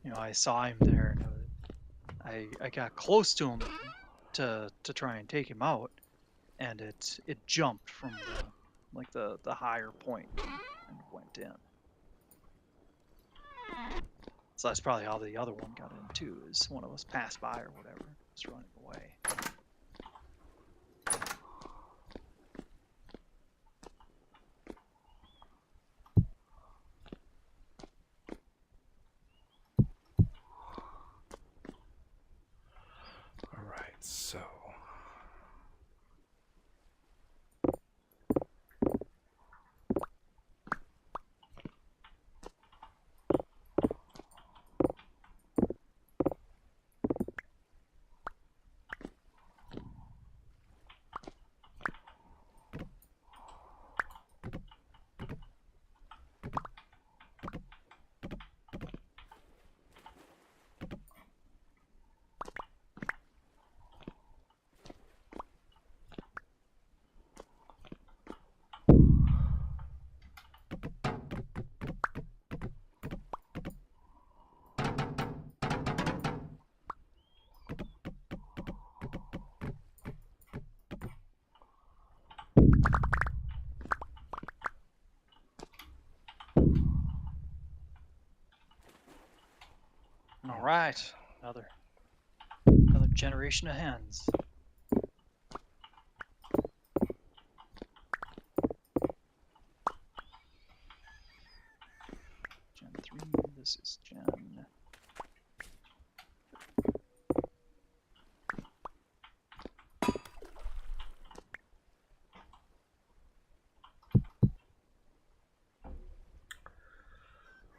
You know, I saw him there, and I got close to him to try and take him out, and it jumped from the higher point and went in. So that's probably how the other one got in too. Is one of us passed by or whatever, was running away. All right, so. All right, another generation of hens. Gen 3. This is Gen.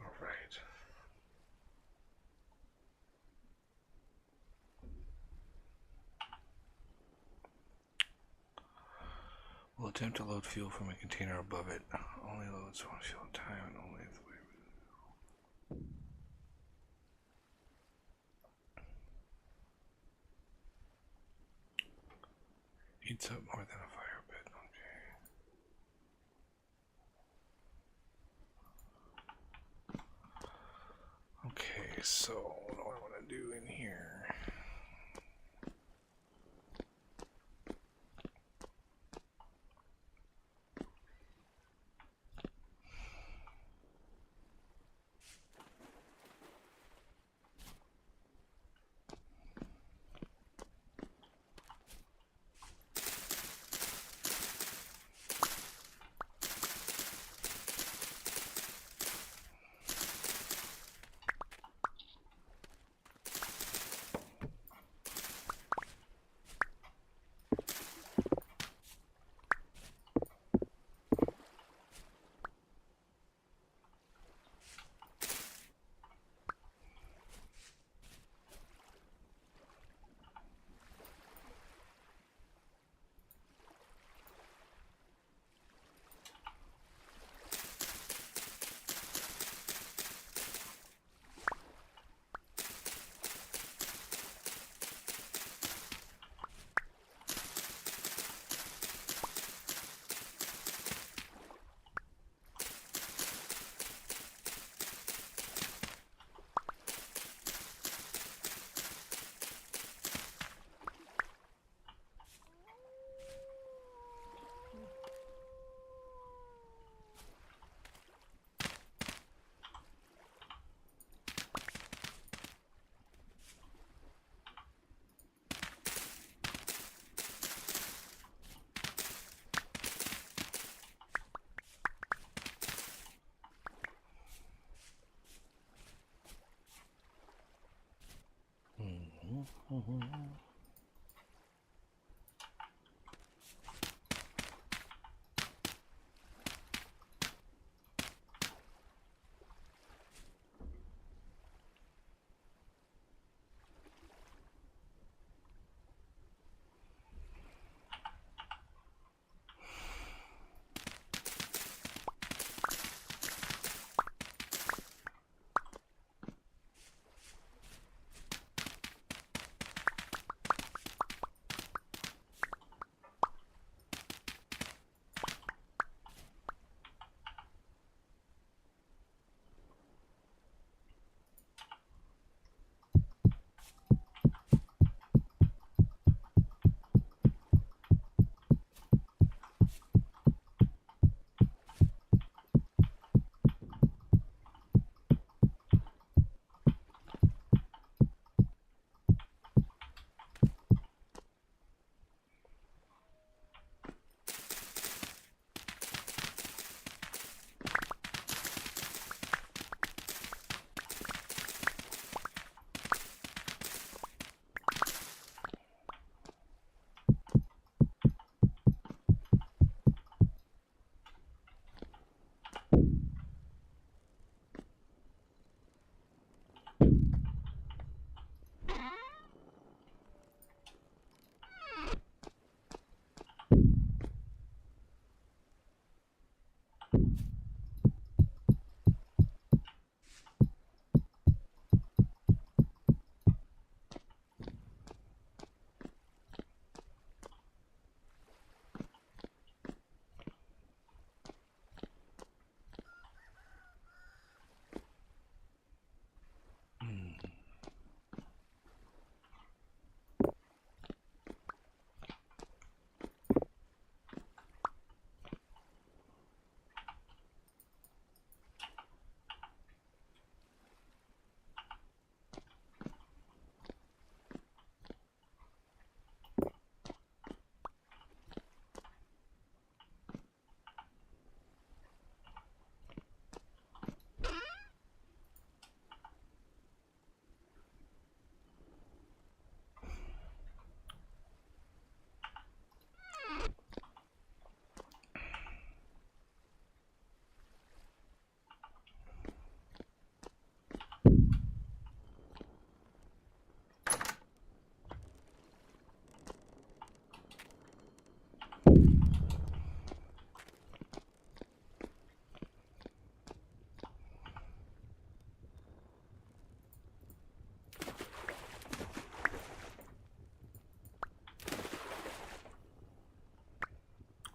All right. Will attempt to load fuel from a container above it. Only loads one fuel at a time and only the way. Eats up more than a fire pit. Okay. Okay, so what do I want to do in here?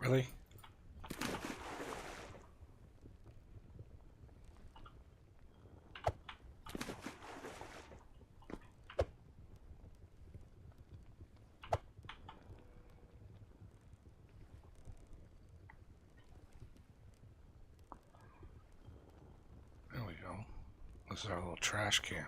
Really? There we go. This is our little trash can.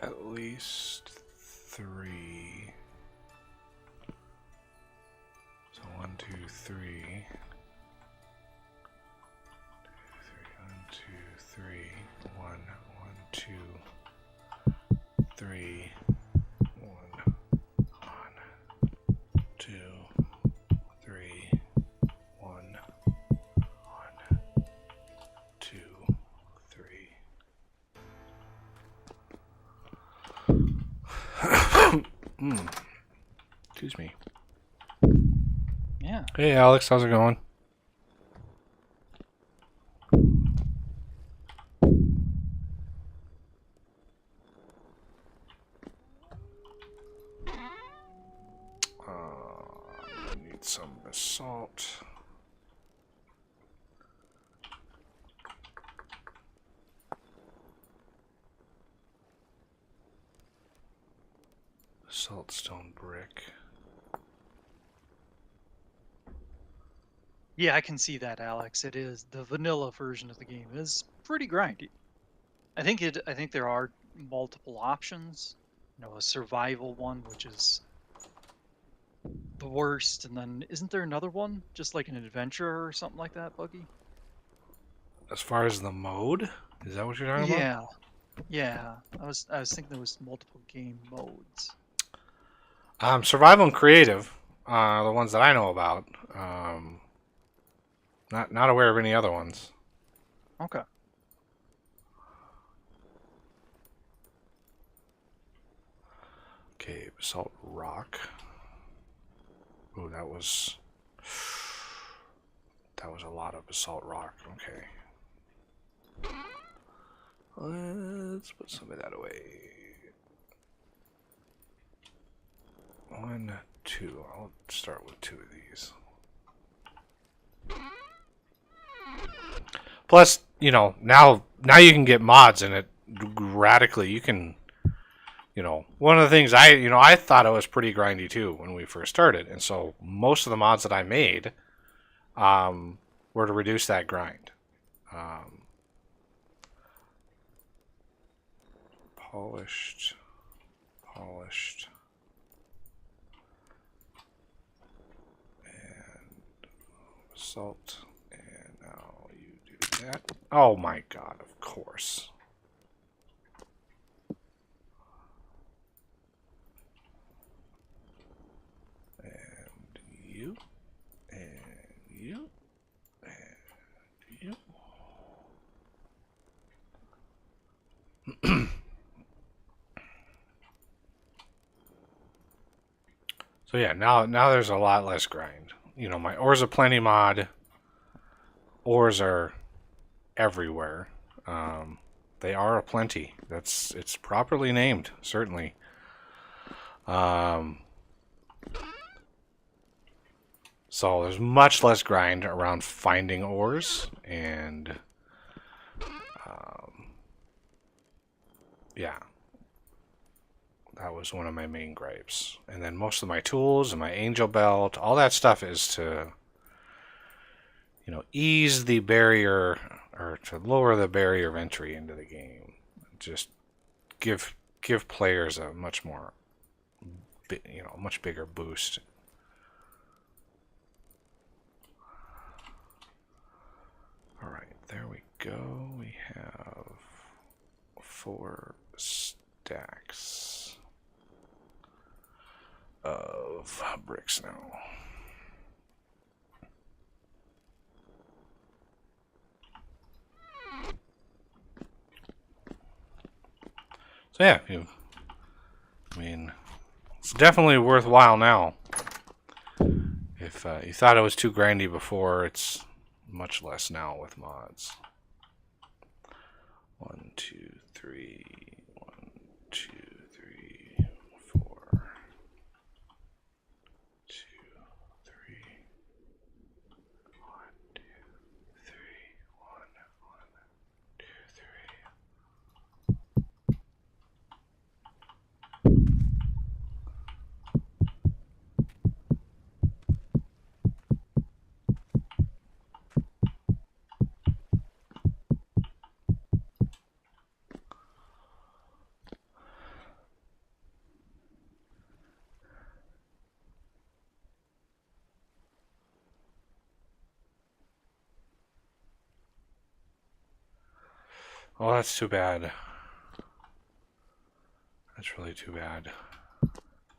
at least 3. So 1, 2, 3. 1, 2, 3. 1, 1, 2, 3. 1, 2, 3. 1, 2, 3. Excuse me. Yeah. Hey Alex, how's it going? I need some basalt. Saltstone brick. Yeah, I can see that, Alex. It is the vanilla version of the game is pretty grindy. I think there are multiple options. You know, a survival one, which is the worst, and then isn't there another one, just like an adventure or something like that, Buggy? As far as the mode, is that what you're talking about? Yeah, yeah. I was thinking there was multiple game modes. Survival and creative, the ones that I know about. Not aware of any other ones. Okay. Okay, basalt rock. Oh, that was a lot of basalt rock. Okay. Let's put some of that away. 1, 2. I'll start with 2 of these. Plus, you know, now you can get mods in it radically. You can, you know, one of the things I thought it was pretty grindy too when we first started, and so most of the mods that I made were to reduce that grind. Polished, and salt, and now you do that. Oh my god, of course. And you, and you, and you. So yeah, now there's a lot less grind. You know, my ores aplenty mod. Ores are everywhere. They are aplenty. It's properly named, certainly. So there's much less grind around finding ores, and yeah. That was one of my main gripes. And then most of my tools and my angel belt, all that stuff is to, you know, ease the barrier or to lower the barrier of entry into the game. Just give players a much more, you know, much bigger boost. All right, there we go. We have 4 stacks of bricks now. So yeah, I mean, it's definitely worthwhile now. If you thought it was too grindy before, it's much less now with mods. 1, 2, 3. 1, 2, 3, 4. 2, 3. 1, 2, 3. 1, 2, 3. Oh, that's too bad. That's really too bad,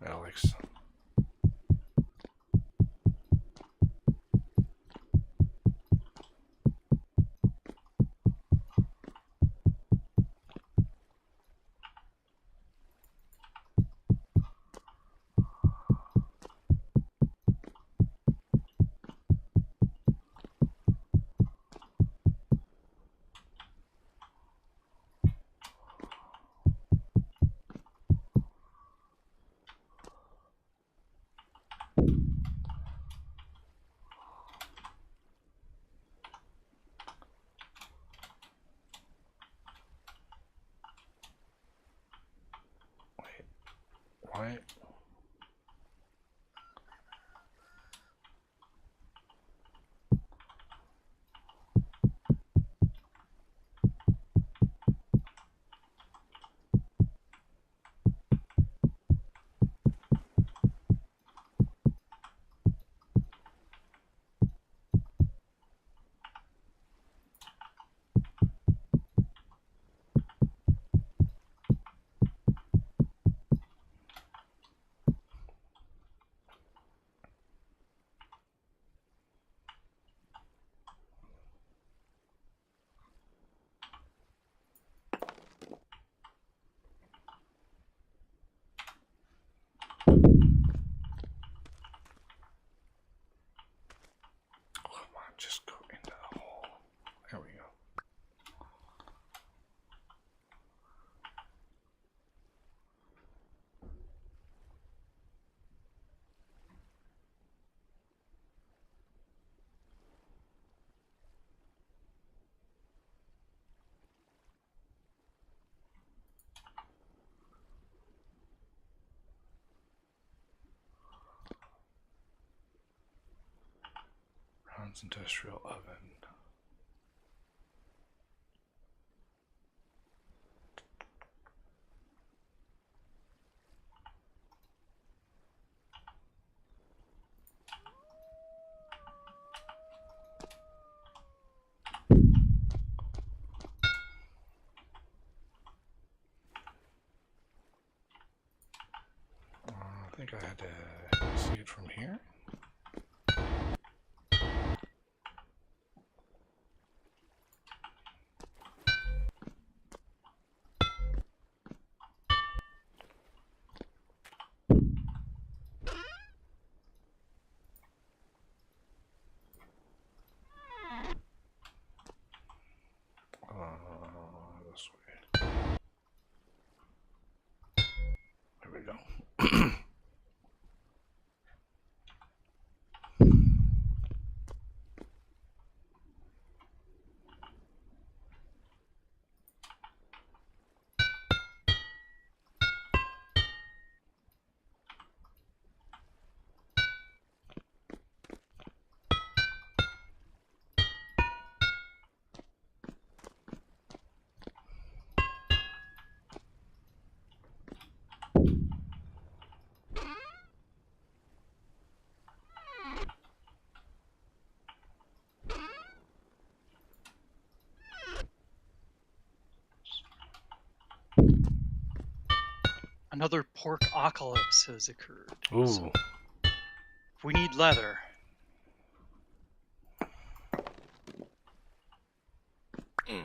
Alex. Why? Just go into the hole. There we go. Brown's industrial oven. I think I had to see it from here. This way. There we go. Another pork-apocalypse has occurred. Ooh. So we need leather. There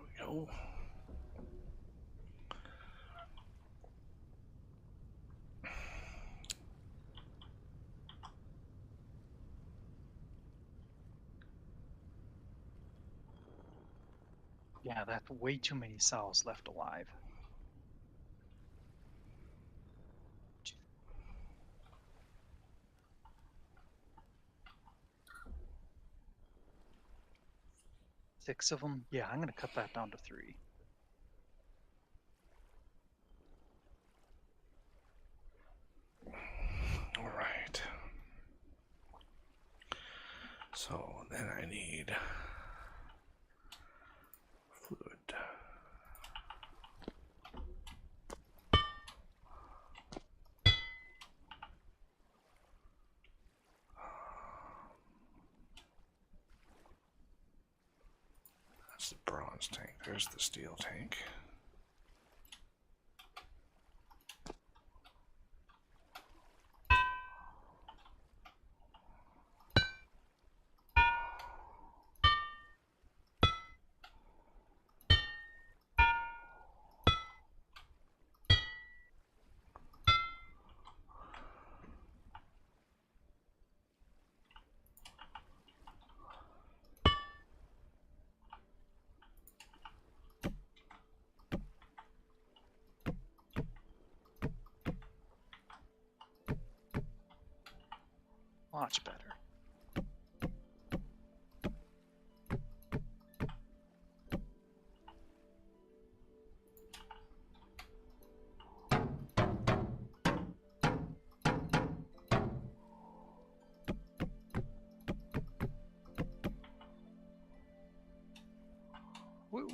we go. Yeah, that's way too many sows left alive. Six of them? Yeah, I'm gonna cut that down to 3. So then I need fluid. That's the bronze tank. There's the steel tank. Much better. Woo.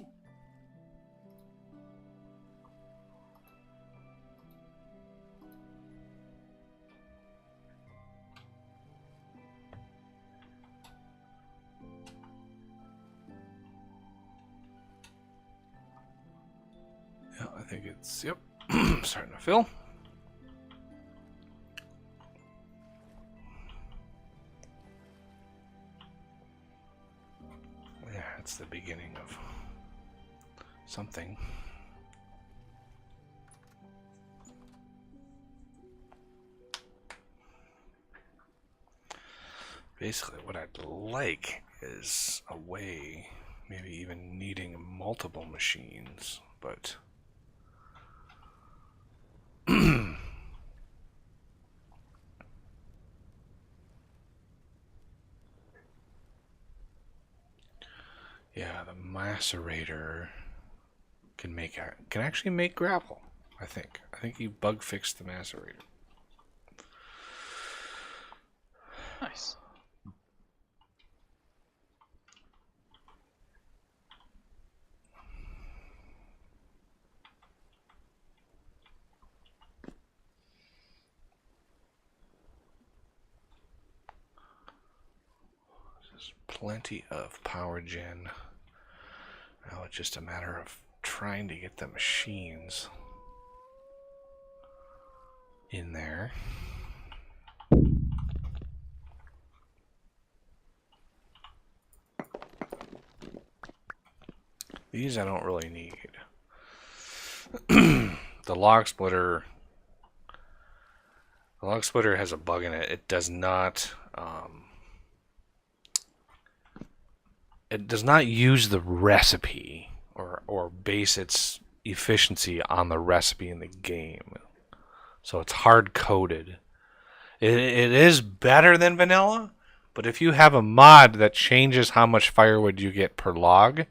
Yeah, I think it's, yep, starting to fill. Yeah, it's the beginning of something. Basically, what I'd like is a way, maybe even needing multiple machines, but yeah, the macerator can actually make gravel. I think you bug fixed the macerator. Nice. There's plenty of power gen. Now it's just a matter of trying to get the machines in there. These I don't really need. The log splitter has a bug in it. It does not use the recipe or base its efficiency on the recipe in the game. So it's hard coded. It is better than vanilla, but if you have a mod that changes how much firewood you get per log,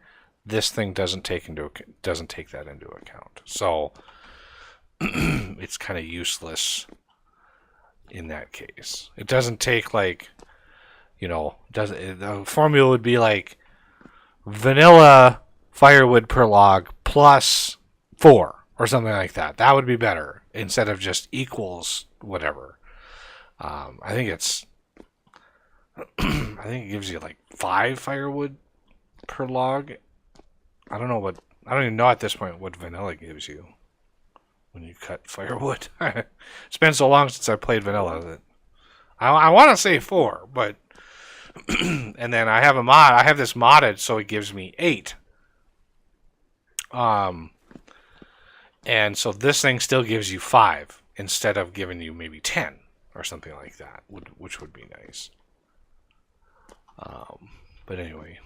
this thing doesn't take that into account. So it's kind of useless in that case. It doesn't take the formula would be like vanilla firewood per log plus 4 or something like that. That would be better instead of just equals whatever. I think it gives you like 5 firewood per log. I don't even know at this point what vanilla gives you when you cut firewood. It's been so long since I played vanilla that I want to say 4, but and then I have this modded so it gives me 8. And so this thing still gives you 5 instead of giving you maybe 10 or something like that, which would be nice. But anyway,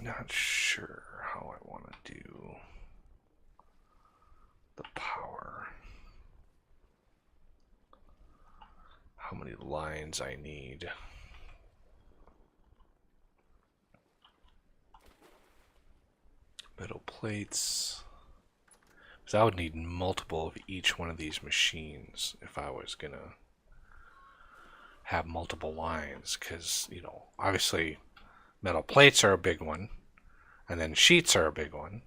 not sure how I want to do the power. How many lines I need. Metal plates. Because I would need multiple of each one of these machines if I was gonna have multiple lines because, you know, obviously metal plates are a big one, and then sheets are a big one.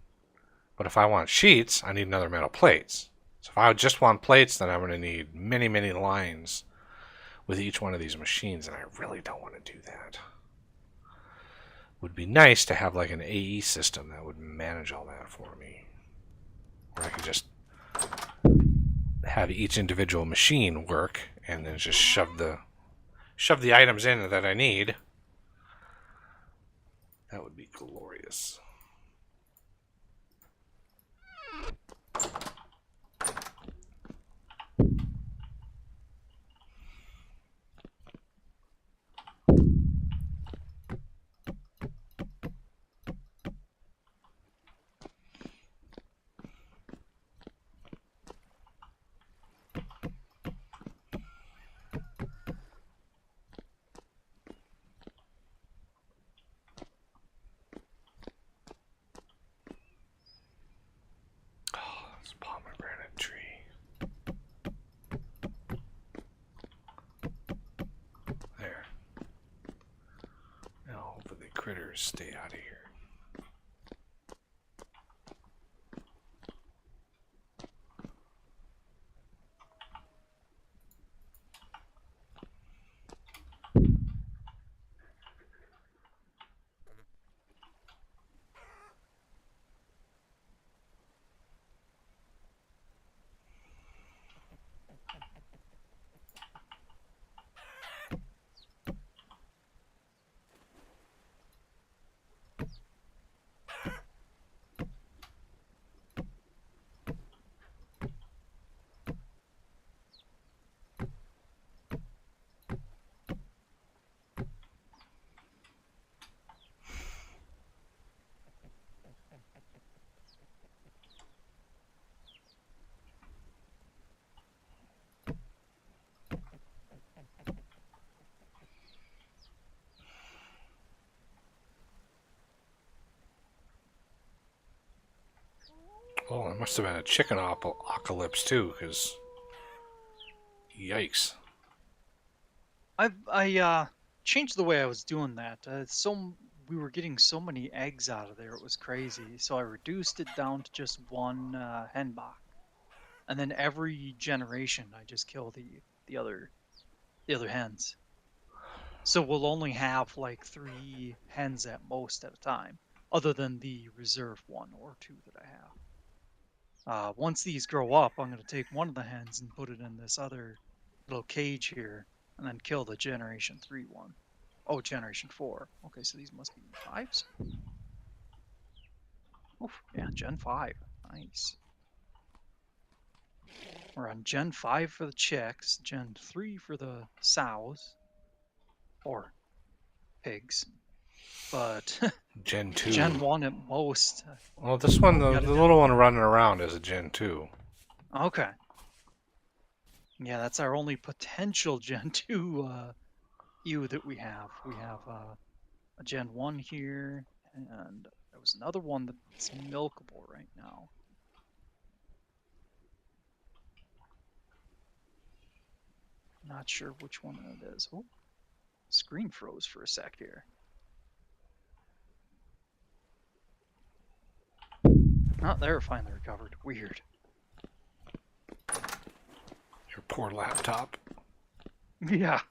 But if I want sheets, I need another metal plates. So if I just want plates, then I'm going to need many, many lines with each one of these machines, and I really don't want to do that. Would be nice to have like an AE system that would manage all that for me. Where I could just have each individual machine work and then just shove the items in that I need. That would be glorious. Critters, stay out of here. Oh, it must have been a chicken apocalypse too, because yikes. I changed the way I was doing that. We were getting so many eggs out of there, it was crazy. So I reduced it down to just one hen box, and then every generation I just kill the other hens. So we'll only have like 3 hens at most at a time, other than the reserve 1 or 2 that I have. Once these grow up, I'm going to take one of the hens and put it in this other little cage here, and then kill the Generation 3 one. Oh, Generation 4. Okay, so these must be 5s? Oof, yeah, Gen 5. Nice. We're on Gen 5 for the chicks, Gen 3 for the sows, or pigs, but Gen 2. Gen 1 at most. Well, this one, the little one running around is a Gen 2. Okay. Yeah, that's our only potential Gen 2 ewe that we have. We have a Gen 1 here, and there was another one that's milkable right now. Not sure which one it is. Oh, screen froze for a sec here. Oh, there, finally recovered. Weird. Your poor laptop. Yeah.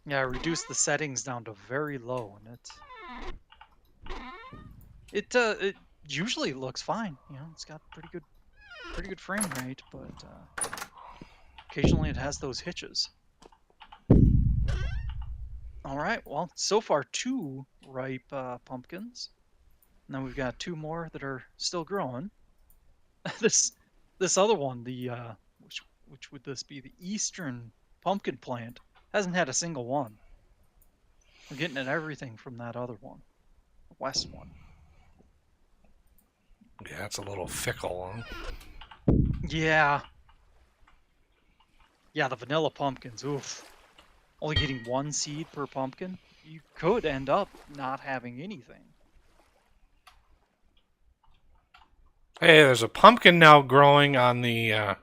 Yeah, I reduced the settings down to very low, and it usually looks fine. You know, it's got pretty good frame rate, but occasionally it has those hitches. All right, well, so far 2 ripe pumpkins. And then we've got 2 more that are still growing. this other one, the which would this be? The eastern pumpkin plant hasn't had a single one. We're getting at everything from that other one, the west one. Yeah, it's a little fickle, huh? Yeah. Yeah, the vanilla pumpkins, oof. Only getting 1 seed per pumpkin. You could end up not having anything. Hey, there's a pumpkin now growing on the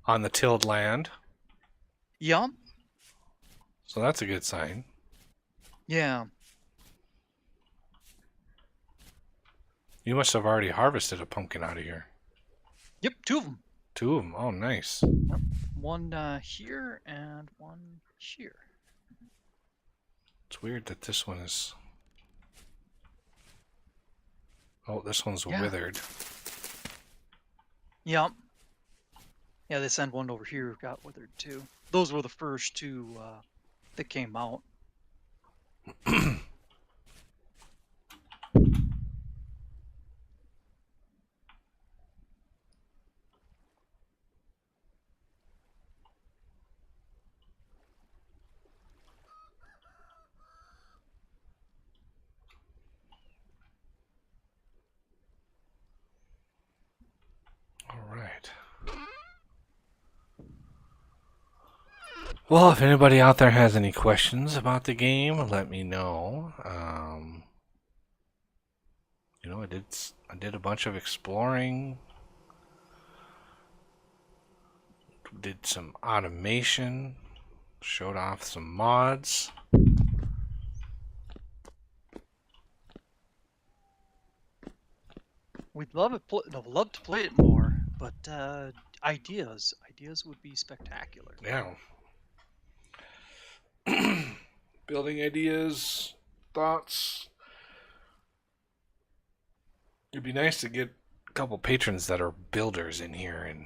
on the tilled land. Yep. So that's a good sign. Yeah. You must have already harvested a pumpkin out of here. Yep, 2 of them. 2 of them. Oh, nice. One here and one here. It's weird that this one is... Oh, this one's Yeah. withered. Yep. Yeah, they sent one over here who got withered too. Those were the first 2 that came out. All right. Well, if anybody out there has any questions about the game, let me know. You know, I did a bunch of exploring. Did some automation. Showed off some mods. We'd love to play it more, but ideas would be spectacular. Yeah. Building ideas, thoughts. It'd be nice to get a couple patrons that are builders in here and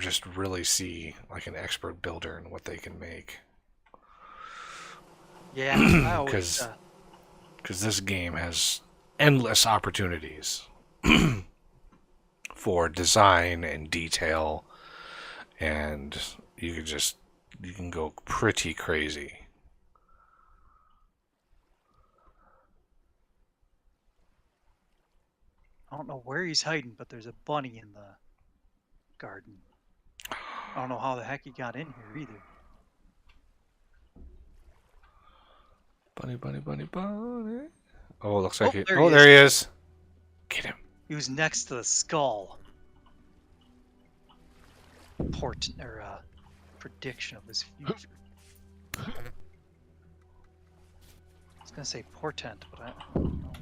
just really see like an expert builder and what they can make. Yeah, I always... Because this game has endless opportunities for design and detail, and you can go pretty crazy. I don't know where he's hiding, but there's a bunny in the garden. I don't know how the heck he got in here either. Bunny, bunny, bunny, bunny. Oh, looks like there he is. Get him. He was next to the skull. Prediction of his future. I was gonna say portent, but I don't know.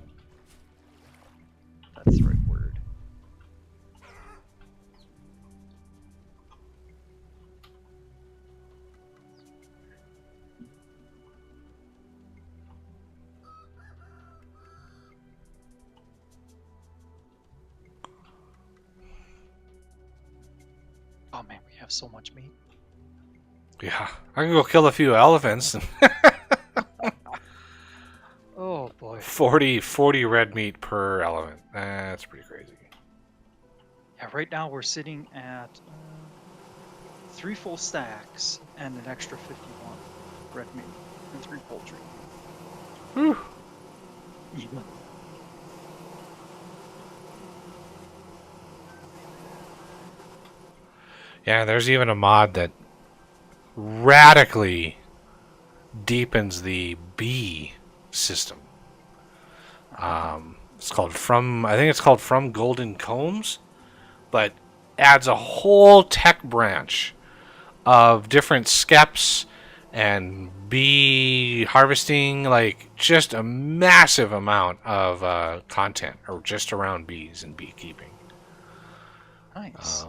That's the right word. Oh man, we have so much meat. Yeah, I can go kill a few elephants. Oh boy. 40 red meat per elephant. That's pretty crazy. Yeah, right now we're sitting at 3 full stacks and an extra 51 red meat and 3 poultry. Whew. Yeah. Yeah, there's even a mod that radically deepens the bee system. It's called I think it's called From Golden Combs, but adds a whole tech branch of different skeps and bee harvesting, like just a massive amount of content or just around bees and beekeeping. Nice.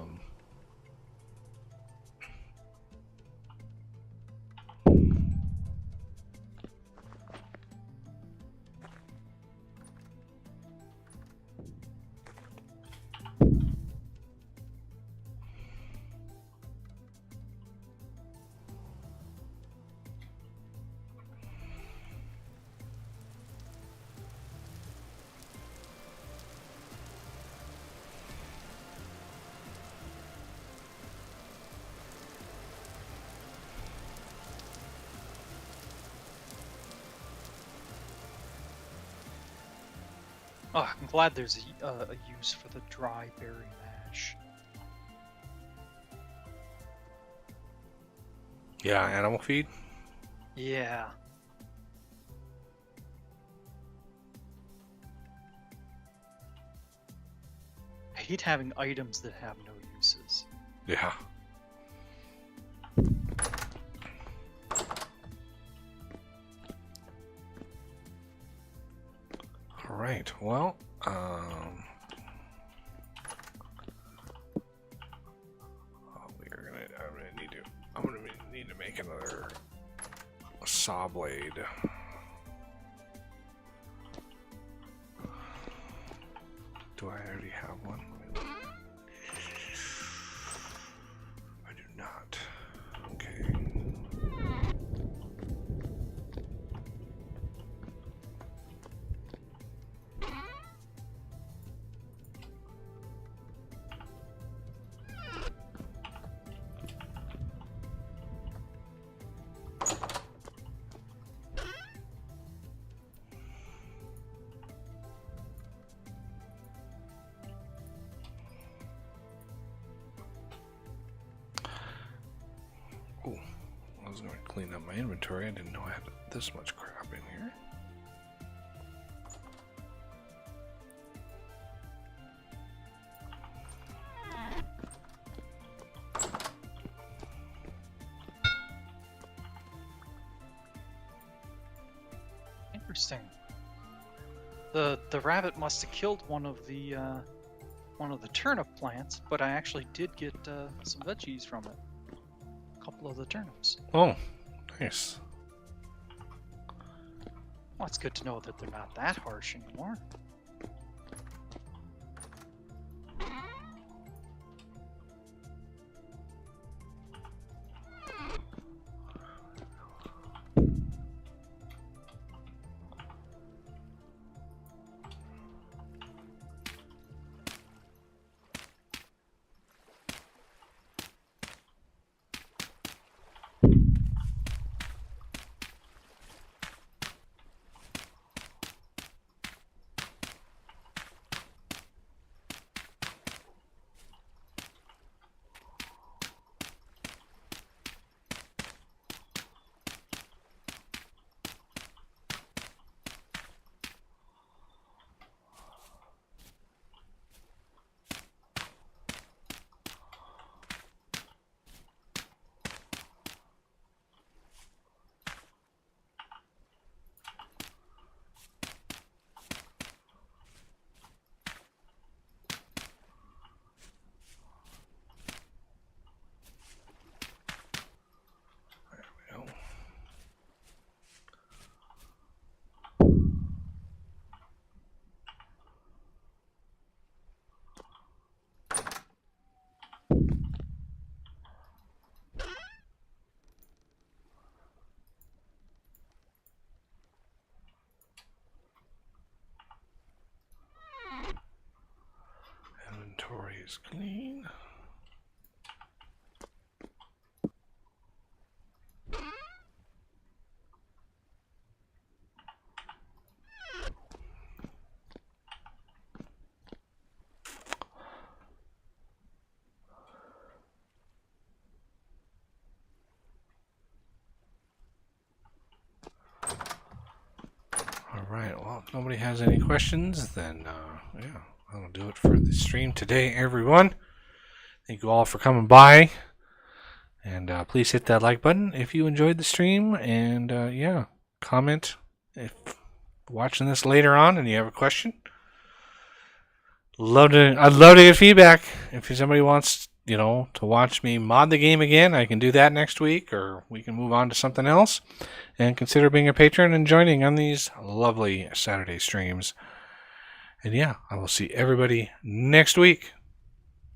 Oh, I'm glad there's a use for the dry berry mash. Yeah, animal feed. Yeah. I hate having items that have no uses. Yeah. right. Well, I'm gonna need to make another saw blade. Do I already have one? I do not. Okay. I was going to clean up my inventory. I didn't know I had this much crap in here. Interesting. The rabbit must have killed one of the turnip plants, but I actually did get some veggies from it. A couple of the turnips. Oh, nice. Well, it's good to know that they're not that harsh anymore. Inventory is clean. Alright, well, if nobody has any questions, then, yeah, that'll do it for the stream today, everyone. Thank you all for coming by. And please hit that like button if you enjoyed the stream. And, yeah, comment if watching this later on and you have a question. I'd love to get feedback. If somebody wants, to watch me mod the game again, I can do that next week, or we can move on to something else. And consider being a patron and joining on these lovely Saturday streams. And yeah, I will see everybody next week.